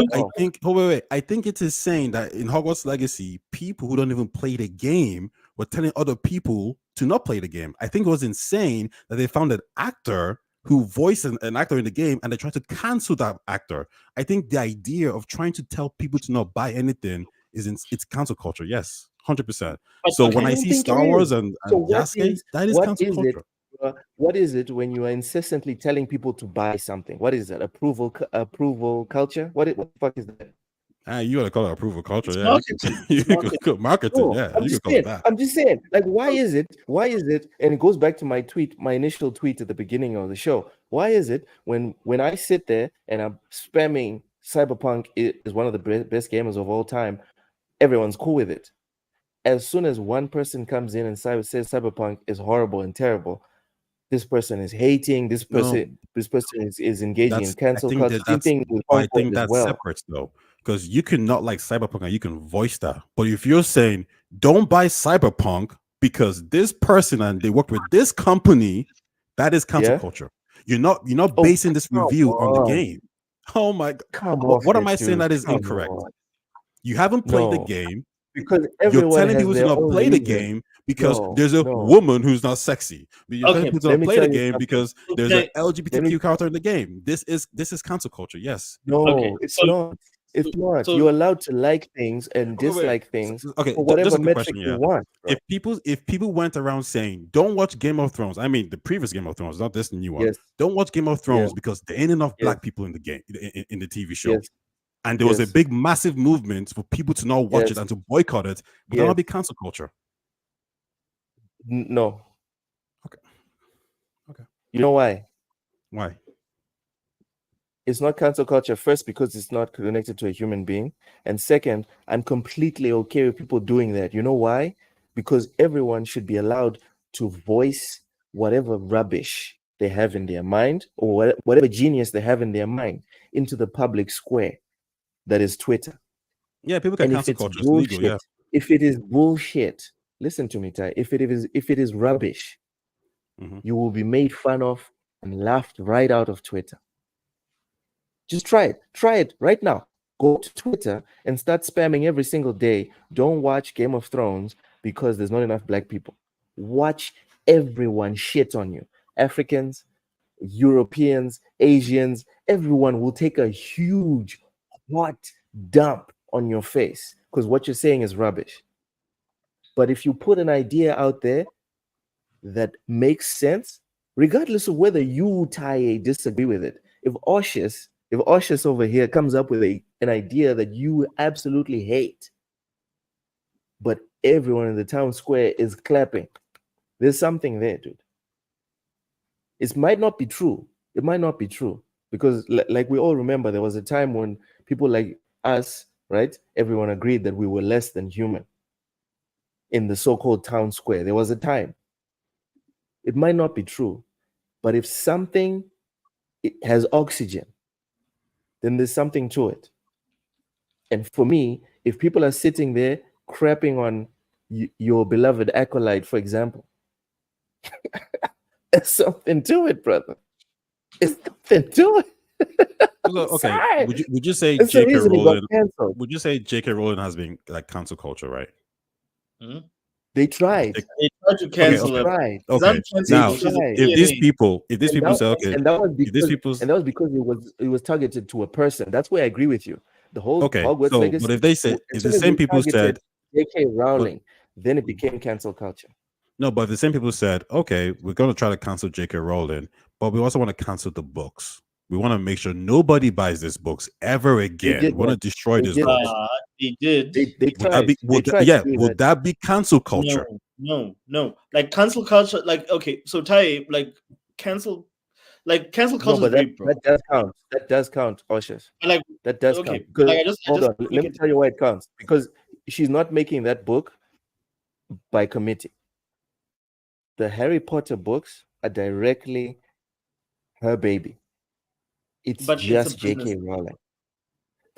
I think it is saying that in Hogwarts Legacy, people who don't even play the game were telling other people to not play the game. I think it was insane that they found an actor who voiced an actor in the game, and they tried to cancel that actor. I think the idea of trying to tell people to not buy anything it's cancel culture. Yes, 100%. So when I see Star Wars and Yasuke, that is cancel culture. What is it when you are incessantly telling people to buy something? What is that? Approval culture? What the fuck is that? You gotta call it approval culture. Marketing. Yeah, you can call it that. I'm just saying, like, why is it? And it goes back to my initial tweet at the beginning of the show. Why is it when I sit there and I'm spamming Cyberpunk is one of the best gamers of all time, everyone's cool with it. As soon as one person comes in and says Cyberpunk is horrible and terrible, this person is hating. This person is engaging in cancel culture. I think that's separate though, because you can not like Cyberpunk and you can voice that. But if you're saying don't buy Cyberpunk because this person and they work with this company, that is cancel culture. You're not basing this review on the game. Oh my God! What am I saying that is incorrect? You haven't played the game. Because you're telling people to not play the game because there's a woman who's not sexy. You're telling people to play the game because there's an LGBTQ character in the game. This is cancel culture. Yes. It's not. It's not. So, you're allowed to like things and dislike things. Okay, for whatever metric you want. Bro. If people went around saying, "Don't watch Game of Thrones," I mean the previous Game of Thrones, not this new one. Yes. Don't watch Game of Thrones because there ain't enough black people in the game in the TV show. Yes. And there was a big, massive movement for people to not watch it and to boycott it. But that'll be cancel culture. No. Okay. You know why? Why? It's not cancel culture. First, because it's not connected to a human being. And second, I'm completely okay with people doing that. You know why? Because everyone should be allowed to voice whatever rubbish they have in their mind or whatever genius they have in their mind into the public square. That is Twitter. Yeah, people can cancel culture. It's legal, yeah. If it is bullshit, listen to me, Ty. If it is rubbish, you will be made fun of and laughed right out of Twitter. Just try it. Try it right now. Go to Twitter and start spamming every single day. Don't watch Game of Thrones because there's not enough black people. Watch everyone shit on you. Africans, Europeans, Asians, everyone will take a huge hot dump on your face because what you're saying is rubbish. But if you put an idea out there that makes sense, regardless of whether you, Taye, disagree with it, if Oshis over here comes up with an idea that you absolutely hate, but everyone in the town square is clapping, there's something there, dude. It might not be true. It might not be true. Because like we all remember, there was a time when people like us, right? Everyone agreed that we were less than human in the so-called town square. There was a time. It might not be true. But if something has oxygen, then there's something to it. And for me, if people are sitting there crapping on your beloved acolyte, for example, there's something to it, brother. It's nothing to it. Okay. Would you say J.K. Rowling? Would you say J.K. Rowling has been like cancel culture, right? Mm-hmm. They tried. They tried to cancel it. Okay. Now, if these people say, okay, and that was because it was targeted to a person. That's where I agree with you. The whole Hogwarts Legacy. But if they say, if the same people said, J.K. Rowling. Then it became cancel culture. No, but the same people said, okay, we're going to try to cancel J.K. Rowling, but we also want to cancel the books. We want to make sure nobody buys these books ever again. We want to destroy these books. They did. They tried. Would that be cancel culture? No. Like cancel culture. Like okay, so Ty, like cancel culture. No, but that does count. That does count, Oshus. Like that does count. Hold on. Let me tell you why it counts. Because she's not making that book by committee. The Harry Potter books are directly her baby. It's just J.K. Rowling.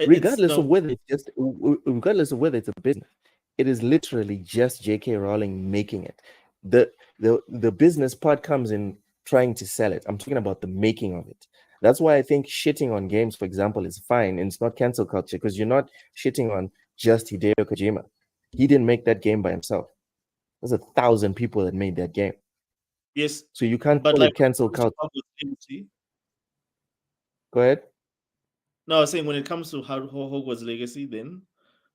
Regardless of whether it's a business, it is literally just J.K. Rowling making it. The business part comes in trying to sell it. I'm talking about the making of it. That's why I think shitting on games, for example, is fine and it's not cancel culture, because you're not shitting on just Hideo Kojima. He didn't make that game by himself. There's 1,000 people that made that game. Yes. So you can't call it cancel culture. Go ahead. No, I was saying when it comes to Hogwarts Legacy, then,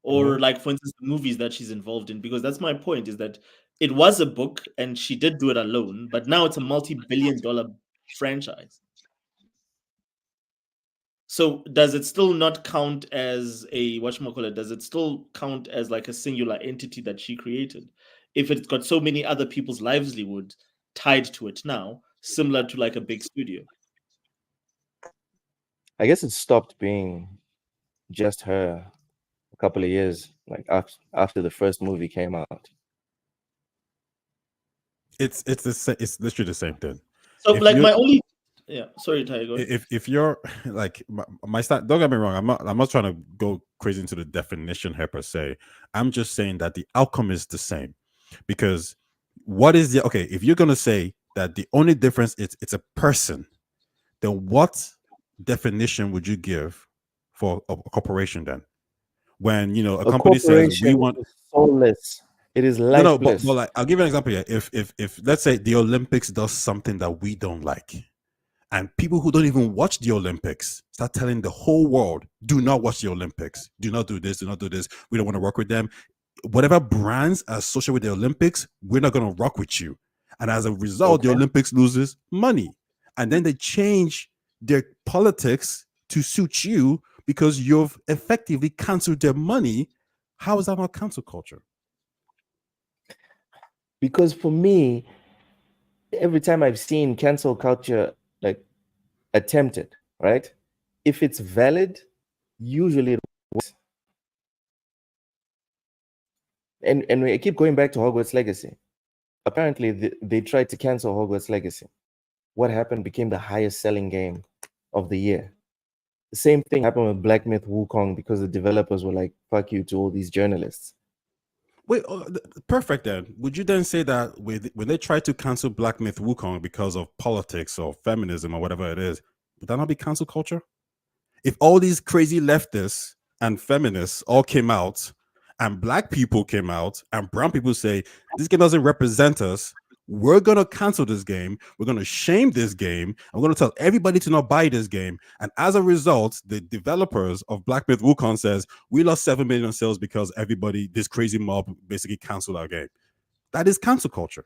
or like for instance the movies that she's involved in, because that's my point, is that it was a book and she did do it alone, but now it's a multi-billion-dollar franchise. So does it still not count as a whatchamacallit? Does it still count as like a singular entity that she created? If it's got so many other people's livelihood tied to it now, similar to like a big studio. I guess it stopped being just her a couple of years, like after the first movie came out. It's literally the same thing. So like my only sorry, Tiger. If you're like my style, don't get me wrong, I'm not trying to go crazy into the definition here per se. I'm just saying that the outcome is the same. Because what is if you're gonna say that the only difference is it's a person, then what definition would you give for a corporation then? When a company says we want soulless, it is lifeless. No, but like I'll give you an example here. If let's say the Olympics does something that we don't like, and people who don't even watch the Olympics start telling the whole world, do not watch the Olympics, do not do this, we don't want to work with them. Whatever brands are associated with the Olympics, we're not going to rock with you. And as a result, the Olympics loses money. And then they change their politics to suit you because you've effectively canceled their money. How is that not cancel culture? Because for me, every time I've seen cancel culture like attempted, right? If it's valid, usually it works. And we keep going back to Hogwarts Legacy. Apparently, they tried to cancel Hogwarts Legacy. What happened became the highest selling game of the year. The same thing happened with Black Myth Wukong because the developers were like, fuck you to all these journalists. Wait, perfect then. Would you then say that when they try to cancel Black Myth Wukong because of politics or feminism or whatever it is, would that not be cancel culture? If all these crazy leftists and feminists all came out and black people came out and brown people say, this game doesn't represent us, we're going to cancel this game, we're going to shame this game, and we're going to tell everybody to not buy this game. And as a result, the developers of Black Myth Wukong says, we lost 7 million sales because everybody, this crazy mob basically canceled our game. That is cancel culture.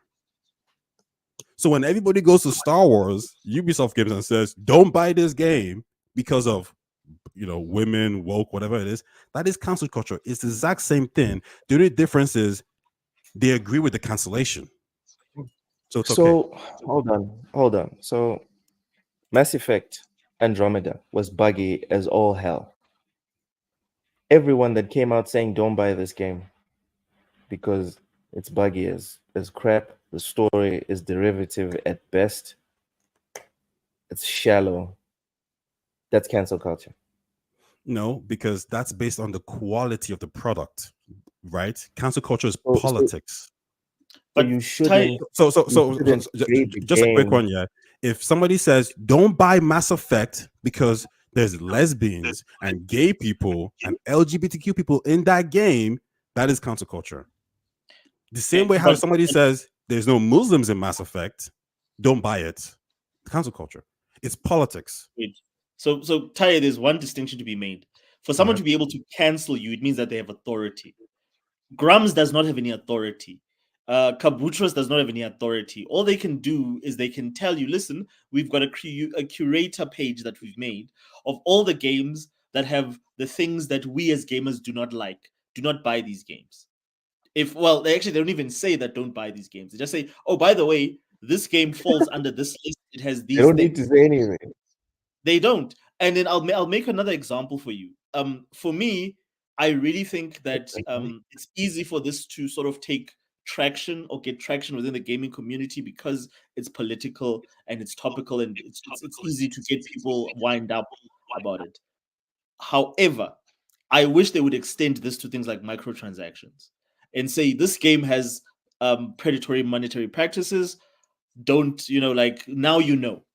So when everybody goes to Star Wars, Ubisoft games, and says, don't buy this game because of women, woke, whatever it is, that is cancel culture. It's the exact same thing. The only difference is they agree with the cancellation. So it's okay. Hold on. So Mass Effect Andromeda was buggy as all hell. Everyone that came out saying don't buy this game because it's buggy as crap, the story is derivative at best, it's shallow, that's cancel culture. No, because that's based on the quality of the product, right? Cancel culture is politics. But you shouldn't. So just a quick one, yeah. If somebody says don't buy Mass Effect because there's lesbians and gay people and LGBTQ people in that game, that is cancel culture. The same way how somebody says there's no Muslims in Mass Effect, don't buy it. Cancel culture. It's politics. So Ty, there's one distinction to be made. For someone to be able to cancel you, it means that they have authority. Grams does not have any authority. Kabutros does not have any authority. All they can do is they can tell you, listen, we've got a curator page that we've made of all the games that have the things that we as gamers do not like. Do not buy these games. They don't even say that don't buy these games. They just say, oh, by the way, this game falls under this list. It has these. They don't need to say anything. They don't. And then I'll make another example for you. For me, I really think that it's easy for this to sort of take traction or get traction within the gaming community because it's political and it's topical and it's easy to get people wind up about it. However, I wish they would extend this to things like microtransactions and say this game has predatory monetary practices. Don't, now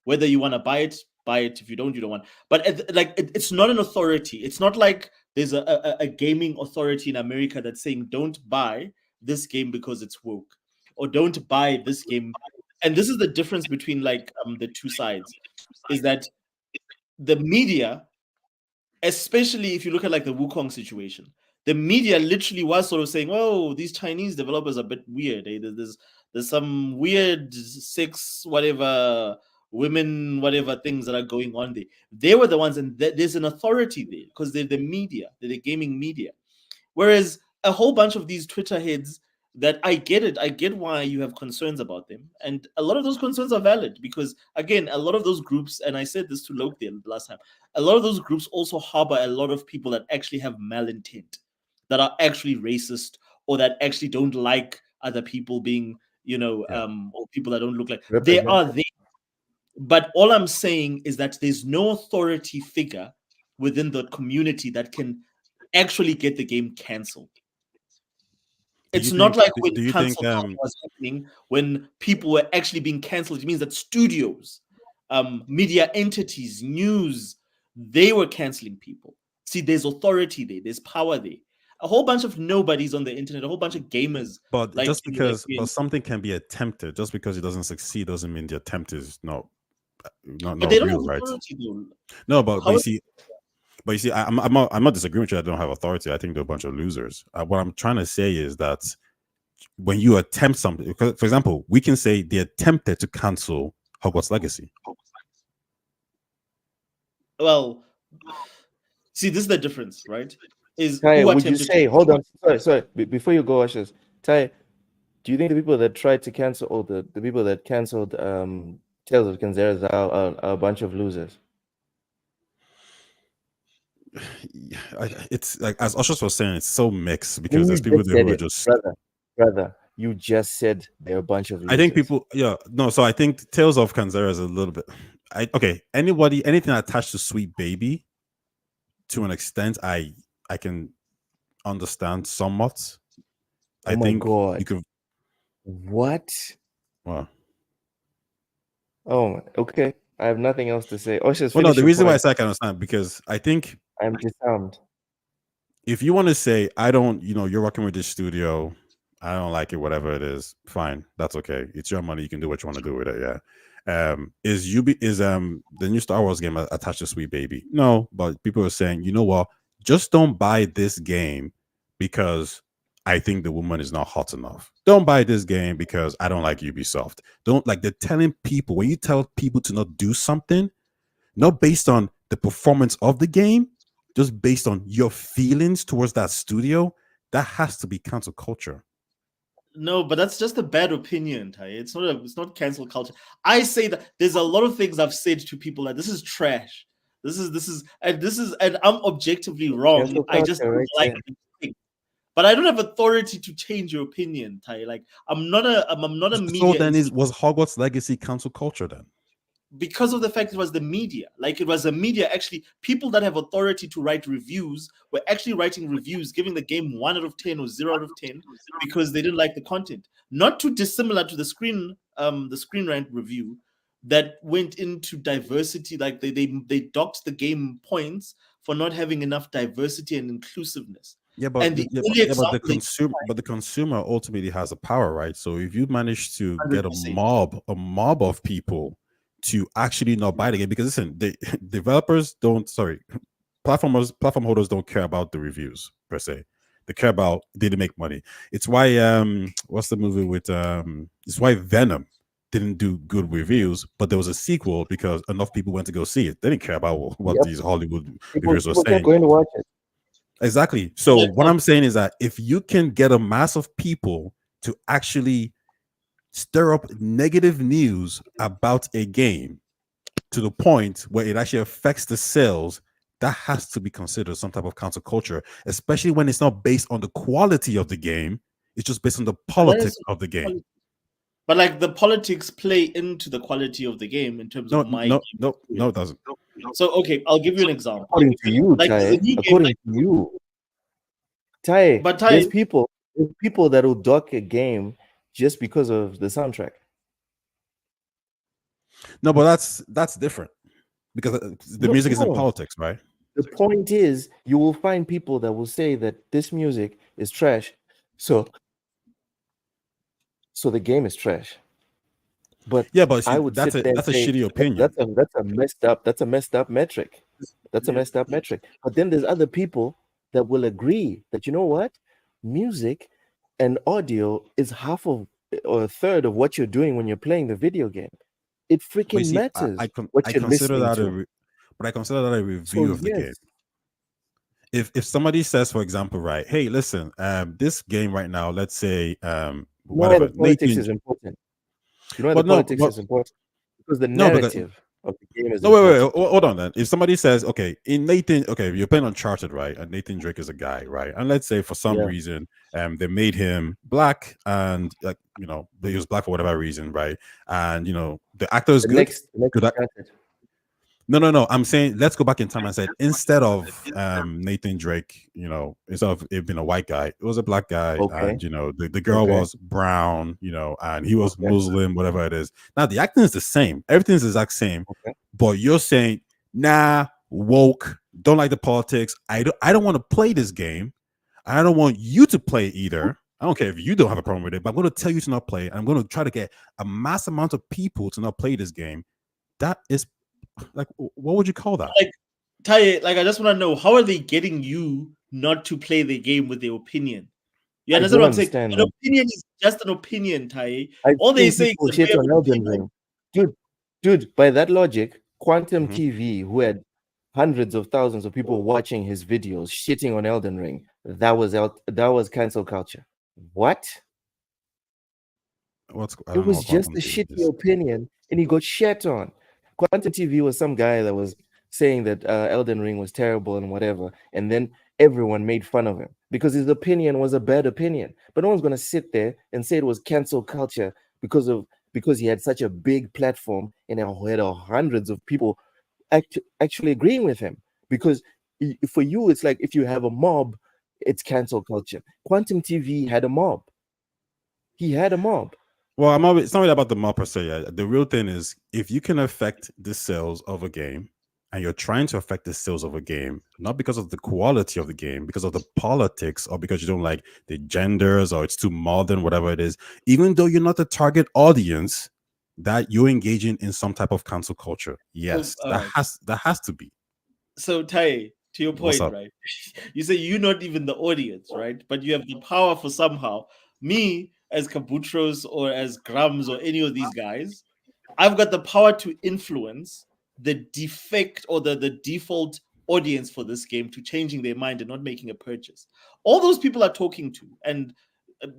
whether you want to buy it. If you don't, you don't want. But it's not an authority. It's not like there's a gaming authority in America that's saying don't buy this game because it's woke, or don't buy this game. And this is the difference between the two sides, is that the media, especially if you look at the Wukong situation, the media literally was sort of saying, "Oh, these Chinese developers are a bit weird. There's some weird sex whatever." Women, whatever things that are going on there. They were the ones, and there's an authority there because they're the media, they're the gaming media. Whereas a whole bunch of these Twitter heads, that I get why you have concerns about them. And a lot of those concerns are valid because, again, a lot of those groups, and I said this to Loke the last time, a lot of those groups also harbor a lot of people that actually have malintent, that are actually racist, or that actually don't like other people being, or people that don't look like. They are there. But all I'm saying is that there's no authority figure within the community that can actually get the game cancelled. It's not like when cancel culture was happening, when people were actually being cancelled. It means that studios, media entities, news, they were cancelling people. See, there's authority there. There's power there. A whole bunch of nobodies on the internet, a whole bunch of gamers. But just because something can be attempted, just because it doesn't succeed doesn't mean the attempt is not real, right? No, but you see, I'm not disagreeing with you. I don't have authority. I think they're a bunch of losers. What I'm trying to say is that when you attempt something, for example, we can say they attempted to cancel Hogwarts Legacy. Well, see, this is the difference, right? Ty, would you say? Hold on, sorry. Before you go, Ashes, Ty, do you think the people that tried to cancel, or the people that canceled Tales of Canzeras are a bunch of losers? It's like, as Ushers was saying, it's so mixed because there's people there who are just brother. You just said they're a bunch of losers. I think people, So I think Tales of Canzera is a little bit. Anything attached to Sweet Baby, to an extent, I can understand somewhat. I think you could. What? Wow. Oh, okay. I have nothing else to say. The reason why I say I can understand, because I think I'm disarmed. If you want to say, I don't, you're working with this studio, I don't like it, whatever it is, fine, that's okay. It's your money. You can do what you want to do with it. Yeah. Is the new Star Wars game attached to Sweet Baby? No, but people are saying, you know what? Just don't buy this game because I think the woman is not hot enough. Don't buy this game because I don't like Ubisoft. They're telling people, when you tell people to not do something, not based on the performance of the game, just based on your feelings towards that studio, that has to be cancel culture. No, but that's just a bad opinion, Ty. It's not cancel culture. I say that there's a lot of things I've said to people that this is trash. This is and I'm objectively wrong. I just don't like it. But I don't have authority to change your opinion, Ty. I'm not a media. So then was Hogwarts Legacy cancel culture then? Because of the fact it was the media. It was the media, actually, people that have authority to write reviews were actually writing reviews, giving the game 1 out of 10 or 0 out of 10 because they didn't like the content. Not too dissimilar to the Screen Rant review that went into diversity. They docked the game points for not having enough diversity and inclusiveness. Yeah, but the consumer ultimately has a power, right? So if you manage to 100%. Get a mob of people to actually not buy the game, because listen, platform holders don't care about the reviews per se. They care about did it make money. It's why what's the movie with it's why Venom didn't do good reviews, but there was a sequel because enough people went to go see it. They didn't care about what these Hollywood reviewers were saying. Going to watch it. Exactly. So what I'm saying is that if you can get a mass of people to actually stir up negative news about a game to the point where it actually affects the sales, that has to be considered some type of cancel culture, especially when it's not based on the quality of the game. It's just based on the politics of the game. But like the politics play into the quality of the game in terms of my game. No, it doesn't. So okay, I'll give you an example. According to you, like, Ty, according to you, Ty, but Ty, there's people that will dock a game just because of the soundtrack. No, but that's different because the music is in politics, right? The point is, you will find people that will say that this music is trash, so the game is trash. But yeah, but see, I would that's a shitty opinion. That's a messed up metric. That's a messed up metric. But then there's other people that will agree that, you know what, music and audio is half of or a third of what you're doing when you're playing the video game. It freaking matters. I consider that but I consider that a review of the game. If somebody says, for example, right, hey, listen, this game right now, let's say, whatever, politics is important. You know why the politics is important? Because the narrative of the game is wait, hold on then. If somebody says, okay, you're playing Uncharted, right? And Nathan Drake is a guy, right? And let's say for some reason, they made him black and he was black for whatever reason, right? And the actor is good. No. I'm saying let's go back in time and say instead of Nathan Drake, instead of it being a white guy, it was a black guy, and the girl was brown, and he was Muslim, whatever it is. Now the acting is the same, everything's the exact same, but you're saying, nah, woke, don't like the politics. I don't want to play this game. I don't want you to play it either. I don't care if you don't have a problem with it, but I'm going to tell you to not play. I'm going to try to get a mass amount of people to not play this game. That is. Like, what would you call that? Like, Ty, I just want to know, how are they getting you not to play the game with their opinion? You understand what I'm saying? An opinion is just an opinion, Ty. All they say is shit on Elden Ring. Dude, by that logic, Quantum TV, who had hundreds of thousands of people watching his videos, shitting on Elden Ring, that was cancel culture. What? It was just a shitty opinion, and he got shat on. Quantum TV was some guy that was saying that Elden Ring was terrible and whatever, and then everyone made fun of him because his opinion was a bad opinion. But no one's going to sit there and say it was cancel culture because he had such a big platform and had hundreds of people actually agreeing with him. Because for you, it's like if you have a mob, it's cancel culture. Quantum TV had a mob. He had a mob. Well, it's not really about the mob per se. Yeah. The real thing is if you can affect the sales of a game and you're trying to affect the sales of a game, not because of the quality of the game, because of the politics or because you don't like the genders or it's too modern, whatever it is, even though you're not the target audience, that you're engaging in some type of cancel culture. Yes, that has to be. So, Ty, to your point, right? You say you're not even the audience, right? But you have the power for somehow. Me, as Kabutros or as Grams or any of these guys, I've got the power to influence the defect or the default audience for this game to changing their mind and not making a purchase. All those people are talking to, and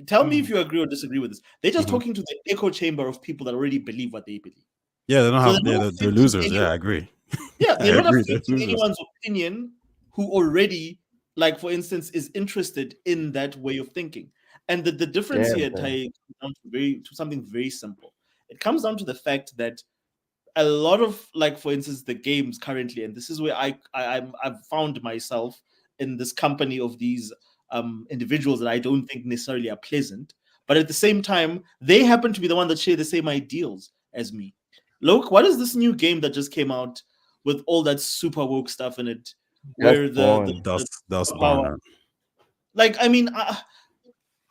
tell me if you agree or disagree with this. They're just talking to the echo chamber of people that already believe what they believe. Yeah, they don't have. They're losers. Yeah, I agree. Yeah, they're not affecting anyone's opinion who already, like for instance, is interested in that way of thinking. And the difference here, Ty, comes down to something very simple. It comes down to the fact that a lot of, like, for instance, the games currently, and this is where I've found myself in this company of these individuals that I don't think necessarily are pleasant, but at the same time, they happen to be the one that share the same ideals as me. Look, what is this new game that just came out with all that super woke stuff in it? Where the power, like, I mean,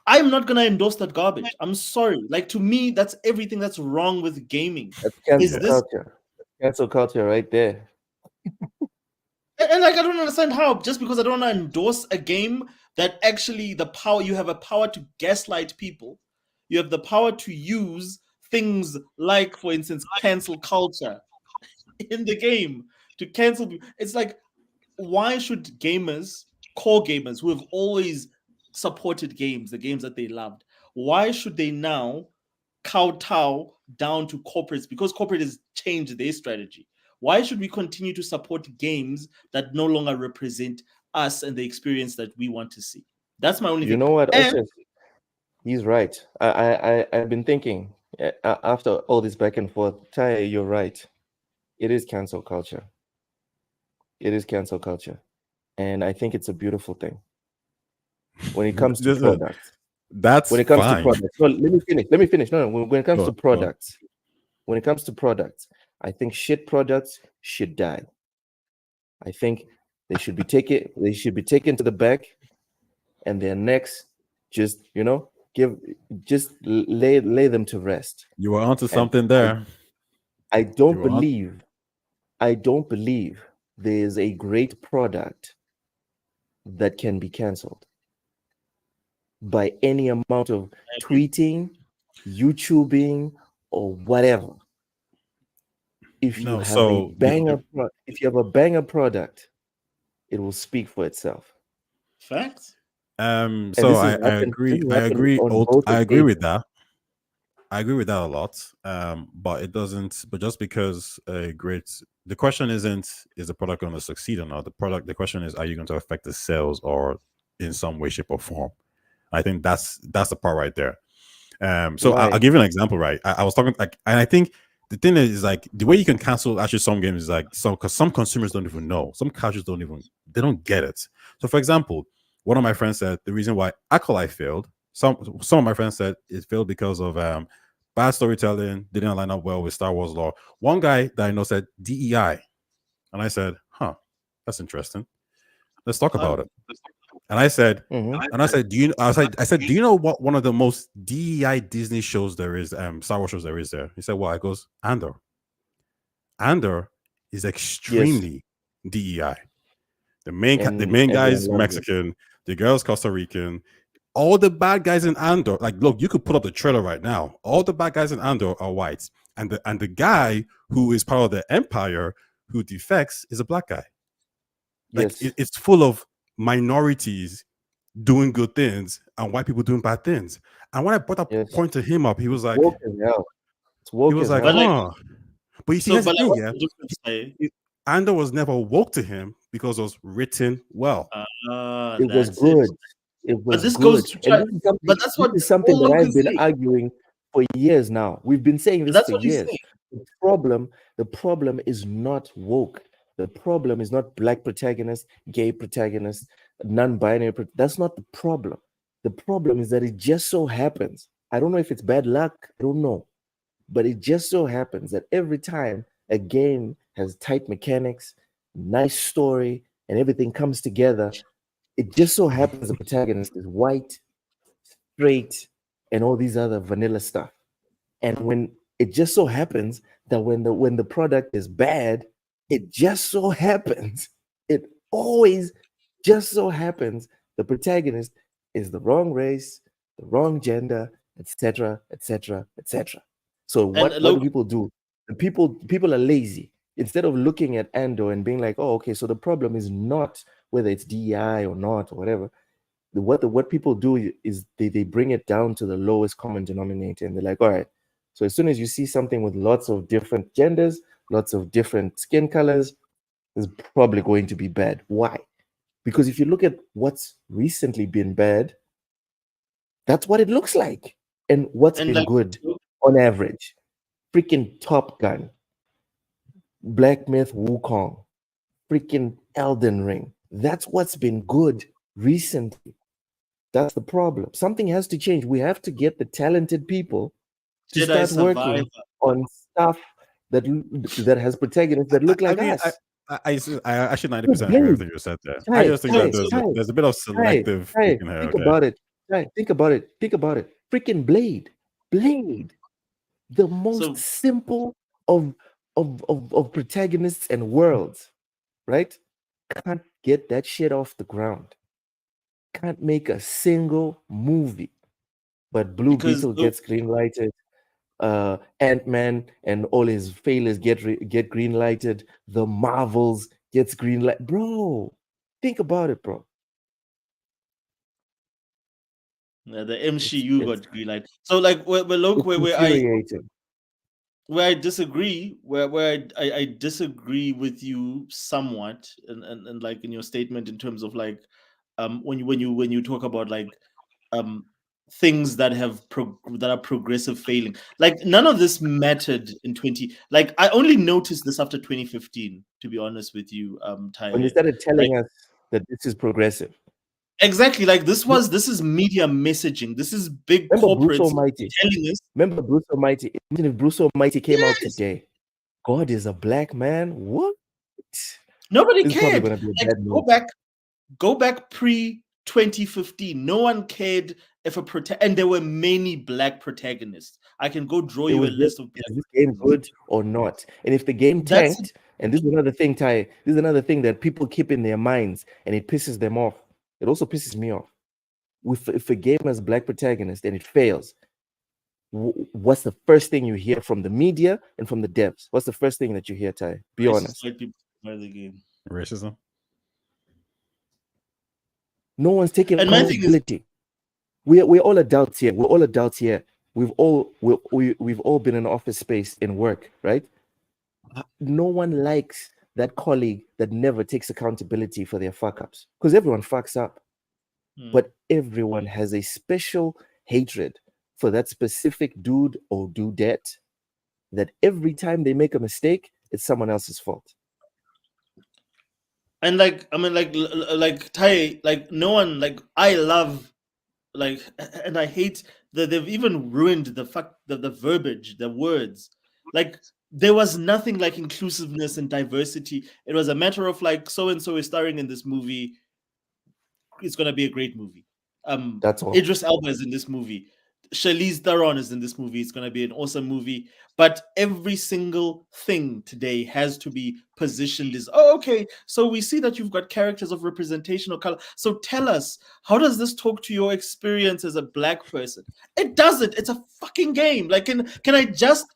I'm not gonna endorse that garbage. I'm sorry. Like, to me, that's everything that's wrong with gaming. That's cancel culture. Cancel culture right there. And like I don't understand how, just because I don't want to endorse a game that actually you have a power to gaslight people. You have the power to use things like, for instance, cancel culture in the game to cancel. It's like, why should core gamers who have always supported games, the games that they loved, why should they now kowtow down to corporates because corporate has changed their strategy? Why should we continue to support games that no longer represent us and the experience that we want to see? That's my only thing. You know what? He's right. I've been thinking after all this back and forth. Ty, you're right. It is cancel culture. It is cancel culture, and I think it's a beautiful thing. When it comes to products, that's when it comes fine. to products. So let me finish. No, when it comes to products, I think shit products should die. I think they should be taken to the back, and their necks just lay them to rest. You were onto something there. I don't believe there is a great product that can be canceled by any amount of tweeting, YouTubing, or whatever. If you have a banger product, it will speak for itself. Facts. So I agree with that. I agree with that a lot. But it doesn't. But just because the question isn't is the product going to succeed or not. The question is, are you going to affect the sales or in some way, shape, or form? I think that's the part right there. So I'll give you an example. Right, I was talking and I think the thing is like the way you can cancel actually some games is like because some consumers don't even know, some casuals they don't get it. So for example, one of my friends said the reason why Acolyte failed. Some of my friends said it failed because of bad storytelling, didn't line up well with Star Wars lore. One guy that I know said DEI, and I said, "Huh, that's interesting. Let's talk about it." And I said, do you know what one of the most DEI Disney shows there is, Star Wars shows there is there? He said, "Well," I goes, Andor. Andor is extremely DEI. The main guy is Mexican, the girl's Costa Rican. All the bad guys in Andor, like, look, you could put up the trailer right now. All the bad guys in Andor are white, and the guy who is part of the Empire who defects is a black guy. Like it's full of minorities doing good things and white people doing bad things. And when I brought that point to him up, he was like, he was like, huh. But you see, Andor was never woke to him because it was written well. It was good. It was good. This is something that I've been arguing for years now. We've been saying this for years. The problem is not woke. The problem is not black protagonist, gay protagonist, non-binary. That's not the problem. The problem is that it just so happens. I don't know if it's bad luck. I don't know. But it just so happens that every time a game has tight mechanics, nice story, and everything comes together, it just so happens the protagonist is white, straight, and all these other vanilla stuff. And when it just so happens that when the product is bad, it just so happens, it always just so happens the protagonist is the wrong race, the wrong gender, etc., etc., etc. So what do people do? The people are lazy. Instead of looking at Andor and being like, oh, okay, so the problem is not whether it's DEI or not or whatever. What people do is they bring it down to the lowest common denominator, and they're like, all right, so as soon as you see something with lots of different genders, lots of different skin colors, it's probably going to be bad. Why? Because if you look at what's recently been bad, that's what it looks like. And what's been good on average? Freaking Top Gun, Black Myth Wukong, freaking Elden Ring. That's what's been good recently. That's the problem. Something has to change. We have to get the talented people to start working on stuff that has protagonists that look like us. I actually 90% agree with everything you said there. I just think that there's a bit of selective. Think about it. Think about it. Freaking Blade, the most simple of protagonists and worlds, right? can't get that shit off the ground. Can't make a single movie. But Blue Beetle gets green lighted. Ant-Man and all his failures get green lighted. The Marvels gets green light. Bro, think about it, bro. Yeah, the MCU got green light. So like, where I disagree, where I disagree with you somewhat, and like in your statement in terms of like, when you talk about like, things that are progressive failing, like none of this mattered in 20. Like I only noticed this after 2015, to be honest with you, Ty. When you started telling us that this is progressive. Exactly, like this is media messaging. This is big corporates telling us. Remember Bruce Almighty? Even if Bruce Almighty came out today, God is a black man. What? Nobody cared. Like, go back pre 2015. No one cared if and there were many black protagonists. I can go draw you a list of. Is this game good or not? And if the game tanked, and this is another thing, Ty. This is another thing that people keep in their minds, and it pisses them off. It also pisses me off. If a game has black protagonist and it fails, what's the first thing you hear from the media and from the devs? What's the first thing that you hear, Ty? Be honest. White people play the game. Racism. No one's taking accountability. We're all adults here. We're all adults here. We've all been in office space in work, right? No one likes that colleague that never takes accountability for their fuck ups, because everyone fucks up. But everyone has a special hatred for that specific dude or dudette, that every time they make a mistake, it's someone else's fault. And like, I mean, like Ty, like no one, like I love, like, and I hate that they've even ruined the verbiage, the words. Like there was nothing like inclusiveness and diversity. It was a matter of like, so and so is starring in this movie. It's gonna be a great movie. That's all. Idris Elba is in this movie. Charlize Theron is in this movie. It's gonna be an awesome movie. But every single thing today has to be positioned as, oh, okay, so we see that you've got characters of representation or color. So tell us, how does this talk to your experience as a black person? It doesn't. It's a fucking game. Like, can I just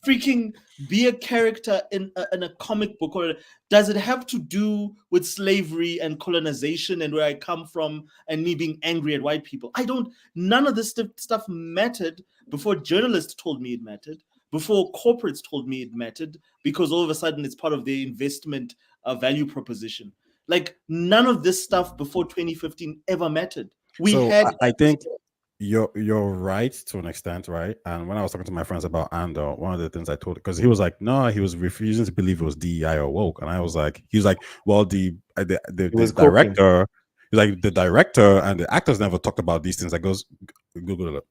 freaking be a character in a comic book, or does it have to do with slavery and colonization and where I come from and me being angry at white people? None of this stuff mattered before journalists told me it mattered, before corporates told me it mattered, because all of a sudden it's part of their investment value proposition. Like none of this stuff before 2015 ever mattered. I think you're right to an extent, right? And when I was talking to my friends about Andor, one of the things I told, because he was like, no, he was refusing to believe it was DEI or woke, and I was like, he was like, well, the director, he's like, the director and the actors never talked about these things. I goes, Google it.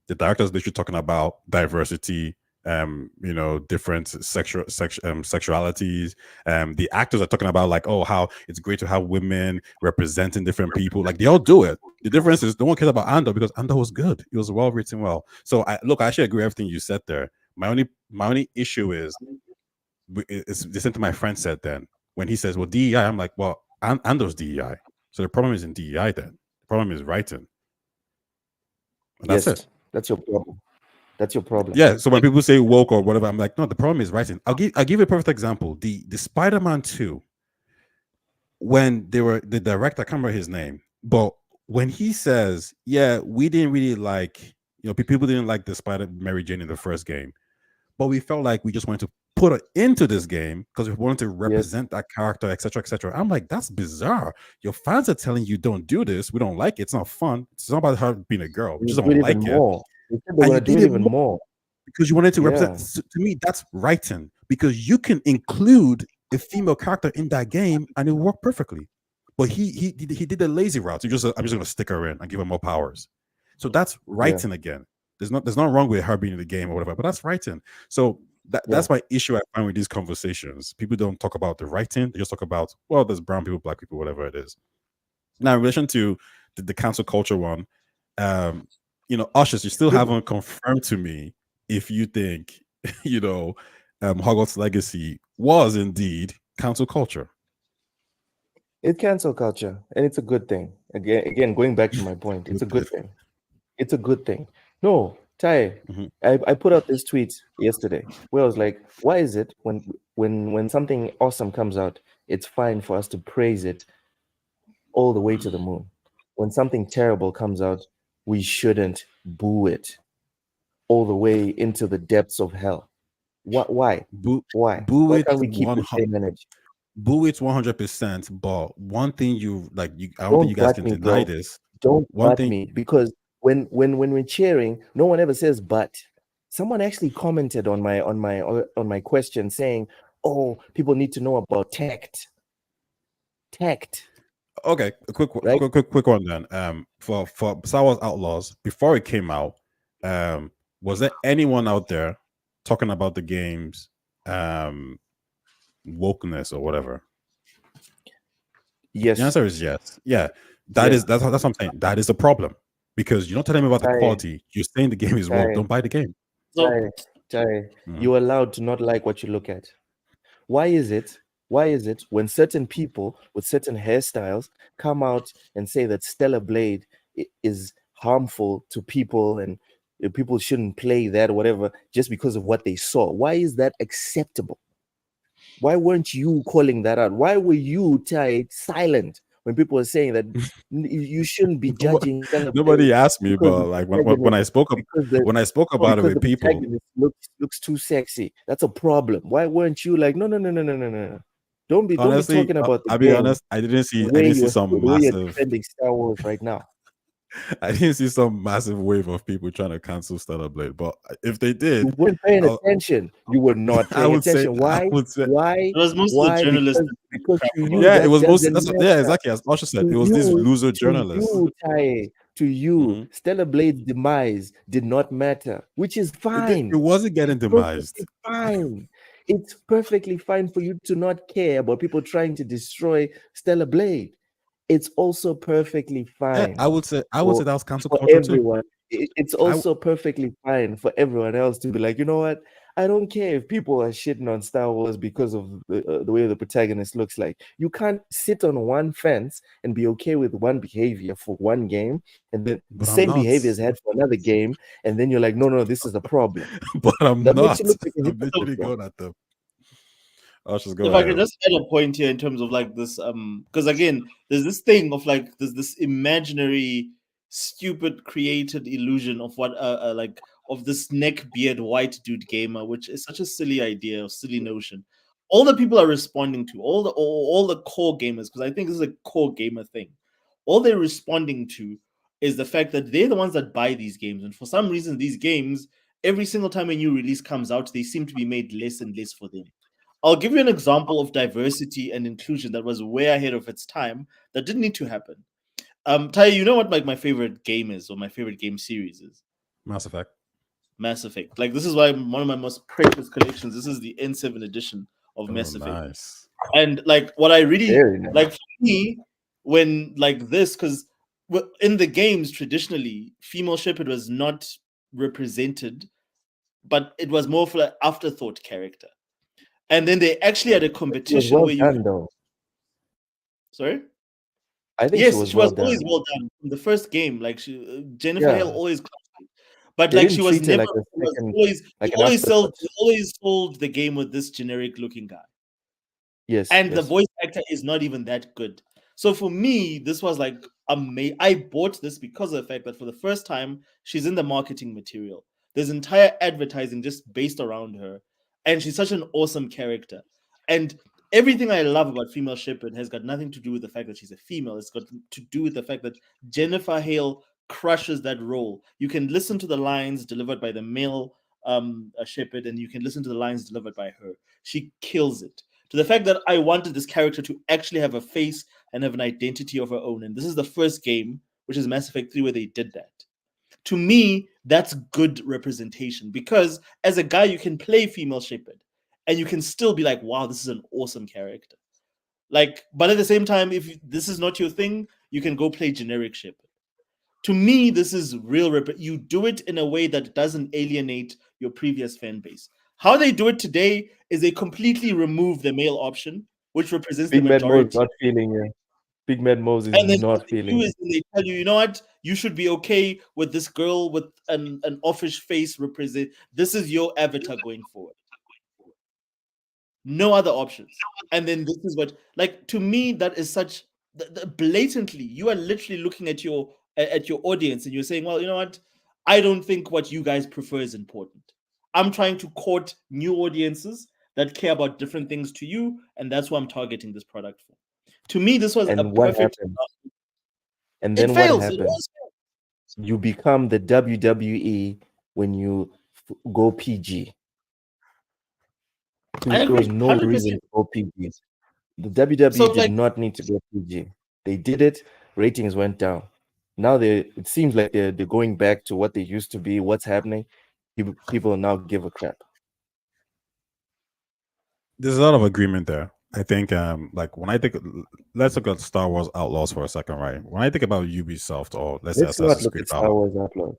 The directors literally talking about diversity, different sexualities. The actors are talking about like, oh, how it's great to have women representing different people. Like they all do it. The difference is no one cares about Andor because Andor was good. It was well written, well. So I actually agree with everything you said there. My only issue is it's the same thing my friend said then when he says, well, DEI. I'm like, well, Andor's DEI. So the problem isn't DEI then. The problem is writing. And that's it. That's your problem. That's your problem. Yeah. So when people say woke or whatever, I'm like, no, the problem is writing. I'll give you a perfect example. The Spider-Man 2, when the director, I can't remember his name, but when he says, yeah, we didn't really like, people didn't like the Spider Mary Jane in the first game, but we felt like we just wanted to put her into this game because we wanted to represent that character, etc., etc. I'm like, that's bizarre. Your fans are telling you don't do this. We don't like it. It's not fun. It's not about her being a girl. We just don't like it. And you did even more because you wanted to represent. To me, that's writing, because you can include a female character in that game and it will work perfectly. But he did the lazy route. I'm just going to stick her in and give her more powers. So that's writing again. There's nothing wrong with her being in the game or whatever, but that's writing. So that's my issue I find with these conversations. People don't talk about the writing. They just talk about, well, there's brown people, black people, whatever it is. Now, in relation to the cancel culture one, Ushers, you still haven't confirmed to me if you think, Hogwarts Legacy was indeed cancel culture. It's cancel culture, and it's a good thing. Again, going back to my point, it's a good thing. It's a good thing. No, Tai, I put out this tweet yesterday where I was like, why is it when something awesome comes out, it's fine for us to praise it all the way to the moon. When something terrible comes out, we shouldn't boo it all the way into the depths of hell. Why? Why? Boo Why it. can't we keep the same energy? Boo it 100%. But one thing I don't Don't think you guys butt can me, deny bro. this. Don't One butt thing, me, because when we're cheering, no one ever says but. Someone actually commented on my question saying, "Oh, people need to know about tact." Okay, a quick one then. For Star Wars Outlaws, before it came out, was there anyone out there talking about the game's wokeness or whatever? Yes. The answer is yes. Yeah, that's what I'm saying. That is a problem, because you're not telling me about the quality. You're saying the game is woke. Don't buy the game. You're allowed to not like what you look at. Why is it when certain people with certain hairstyles come out and say that Stellar Blade is harmful to people and people shouldn't play that or whatever just because of what they saw? Why is that acceptable? Why weren't you calling that out? Why were you silent when people were saying that you shouldn't be judging? Nobody asked me, but like when I spoke about it with people, looks too sexy. That's a problem. Why weren't you like, no? Don't be talking about the I'll game. be honest, I didn't see some massive defending Star Wars right now. I didn't see some massive wave of people trying to cancel Stellar Blade, but if they did, you weren't paying attention. You were not paying attention. Why? It was mostly journalists. Because it was mostly exactly as Osha said. It was these loser journalists. To you, Stellar Blade's demise did not matter, which is fine. It wasn't getting demised. It's fine. It's perfectly fine for you to not care about people trying to destroy Stellar Blade. It's also perfectly fine. Yeah, I would say that was cancel for culture everyone. It's also perfectly fine for everyone else to be like, you know what? I don't care if people are shitting on Star Wars because of the way the protagonist looks like. You can't sit on one fence and be okay with one behavior for one game, and then the same behavior is had for another game, and then you're like, no, this is a problem. But I'm not. Makes you look like I'm literally going at them. If I could just add a point here in terms of like this, because again, there's this thing of like there's this imaginary, stupid, created illusion of what like of this neck beard white dude gamer, which is such a silly idea or silly notion. All the people are responding to, all the core gamers, because I think this is a core gamer thing. All they're responding to is the fact that they're the ones that buy these games, and for some reason, these games, every single time a new release comes out, they seem to be made less and less for them. I'll give you an example of diversity and inclusion that was way ahead of its time that didn't need to happen. Taya, you know what like my favorite game is, or my favorite game series is? Mass Effect. Mass Effect. Like this is why one of my most precious collections. This is the N7 edition of Mass Effect. Nice. And like what I really like for me when like this, because in the games traditionally, female Shepard was not represented, but it was more for an afterthought character. And then they actually had a competition where you. Sorry? I think yes, she was always well done in the first game. Like Jennifer Hale always, but like she was never. Always sold the game with this generic looking guy. Yes, and the voice actor is not even that good. So for me, this was like amazing. I bought this because of the fact that for the first time, she's in the marketing material. There's entire advertising just based around her. And she's such an awesome character. And everything I love about female Shepard has got nothing to do with the fact that she's a female. It's got to do with the fact that Jennifer Hale crushes that role. You can listen to the lines delivered by the male Shepard, and you can listen to the lines delivered by her. She kills it. To the fact that I wanted this character to actually have a face and have an identity of her own. And this is the first game, which is Mass Effect 3, where they did that. To me, that's good representation, because as a guy, you can play female Shepard and you can still be like, wow, this is an awesome character. Like, but at the same time, if this is not your thing, you can go play generic Shepard. To me, this is real. You do it in a way that doesn't alienate your previous fan base. How they do it today is they completely remove the male option, which represents the majority. Not feeling Big Mad Moses And then not what they do feeling is they tell you, you know what, you should be okay with this girl with an offish face represent. This is your avatar going forward. No other options. And then this is what, like, to me, that is such blatantly. You are literally looking at your audience and you're saying, well, you know what, I don't think what you guys prefer is important. I'm trying to court new audiences that care about different things to you, and that's what I'm targeting this product for. To me, this was and a what perfect. happened? And then It what fails. happened? It always fails. You become the WWE when you go PG. There was no 100%. reason to go PG. The WWE did not need to go PG. They did it. Ratings went down. Now it seems like they're going back to what they used to be. What's happening? People now give a crap. There's a lot of agreement there. I think, like when I think, let's look at Star Wars Outlaws for a second, right? When I think about Ubisoft, or let's not look at Star Wars Outlaws.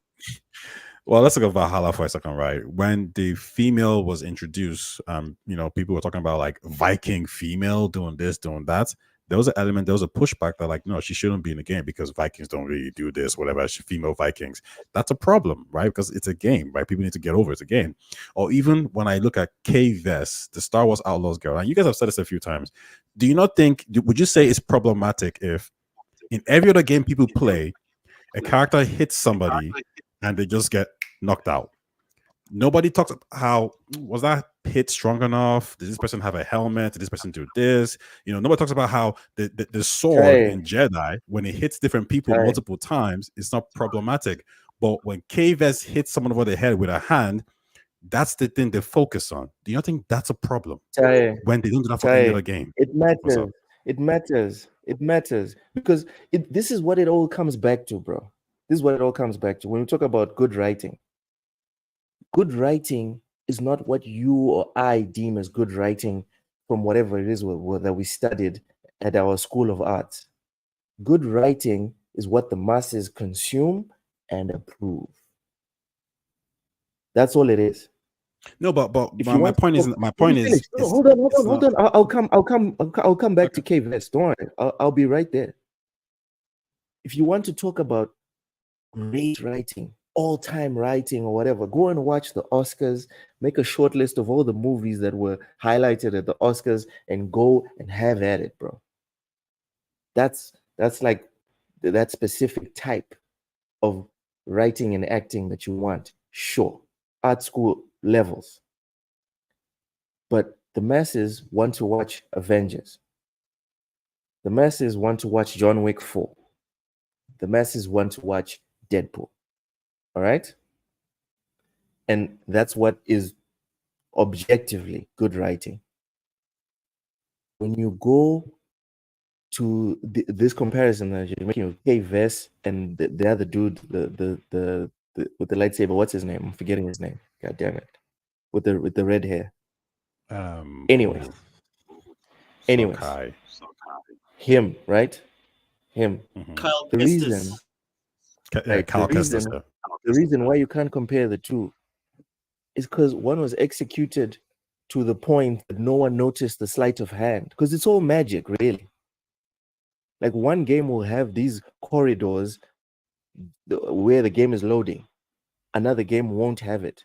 Well, let's look at Valhalla for a second, right? When the female was introduced, people were talking about like Viking female doing this, doing that. There was an element, there was a pushback that like, no, she shouldn't be in the game because Vikings don't really do this, whatever, female Vikings. That's a problem, right? Because it's a game, right? People need to get over it's a game. Or even when I look at Kay Vess, the Star Wars Outlaws girl, and you guys have said this a few times, do you not think, would you say it's problematic if in every other game people play, a character hits somebody and they just get knocked out? Nobody talks about how was that hit strong enough? Did this person have a helmet? Did this person do this? Nobody talks about how the sword in Jedi, when it hits different people multiple times, it's not problematic. But when Kay Vess hits someone over the head with a hand, that's the thing they focus on. Do you not think that's a problem when they don't do that for any other game? It matters. It matters. It matters because this is what it all comes back to, bro. This is what it all comes back to when we talk about good writing. Good writing is not what you or I deem as good writing from whatever it is that we studied at our school of arts. Good writing is what the masses consume and approve. That's all it is. No, but my point is hold on. I'll come back to Kay Vess. Don't worry. I'll be right there. If you want to talk about great writing, all-time writing or whatever, go and watch the Oscars, make a short list of all the movies that were highlighted at the Oscars and go and have at it, bro. That's like that specific type of writing and acting that you want. Sure, art school levels. But the masses want to watch Avengers. The masses want to watch John Wick 4. The masses want to watch Deadpool. All right? And that's what is objectively good writing. When you go to this comparison that you're making with Kay Vess and the other dude, the with the lightsaber, what's his name? I'm forgetting his name. God damn it. With the red hair. Anyways. Him, right? Him. Kyle the Kestis. reason the reason why you can't compare the two is because one was executed to the point that no one noticed the sleight of hand, because it's all magic, really. Like one game will have these corridors where the game is loading, another game won't have it,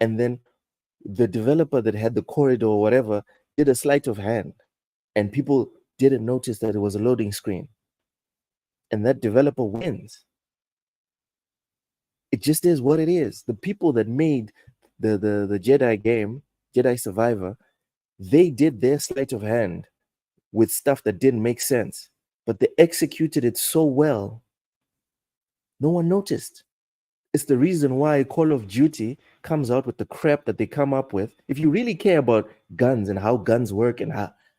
and then the developer that had the corridor or whatever did a sleight of hand and people didn't notice that it was a loading screen, and that developer wins. It just is what it is. The people that made the Jedi game, Jedi Survivor, they did their sleight of hand with stuff that didn't make sense, but they executed it so well, no one noticed. It's the reason why Call of Duty comes out with the crap that they come up with. If you really care about guns and how guns work and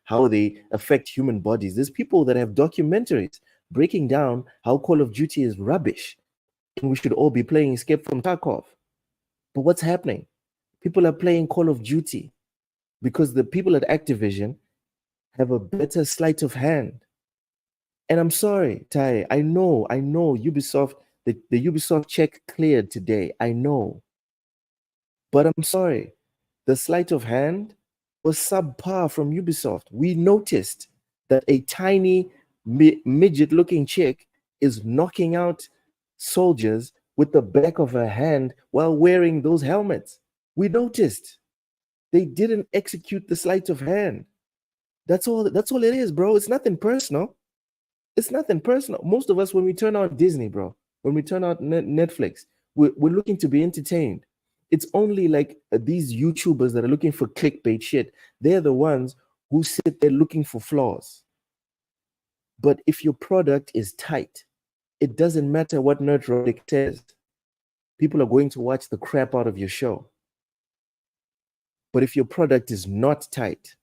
how they affect human bodies, there's people that have documentaries breaking down how Call of Duty is rubbish and we should all be playing Escape from Tarkov. But what's happening? People are playing Call of Duty because the people at Activision have a better sleight of hand. And I'm sorry, Ty, I know Ubisoft, the Ubisoft check cleared today. I know. But I'm sorry. The sleight of hand was subpar from Ubisoft. We noticed that a tiny midget-looking chick is knocking out soldiers with the back of her hand while wearing those helmets. We noticed. They didn't execute the sleight of hand. That's all it is, bro. It's nothing personal. It's nothing personal. Most of us, when we turn on Disney, bro, when we turn on Netflix, we're looking to be entertained. It's only like these YouTubers that are looking for clickbait shit. They're the ones who sit there looking for flaws. But if your product is tight, it doesn't matter what Nerdrotic says. People are going to watch the crap out of your show. But if your product is not tight,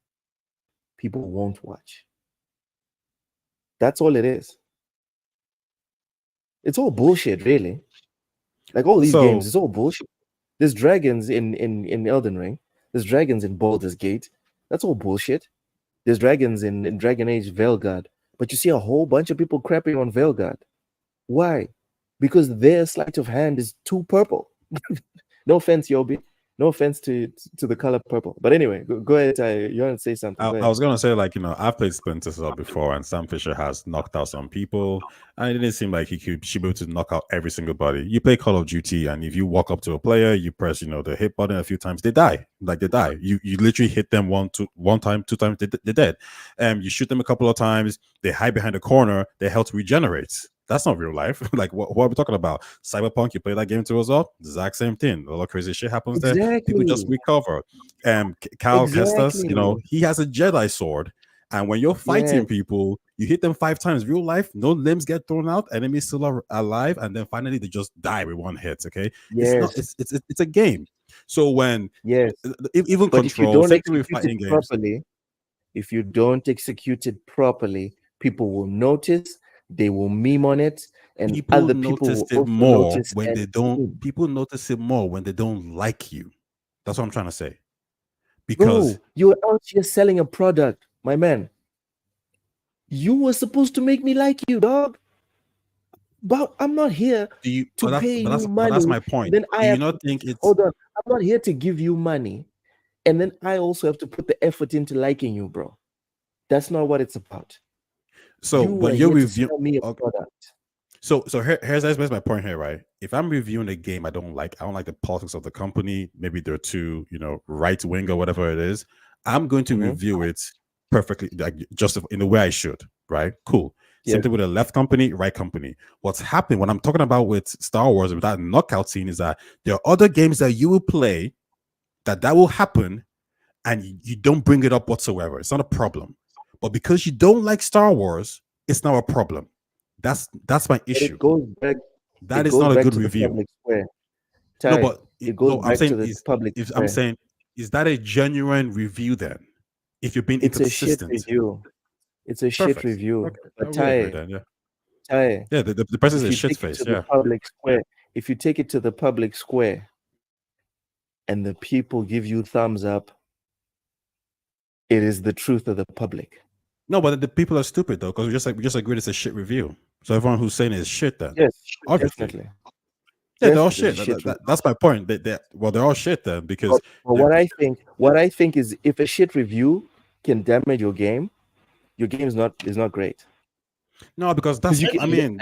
people won't watch. That's all it is. It's all bullshit, really. Like all these games, it's all bullshit. There's dragons in Elden Ring. There's dragons in Baldur's Gate. That's all bullshit. There's dragons in Dragon Age Veilguard. But you see a whole bunch of people crapping on Veilguard. Why? Because their sleight of hand is too purple. No offense, Yobi. No offense to the color purple. But anyway, go ahead. You want to say something? I was going to say, like, I've played Splinter Cell before, and Sam Fisher has knocked out some people. And it didn't seem like he should be able to knock out every single body. You play Call of Duty, and if you walk up to a player, you press, the hit button a few times, they die. Like, they die. You literally hit them one time, two times, they're dead. You shoot them a couple of times, they hide behind a corner, their health regenerates. That's not real life. Like, what are we talking about? Cyberpunk, you play that game too as well? The exact same thing. A lot of crazy shit happens there. People just recover. Cal Kestis, he has a Jedi sword. And when you're fighting people, you hit them 5 times. Real life, no limbs get thrown out. Enemies still are alive. And then finally, they just die with one hit, okay? Yes. It's a game. So when... Yes. Even but Control... If you don't execute it properly, people will notice. They will meme on it, and other people notice it more when they don't. People notice it more when they don't like you. That's what I'm trying to say. Because you're out here selling a product, my man. You were supposed to make me like you, dog. But I'm not here to pay you money. That's my point. Then Do you not think it's... Hold on. I'm not here to give you money, and then I also have to put the effort into liking you, bro. That's not what it's about. So when you're reviewing me a product. So here's my point here, right? If I'm reviewing a game I don't like the politics of the company, maybe they're too, right wing or whatever it is, I'm going to review it perfectly, like just in the way I should, right? Cool. Yeah. Same thing with a left company, right company. What's happening when I'm talking about with Star Wars, with that knockout scene, is that there are other games that you will play that will happen and you don't bring it up whatsoever. It's not a problem. But because you don't like Star Wars, it's not a problem. That's my issue. It goes back. That is not a good review. No, but it goes back to the public square. I'm saying, is that a genuine review then? If you're being inconsistent. It's a shit review. It's a shit review. Okay. But the person's a shit face. Yeah. Public square. If you take it to the public square, and the people give you thumbs up, it is the truth of the public. No, but the people are stupid though, because we just agreed it's a shit review. So everyone who's saying it's shit then. Yes, obviously. Definitely. Yeah, they're all shit. That's my point. They're all shit then, because what I think is, if a shit review can damage your game is not great. No, because that's marketing.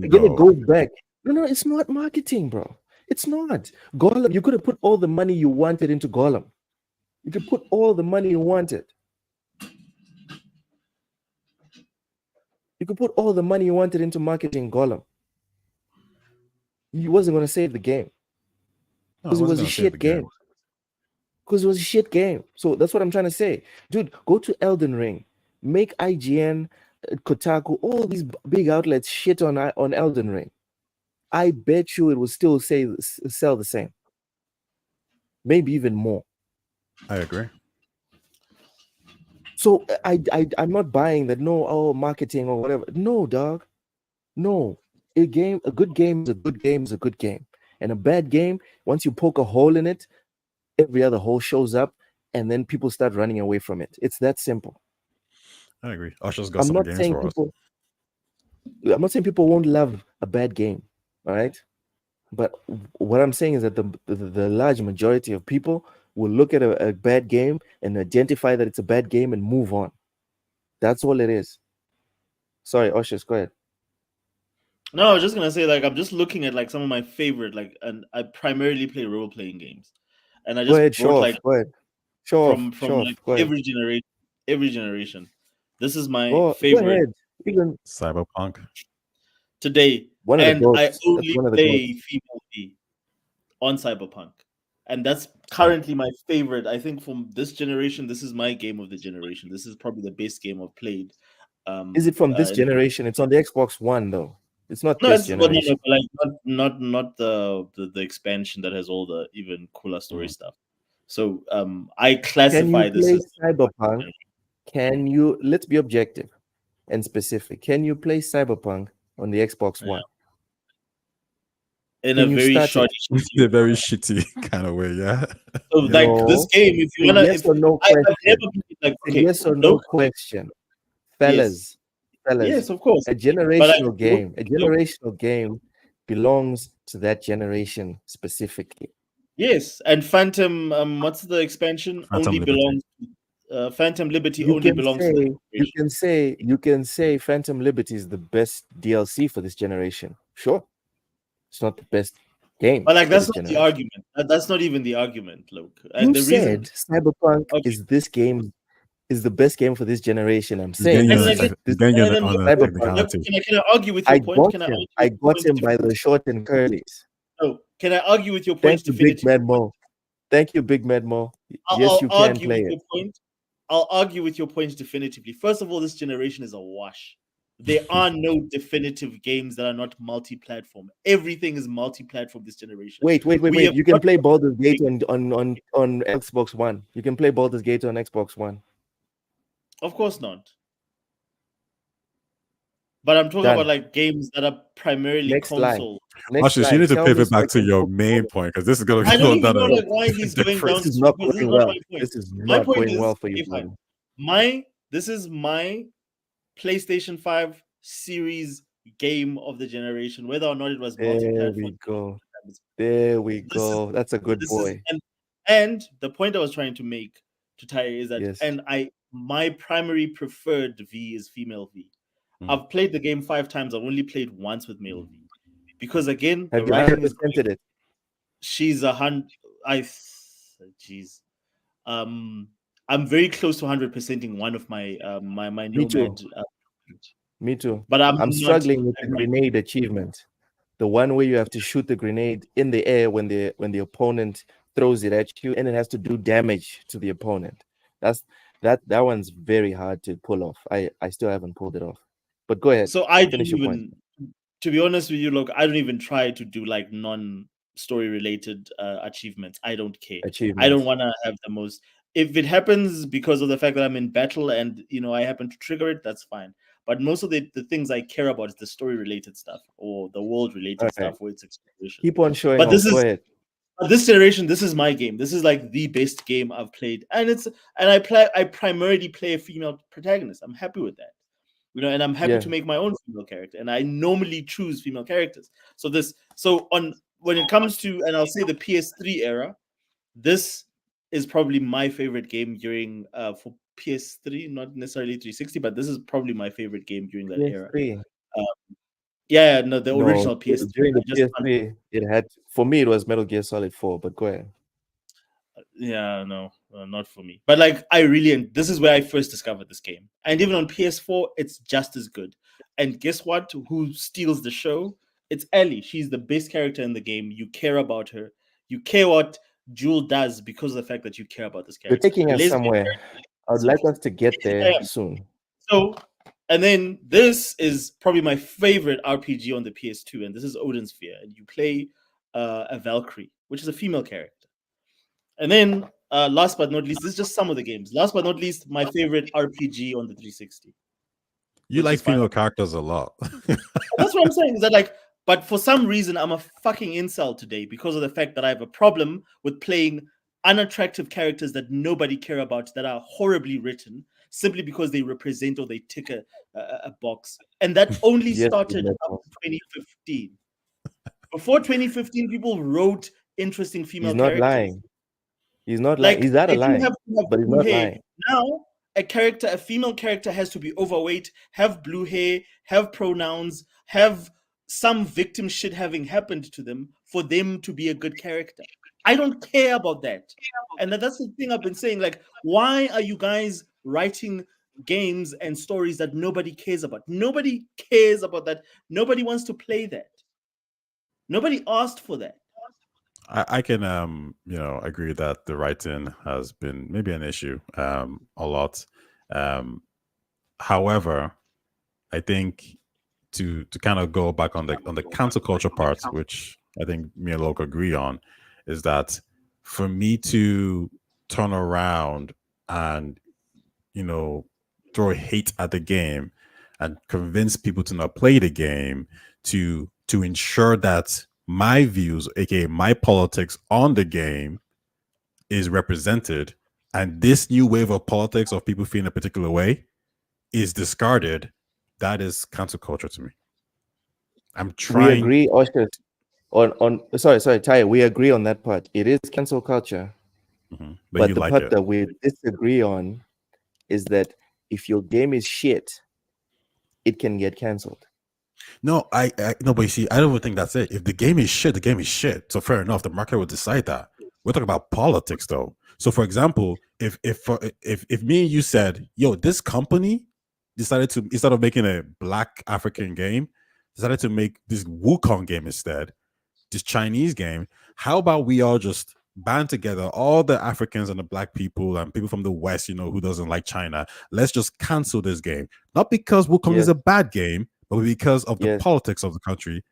Again, it goes back. No, it's not marketing, bro. It's not. Gollum, you could have put all the money you wanted into Gollum. You could put all the money you wanted. You could put all the money you wanted into marketing Gollum. You wasn't going to save the game. Because it was a shit game. Because it was a shit game. So that's what I'm trying to say. Dude, go to Elden Ring. Make IGN, Kotaku, all these big outlets shit on Elden Ring. I bet you it will still sell the same. Maybe even more. I agree. So I'm not buying that. No, marketing or whatever. No, dog. No, a good game is a good game is a good game, and a bad game, once you poke a hole in it, every other hole shows up, and then people start running away from it. It's that simple. I agree. Usher's got some games for us. I'm not saying people won't love a bad game, all right? But what I'm saying is that the large majority of people will look at a bad game and identify that it's a bad game and move on. That's all it is. Sorry, Oshis, go ahead. No, I was just gonna say, like, I'm just looking at like some of my favorite, like, and I primarily play role-playing games, and I just Go ahead, brought like go ahead. From like every generation. This is my go favorite. Go ahead. Even Cyberpunk today, one of the and goats. I That's only one of the play goats. female V on Cyberpunk, and that's currently my favorite. I think from this generation, this is my game of the generation. This is probably the best game I've played. Is it from this generation? It's on the Xbox One though. It's not this generation. No, like not the expansion that has all the even cooler story stuff. So I classify this as Cyberpunk. Can you, let's be objective and specific. Can you play Cyberpunk on the Xbox One? In a very shitty kind of way, yeah. So like this game, if you wanna, yes or no question. Yes or no question, fellas. Yes, of course. A generational game. A generational game belongs to that generation specifically. Yes, and Phantom. What's the expansion? Only belongs. Phantom Liberty only belongs to you can say Phantom Liberty is the best DLC for this generation. Sure. It's not the best game. But like that's not the argument. That's not even the argument, Luke. And you said Cyberpunk is this game is the best game for this generation. I'm saying can I argue with your point? I got him by the short and curlies. Oh, can I argue with your point? Thank you, Big Mad Mo. Thank you, Big Mad Mo. Yes, you can play it. I'll argue with your point definitively. First of all, this generation is a wash. There are no definitive games that are not multi-platform. Everything is multi-platform this generation. Wait. You can play Baldur's Gate on Xbox One. You can play Baldur's Gate on Xbox One. Of course not. But I'm talking about like games that are primarily console. Actually, you need to pivot back to your main point because this is going to go down. Like why he's going down. This is not going well. This is not going well for you. This is my PlayStation 5 series game of the generation, whether or not it was multi-platform. There we go. That's a good boy. And the point I was trying to make to Ty is that my primary preferred V is female V. I've played the game 5 times. I've only played once with male V. Because again, have you 100%ed it? She's 100. I'm very close to 100%ing one of my my Nomad. Me too. But I'm struggling with the grenade achievement. The one where you have to shoot the grenade in the air when the opponent throws it at you, and it has to do damage to the opponent. That one's very hard to pull off. I still haven't pulled it off. But go ahead. So I don't even, to be honest with you, look, I don't even try to do like non-story related achievements. I don't care. I don't want to have the most. If it happens because of the fact that I'm in battle and I happen to trigger it, that's fine. But most of the things I care about is the story related stuff or the world related stuff where it's exploration. Keep on showing. Go ahead. This generation, this is my game. This is like the best game I've played, and I primarily play a female protagonist. I'm happy with that. And I'm happy to make my own female character, and I normally choose female characters. When it comes to, and I'll say the PS3 era, this is probably my favorite game during for PS3, not necessarily 360, but this is probably my favorite game during that era. The original PS3. During the PS3, it had, for me, it was Metal Gear Solid 4. But go ahead. Not for me. But like, this is where I first discovered this game. And even on PS4, it's just as good. And guess what? Who steals the show? It's Ellie. She's the best character in the game. You care about her. You care what Jewel does because of the fact that you care about this character. You're taking us somewhere. I would like us to get there soon. So, and then this is probably my favorite RPG on the PS2, and this is Odin Sphere. And you play a Valkyrie, which is a female character. And then, last but not least, this is just some of the games. Last but not least, my favorite RPG on the 360. You like female characters a lot. That's what I'm saying. Is that like, but for some reason, I'm a fucking incel today because of the fact that I have a problem with playing unattractive characters that nobody care about, that are horribly written, simply because they represent or they tick a box. And that only started up in 2015. Before 2015, people wrote interesting female characters. He's not lying. He's not lying. He's out of line, but he's not lying. Now, a female character has to be overweight, have blue hair, have pronouns, have some victim shit having happened to them for them to be a good character. I don't care about that. And that's the thing I've been saying. Like, why are you guys writing games and stories that nobody cares about? Nobody cares about that. Nobody wants to play that. Nobody asked for that. I can agree that the writing has been maybe an issue a lot. However, I think to kind of go back on the cancel culture part, which I think me and Loke agree on, is that for me to turn around and throw hate at the game and convince people to not play the game to ensure that my views, aka my politics on the game, is represented, and this new wave of politics of people feeling a particular way is discarded, that is cancel culture to me. I'm trying. We agree, Oscar. Sorry, Ty. We agree on that part. It is cancel culture. Mm-hmm. But the part that we disagree on is that if your game is shit, it can get canceled. No, no, but you see, I don't even think that's it. If the game is shit, the game is shit. So fair enough, the market will decide that. We're talking about politics, though. So, for example, if me and you said, "Yo, this company decided to, instead of making a Black African game, decided to make this Wukong game instead, this Chinese game," how about we all just band together, all the Africans and the Black people and people from the West, who doesn't like China? Let's just cancel this game, not because Wukong is a bad game, but because of the politics of the country.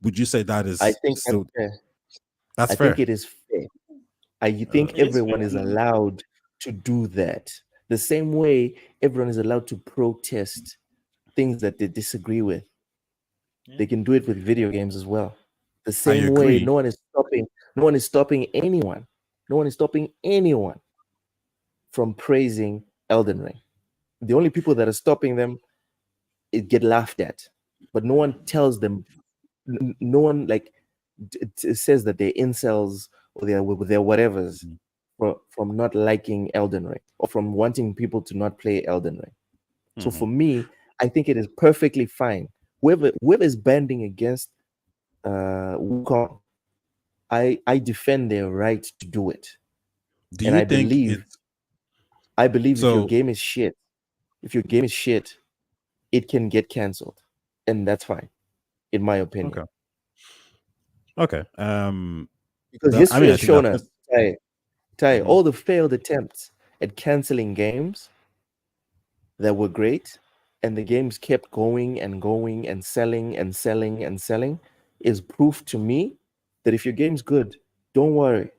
Would you say that is? I think still, that's fair. I think it is fair. I think everyone is allowed to do that. The same way everyone is allowed to protest things that they disagree with. They can do it with video games as well. The same way, no one is stopping anyone. No one is stopping anyone from praising Elden Ring. The only people that are stopping them get laughed at, but no one tells them. No one says that they're incels or they're whatevers from not liking Elden Ring or from wanting people to not play Elden Ring. So for me, I think it is perfectly fine. Whoever is banding against Wukong, I defend their right to do it. I believe if your game is shit, it can get canceled, and that's fine, in my opinion. Okay. Because history has shown us, Ty, all the failed attempts at canceling games that were great, and the games kept going and going and selling and selling and selling, is proof to me that if your game's good, don't worry.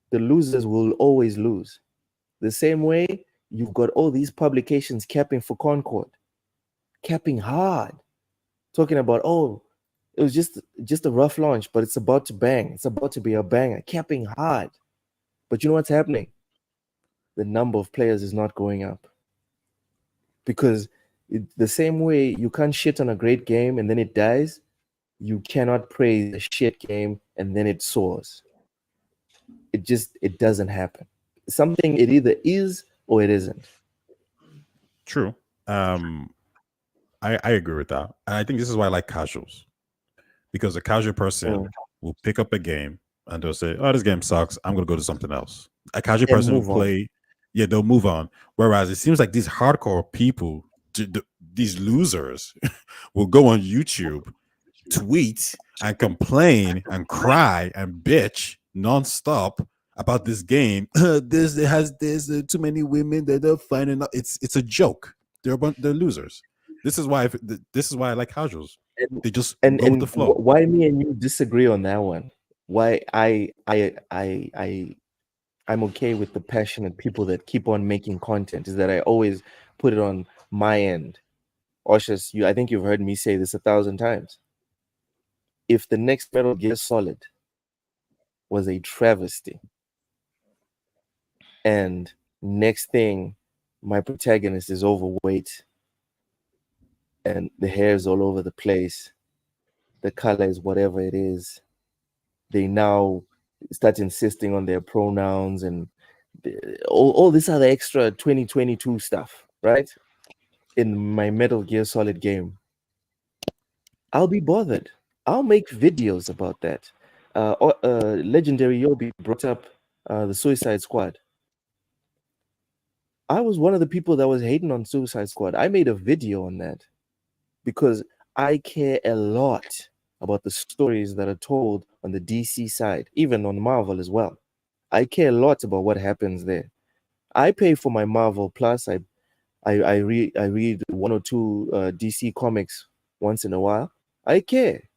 The losers will always lose. The same way you've got all these publications capping for Concord, capping hard, talking about, it was just a rough launch, but it's about to bang. It's about to be a banger, capping hard. But you know what's happening? The number of players is not going up. Because the same way you can't shit on a great game and then it dies, you cannot praise a shit game and then it soars. It doesn't happen. Something, it either is or it isn't. True. I agree with that. And I think this is why I like casuals. Because a casual person will pick up a game and they'll say, "Oh, this game sucks. I'm going to go to something else." A casual person will play. Yeah, they'll move on. Whereas it seems like these hardcore people, these losers, will go on YouTube, tweet and complain and cry and bitch nonstop about this game. There's too many women that they're finding out. It's a joke. They're losers. This is why I like casuals. They just go with the flow. Why me and you disagree on that one? Why I'm okay with the passionate people that keep on making content is that I always put it on my end. Oshus, I think you've heard me say this 1,000 times. If the next Metal Gear Solid was a travesty, and next thing, my protagonist is overweight, and the hair is all over the place, the color is whatever it is, they now start insisting on their pronouns and all this other extra 2022 stuff, right? In my Metal Gear Solid game, I'll be bothered. I'll make videos about that. Legendary Yobi brought up the Suicide Squad. I was one of the people that was hating on Suicide Squad. I made a video on that because I care a lot about the stories that are told on the DC side, even on Marvel as well. I care a lot about what happens there. I pay for my Marvel Plus. I read one or two DC comics once in a while. I care.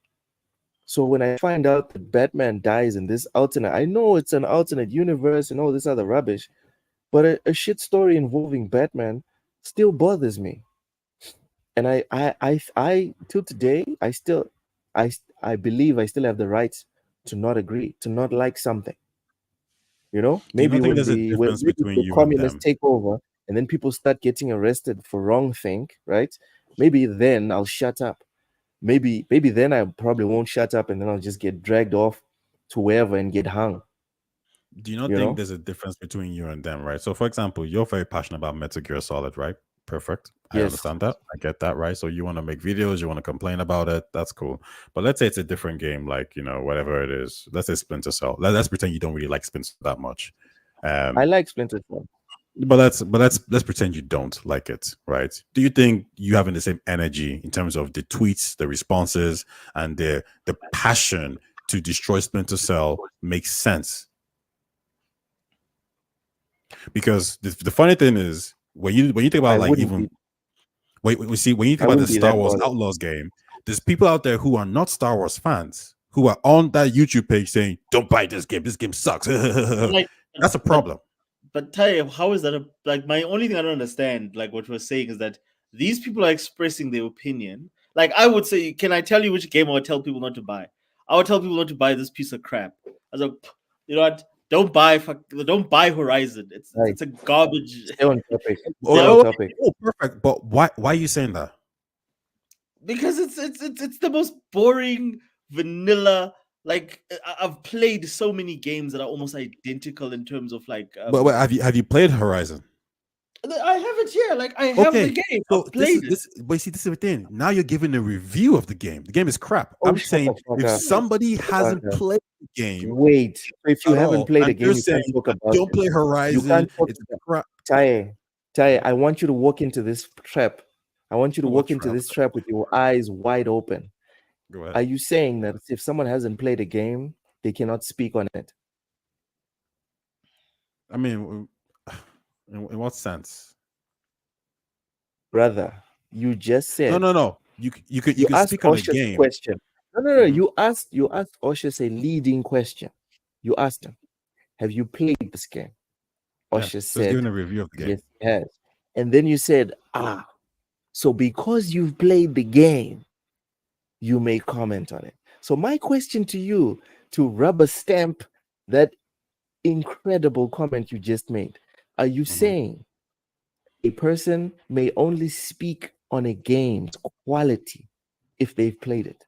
So when I find out that Batman dies in this alternate, I know it's an alternate universe and all this other rubbish, but a shit story involving Batman still bothers me. And I till today, I believe I still have the right to not agree, to not like something. You know, maybe when the communists take over and then people start getting arrested for wrongthink, right? Maybe then I'll shut up. Maybe then I probably won't shut up, and then I'll just get dragged off to wherever and get hung. Do you not think there's a difference between you and them, right? So, for example, you're very passionate about Metal Gear Solid, right? Perfect. I understand that. I get that, right? So you want to make videos, you want to complain about it. That's cool. But let's say it's a different game, like, whatever it is. Let's say Splinter Cell. Let's pretend you don't really like Splinter that much. I like Splinter Cell. But let's pretend you don't like it, right? Do you think you having the same energy in terms of the tweets, the responses, and the passion to destroy Splinter Cell makes sense? Because the funny thing is, when you think about when you think about the Star Wars Outlaws game, there's people out there who are not Star Wars fans who are on that YouTube page saying, "Don't buy this game. This game sucks." That's a problem. But Ty, how is that? My only thing I don't understand, like what we're saying, is that these people are expressing their opinion. Like I would say, can I tell you which game I would tell people not to buy? I would tell people not to buy this piece of crap. I was like, you know what? Don't buy Horizon. It's a garbage. Stay on topic. Oh, perfect. But why are you saying that? Because it's the most boring vanilla. Like I've played so many games that are almost identical in terms of like. But have you played Horizon? I have it here. Like I have the game. So this is the thing. Now you're giving a review of the game. The game is crap. I'm saying if somebody hasn't played the game, wait. If you haven't played the game, you can't talk about don't play Horizon. You can't talk crap. Taye, I want you to walk into this trap. I want you to walk into this trap with your eyes wide open. Go ahead. Are you saying that if someone hasn't played a game, they cannot speak on it? I mean, in what sense? Brother, you just said no. You could speak on the game. Question. No. You asked Oshus a leading question. You asked him, "Have you played this game?" Oshus said, giving a review of the game. Yes, he has. And then you said, so because you've played the game, you may comment on it. So my question to you, to rubber stamp that incredible comment you just made, are you saying a person may only speak on a game's quality if they've played it?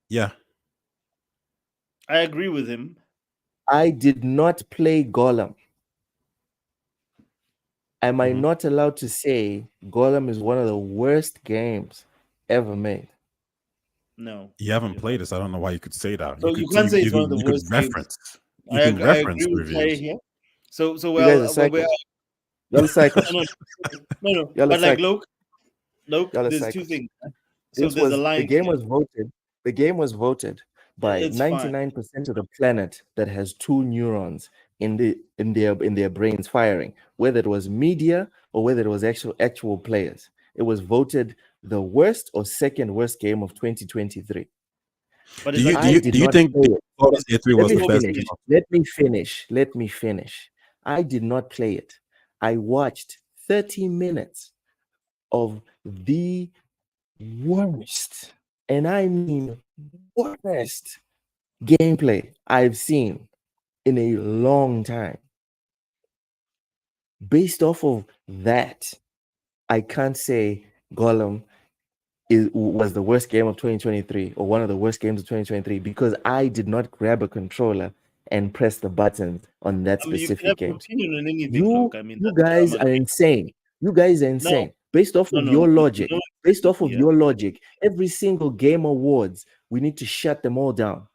Yeah. I agree with him. I did not play Gollum. Am I not allowed to say Gollum is one of the worst games ever made? No. You haven't played this. I don't know why you could say that. So you can't say it's one of the worst reference. You can reference reviews. Here. So you guys are Y'all psychos. No. But like, look, there's two things. So there's a line. The game was voted by 99% of the planet that has two neurons in their brains firing, whether it was media or whether it was actual players. It was voted the worst or second worst game of 2023. But do you think E3 was the best game? Let me finish. I did not play it. I watched 30 minutes of the worst, and I mean worst gameplay I've seen in a long time. Based off of that, I can't say Gollum was the worst game of 2023 or one of the worst games of 2023 because I did not grab a controller and press the buttons on that specific game. On anything, you guys are insane. You guys are insane. Based off of your logic, your logic, every single Game Awards, we need to shut them all down.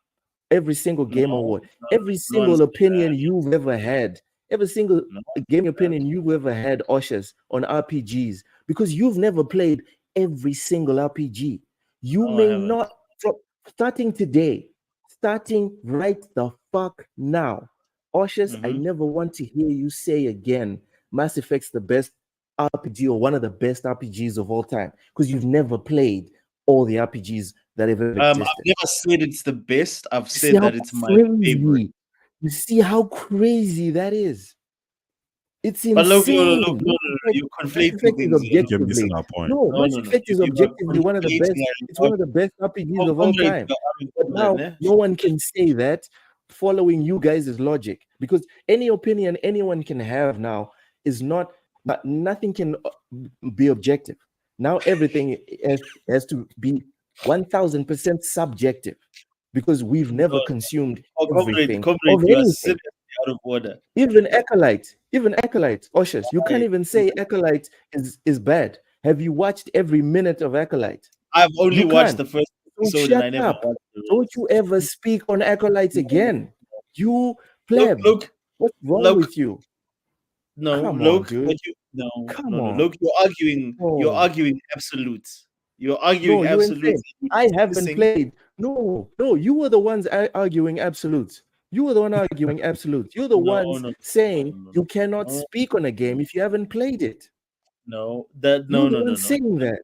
Every single Game Award, every single opinion you've ever had, every single game opinion you've ever had, Oshas, on RPGs, because you've never played every single RPG. You may not, starting today, starting right the fuck now, Oshas, I never want to hear you say again, Mass Effect's the best RPG or one of the best RPGs of all time, because you've never played all the RPGs that have ever existed. I've never said it's the best. I've said that it's my favorite. You see how crazy that is? It's insane. But look, you're conflating things. No, Mass Effect is objectively one of the best. It's one of the best RPGs of all time. But now, no one can say that following you guys' logic, because any opinion anyone can have now is not, nothing can be objective. Now everything has to be 1000% subjective, because we've never consumed everything of anything. Out of order. Even Acolyte, Oshas, you can't even say Acolyte is bad. Have you watched every minute of Acolyte? I've only watched the first episode. Shut up. Don't you ever speak on Acolytes again. You pleb. Look, what's wrong with you? No, come look, on, dude. Look, you're arguing absolutes. You're arguing absolutes. I haven't played. No, you were the ones arguing absolutes. You were the one arguing absolutes. You're the ones saying you cannot speak on a game if you haven't played it. No. Saying that.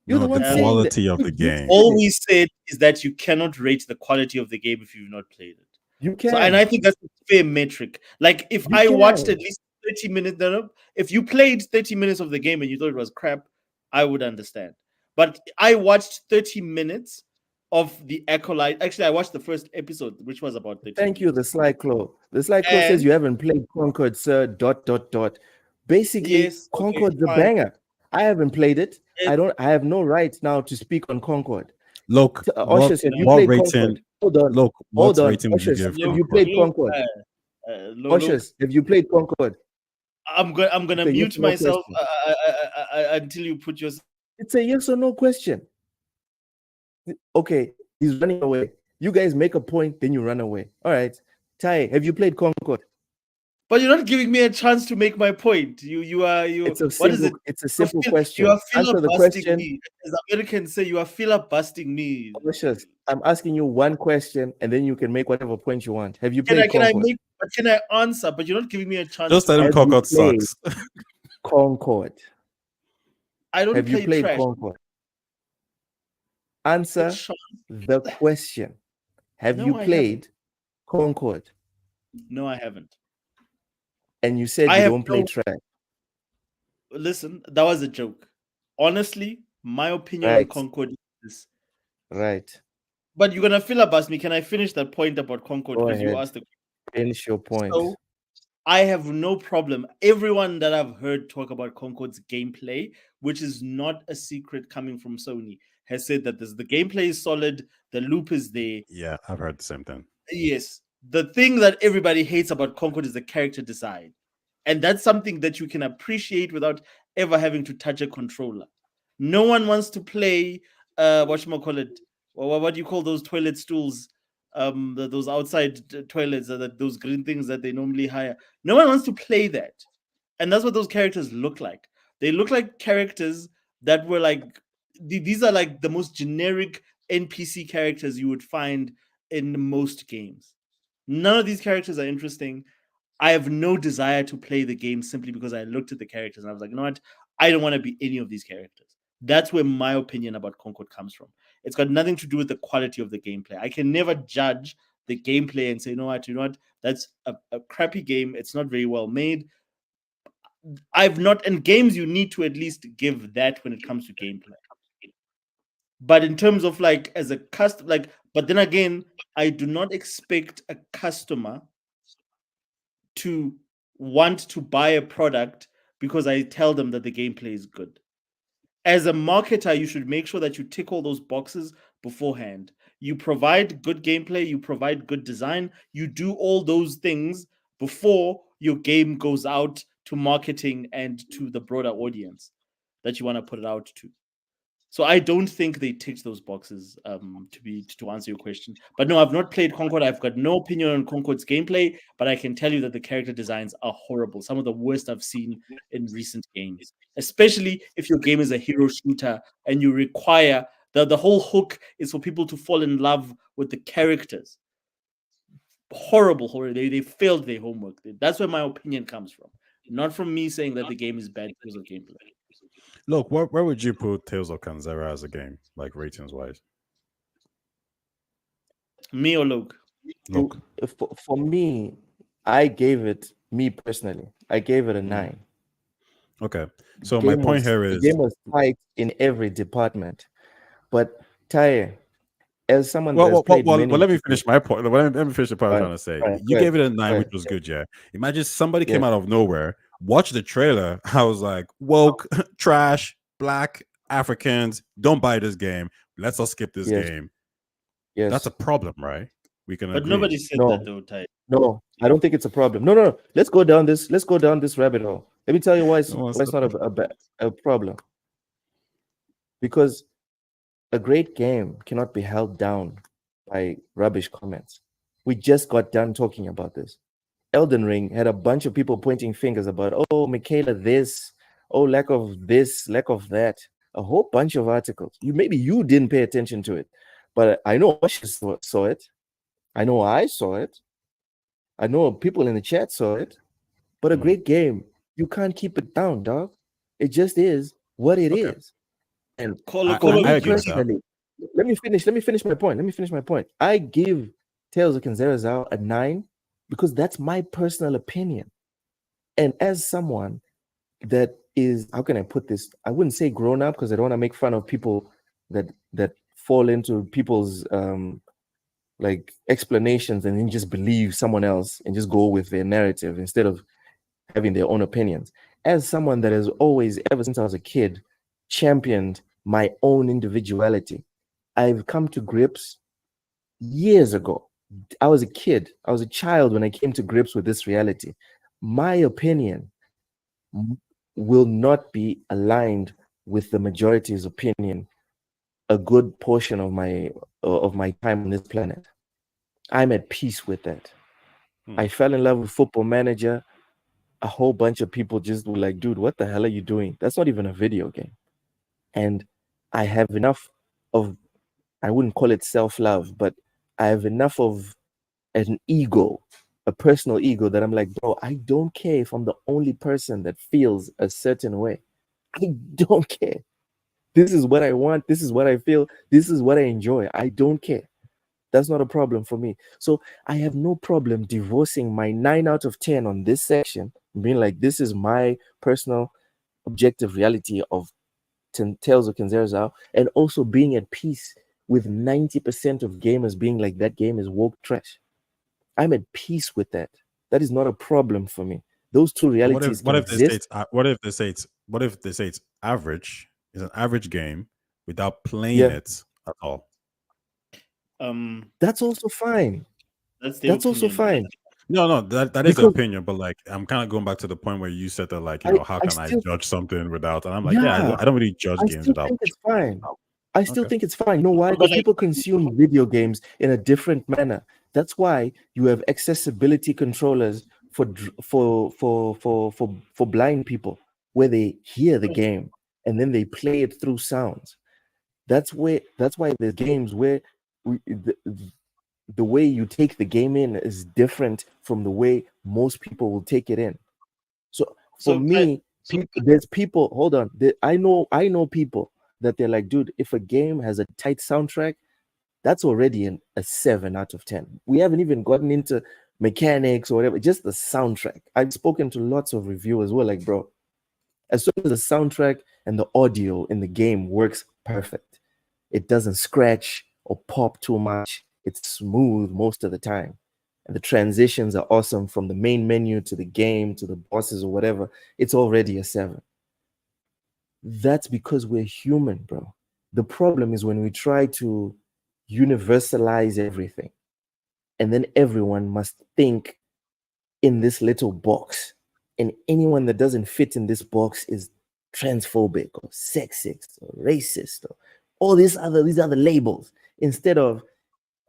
You're the one saying the quality of the game. All we said is that you cannot rate the quality of the game if you've not played it. You can. So, and I think that's a fair metric. Like if I watched at least 30 minutes, if you played 30 minutes of the game and you thought it was crap, I would understand. But I watched 30 minutes of the Acolyte. Actually, I watched the first episode, which was about 30 Thank you, the Sly Claw. The Sly Claw says you haven't played Concord, sir. ... Basically, yes, Concord's a banger. I haven't played it. I have no right now to speak on Concord. Look, Oshas, have you played Concord? Hold on. Oshas, have you played Concord? Oshas, have you played Concord? I'm gonna mute myself until you put your. It's a yes or no question. Okay, he's running away. You guys make a point, then you run away. All right, Tai, have you played Concord? But you're not giving me a chance to make my point. You. It's a what is it? It's a simple question. You are answer the question. Me. As Americans say, you are filibustering me. Delicious. I'm asking you one question, and then you can make whatever point you want. Have you played Concord? Can I answer? But you're not giving me a chance. Just tell him Concord sucks. Concord. I don't. Have you played Concord? Answer the question. Have you played Concord? No, I haven't. And you said you don't play track. Listen, that was a joke. Honestly, my opinion on Concord is right. But you're gonna filibuster me. Can I finish that point about Concord? Go because ahead. You asked the finish your point. So, I have no problem. Everyone that I've heard talk about Concord's gameplay, which is not a secret coming from Sony, has said that the gameplay is solid, the loop is there. Yeah, I've heard the same thing. Yes. The thing that everybody hates about Concord is the character design. And that's something that you can appreciate without ever having to touch a controller. No one wants to play, what do you call those toilet stools? Those outside toilets, those green things that they normally hire. No one wants to play that. And that's what those characters look like. They look like characters that were like, these are like the most generic NPC characters you would find in most games. None of these characters are interesting. I have no desire to play the game simply because I looked at the characters and I was like, you know what? I don't want to be any of these characters. That's where my opinion about Concord comes from. It's got nothing to do with the quality of the gameplay. I can never judge the gameplay and say, you know what? That's a crappy game. It's not very well made. In games, you need to at least give that when it comes to gameplay. But in terms of like as a customer, but then again, I do not expect a customer to want to buy a product because I tell them that the gameplay is good. As a marketer, you should make sure that you tick all those boxes beforehand. You provide good gameplay, you provide good design, you do all those things before your game goes out to marketing and to the broader audience that you want to put it out to. So I don't think they ticked those boxes to answer your question. But no, I've not played Concord. I've got no opinion on Concord's gameplay, but I can tell you that the character designs are horrible. Some of the worst I've seen in recent games, especially if your game is a hero shooter and you require the whole hook is for people to fall in love with the characters. Horrible. They failed their homework. That's where my opinion comes from. Not from me saying that the game is bad because of gameplay. Look, where would you put Tales of Kanzera as a game, like ratings wise? Me or Luke? Look, for me, I gave it, me personally, I gave it a 9. Okay, so my point here is the game was tight in every department, but Tyre, as someone well, let me finish my point. Let me finish the point I'm trying to say. You gave it a 9, which was good, yeah. Imagine somebody came out of nowhere, watched the trailer. I was like, woke, trash, black, Africans, don't buy this game. Let's all skip this game. Yes, that's a problem, right? We can, but agree. Nobody said that though, Ty. No, I don't think it's a problem. No. Let's go down this rabbit hole. Let me tell you why it's not a problem. Because a great game cannot be held down by rubbish comments. We just got done talking about this. Elden Ring had a bunch of people pointing fingers about, oh, Michaela this, oh, lack of this, lack of that. A whole bunch of articles. Maybe you didn't pay attention to it, but I know she saw it. I know I saw it. I know people in the chat saw it. But a great game, you can't keep it down, dog. It just is what it is. And personally, let me finish my point. I give Tales of Kanzera a 9 because that's my personal opinion. And as someone that is, how can I put this? I wouldn't say grown up because I don't want to make fun of people that fall into people's like explanations and then just believe someone else and just go with their narrative instead of having their own opinions. As someone that has always, ever since I was a kid, championed my own individuality, I've come to grips years ago. I was a kid. I was a child when I came to grips with this reality. My opinion will not be aligned with the majority's opinion a good portion of my time on this planet. I'm at peace with that. I fell in love with Football Manager. A whole bunch of people just were like, dude, what the hell are you doing? That's not even a video game. And I have enough of, I wouldn't call it self-love, but I have enough of an ego, a personal ego that I'm like, bro, I don't care if I'm the only person that feels a certain way. I don't care. This is what I want. This is what I feel. This is what I enjoy. I don't care. That's not a problem for me. So I have no problem divorcing my 9 out of 10 on this section, being like, this is my personal objective reality of Tales of Kanzera, and also being at peace with 90% of gamers being like, that game is woke trash. I'm at peace with that. That is not a problem for me. Those two realities what if they say it's average? It's an average game without playing it at all. That's also fine. That's also fine. No, that is an opinion, but like I'm kind of going back to the point where you said that, like, you know, how can I judge something without? And I'm like, I don't really judge games without. Think it's fine. I still think it's fine. You know why? Because people consume video games in a different manner. That's why you have accessibility controllers for blind people, where they hear the game and then they play it through sounds. That's why there's games where the way you take the game in is different from the way most people will take it in. So for me, there's people. Hold on, I know people that they're like, dude, if a game has a tight soundtrack, that's already a 7 out of 10. We haven't even gotten into mechanics or whatever, just the soundtrack. I've spoken to lots of reviewers who are like, bro, as soon as the soundtrack and the audio in the game works perfect, it doesn't scratch or pop too much. It's smooth most of the time. And the transitions are awesome from the main menu to the game to the bosses or whatever. It's already a 7. That's because we're human, bro. The problem is when we try to universalize everything. And then everyone must think in this little box. And anyone that doesn't fit in this box is transphobic or sexist or racist or all these other labels. Instead of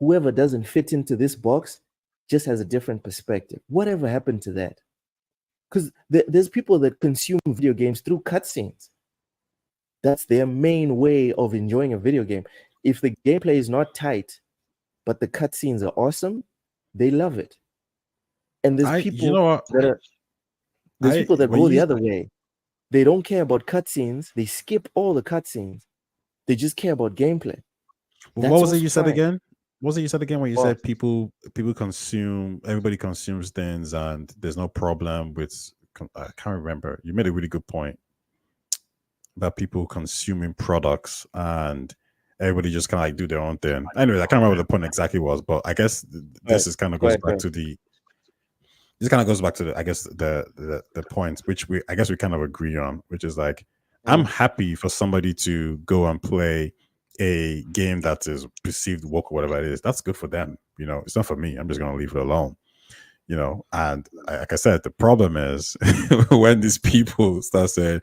whoever doesn't fit into this box just has a different perspective. Whatever happened to that? Because there's people that consume video games through cutscenes. That's their main way of enjoying a video game. If the gameplay is not tight, but the cutscenes are awesome, they love it. And there's people people that go the other way. They don't care about cutscenes. They skip all the cutscenes. They just care about gameplay. What was it you said again? What was it you said again when you said everybody consumes things and there's no problem with, I can't remember. You made a really good point about people consuming products and everybody just kind of like do their own thing. Anyway, I can't remember what the point exactly was, but I guess this is kind of goes back to the I guess the points which we kind of agree on, which is like I'm happy for somebody to go and play a game that is perceived woke or whatever it is. That's good for them. You know, it's not for me. I'm just gonna leave it alone. You know, and like I said, the problem is when these people start saying,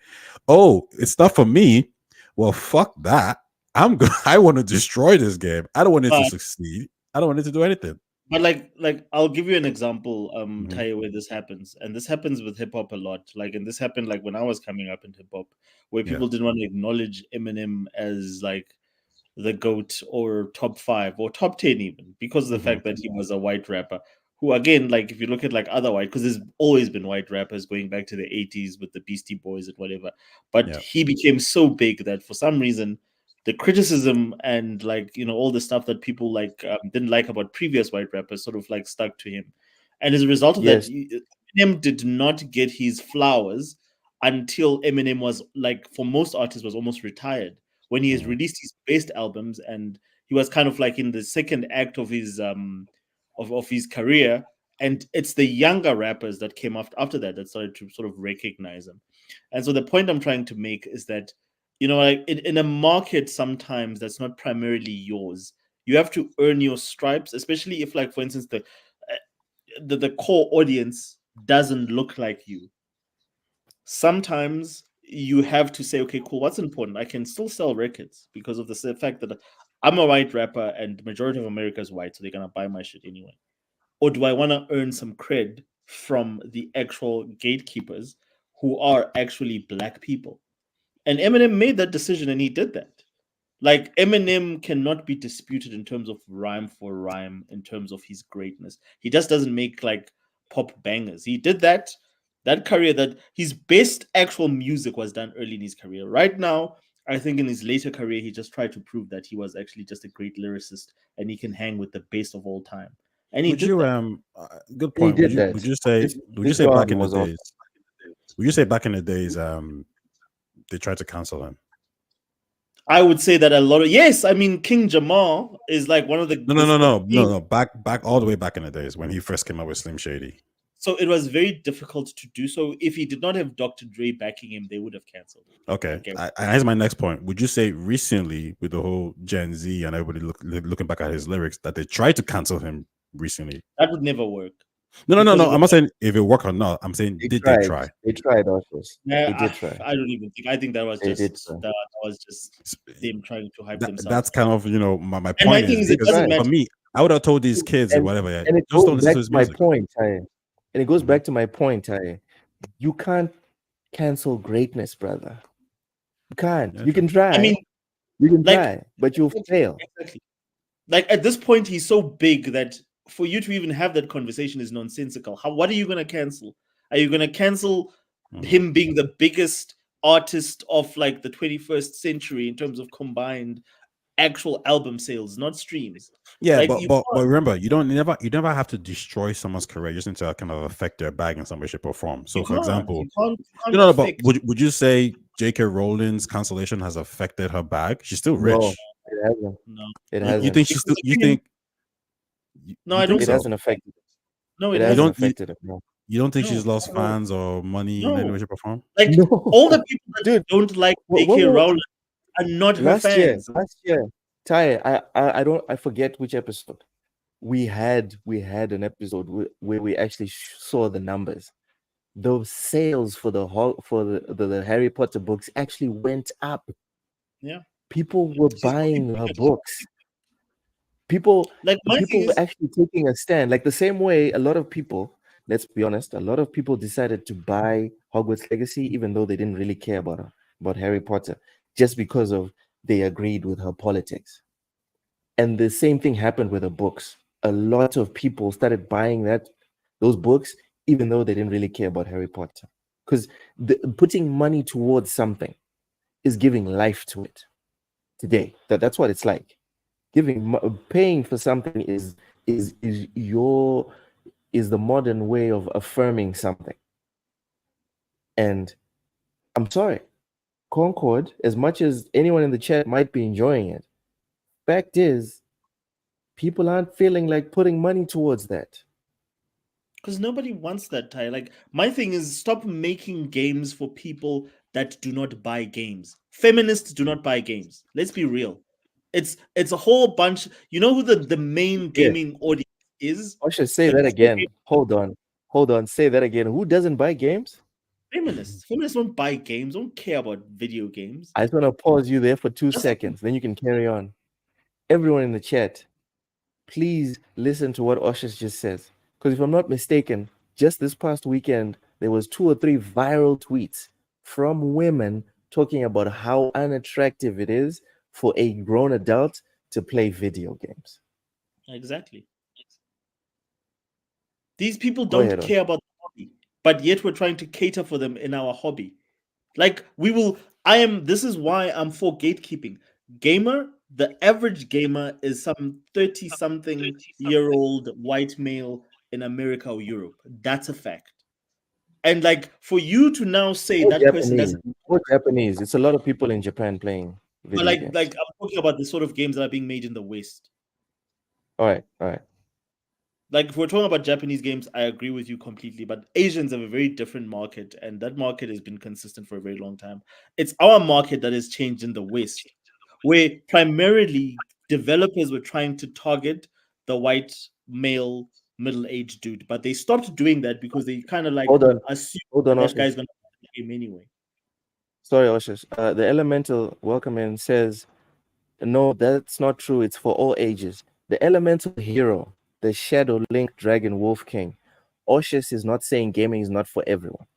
"Oh, it's not for me." Well, fuck that. I want to destroy this game. I don't want it to succeed. I don't want it to do anything. But like I'll give you an example, Taye, where this happens, and this happens with hip hop a lot. Like, and this happened like when I was coming up in hip hop, where people didn't want to acknowledge Eminem as like the GOAT or top 5 or top 10 even, because of the fact that he was a white rapper. Who, again, like if you look at like other white, because there's always been white rappers going back to the 80s with the Beastie Boys and whatever, but he became so big that for some reason the criticism and like, you know, all the stuff that people like didn't like about previous white rappers sort of like stuck to him. And as a result of that, Eminem did not get his flowers until Eminem was like, for most artists, was almost retired, when he has released his best albums, and he was kind of like in the second act of his of his career. And it's the younger rappers that came after that started to sort of recognize him. And so the point I'm trying to make is that, you know, like in a market sometimes that's not primarily yours, you have to earn your stripes, especially if, like, for instance, the core audience doesn't look like you. Sometimes you have to say, okay, cool, what's important? I can still sell records because of the fact that I'm a white rapper and the majority of America is white, so they're going to buy my shit anyway. Or do I want to earn some cred from the actual gatekeepers who are actually black people? And Eminem made that decision, and he did that. Like, Eminem cannot be disputed in terms of rhyme for rhyme, in terms of his greatness. He just doesn't make like pop bangers. He did that career, that his best actual music was done early in his career. Right now, I think in his later career, he just tried to prove that he was actually just a great lyricist and he can hang with the best of all time. And he did that. Good point. Would you say back in the days? Would you say back in the days, they tried to cancel him? I would say that a lot of, yes. I mean, King Jamal is like one of the no. Back all the way back in the days when he first came up with Slim Shady. So it was very difficult to do so. If he did not have Dr. Dre backing him, they would have canceled him. Okay. Here's my next point. Would you say recently, with the whole Gen Z and everybody looking back at his lyrics, that they tried to cancel him recently? That would never work. No. I'm not saying if it worked or not. I'm saying did they try? They tried also. Yeah, they did try. I don't even think. I think that was just them trying to hype themselves. That's kind of, you know, my point is, for me, I would have told these kids or whatever. And it goes back to my point, Taye. And it goes back to my point, Taye. You can't cancel greatness, brother. You can't. You can try. I mean, you can try, but you'll fail. Exactly. Like, at this point, he's so big that for you to even have that conversation is nonsensical. What are you going to cancel? Are you going to cancel him being the biggest artist of like the 21st century in terms of combined actual album sales, not streams? Yeah, like, but remember, you never have to destroy someone's career just to kind of affect their bag in some way, shape, or form. So, for example, but would you say J.K. Rowling's cancellation has affected her bag? She's still rich. No, it hasn't. No, it hasn't. You think she's still? You think? No, I don't. It hasn't affected. No, it hasn't affected it. No. You don't think she's lost fans or money in any way, shape, or form? Like, all the people that don't like J.K. Rowling are not her fans. Last year, Ty, I forget which episode. We had an episode where we actually saw the numbers. Those sales for the Harry Potter books actually went up. Yeah, people were buying her books. People were actually taking a stand. Like the same way a lot of people, let's be honest, a lot of people decided to buy Hogwarts Legacy, even though they didn't really care about Harry Potter, just because of they agreed with her politics. And the same thing happened with her books. A lot of people started buying those books, even though they didn't really care about Harry Potter. Because putting money towards something is giving life to it. Today, that's what it's like. Paying for something is the modern way of affirming something. And I'm sorry, Concord, as much as anyone in the chat might be enjoying it, fact is, people aren't feeling like putting money towards that. Because nobody wants that, Ty. Like, my thing is, stop making games for people that do not buy games. Feminists do not buy games. Let's be real. It's a whole bunch. You know who the main gaming audience is? I should say that again. Hold on. Say that again. Who doesn't buy games? Feminists. Feminists don't buy games. Don't care about video games. I just want to pause you there for 2 seconds. Then you can carry on. Everyone in the chat, please listen to what Oshus just says. Because if I'm not mistaken, just this past weekend, there was 2 or 3 viral tweets from women talking about how unattractive it is for a grown adult to play video games. Exactly. These people don't care about the hobby, but yet we're trying to cater for them in our hobby. Like, this is why I'm for gatekeeping. The average gamer is some 30-something-year-old white male in America or Europe. That's a fact. And like, for you to now say that person doesn't... Or Japanese. It's a lot of people in Japan playing video games. Like I'm talking about the sort of games that are being made in the West. All right. Like, if we're talking about Japanese games, I agree with you completely. But Asians have a very different market, and that market has been consistent for a very long time. It's our market that has changed in the West, where primarily developers were trying to target the white male middle-aged dude, but they stopped doing that because they kind of like assume that guy's gonna play the game anyway. Sorry, Oshus. The Elemental welcome in says, no, that's not true. It's for all ages. The Elemental hero, the Shadow Link Dragon Wolf King, Oshus is not saying gaming is not for everyone.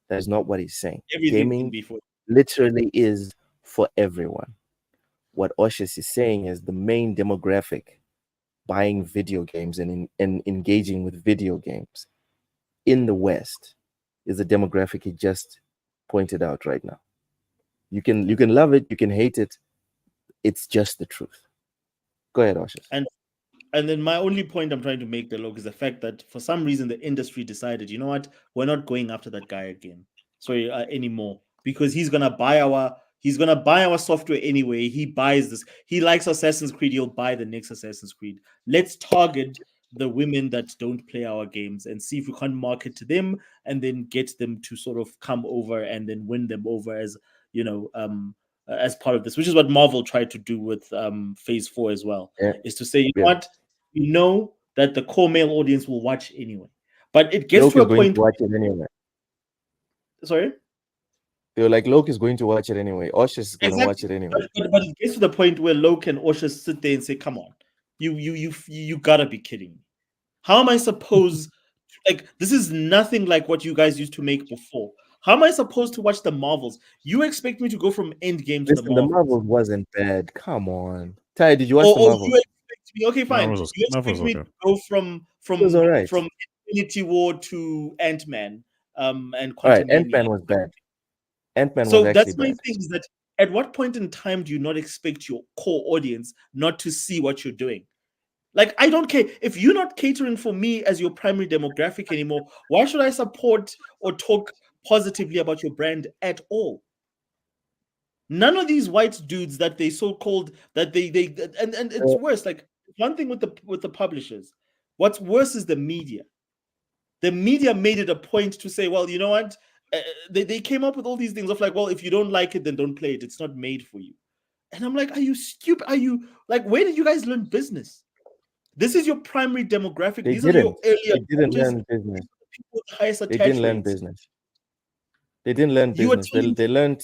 That is not what he's saying. Gaming literally is for everyone. What Oshus is saying is the main demographic buying video games and engaging with video games in the West is the demographic he just pointed out right now. You can love it, you can hate it. It's just the truth. Go ahead, Oshus. And then my only point I'm trying to make, Delok, is the fact that for some reason the industry decided, you know what, we're not going after that guy again. Anymore, because he's gonna buy our software anyway. He buys this. He likes Assassin's Creed. He'll buy the next Assassin's Creed. Let's target the women that don't play our games and see if we can market to them and then get them to sort of come over and then win them over as as part of this, which is what Marvel tried to do with Phase 4 as well. Yeah. Is to say, you know what, we know that the core male audience will watch anyway, but it gets to a point. Watch it anyway. Sorry. They were like, Loke is going to watch it anyway. Oshus is going to watch it anyway. But it gets to the point where Loke and Oshus sit there and say, "Come on, you gotta be kidding me! How am I supposed like this is nothing like what you guys used to make before? How am I supposed to watch the Marvels? You expect me to go from Endgame to the Marvels? The Marvels wasn't bad. Come on, Ty, did you watch the Marvels? You expect me? Okay, fine. You expect me to go from Infinity War to Ant-Man, and all right, Ant-Man was bad. So that's my thing, is that at what point in time do you not expect your core audience not to see what you're doing? Like, I don't care if you're not catering for me as your primary demographic anymore. Why should I support or talk positively about your brand at all? None of these white dudes that they so-called that they and it's worse. Like, one thing with the publishers, what's worse is the media. The media made it a point to say, well, you know what? They came up with all these things of like, well, if you don't like it, then don't play it. It's not made for you. And I'm like, are you stupid? Are you like, where did you guys learn business? This is your primary demographic. They These are your early They didn't adopters, learn business. people with the highest They attach didn't learn rates. business. They didn't learn You were business. telling They learned.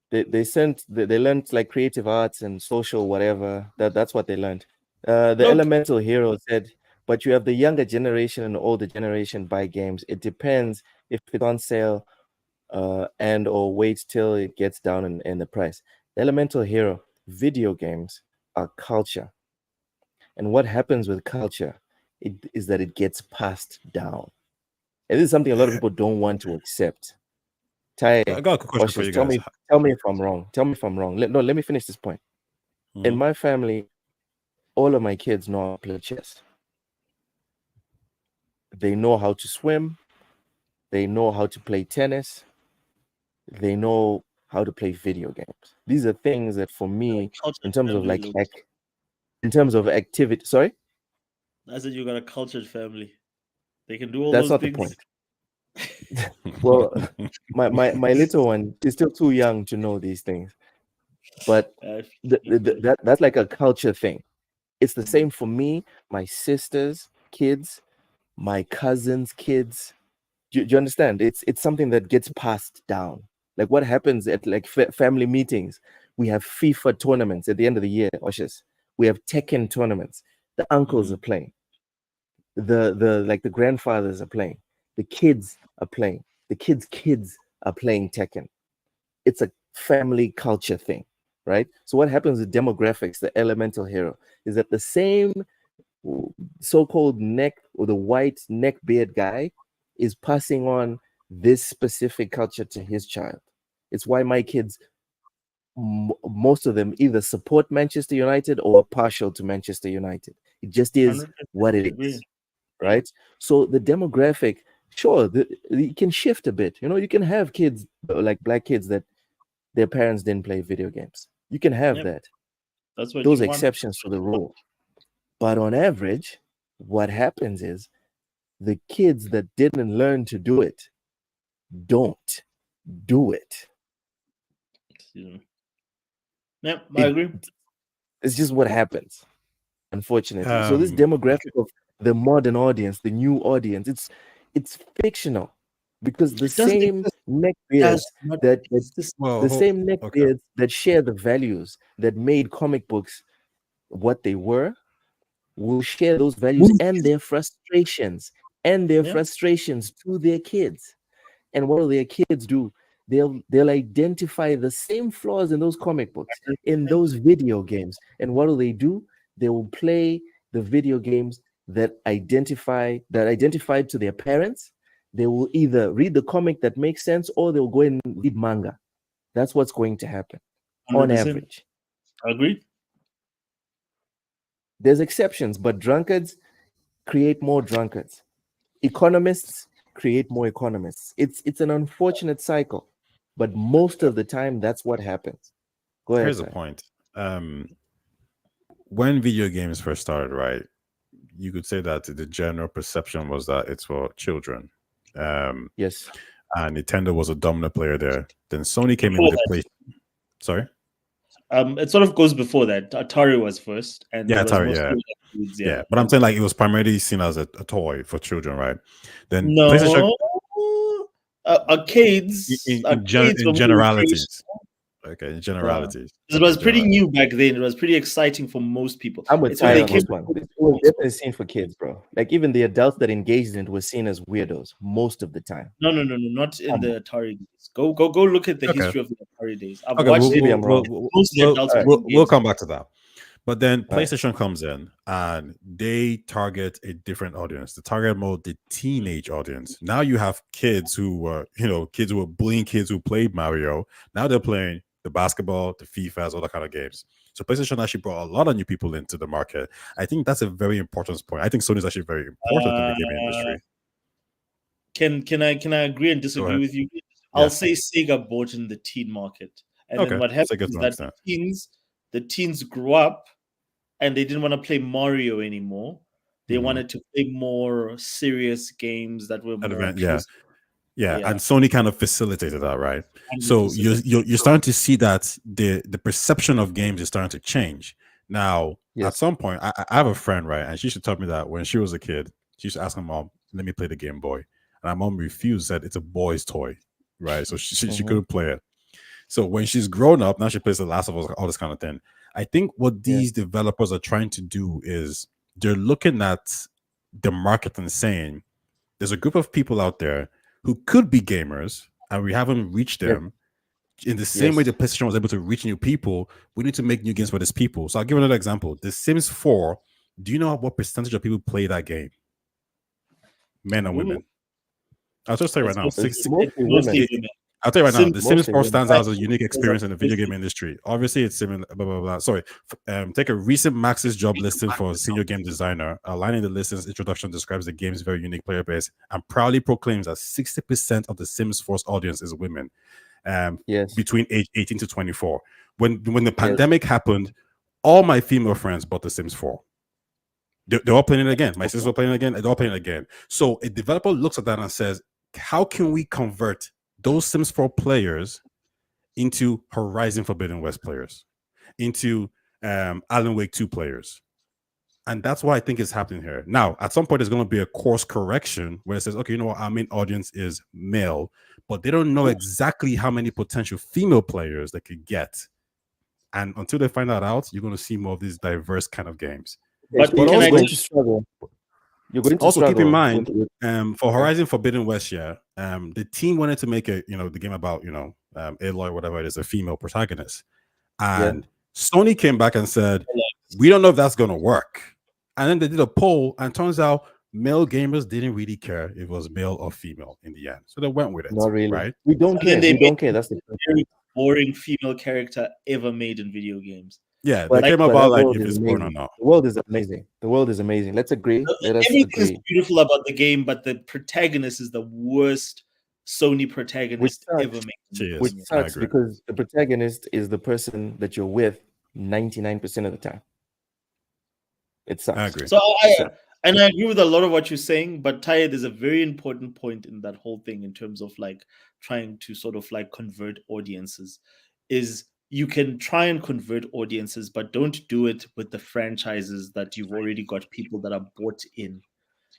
They learned like creative arts and social whatever. That's what they learned. The Look. Elemental Hero said, but you have the younger generation and the older generation buy games. It depends if it's on sale, and or wait till it gets down in the price. The Elemental Hero, video games are culture. And what happens with culture is that it gets passed down. And this is something a lot of people don't want to accept. Ty, I got a quick question for you guys. Tell me if I'm wrong. Tell me if I'm wrong. Let me finish this point. In my family, all of my kids know how to play chess. They know how to swim. They know how to play tennis. They know how to play video games. These are things that for me, in terms of like in terms of activity. Sorry? I said you got a cultured family. They can do all That's those not things. the point. Well, my little one is still too young to know these things. But that's like a culture thing. It's the same for me, my sister's kids, my cousin's kids. Do you understand? It's something that gets passed down. Like what happens at like family meetings, we have FIFA tournaments at the end of the year, Oshis. We have Tekken tournaments. The uncles are playing. The grandfathers are playing. The kids are playing. The kids are playing Tekken. It's a family culture thing, right? So what happens with demographics, the Elemental Hero, is that the same so-called neck or the white neck beard guy is passing on this specific culture to his child. It's why my kids, most of them either support Manchester United or are partial to Manchester United. It just is what it is, right? So the demographic, sure, it can shift a bit. You know, you can have kids like black kids that their parents didn't play video games. You can have that. That's what those exceptions to the rule. But on average, what happens is the kids that didn't learn to do it don't do it. Yeah, I agree. It's just what happens, unfortunately. So this demographic of the modern audience, the new audience, it's fictional because the same neckbeards that share the values that made comic books what they were will share those values and their frustrations to their kids. And what will their kids do? They'll identify the same flaws in those comic books, in those video games. And what will they do? They will play the video games that identified to their parents. They will either read the comic that makes sense or they'll go and read manga. That's what's going to happen 100%. On average. Agreed. There's exceptions, but drunkards create more drunkards. Economists create more economists. It's an unfortunate cycle, but most of the time that's what happens. Go ahead. Here's the point. When video games first started, right, you could say that the general perception was that it's for children. Yes. And Nintendo was a dominant player there. Then Sony came in with a play. Sorry? It sort of goes before that. Atari was first. And Atari, yeah. But I'm saying like it was primarily seen as a toy for children, right? Then no. PlayStation... arcades in generalities. Okay, in generalities. It was pretty new back then. It was pretty exciting for most people. I'm with Ty on this one. It was definitely seen for kids, bro. Like even the adults that engaged in it were seen as weirdos most of the time. No, not in the Atari days. Go look at the history of the Atari days. I've watched it. We'll come back to that. But then PlayStation comes in and they target a different audience. The target mode, the teenage audience. Now you have kids who were bullying kids who played Mario. Now they're playing the basketball, the FIFAs, all that kind of games. So PlayStation actually brought a lot of new people into the market. I think that's a very important point. I think Sony is actually very important in the gaming industry. Can I agree and disagree with you? I'll say Sega bought in the teen market. And then what happens is that the teens grew up and they didn't want to play Mario anymore. They wanted to play more serious games that were more Yeah, and Sony kind of facilitated that, right? 100%. So you're starting to see that the perception of games is starting to change. Now, at some point, I have a friend, right, and she used to tell me that when she was a kid, she used to ask her mom, "Let me play the Game Boy," and her mom refused, said it's a boy's toy, right? So she couldn't play it. So when she's grown up, now she plays The Last of Us, all this kind of thing. I think what these developers are trying to do is they're looking at the market and saying, there's a group of people out there who could be gamers, and we haven't reached them. In the same way the PlayStation was able to reach new people, we need to make new games for these people. So I'll give another example. The Sims 4, do you know what percentage of people play that game? Men and women. I'll just say right now, I'll tell you right now, The Sims 4 stands out as a unique experience in the video game industry. Obviously, it's similar, blah, blah, blah. Sorry. Take a recent Maxis job listing for a senior game designer. Aligning the listing's introduction describes the game's very unique player base and proudly proclaims that 60% of the Sims 4's audience is women between age 18 to 24. When the pandemic happened, all my female friends bought The Sims 4. They're all playing it again. My sisters were playing it again. They're all playing it again. So a developer looks at that and says, how can we convert those Sims 4 players into Horizon Forbidden West players, into Alan Wake 2 players? And that's why I think it's happening here. Now, at some point, there's going to be a course correction where it says, okay, you know what, our main audience is male, but they don't know exactly how many potential female players they could get. And until they find that out, you're going to see more of these diverse kind of games. But also going to struggle. You're going to also keep in mind for Horizon Forbidden West, the team wanted to make the game about Aloy, whatever it is, a female protagonist, and Sony came back and said, we don't know if that's going to work. And then they did a poll, and turns out male gamers didn't really care if it was male or female in the end, so they went with it. Not really, right? We don't care. We don't care. That's the very boring female character ever made in video games. Yeah, they came about like if it's born or not. The world is amazing. The world is amazing. Let's agree. Everything is beautiful about the game, but the protagonist is the worst Sony protagonist ever made. Which sucks because the protagonist is the person that you're with 99% of the time. It sucks. I agree. So I agree with a lot of what you're saying, but Taya, there's a very important point in that whole thing in terms of like trying to sort of like convert audiences. Is you can try and convert audiences, but don't do it with the franchises that you've already got people that are bought in.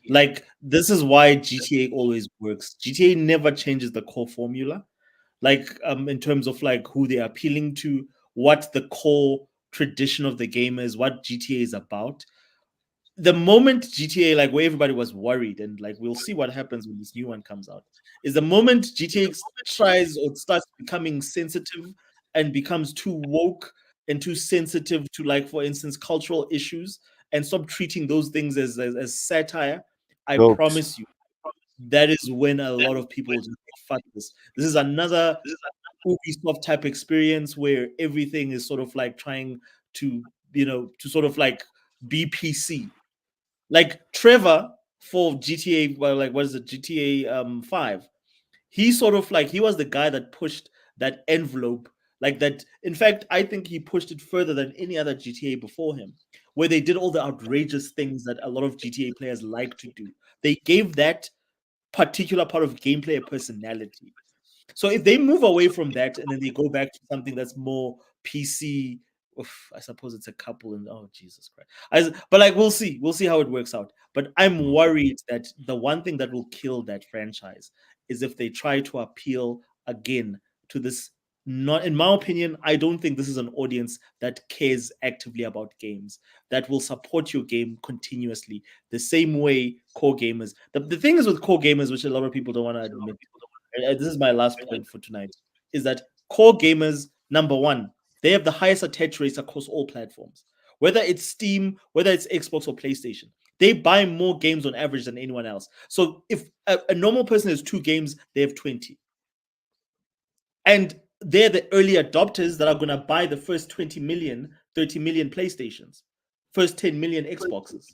Like, this is why GTA always works. GTA never changes the core formula. Like, in terms of like who they're appealing to, what the core tradition of the game is, what GTA is about. The moment GTA, like where everybody was worried, and like we'll see what happens when this new one comes out, is the moment GTA tries or starts becoming sensitive and becomes too woke and too sensitive to, like, for instance, cultural issues, and stop treating those things as satire, I promise you, that is when a lot of people just fuck this. This is another Ubisoft type experience where everything is sort of like trying to, to sort of like be PC. Like Trevor for GTA, well, like what is it, GTA 5? He sort of like, he was the guy that pushed that envelope. Like that, in fact, I think he pushed it further than any other GTA before him, where they did all the outrageous things that a lot of GTA players like to do. They gave that particular part of gameplay a personality. So if they move away from that and then they go back to something that's more PC, I suppose it's a couple and oh Jesus Christ. But like we'll see how it works out. But I'm worried that the one thing that will kill that franchise is if they try to appeal again to this. Not, in my opinion, I don't think this is an audience that cares actively about games, that will support your game continuously the same way core gamers. The thing is with core gamers, which a lot of people don't want to admit, this is my last point for tonight, is that core gamers, number one, they have the highest attach rates across all platforms. Whether it's Steam, whether it's Xbox or PlayStation, they buy more games on average than anyone else. So if a normal person has 2 games, they have 20. And they're the early adopters that are going to buy the first 20 million, 30 million PlayStations, first 10 million Xboxes,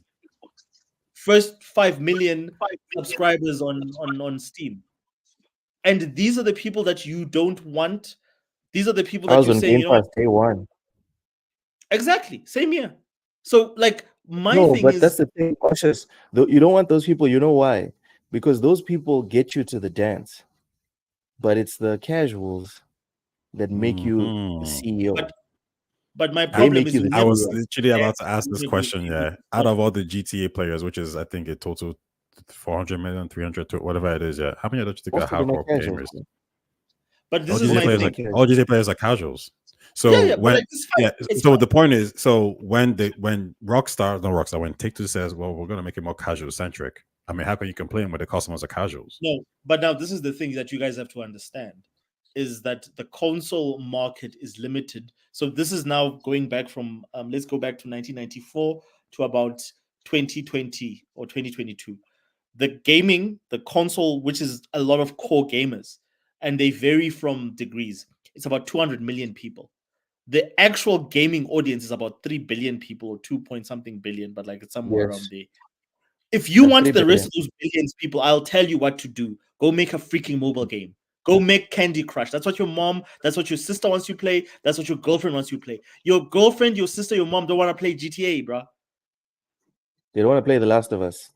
first 5 million subscribers on Steam. And these are the people that you don't want. These are the people that you say, Game Pass day one. Exactly. Same here. So like that's the thing, cautious. You don't want those people. You know why? Because those people get you to the dance. but it's the casuals that make you the CEO. But my problem is, I was literally about to ask this question. Yeah, out of all the GTA players, which is I think a total 400 million, 300, whatever it is. Yeah, how many of those you think are hardcore gamers? But this is my thing. All GTA players are casuals. So so the point is, so when when Take-Two says, well, we're going to make it more casual centric. I mean, how can you complain when the customers are casuals? No, but now this is the thing that you guys have to understand, is that the console market is limited. So this is now going back from, let's go back to 1994 to about 2020 or 2022. The console, which is a lot of core gamers, and they vary from degrees. It's about 200 million people. The actual gaming audience is about 3 billion people or 2 point something billion, but like it's somewhere around there. If you want the rest of those billions people, I'll tell you what to do. Go make a freaking mobile game. Go make Candy Crush. That's what your mom, that's what your sister wants you to play. That's what your girlfriend wants you to play. Your girlfriend, your sister, your mom don't want to play GTA, bro. They don't want to play The Last of Us.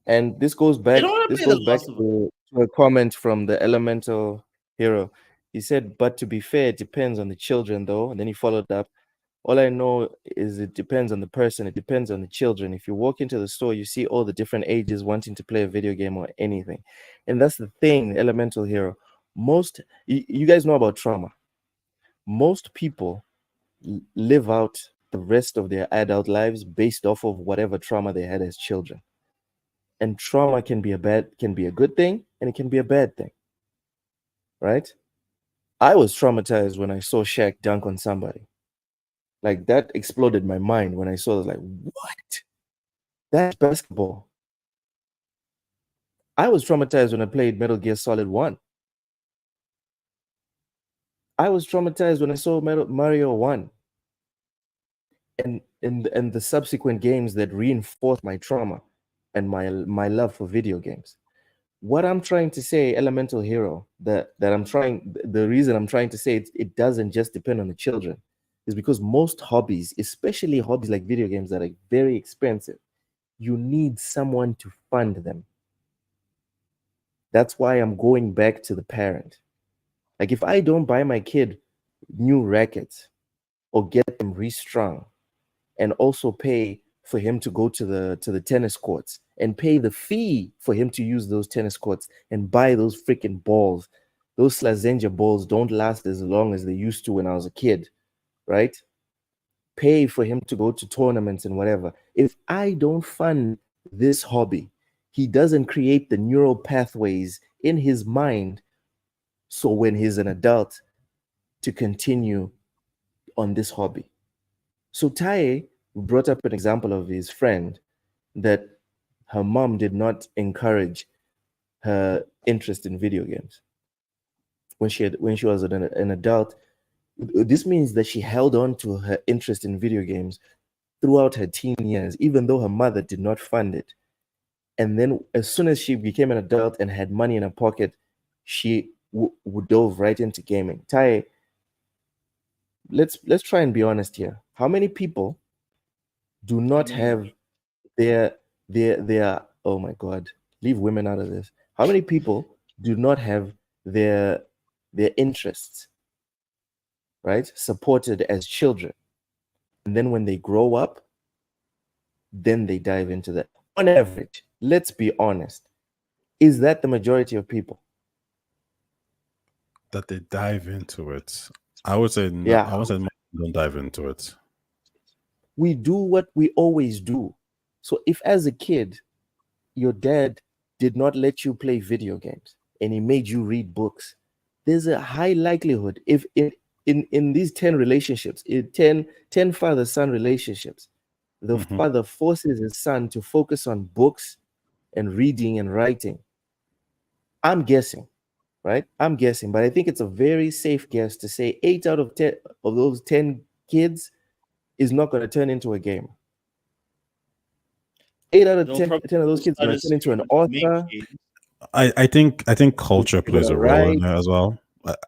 And this goes back to a comment from the Elemental Hero. He said, but to be fair, it depends on the children, though. And then he followed up. All I know is it depends on the person. It depends on the children. If you walk into the store, you see all the different ages wanting to play a video game or anything. And that's the thing, Elemental Hero. You guys know about trauma. Most people live out the rest of their adult lives based off of whatever trauma they had as children. And trauma can be a good thing, and it can be a bad thing. Right? I was traumatized when I saw Shaq dunk on somebody. Like, that exploded my mind when I saw it. Like, what? That's basketball. I was traumatized when I played Metal Gear Solid 1. I was traumatized when I saw Mario 1. And the subsequent games that reinforced my trauma and my love for video games. What I'm trying to say, Elemental Hero, the reason I'm trying to say it doesn't just depend on the children is because most hobbies, especially hobbies like video games that are very expensive, you need someone to fund them. That's why I'm going back to the parent. Like, if I don't buy my kid new rackets or get them restrung and also pay for him to go to the tennis courts and pay the fee for him to use those tennis courts and buy those freaking balls, those Slazenger balls don't last as long as they used to when I was a kid. Right? Pay for him to go to tournaments and whatever. If I don't fund this hobby, he doesn't create the neural pathways in his mind. So when he's an adult, to continue on this hobby. So Taye brought up an example of his friend that her mom did not encourage her interest in video games. When she was an adult, this means that she held on to her interest in video games throughout her teen years, even though her mother did not fund it. And then as soon as she became an adult and had money in her pocket, she would dove right into gaming. Taye, let's try and be honest here. How many people do not have their oh my God, leave women out of this. How many people do not have their interests, right, supported as children? And then when they grow up, then they dive into that. On average, let's be honest. Is that the majority of people? That they dive into it. I would say no. Yeah. I would say don't dive into it. We do what we always do. So if as a kid, your dad did not let you play video games and he made you read books, there's a high likelihood if in these 10 relationships, 10 father-son relationships, the father forces his son to focus on books and reading and writing. I'm guessing, right? I'm guessing, but I think it's a very safe guess to say 8 out of 10 of those 10 kids is not going to turn into a gamer. 8 out of 10 of those kids are going to turn into an author. I think culture plays a role in there as well.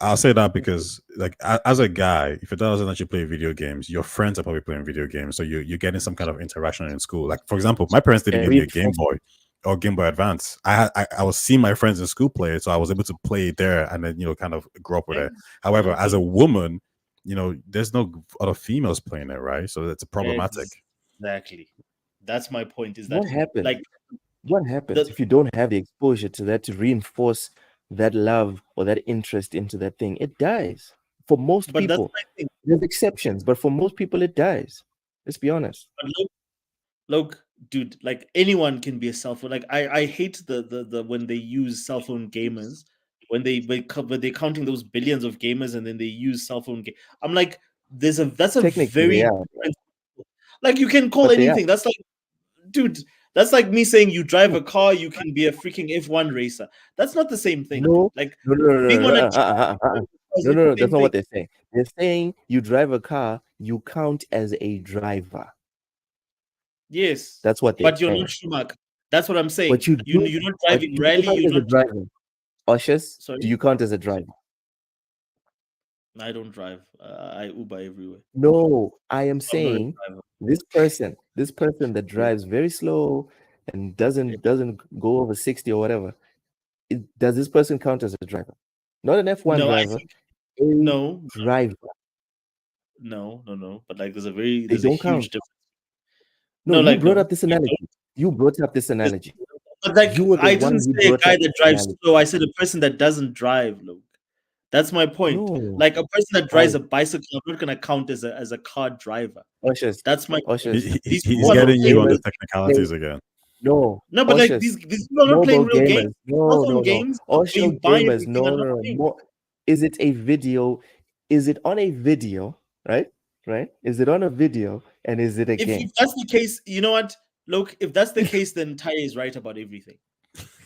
I'll say that because, like, as a guy, if it doesn't let you play video games, your friends are probably playing video games, so you're getting some kind of interaction in school. Like, for example, my parents didn't give me a Game Boy or Game Boy Advance. I was seeing my friends in school play it, so I was able to play it there and then kind of grow up with it. However, as a woman, there's no other females playing it, right? So that's problematic. Exactly. That's my point. Is that what happens? Like, what happens if you don't have the exposure to that to reinforce that love or that interest into that thing? It dies. For most people, there's exceptions, but for most people, it dies. Let's be honest. But look, dude, like anyone can be a cell phone. Like I hate the when they use cell phone gamers, when they're counting those billions of gamers and then they use cell phone. I'm like, that's a very like you can call anything. That's like, dude, that's like me saying you drive a car, you can be a freaking F1 racer. That's not the same thing. No, like no, that's not what they're saying. They're saying you drive a car, you count as a driver. Yes, that's what. But you're not Schumacher. That's what I'm saying. But you're not driving rally. You're not driving. Ushers, sorry? Do you count as a driver? I don't drive. I Uber everywhere. No, I am saying this person that drives very slow and doesn't go over 60 or whatever. Does this person count as a driver? Not an F1 driver. No driver. No. But like, there's a huge difference. No, you brought up this analogy. You brought up this analogy. But like, I didn't say a guy that drives slow. I said a person that doesn't drive, Luke. That's my point. No. Like a person that drives a bicycle, I'm not gonna count as a car driver. That's my point. He's getting you on the technicalities again. No, but like these people are not playing real games. No. Games. Gamers. No. Is it a video? Is it on a video? Right? Is it on a video? And is it a game? If that's the case, you know what? Look, if that's the case, then Ty is right about everything.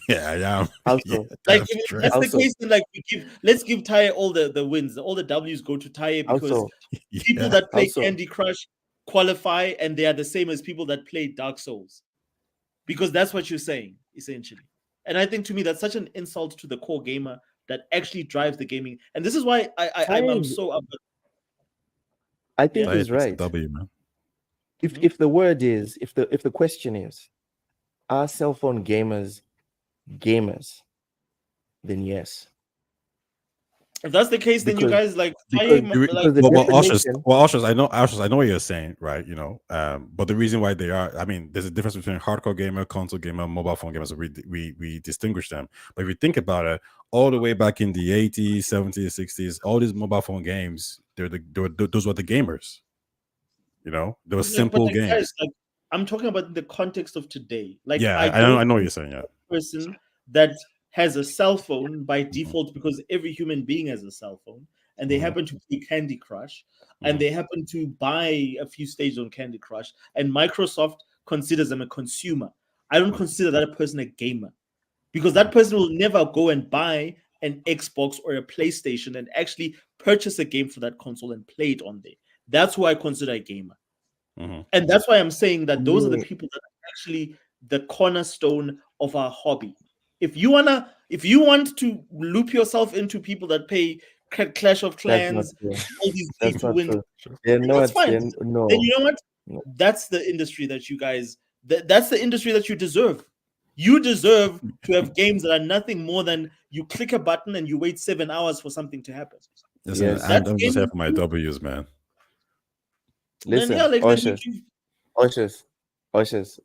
Yeah. Also, like if that's the case, then like let's give Ty all the wins. All the W's go to Ty because people that play Candy Crush qualify and they are the same as people that play Dark Souls. Because that's what you're saying, essentially. And I think to me that's such an insult to the core gamer that actually drives the gaming. And this is why I'm so up. I think he's right. W, man. If the word is, if the question is, are cell phone gamers, then yes. If that's the case, then you guys like. Ushers, I know what you're saying, right? But the reason why they are, I mean, there's a difference between hardcore gamer, console gamer, mobile phone gamers. We distinguish them. But if you think about it, all the way back in the 80s, 70s, 60s, all these mobile phone games, those were the gamers. They were simple games. Guys, like, I'm talking about the context of today. Like, I know what you're saying. Yeah, person that has a cell phone by default because every human being has a cell phone, and they happen to play Candy Crush, and they happen to buy a few stages on Candy Crush, and Microsoft considers them a consumer. I don't consider that a person a gamer, because that person will never go and buy an Xbox or a PlayStation and actually purchase a game for that console and play it on there. That's who I consider a gamer. And that's why I'm saying that those are the people that are actually the cornerstone of our hobby. If you want to loop yourself into people that play Clash of Clans, all these that's to win, that's fine. No. Then you know what? No. That's the industry that you guys. That's the industry that you deserve. You deserve to have games that are nothing more than you click a button and you wait 7 hours for something to happen. Listen, I'm just here for my W's, man. Listen, Ushers,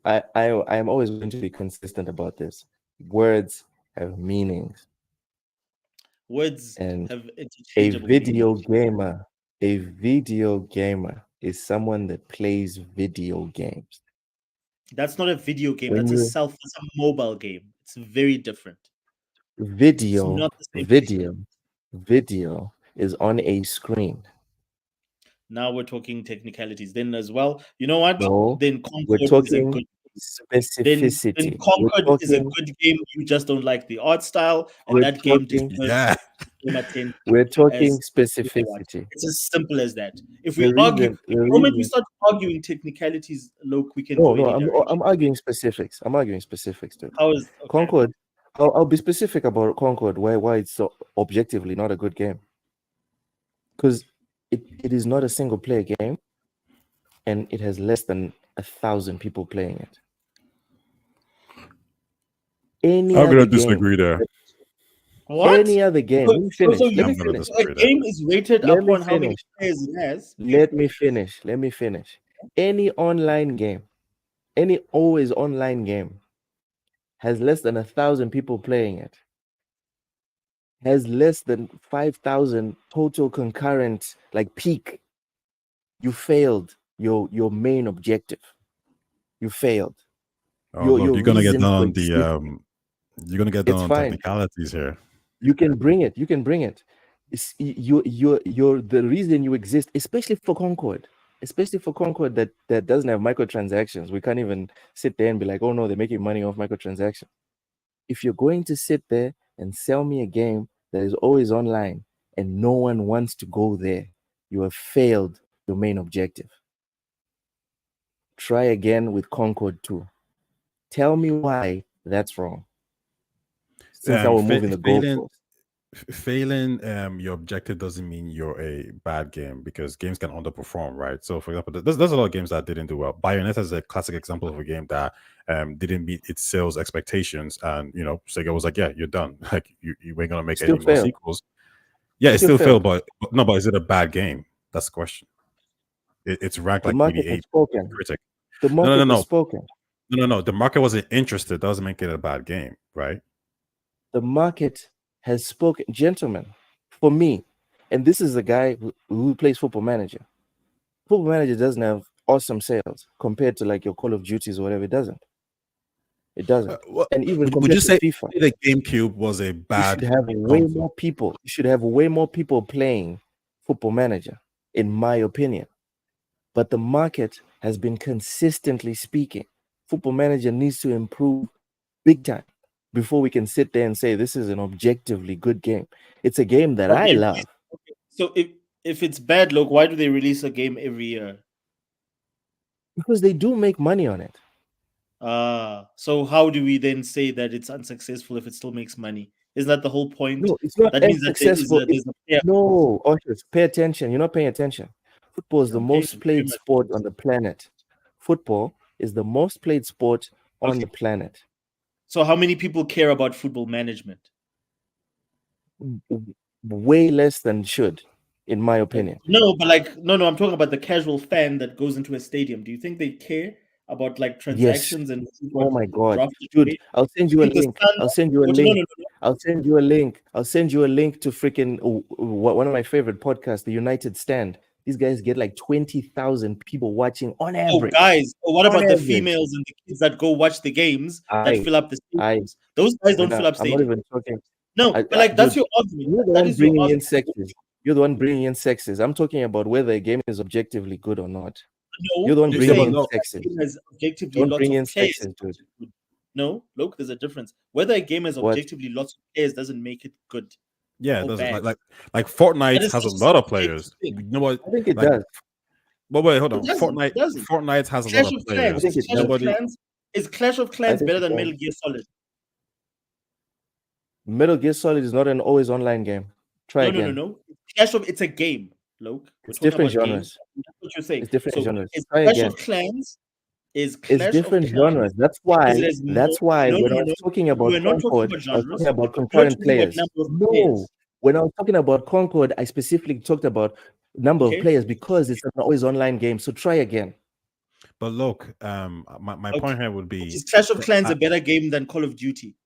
I am always going to be consistent about this. Words have meanings. Words and have a video gamer is someone that plays video games. That's not a video game. That's a mobile game. It's very different. Video is on a screen. Now we're talking technicalities. Then as well, you know what? No, then Concord we're talking specificity. Then Concord is a good game. You just don't like the art style, and that game we're talking specificity. It's as simple as that. If we argue, the moment we start arguing technicalities, look, we can. I'm arguing specifics. Dude. Concord? I'll be specific about Concord. Why it's so objectively not a good game? Because it is not a single player game, and it has less than 1,000 people playing it. Any I'm other gonna game, disagree there. What? any other game. Let me finish. Let me I'm gonna finish. So a disagree there. game is rated Let me upon how many finish. players it has. Let me finish. Let me finish. Any online game, any always online game, has less than 1,000 people playing it. Has less than 5,000 total concurrent, like peak. You failed your main objective. You failed. Oh, look, you're gonna get reason down for on the existing. you're gonna get down It's on fine. technicalities here. You can bring it. You can bring it. You're the reason you exist, especially for Concord. Especially for Concord that doesn't have microtransactions. We can't even sit there and be like, oh no, they're making money off microtransactions. If you're going to sit there and sell me a game that is always online and no one wants to go there, you have failed your main objective. Try again with Concord 2. Tell me why that's wrong. Since now we're moving the goalpost. Failing your objective doesn't mean you're a bad game, because games can underperform, right? So for example, there's a lot of games that didn't do well. Bayonetta is a classic example of a game that didn't meet its sales expectations, and Sega was like, yeah, you're done. Like you ain't gonna make any more sequels. Yeah, it still failed, but is it a bad game? That's the question. It's ranked like 88 critic. The market has spoken. No, the market wasn't interested. Doesn't make it a bad game, right? The market has spoken. Gentlemen, for me, and this is a guy who plays Football Manager. Football Manager doesn't have awesome sales compared to like your Call of Duties or whatever. It doesn't. And even would you say FIFA, the GameCube was a bad? You should have way more people. You should have way more people playing Football Manager, in my opinion. But the market has been consistently speaking. Football Manager needs to improve big time before we can sit there and say this is an objectively good game. It's a game that I love. Okay. So if it's bad, look, why do they release a game every year? Because they do make money on it. So how do we then say that it's unsuccessful if it still makes money? Isn't that the whole point? No, it's not successful. No, Oshers, pay attention. You're not paying attention. Football is the most played sport on the planet. Football is the most played sport on the planet. So how many people care about football management? Way less than should, in my opinion. No, but I'm talking about the casual fan that goes into a stadium. Do you think they care about like transactions and? Oh my God, dude! I'll send you a link. I'll send you a link. I'll send you a link. I'll send you a link to freaking one of my favorite podcasts, The United Stand. These guys get like 20,000 people watching on average. Oh, guys, what about the females and the kids that go watch the games that fill up the stadiums? Those guys don't fill up stadiums. I'm not even talking. No, but like that's your argument. You're the one bringing in sexes. You're the one bringing in sexes. I'm talking about whether a game is objectively good or not. No, you're the one bringing in sexes. Don't bring in sexes, dude. No, look, there's a difference. Whether a game has objectively lots of players doesn't make it good. Yeah, it doesn't. Like Fortnite has a lot of players. You know what? I think it does. But wait, hold on. Fortnite has a lot of players. Is Clash of Clans better than Metal Gear Solid? Metal Gear Solid is not an always online game. Try again. No. It's a game, Luke. It's different genres. That's what you're saying. It's different genres. Clash of Clans is it's different genres. That's why when I was talking about Concord, I was talking about concurrent players. No, when I was talking about Concord, I specifically talked about number of players because it's an always online game. So try again. But look, my point here would be: is Clash of Clans a better game than Call of Duty?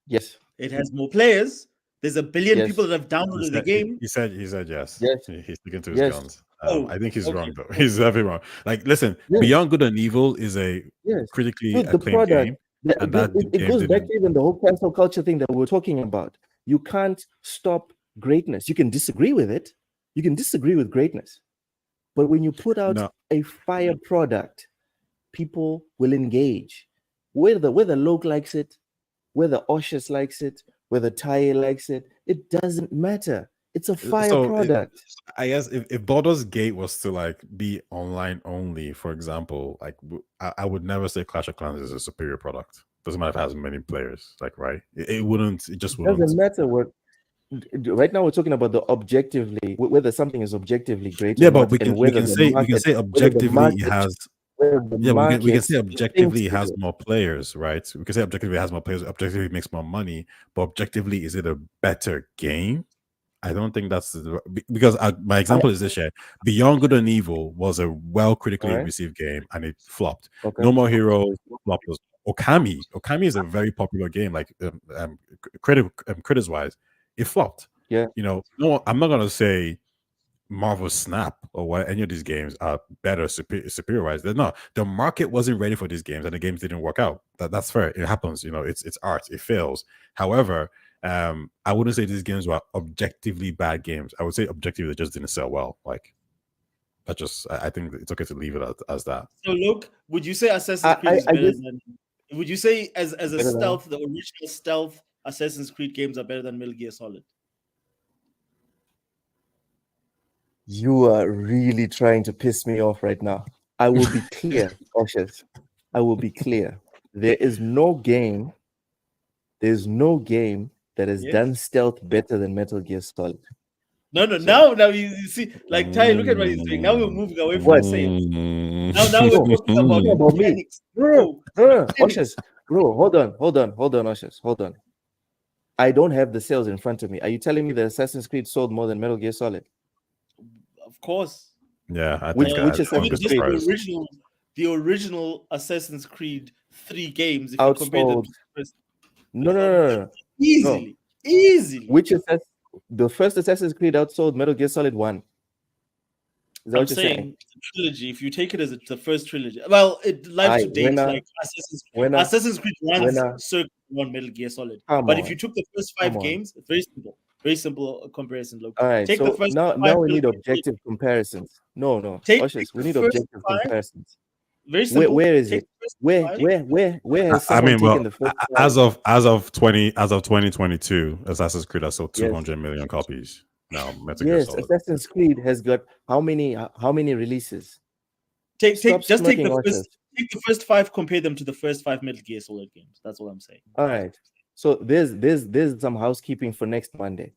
Yes. It has more players. There's a billion people that have downloaded the game. He said yes. He's sticking to his guns. I think he's wrong though. He's very wrong. Like, listen, Beyond Good and Evil is a critically acclaimed game. It goes back to even the whole cancel culture thing that we're talking about. You can't stop greatness. You can disagree with it. You can disagree with greatness. But when you put out a fire product, people will engage. Whether Loke likes it, whether Oshus likes it, whether Taye likes it, it doesn't matter. It's a fire product. I guess if Baldur's Gate was to like be online only, for example, like I would never say Clash of Clans is a superior product. Doesn't matter if it has many players, like, right? It wouldn't. It just wouldn't. Doesn't matter what. Right now, we're talking about the objectively, whether something is objectively great. Yeah, but we can say objectively it has. Yeah, we can say market objectively it thinks has it is. more players, right? We can say objectively it has more players, objectively it makes more money, but objectively, is it a better game? I don't think that's because my example is this year. Beyond Good and Evil was a well critically Alright. received game and it flopped. Okay. No More Heroes flopped. Okami is a very popular game, like critters wise, it flopped. Yeah. You know, no, I'm not gonna say Marvel Snap or what any of these games are better superiorized. They're not. The market wasn't ready for these games, and the games didn't work out. That's fair. It happens. You know, it's art. It fails. However, I wouldn't say these games were objectively bad games. I would say objectively they just didn't sell well. Like that just I think it's okay to leave it as that. So look, would you say Assassin's Creed is better than? Would you say as a stealth, the original stealth Assassin's Creed games are better than Metal Gear Solid? You are really trying to piss me off right now. I will be clear, Oshers. I will be clear. There's no game that has done stealth better than Metal Gear Solid. No. Now you see, like Ty, look at what he's doing. Now we're moving away from the same. Now we're talking about mechanics. Oshers, bro, hold on, Oshers, hold on. I don't have the sales in front of me. Are you telling me that Assassin's Creed sold more than Metal Gear Solid? Of course. Yeah, I which think the original Assassin's Creed 3 games. If outsold. you compare them to the first, no. Easily. The first Assassin's Creed outsold Metal Gear Solid 1. Is that I'm what you're saying? Trilogy. If you take it as the first trilogy, well, it live to date like Assassin's Creed 1 circle on Metal Gear Solid. But if you took the first 5 games, it's very simple comparison. Look, all right. Take so the first now we need objective comparisons. No. Ushers, we need objective comparisons. Very simple. Where is it? Where has someone taken the first as of 2022, Assassin's Creed has sold 200 million copies. Now, Assassin's Creed has got how many releases? Take the first 5, compare them to the first 5 Metal Gear Solid games. That's what I'm saying. All right. So there's some housekeeping for next Monday.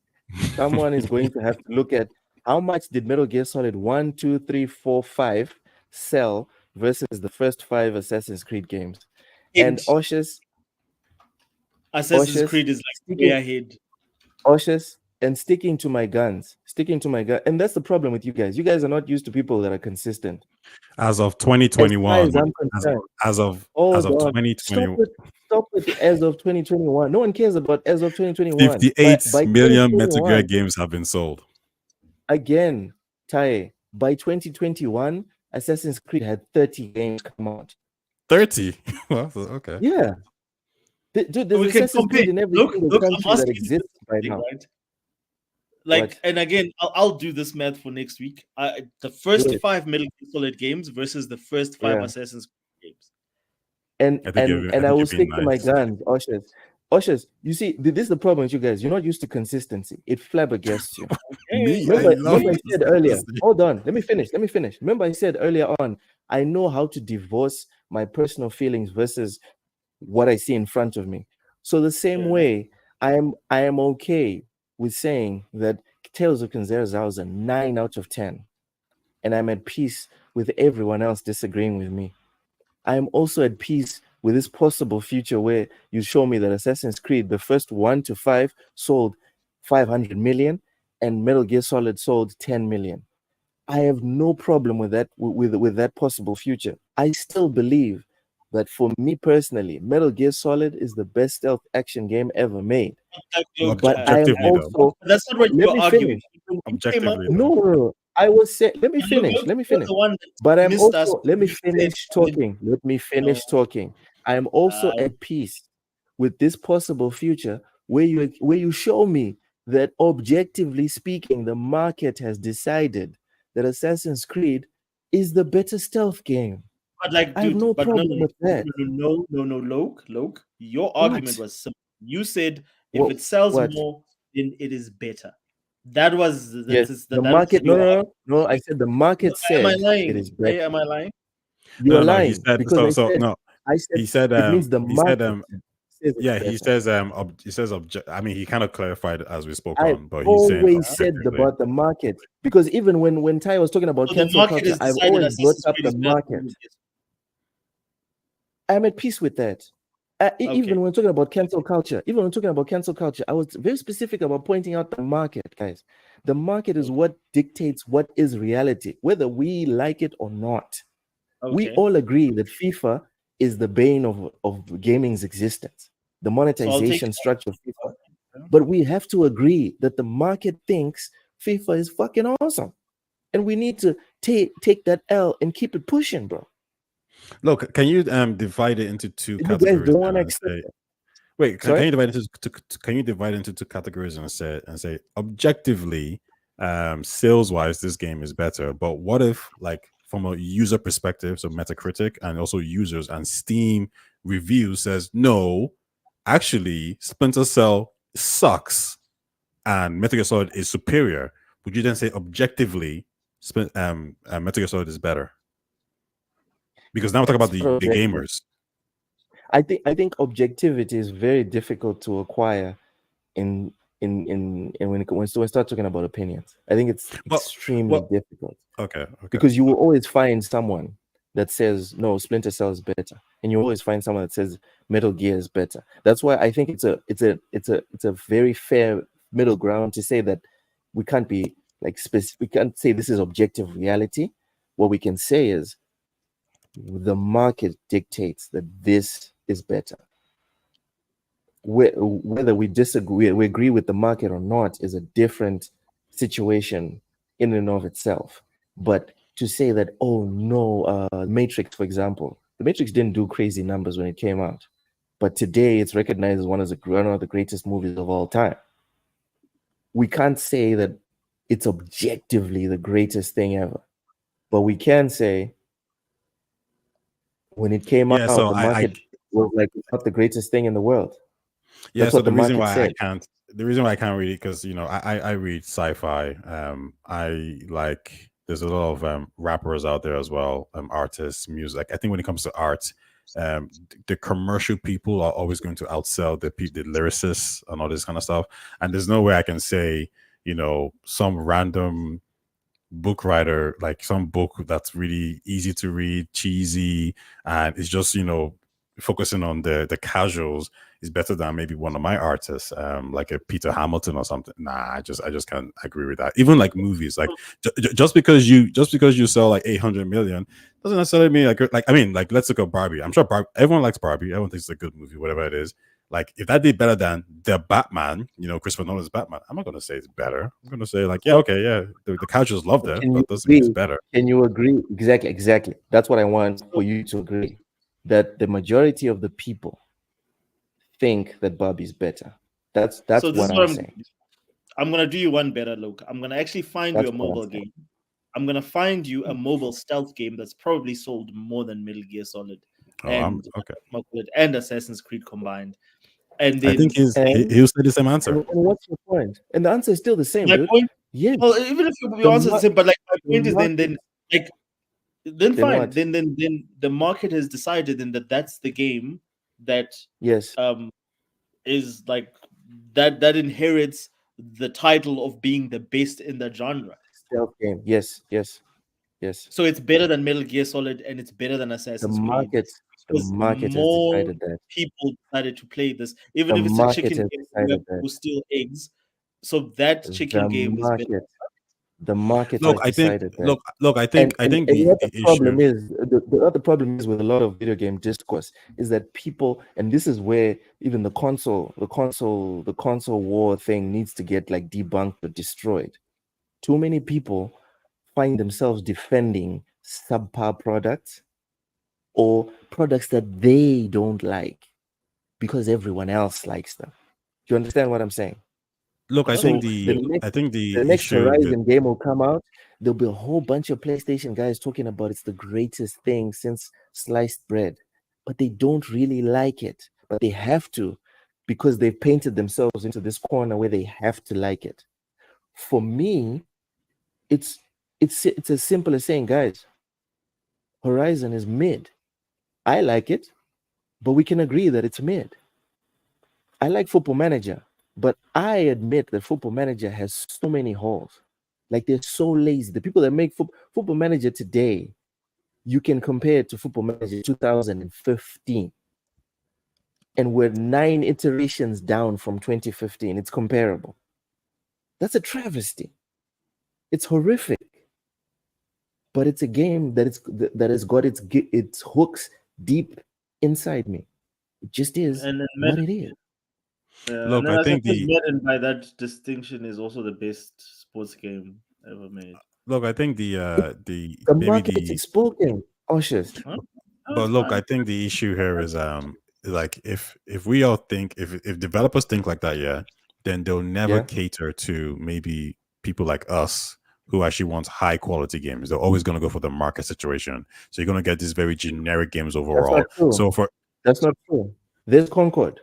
Someone is going to have to look at how much did Metal Gear Solid 1, 2, 3, 4, 5 sell versus the first 5 Assassin's Creed games. And Assassin's Creed is like way ahead. And sticking to my guns. And that's the problem with you guys. You guys are not used to people that are consistent. As of 2021, as of 2021, stop with as of 2021. No one cares about as of 2021. 58 million Metal Gear games have been sold. Again, Ty, by 2021, Assassin's Creed had 30 games come out. 30? Well, okay. Yeah. Dude, there's Assassin's Creed in every single country that exists right now. Right? Like, and again, I'll do this math for next week. The first 5 Metal Gear Solid games versus the first 5 Assassin's Creed games. And I will stick to my guns, Ushers. You see, this is the problem with you guys. You're not used to consistency. It flabbergasts you. Remember I said earlier. Hold on. Let me finish. Remember I said earlier on, I know how to divorce my personal feelings versus what I see in front of me. So the same way, I am okay with saying that Tales of Kinshasa is a 9 out of 10, and I'm at peace with everyone else disagreeing with me. I am also at peace with this possible future where you show me that Assassin's Creed, the first 1 to 5, sold 500 million, and Metal Gear Solid sold 10 million. I have no problem with that. With that possible future, I still believe that for me personally, Metal Gear Solid is the best stealth action game ever made. But I am also. That's not what you're arguing. Objectively, no. I will say. Let me finish. But I'm also. Let me finish talking. I am also at peace with this possible future where you show me that objectively speaking, the market has decided that Assassin's Creed is the better stealth game. But like, dude, I have no problem with that. No, Loke. Your argument was simple. You said if it sells more, then it is better. That was the market. No. I said the market said it is better. Am I lying? You're lying. He said it means the market. He says I mean, he kind of clarified as we spoke on, but he's always said about the market, because even when Ty was talking about cancel culture, I've always brought up the market. I'm at peace with that. Even when we're talking about cancel culture, I was very specific about pointing out the market, guys. The market is what dictates what is reality, whether we like it or not. We all agree that FIFA is the bane of gaming's existence, the monetization structure of FIFA. But we have to agree that the market thinks FIFA is fucking awesome. And we need to take that L and keep it pushing, bro. Look, can you divide it into two categories? Can you divide it into two categories and say objectively, sales wise, this game is better. But what if, like, from a user perspective, so Metacritic and also users and Steam reviews says no, actually Splinter Cell sucks and Metal Gear Solid is superior? Would you then say objectively Metal Gear Solid is better? Because now we're talking about the gamers. I think objectivity is very difficult to acquire in when we start talking about opinions. I think it's extremely difficult. Okay. Because you will always find someone that says no, Splinter Cell is better, and you always find someone that says Metal Gear is better. That's why I think it's a very fair middle ground to say that we can't be like specific. We can't say this is objective reality. What we can say is the market dictates that this is better. Whether we disagree, we agree with the market or not is a different situation in and of itself. But to say that, oh no, Matrix, for example, the Matrix didn't do crazy numbers when it came out, but today it's recognized as one of the greatest movies of all time. We can't say that it's objectively the greatest thing ever, but we can say when it came out, so the market was like, it's not the greatest thing in the world. Yeah, so the reason why I can't read it, because I read sci-fi. There's a lot of rappers out there as well, artists, music. I think when it comes to art, the commercial people are always going to outsell the lyricists and all this kind of stuff. And there's no way I can say, some random book writer, like some book that's really easy to read, cheesy, and it's just focusing on the casuals is better than maybe one of my artists, like a Peter Hamilton or something. Nah, I just can't agree with that. Even like movies, like just because you sell like 800 million doesn't necessarily mean like let's look at Barbie. I'm sure everyone likes Barbie. Everyone thinks it's a good movie, whatever it is. Like if that did better than the Batman, Christopher Nolan's Batman, I'm not gonna say it's better. I'm gonna say like, the casuals loved it, but doesn't mean it's better. Can you agree? Exactly. That's what I want for you to agree. That the majority of the people think that Barbie's better. That's what I'm saying. I'm gonna do you one better, Luke. I'm gonna actually find you a mobile game. I'm gonna find you a mobile stealth game that's probably sold more than Metal Gear Solid and Assassin's Creed combined. And then, I think he'll say the same answer. And what's your point? And the answer is still the same, dude. Yeah. Well, even if your answer is the same, but like my point is then fine. Then the market has decided then that's the game that is like that inherits the title of being the best in the genre. Stealth game. Yes. So it's better than Metal Gear Solid and it's better than Assassin's Creed. The market has decided that. People decided to play this, even if it's a chicken game who steal eggs. So that chicken game is better. The market has decided that. I think the other problem is with a lot of video game discourse is that people, and this is where even the console war thing needs to get like debunked or destroyed. Too many people find themselves defending subpar products or products that they don't like because everyone else likes them. Do you understand what I'm saying? Look, I think the next Horizon game will come out. There'll be a whole bunch of PlayStation guys talking about it's the greatest thing since sliced bread, but they don't really like it. But they have to, because they've painted themselves into this corner where they have to like it. For me, it's as simple as saying, guys, Horizon is mid. I like it, but we can agree that it's mid. I like Football Manager. But I admit that Football Manager has so many holes. Like they're so lazy. The people that make Football Manager today you can compare it to Football Manager 2015. And we're 9 iterations down from 2015. It's comparable. That's a travesty. It's horrific. But it's a game that has got its hooks deep inside me. It just is what it is. Look, I think Madden, by that distinction, is also the best sports game ever made. Look, I think the market is spoken. But look, I think the issue here is like if we all think if developers think like that, yeah, then they'll never cater to maybe people like us who actually want high quality games. They're always going to go for the market situation. So you're going to get these very generic games overall. That's not true. There's Concord.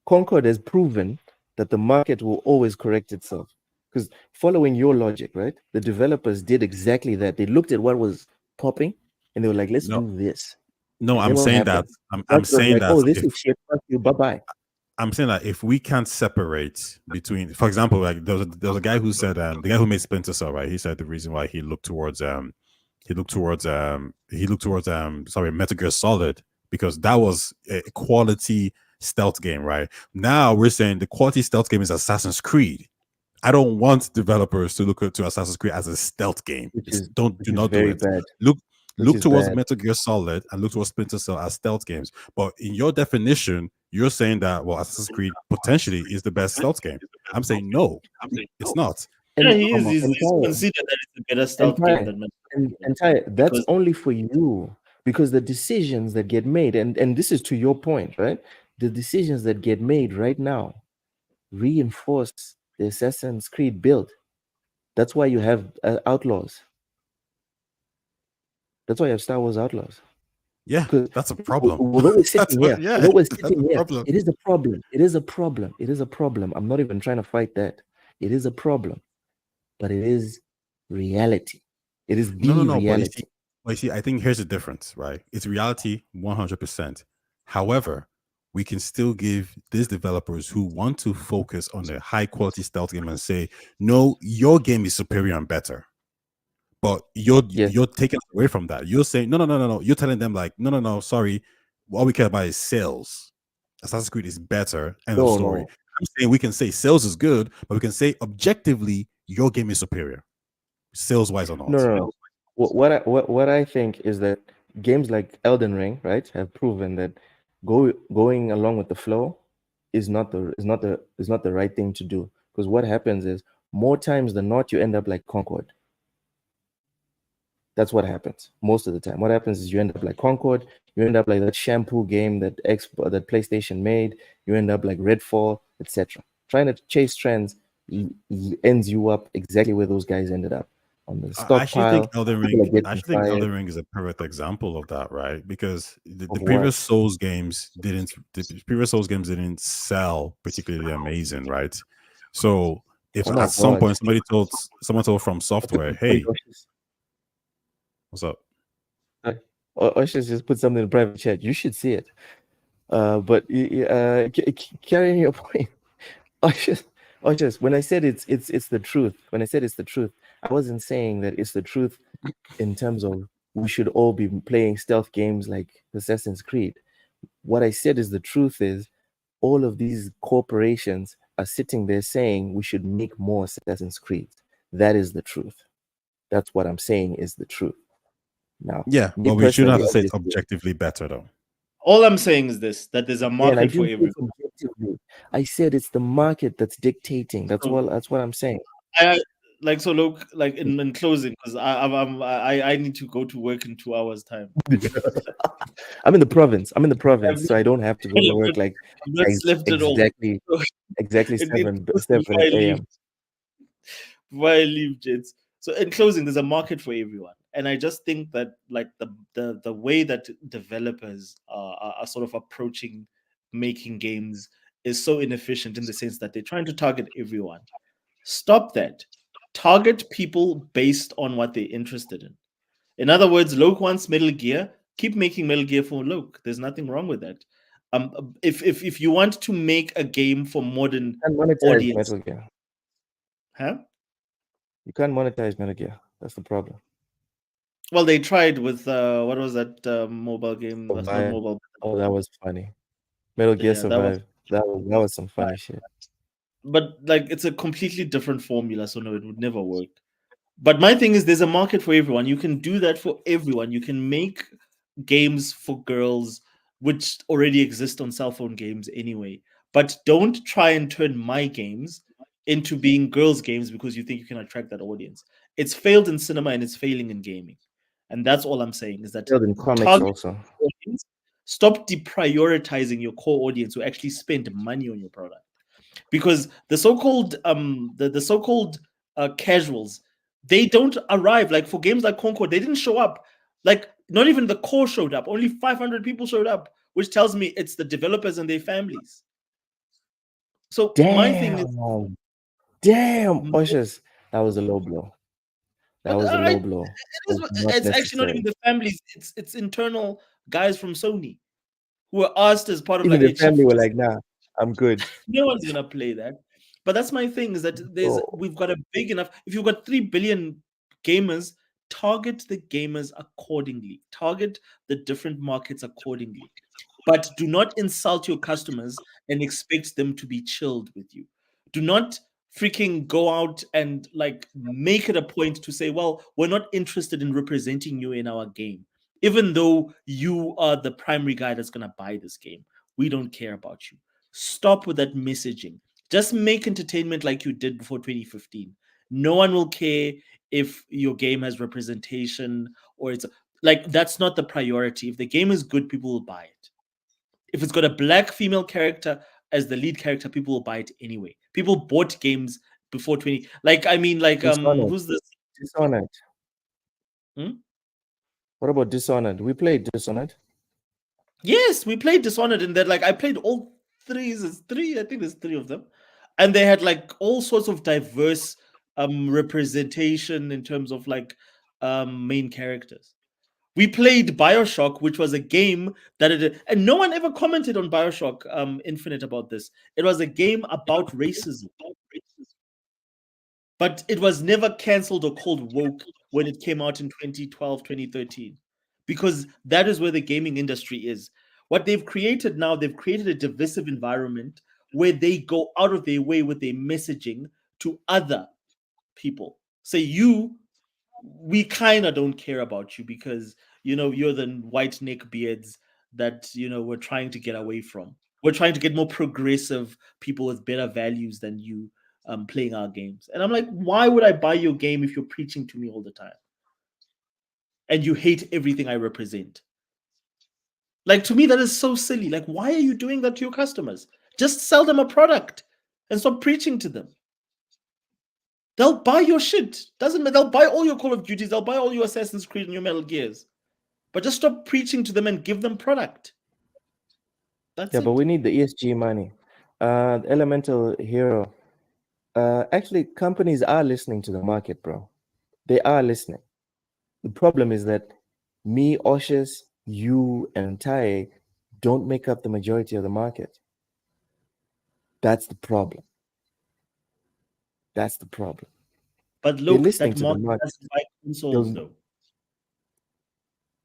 Concord has proven that the market will always correct itself. Because following your logic, right? The developers did exactly that. They looked at what was popping and they were like, let's do this. No, I'm saying that. I'm saying that. Oh, this is shit. Fuck you. Bye-bye. I'm saying that if we can't separate between, for example, like there was a guy who said, the guy who made Splinter Cell, right? He said the reason why he looked towards Metal Gear Solid, because that was a quality stealth game, right? Now we're saying the quality stealth game is Assassin's Creed. I don't want developers to look to Assassin's Creed as a stealth game. Do not do it. Bad. Look towards Metal Gear Solid and look towards Splinter Cell as stealth games. But in your definition, you're saying that, well, Assassin's Creed potentially is the best stealth game. I'm saying no, it's not. Yeah, he's considered that it's a better stealth game than Metal Gear. That's only for you, because the decisions that get made, and this is to your point, right? The decisions that get made right now reinforce the Assassin's Creed build. That's why you have Outlaws. That's why you have Star Wars Outlaws. Yeah, that's a problem. Although we're sitting here, it is a problem. It is a problem. It is a problem. I'm not even trying to fight that. It is a problem, but it is reality. It is the reality. But you see, I think here's the difference, right? It's reality 100%. However, we can still give these developers who want to focus on the high quality stealth game and say, no, your game is superior and better. But you're taking away from that. You're saying, no. You're telling them like, no, sorry. All we care about is sales. Assassin's Creed is better. End of story. I'm saying we can say sales is good, but we can say objectively your game is superior, sales-wise or not. No. What I think is that games like Elden Ring, right, have proven that going along with the flow is not the right thing to do. Because what happens is more times than not you end up like Concord. That's what happens most of the time. What happens is you end up like Concord, you end up like that shampoo game that PlayStation made, you end up like Redfall, etc. Trying to chase trends ends you up exactly where those guys ended up. On the stockpile. I think Elden Ring is a perfect example of that, right? Because the previous Souls games didn't sell particularly amazing, right? So if at some point someone told From Software, hey, what's up? I should just put something in the private chat. You should see it. But carrying your point, when I said it's the truth. When I said it's the truth, I wasn't saying that it's the truth in terms of we should all be playing stealth games like Assassin's Creed. What I said is the truth is all of these corporations are sitting there saying we should make more Assassin's Creed. That is the truth. That's what I'm saying is the truth. Now, yeah, but we shouldn't have to say it's objectively better though. All I'm saying is this: that there's a market for everything. I said it's the market that's dictating. That's what I'm saying. So look, like in closing, because I need to go to work in 2 hours time. I'm in the province, so I don't have to go to work like exactly 7 a.m. Before I leave, Jets. So in closing, there's a market for everyone, and I just think that like the way that developers are sort of approaching making games is so inefficient in the sense that they're trying to target everyone. Stop that. Target people based on what they're interested in. In other words, Loke wants Metal Gear. Keep making Metal Gear for Loke. There's nothing wrong with that. If you want to make a game for modern audience, Metal Gear. Huh? You can't monetize Metal Gear. That's the problem. Well, they tried with what was that mobile game? That's not mobile. Oh, that was funny. Metal Gear Survive. That was some funny shit. But like, it's a completely different formula, so no, it would never work. But my thing is, there's a market for everyone. You can do that for everyone. You can make games for girls, which already exist on cell phone games anyway. But don't try and turn my games into being girls' games because you think you can attract that audience. It's failed in cinema and it's failing in gaming. And that's all I'm saying is that failed in comics also. Audience, stop deprioritizing your core audience who actually spend money on your product. Because the so-called the so-called casuals, they don't arrive. Like for games like Concord, they didn't show up. Like not even the core showed up. Only 500 people showed up, which tells me it's the developers and their families. So my thing is, Oshers, that was a low blow. That was a low blow. It's actually not even the families. It's internal guys from Sony who were asked as part of even like the family were like, nah, I'm good. No one's gonna play that. But that's my thing is that we've got a big enough. If you've got 3 billion gamers, target the gamers accordingly. Target the different markets accordingly. But do not insult your customers and expect them to be chilled with you. Do not freaking go out and like make it a point to say, well, we're not interested in representing you in our game. Even though you are the primary guy that's gonna buy this game. We don't care about you. Stop with that messaging. Just make entertainment like you did before 2015. No one will care if your game has representation or it's like that's not the priority. If the game is good, people will buy it. If it's got a black female character as the lead character, people will buy it anyway. People bought games before 20. Like I mean, like Dishonored. who's this? Dishonored. What about Dishonored? We played Dishonored. Yes, we played Dishonored, and that like I played all three. I think there's 3 of them, and they had like all sorts of diverse representation in terms of like main characters. We played BioShock, which was a game that and no one ever commented on BioShock Infinite about this. It was a game about racism. But it was never cancelled or called woke when it came out in 2012, 2013. Because that is where the gaming industry is. What they've created now, they've created a divisive environment where they go out of their way with their messaging to other people. Say, we kind of don't care about you because, you're the white neckbeards that, we're trying to get away from. We're trying to get more progressive people with better values than you playing our games. And I'm like, why would I buy your game if you're preaching to me all the time? And you hate everything I represent. Like, to me, that is so silly. Like, why are you doing that to your customers? Just sell them a product and stop preaching to them. They'll buy your shit. Doesn't matter. They'll buy all your Call of Duties. They'll buy all your Assassin's Creed and your Metal Gears. But just stop preaching to them and give them product. That's it. But we need the ESG money. Elemental Hero. Actually, companies are listening to the market, bro. They are listening. The problem is that me, Oshus, you, and Tai don't make up the majority of the market. That's the problem. That's the problem. But look, that market doesn't buy consoles, though.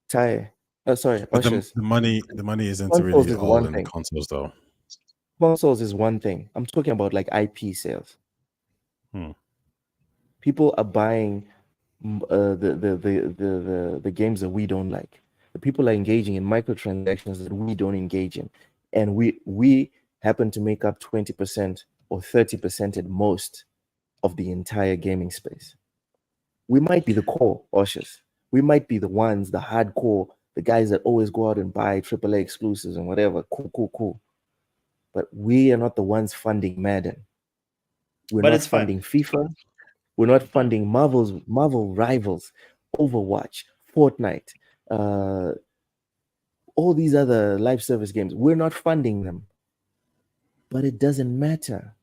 Tai, sorry, the money isn't really all in the consoles, though. Consoles is one thing. I'm talking about like IP sales. People are buying the games that we don't like. The people are engaging in microtransactions that we don't engage in, and we happen to make up 20% or 30% at most of the entire gaming space. We might be the core, Oshus. We might be the ones, the hardcore, the guys that always go out and buy AAA exclusives and whatever. Cool. But we are not the ones funding Madden. We're not funding FIFA. We're not funding Marvel Rivals, Overwatch, Fortnite, all these other live service games. We're not funding them. But it doesn't matter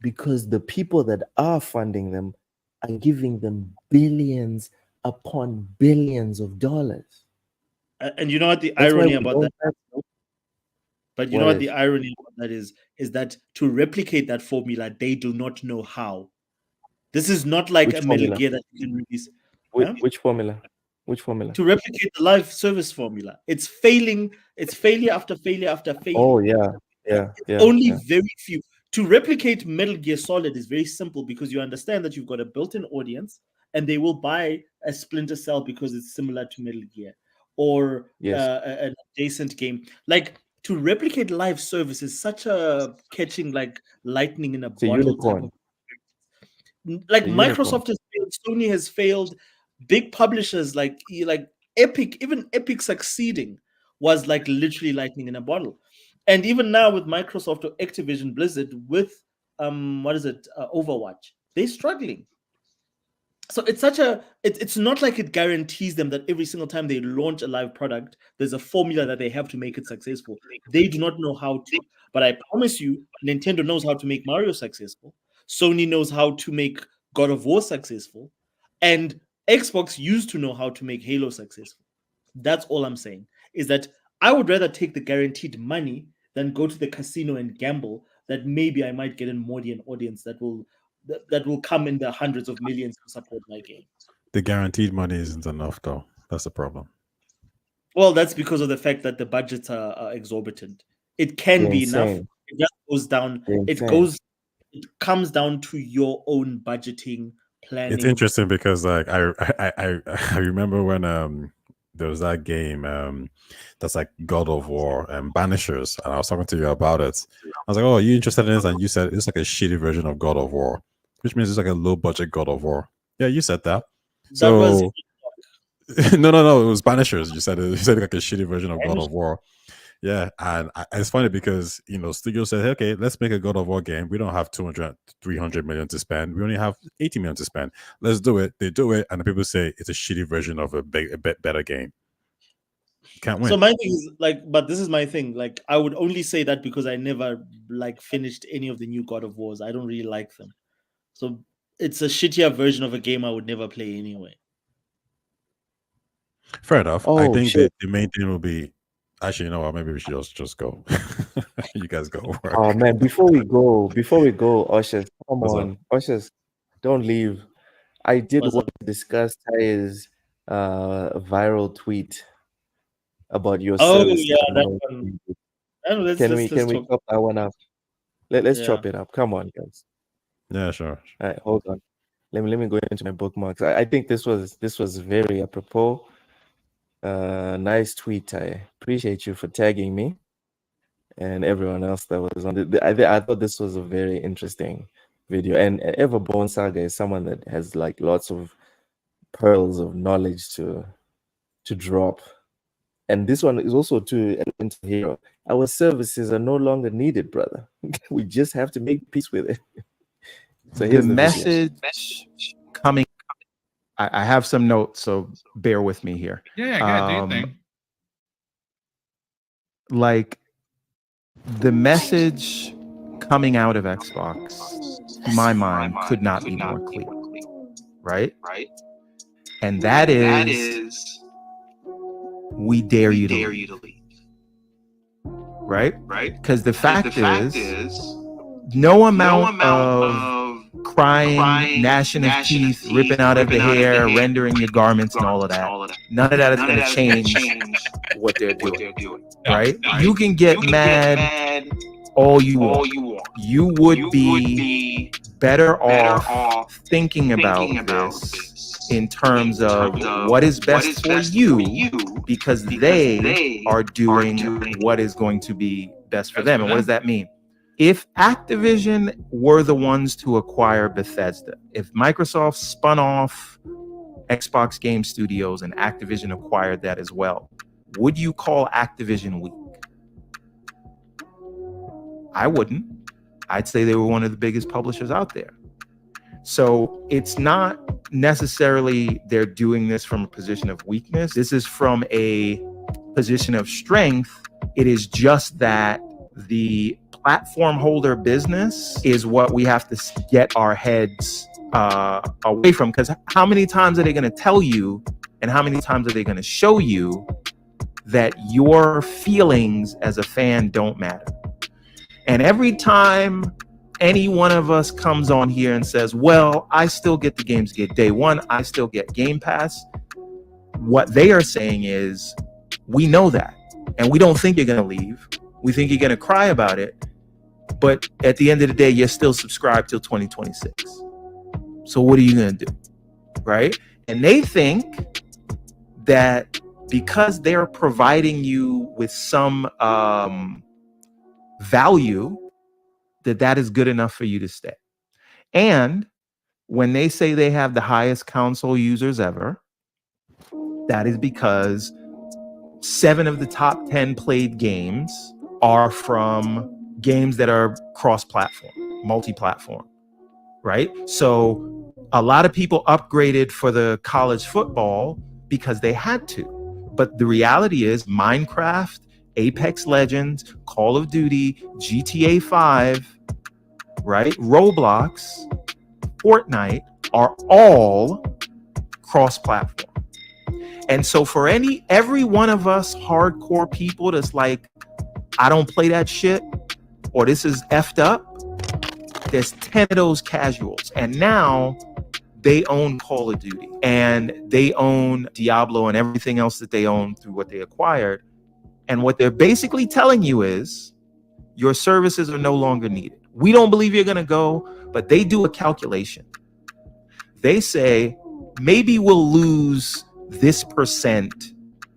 because the people that are funding them are giving them billions upon billions of dollars. And you know what the irony about that? But you know what the irony about that is that to replicate that formula, they do not know how. This is not like a Metal Gear that you can release. Which formula? Which formula? To replicate the live service formula. It's failing. It's failure after failure after failure. Oh, yeah. Only very few. To replicate Metal Gear Solid is very simple because you understand that you've got a built-in audience and they will buy a Splinter Cell because it's similar to Metal Gear or an adjacent game. Like, to replicate live service is such a catching like lightning in a bottle type of. Like Microsoft has failed, Sony has failed, big publishers like Epic, even Epic succeeding was like literally lightning in a bottle. And even now with Microsoft or Activision Blizzard with Overwatch, they're struggling. So it's it's not like it guarantees them that every single time they launch a live product, there's a formula that they have to make it successful. They do not know how to, but I promise you, Nintendo knows how to make Mario successful. Sony knows how to make God of War successful, and Xbox used to know how to make Halo successful. That's all I'm saying, is that I would rather take the guaranteed money than go to the casino and gamble that maybe I might get a Mordian audience that will come in the hundreds of millions to support my game. The guaranteed money isn't enough, though. That's the problem. Well, that's because of the fact that the budgets are exorbitant. It can be enough. It just goes down. It comes down to your own budgeting planning. It's interesting because like I remember when there was that game that's like God of War and Banishers, and I was talking to you about it. I was like, "Oh, are you interested in this?" And you said it's like a shitty version of God of War, which means it's like a low budget God of War. Yeah, you said that. So no, it was Banishers. You said like a shitty version of God of War. Yeah, and it's funny because, studio said, okay, let's make a God of War game. We don't have 200, 300 million to spend. We only have 80 million to spend. Let's do it. They do it, and the people say it's a shitty version of a bit better game. Can't win. So my thing is but this is my thing. Like, I would only say that because I never finished any of the new God of Wars. I don't really like them. So it's a shittier version of a game I would never play anyway. Fair enough. I think that the main thing will be. Actually, you know what? Maybe we should just go. You guys go. Work. Oh man! Before we go, Ushers, come on, Ushers, don't leave. I did want to discuss Ty's viral tweet about your service. Yeah, that one. Can we chop that one up? Let's chop it up. Come on, guys. Yeah, sure. All right, hold on. Let me go into my bookmarks. I think this was very apropos. Nice tweet. I appreciate you for tagging me and everyone else that was on it. I thought this was a very interesting video, and Everborn Saga is someone that has like lots of pearls of knowledge to drop, and this one is also to Elemental Hero. Our services are no longer needed, brother. We just have to make peace with it. So here's the message coming. I have some notes, so bear with me here. Yeah, do you think? Like, the message coming out of Xbox, to my mind, could not be more clear, right? And that is, we dare you to leave. Right? Because the fact is, no amount of crying, gnashing of teeth, ripping out of the hair, rendering your garments and all of that. None of that is going to change what they're doing, right? You can get mad all you want. You would be better off thinking about this in terms of what is best for you, because they are doing what is going to be best for them. And what does that mean? If Activision were the ones to acquire Bethesda, if Microsoft spun off Xbox Game Studios and Activision acquired that as well, would you call Activision weak? I wouldn't. I'd say they were one of the biggest publishers out there. So it's not necessarily they're doing this from a position of weakness. This is from a position of strength. It is just that the platform holder business is what we have to get our heads away from. Because how many times are they going to tell you, and how many times are they going to show you that your feelings as a fan don't matter? And every time any one of us comes on here and says, well, I still get the games get day one, I still get Game Pass, what they are saying is, we know that, and we don't think you're going to leave. We think you're going to cry about it, but at the end of the day, you're still subscribed till 2026. So what are you going to do, right? And they think that because they're providing you with some value, that is good enough for you to stay. And when they say they have the highest console users ever, that is because 7 of the top 10 played games are from games that are cross-platform, multi-platform, right? So a lot of people upgraded for the college football because they had to. But the reality is Minecraft, Apex Legends, Call of Duty, GTA 5, right? Roblox, Fortnite are all cross-platform. And so for every one of us hardcore people that's like, I don't play that shit, or this is effed up, there's 10 of those casuals. And now they own Call of Duty and they own Diablo and everything else that they own through what they acquired. And what they're basically telling you is your services are no longer needed. We don't believe you're going to go, but they do a calculation. They say, maybe we'll lose this %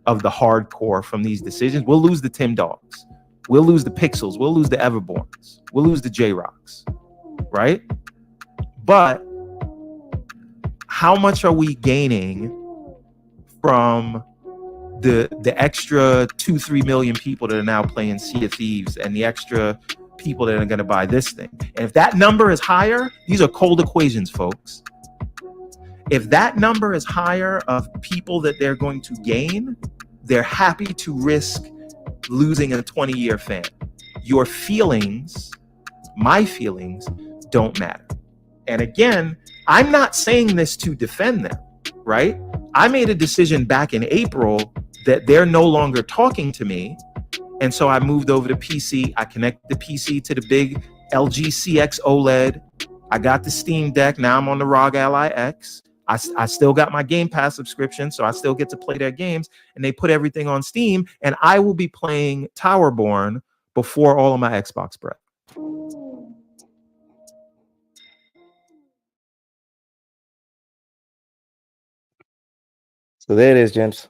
of the hardcore from these decisions. We'll lose the Tim Dogs. We'll lose the Pixels. We'll lose the Everborns. We'll lose the J-Rocks, right? But how much are we gaining from the extra 2-3 million people that are now playing Sea of Thieves and the extra people that are going to buy this thing? And if that number is higher, these are cold equations, folks. If that number is higher of people that they're going to gain, they're happy to risk losing a 20-year fan. Your feelings, my feelings, don't matter. And again, I'm not saying this to defend them, right? I made a decision back in April that they're no longer talking to me. And so I moved over to PC. I connected the PC to the big LG CX OLED. I got the Steam Deck. Now I'm on the ROG Ally X. I still got my Game Pass subscription, so I still get to play their games. And they put everything on Steam. And I will be playing Towerborn before all of my Xbox bread. So there it is, gents.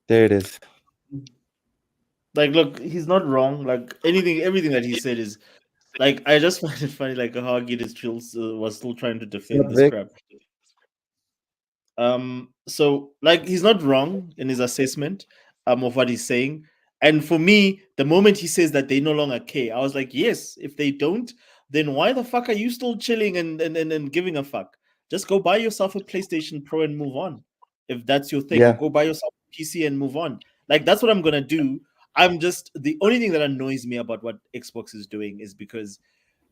There it is. Like, look, he's not wrong. Like everything that he said is, like, I just find it funny, like how Gideon was still trying to defend this crap. So like he's not wrong in his assessment of what he's saying. And for me, the moment he says that they no longer care, I was like, yes, if they don't, then why the fuck are you still chilling and giving a fuck? Just go buy yourself a PlayStation Pro and move on. If that's your thing, go buy yourself a PC and move on. Like, that's what I'm gonna do. The only thing that annoys me about what Xbox is doing is because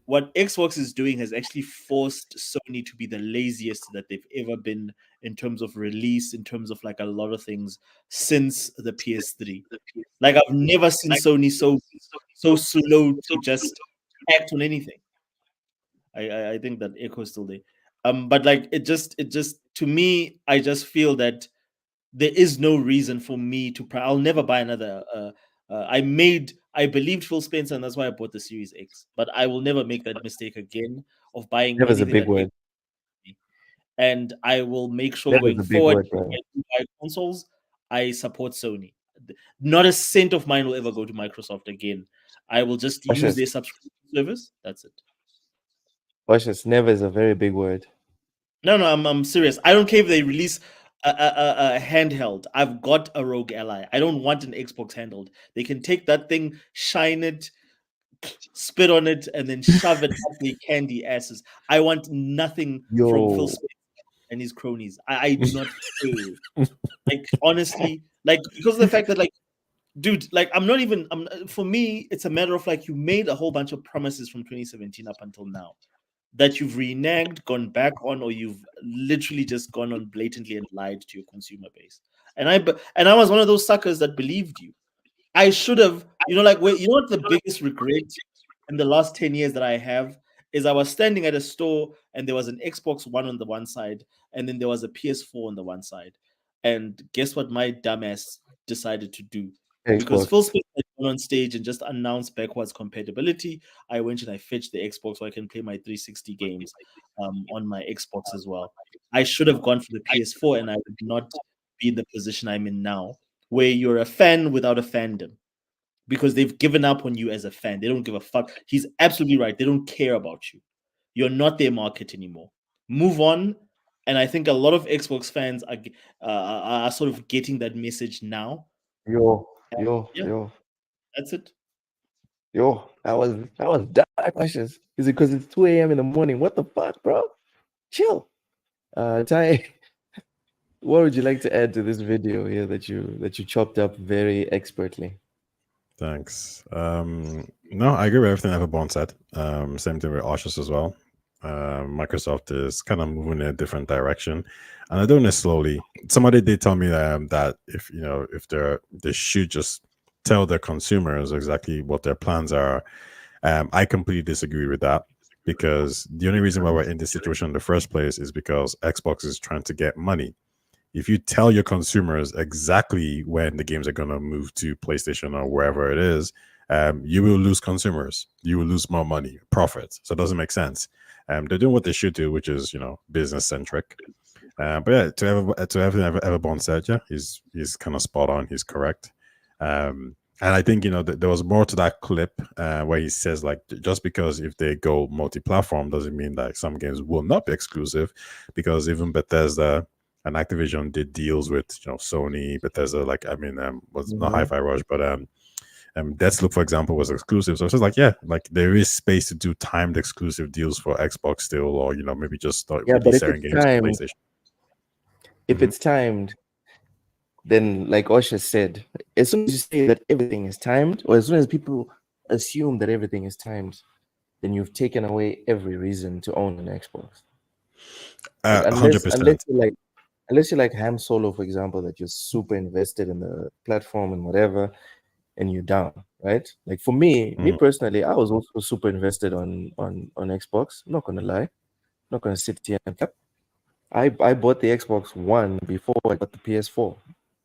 what Xbox is doing has actually forced Sony to be the laziest that they've ever been in terms of release, in terms of like a lot of things since the PS3. Like, I've never seen Sony so slow to just act on anything. I think that Echo is still there. But like it just to me, I just feel that there is no reason for me to. I'll never buy another. I believed Phil Spencer, and that's why I bought the Series X. But I will never make that mistake again of buying. That was a big word. And I will make sure going forward, when I buy consoles, I support Sony. Not a cent of mine will ever go to Microsoft again. I will just use their subscription service. That's it. Watch this. Never is a very big word. No, I'm serious. I don't care if they release a handheld. I've got a ROG Ally. I don't want an Xbox handheld. They can take that thing, shine it, spit on it, and then shove it up their candy asses. I want nothing from Phil Spencer and his cronies. I do not care. Like, honestly, like, because of the fact that, like, dude, like, for me, it's a matter of like, you made a whole bunch of promises from 2017 up until now that you've reneged, gone back on, or you've literally just gone on blatantly and lied to your consumer base. And I was one of those suckers that believed you. I should have, like, you know what the biggest regret in the last 10 years that I have is I was standing at a store and there was an Xbox One on the one side, and then there was a PS4 on the one side. And guess what my dumbass decided to do? Because Phil Spencer went on stage and just announced backwards compatibility. I went and I fetched the Xbox so I can play my 360 games on my Xbox as well. I should have gone for the PS4, and I would not be in the position I'm in now, where you're a fan without a fandom, because they've given up on you as a fan. They don't give a fuck. He's absolutely right. They don't care about you. You're not their market anymore. Move on. And I think a lot of Xbox fans are sort of getting that message now. Yo. That's it. Yo, that was dark questions. Is it because it's 2 a.m. in the morning? What the fuck, bro? Chill. Ty, what would you like to add to this video here that you chopped up very expertly? Thanks. No, I agree with everything Everborn said. Same thing with Arshus as well. Microsoft is kind of moving in a different direction, and they're doing it slowly. Somebody did tell me that if they should just tell their consumers exactly what their plans are. I completely disagree with that, because the only reason why we're in this situation in the first place is because Xbox is trying to get money. If you tell your consumers exactly when the games are going to move to PlayStation or wherever it is, you will lose consumers. You will lose more money, profits. So it doesn't make sense. They're doing what they should do, which is, business centric. But yeah, to everything Everborn said, yeah, he's kind of spot on. He's correct. And I think, there was more to that clip where he says, like, just because if they go multi-platform doesn't mean that some games will not be exclusive, because even Bethesda and Activision did deals with, Sony, Bethesda, was not Hi-Fi Rush, but Deathloop, for example, was exclusive. So it's just like, yeah, like there is space to do timed exclusive deals for Xbox still, or maybe just start releasing certain games on PlayStation. If it's timed, then like Osha said, as soon as you say that everything is timed, or as soon as people assume that everything is timed, then you've taken away every reason to own an Xbox. 100%. Unless you're like Ham Solo, for example, that you're super invested in the platform and whatever, and you're down, right? Like for me personally, I was also super invested on Xbox. I'm not gonna lie, I'm not gonna sit here and cap. I bought the Xbox One before I got the PS4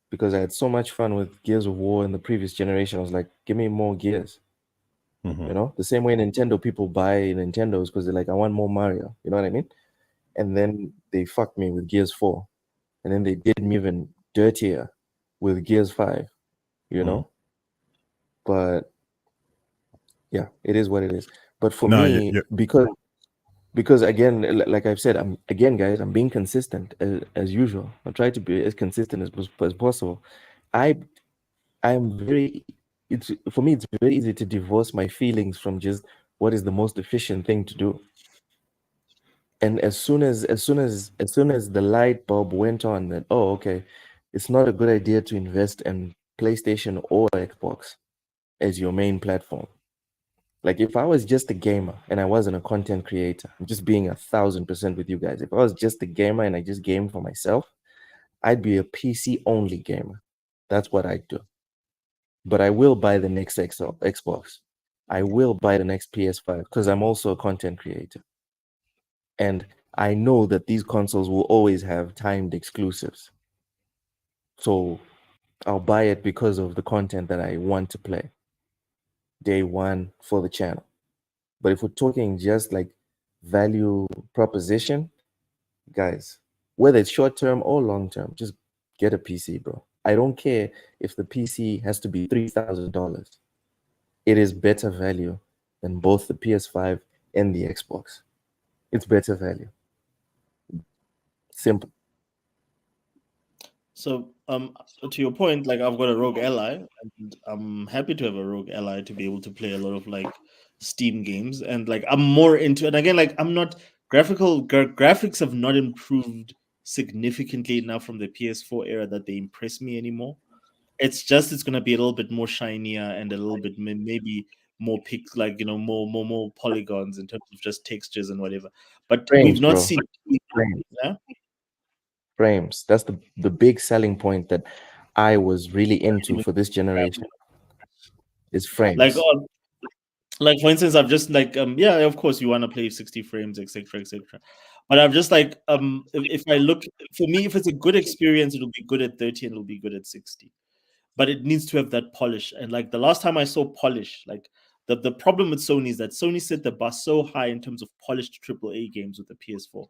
because I had so much fun with Gears of War in the previous generation. I was like, give me more Gears. The same way Nintendo people buy Nintendos because they're like, I want more Mario. You know what I mean? And then they fucked me with Gears 4. And then they did me even dirtier with Gears 5, But yeah, it is what it is. But for me, because again, like I've said, I'm being consistent as usual. I try to be as consistent as possible. For me, it's very easy to divorce my feelings from just what is the most efficient thing to do. And as soon as the light bulb went on that, oh, okay, it's not a good idea to invest in PlayStation or Xbox as your main platform. Like if I was just a gamer and I wasn't a content creator, I'm just being 1,000% with you guys. If I was just a gamer and I just game for myself, I'd be a PC only gamer. That's what I'd do. But I will buy the next Xbox. I will buy the next PS5 because I'm also a content creator. And I know that these consoles will always have timed exclusives. So I'll buy it because of the content that I want to play. Day one for the channel. But if we're talking just like value proposition, guys, whether it's short term or long term, just get a PC, bro. I don't care if the PC has to be $3,000. It is better value than both the PS5 and the Xbox. It's better value. Simple. So, to your point, like I've got a Rogue Ally, and I'm happy to have a Rogue Ally to be able to play a lot of like Steam games, and like I'm more into. And again, like I'm not graphics have not improved significantly enough from the PS4 era that they impress me anymore. It's gonna be a little bit more shinier and a little bit maybe more more polygons in terms of just textures and whatever. But we've not seen frames. That's the big selling point that I was really into for this generation. Is frames. Like Like for instance, I've just like yeah, of course you want to play 60 frames, etc., etc. But I'm just like if I look, for me, if it's a good experience, it'll be good at 30 and it'll be good at 60. But it needs to have that polish. And like the last time I saw polish, like the problem with Sony is that Sony set the bar so high in terms of polished AAA games with the PS4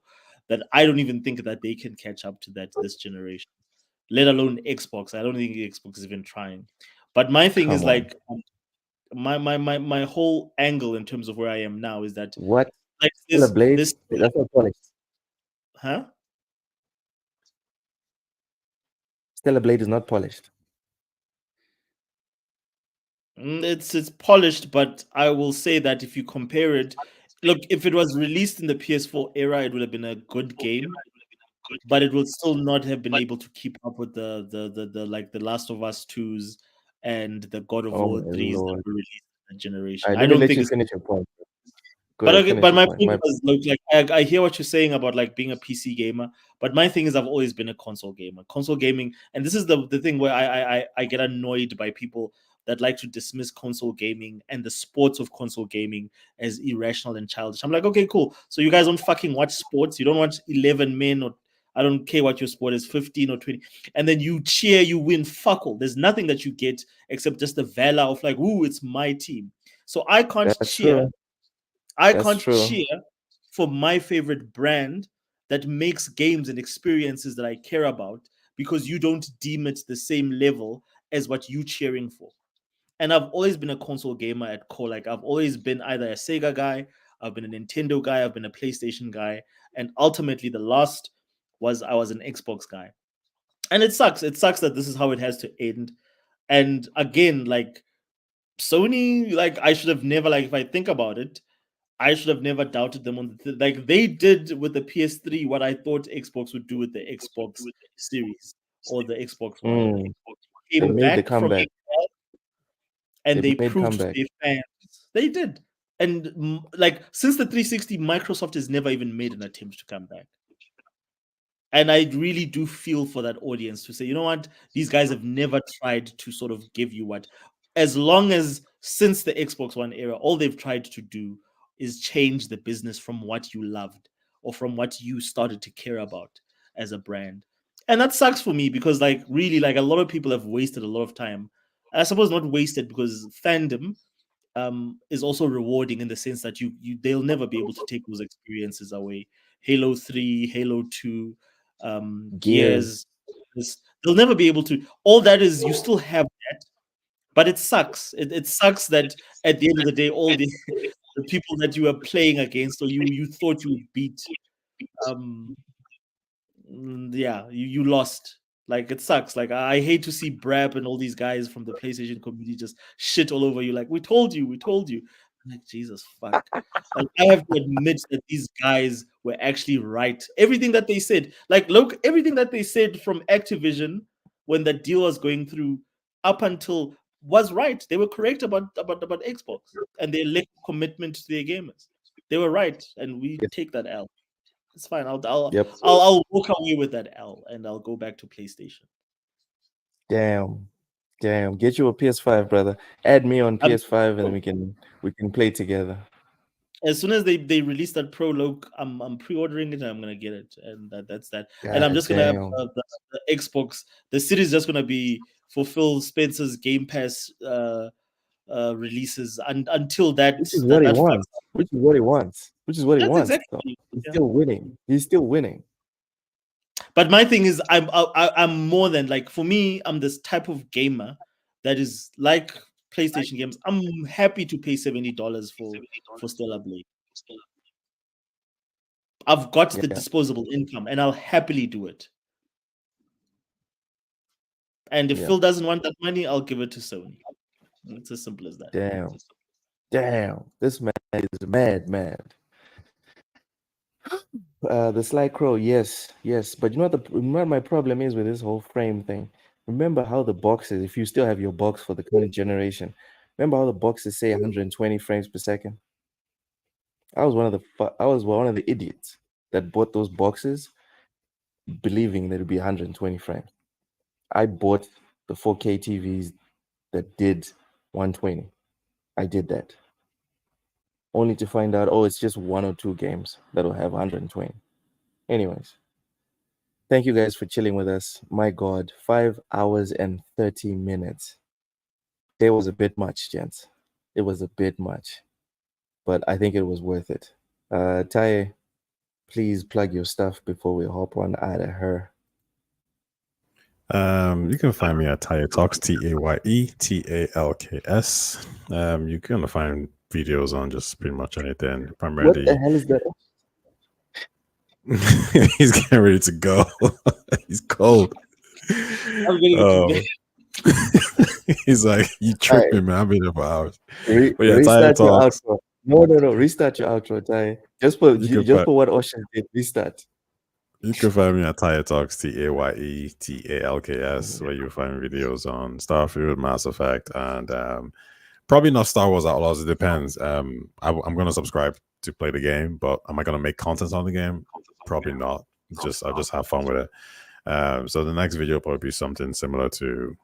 that I don't even think that they can catch up to that this generation, let alone Xbox. I don't think Xbox is even trying. But my thing is like my whole angle in terms of where I am now is that what like this that's not polished. Huh? Stellar Blade is not polished. It's polished, but I will say that if you compare it, look, if it was released in the PS4 era, it would have been a good game, but it would still not have been able to keep up with the like the Last of Us 2s and the God of War 3s that were released in that generation. I don't think you finish your point. But my point was, look, like I hear what you're saying about like being a PC gamer, but my thing is I've always been a console gamer. Console gaming, and this is the thing where I get annoyed by people that like to dismiss console gaming and the sports of console gaming as irrational and childish. I'm like, okay, cool. So you guys don't fucking watch sports. You don't watch 11 men, or I don't care what your sport is, 15 or 20. And then you cheer, you win. Fuck all. There's nothing that you get except just the valor of like, ooh, it's my team. So I can't cheer. I can't cheer for my favorite brand that makes games and experiences that I care about because you don't deem it the same level as what you're cheering for. And I've always been a console gamer at core. Like I've always been either a Sega guy, I've been a Nintendo guy, I've been a PlayStation guy, and ultimately the last was I was an Xbox guy. And it sucks. It sucks that this is how it has to end. And again, like Sony, like I should have never, like if I think about it, I should have never doubted them on like they did with the PS3 what I thought Xbox would do with the Xbox Series or the Xbox One. They made the comeback. And they proved to their fans. They did. And like since the 360, Microsoft has never even made an attempt to come back. And I really do feel for that audience to say, you know what? These guys have never tried to sort of give you what, as long as since the Xbox One era, all they've tried to do is change the business from what you loved or from what you started to care about as a brand. And that sucks for me because like really like a lot of people have wasted a lot of time. I suppose not wasted because fandom is also rewarding in the sense that you they'll never be able to take those experiences away. Halo 3, Halo 2, Gears. They'll never be able to. All that is you still have that, but it sucks. It sucks that at the end of the day, all the people that you were playing against or you thought you would beat, yeah, you lost. Like it sucks. Like I hate to see Brab and all these guys from the PlayStation community just shit all over you. Like we told you. I'm like Jesus fuck. Like, I have to admit that these guys were actually right. Everything that they said, like look, everything that they said from Activision when that deal was going through up until was right. They were correct about Xbox and their lack of commitment to their gamers. They were right, and we take that L. It's fine. I'll walk away with that L and I'll go back to PlayStation. Damn. Get you a PS5, brother. Add me on PS5 and we can play together. As soon as they release that prologue, I'm pre-ordering it and I'm gonna get it. And that's that. God, and I'm just gonna have the Xbox. The series is just gonna be for Phil Spencer's Game Pass releases until that. Which is what he wants. Which is what he wants. Exactly. He's still winning. But my thing is, I'm more than like, for me, I'm this type of gamer that is like PlayStation games. I'm happy to pay $70 for Stellar Blade. I've got the disposable income, and I'll happily do it. And if Phil doesn't want that money, I'll give it to Sony. It's as simple as that. Damn. This man is mad. The Sly Crow, yes. But you know what my problem is with this whole frame thing? Remember how the boxes, if you still have your box for the current generation, remember how the boxes say 120 frames per second? I was one of the idiots that bought those boxes believing that it'd be 120 frames. I bought the 4K TVs that did 120. I did that. only to find out, oh, it's just 1 or 2 games that'll have 120. Anyways, thank you guys for chilling with us. My God, 5 hours and 30 minutes. It was a bit much, gents. It was a bit much, but I think it was worth it. Taye, please plug your stuff before we hop on out of her. You can find me at Taye Talks, TayeTalks. You can find videos on just pretty much anything. Primarily, what the hell is that? He's getting ready to go. He's cold. He's like, you tripping, right, man. I've been here for hours. Restart your outro. No. Restart your outro, Taye. Just for what Ocean did. Restart. You can find me at Taye Talks, TayeTalks, where you find videos on Starfield, Mass Effect, and probably not Star Wars Outlaws. It depends. I'm going to subscribe to play the game, but am I going to make content on the game? Probably not. I'll just have fun with it. So the next video will probably be something similar to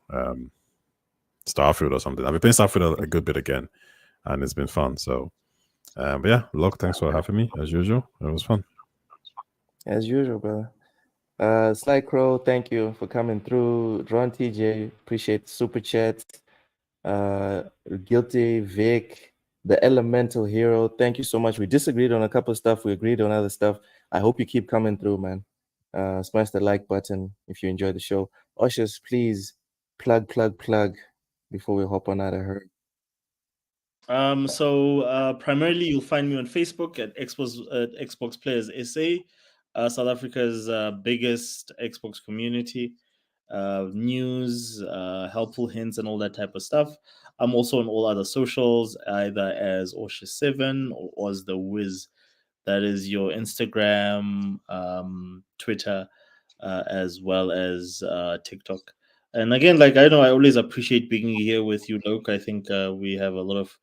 Starfield or something. I've been playing Starfield a good bit again, and it's been fun. So, but yeah, look, thanks for having me as usual. It was fun. As usual, brother. Sly Crow, thank you for coming through. Ron TJ, appreciate the super chat. Guilty, Vic, the Elemental Hero, thank you so much. We disagreed on a couple of stuff. We agreed on other stuff. I hope you keep coming through, man. Smash the like button if you enjoy the show. Ushers, please plug before we hop on out of her. So primarily you'll find me on Facebook at Xbox Players SA, South Africa's biggest Xbox community. News, helpful hints, and all that type of stuff. I'm also on all other socials, either as Osha7 or as The Wiz. That is your Instagram, Twitter, as well as TikTok. And again, like I know, I always appreciate being here with you, Luke. I think we have a lot of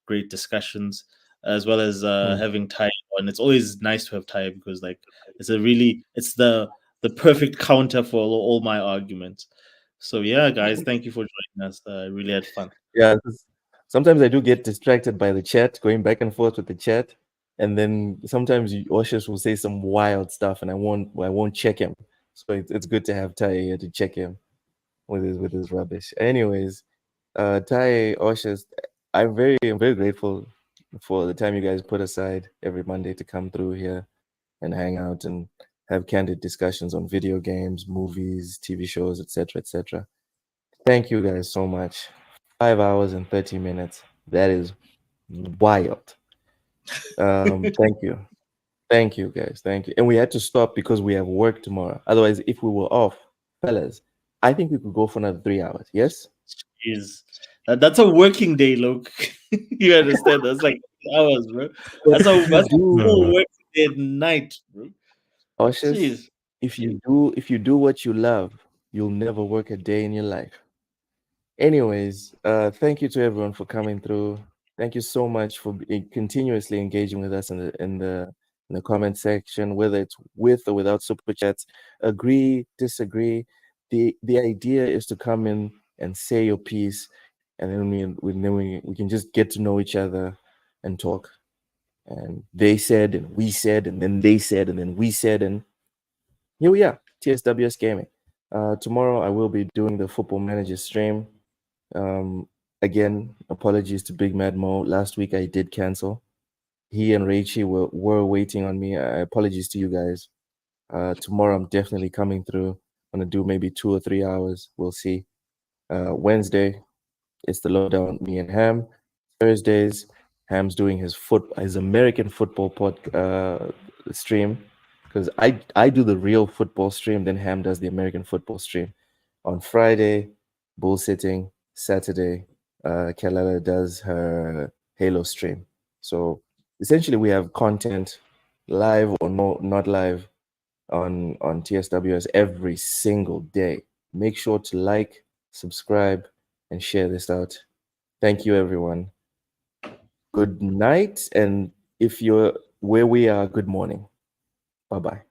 great discussions, as well as having Taye on. It's always nice to have Taye because, like, it's the perfect counter for all my arguments. So yeah, guys, thank you for joining us. I really had fun. Yeah, sometimes I do get distracted by the chat, going back and forth with the chat, and then sometimes Oshus will say some wild stuff, and I won't check him. So it's good to have Taye here to check him with his rubbish. Anyways, Taye, Oshus, I'm very grateful for the time you guys put aside every Monday to come through here and hang out and have candid discussions on video games, movies, TV shows, etc., etc. Thank you guys so much. 5 hours and 30 minutes. That is wild. Thank you guys. Thank you. And we had to stop because we have work tomorrow. Otherwise, if we were off, fellas, I think we could go for another 3 hours. Yes? Jeez. That's a working day, Luke. You understand? That's like hours, bro. That's a full working day at night, bro. Oshus, if you do what you love, you'll never work a day in your life. Anyways, thank you to everyone for coming through. Thank you so much for continuously engaging with us in the comment section, whether it's with or without super chats. Agree, disagree. The idea is to come in and say your piece, and then we can just get to know each other and talk. And they said, and we said, and then they said, and then we said, and here we are, TSWS Gaming. Tomorrow I will be doing the Football Manager stream. Again, apologies to Big Mad Mo. Last week I did cancel. He and Raichi were waiting on me. Apologies to you guys. Tomorrow I'm definitely coming through. I'm gonna do maybe 2 or 3 hours. We'll see. Wednesday, it's the lowdown, me and Ham. Thursdays, Ham's doing his American football stream, because I do the real football stream, then Ham does the American football stream. On Friday, bull sitting. Saturday, Kalala does her Halo stream. So essentially, we have content live or not live on TSWS every single day. Make sure to like, subscribe, and share this out. Thank you, everyone. Good night, and if you're where we are, good morning. Bye-bye.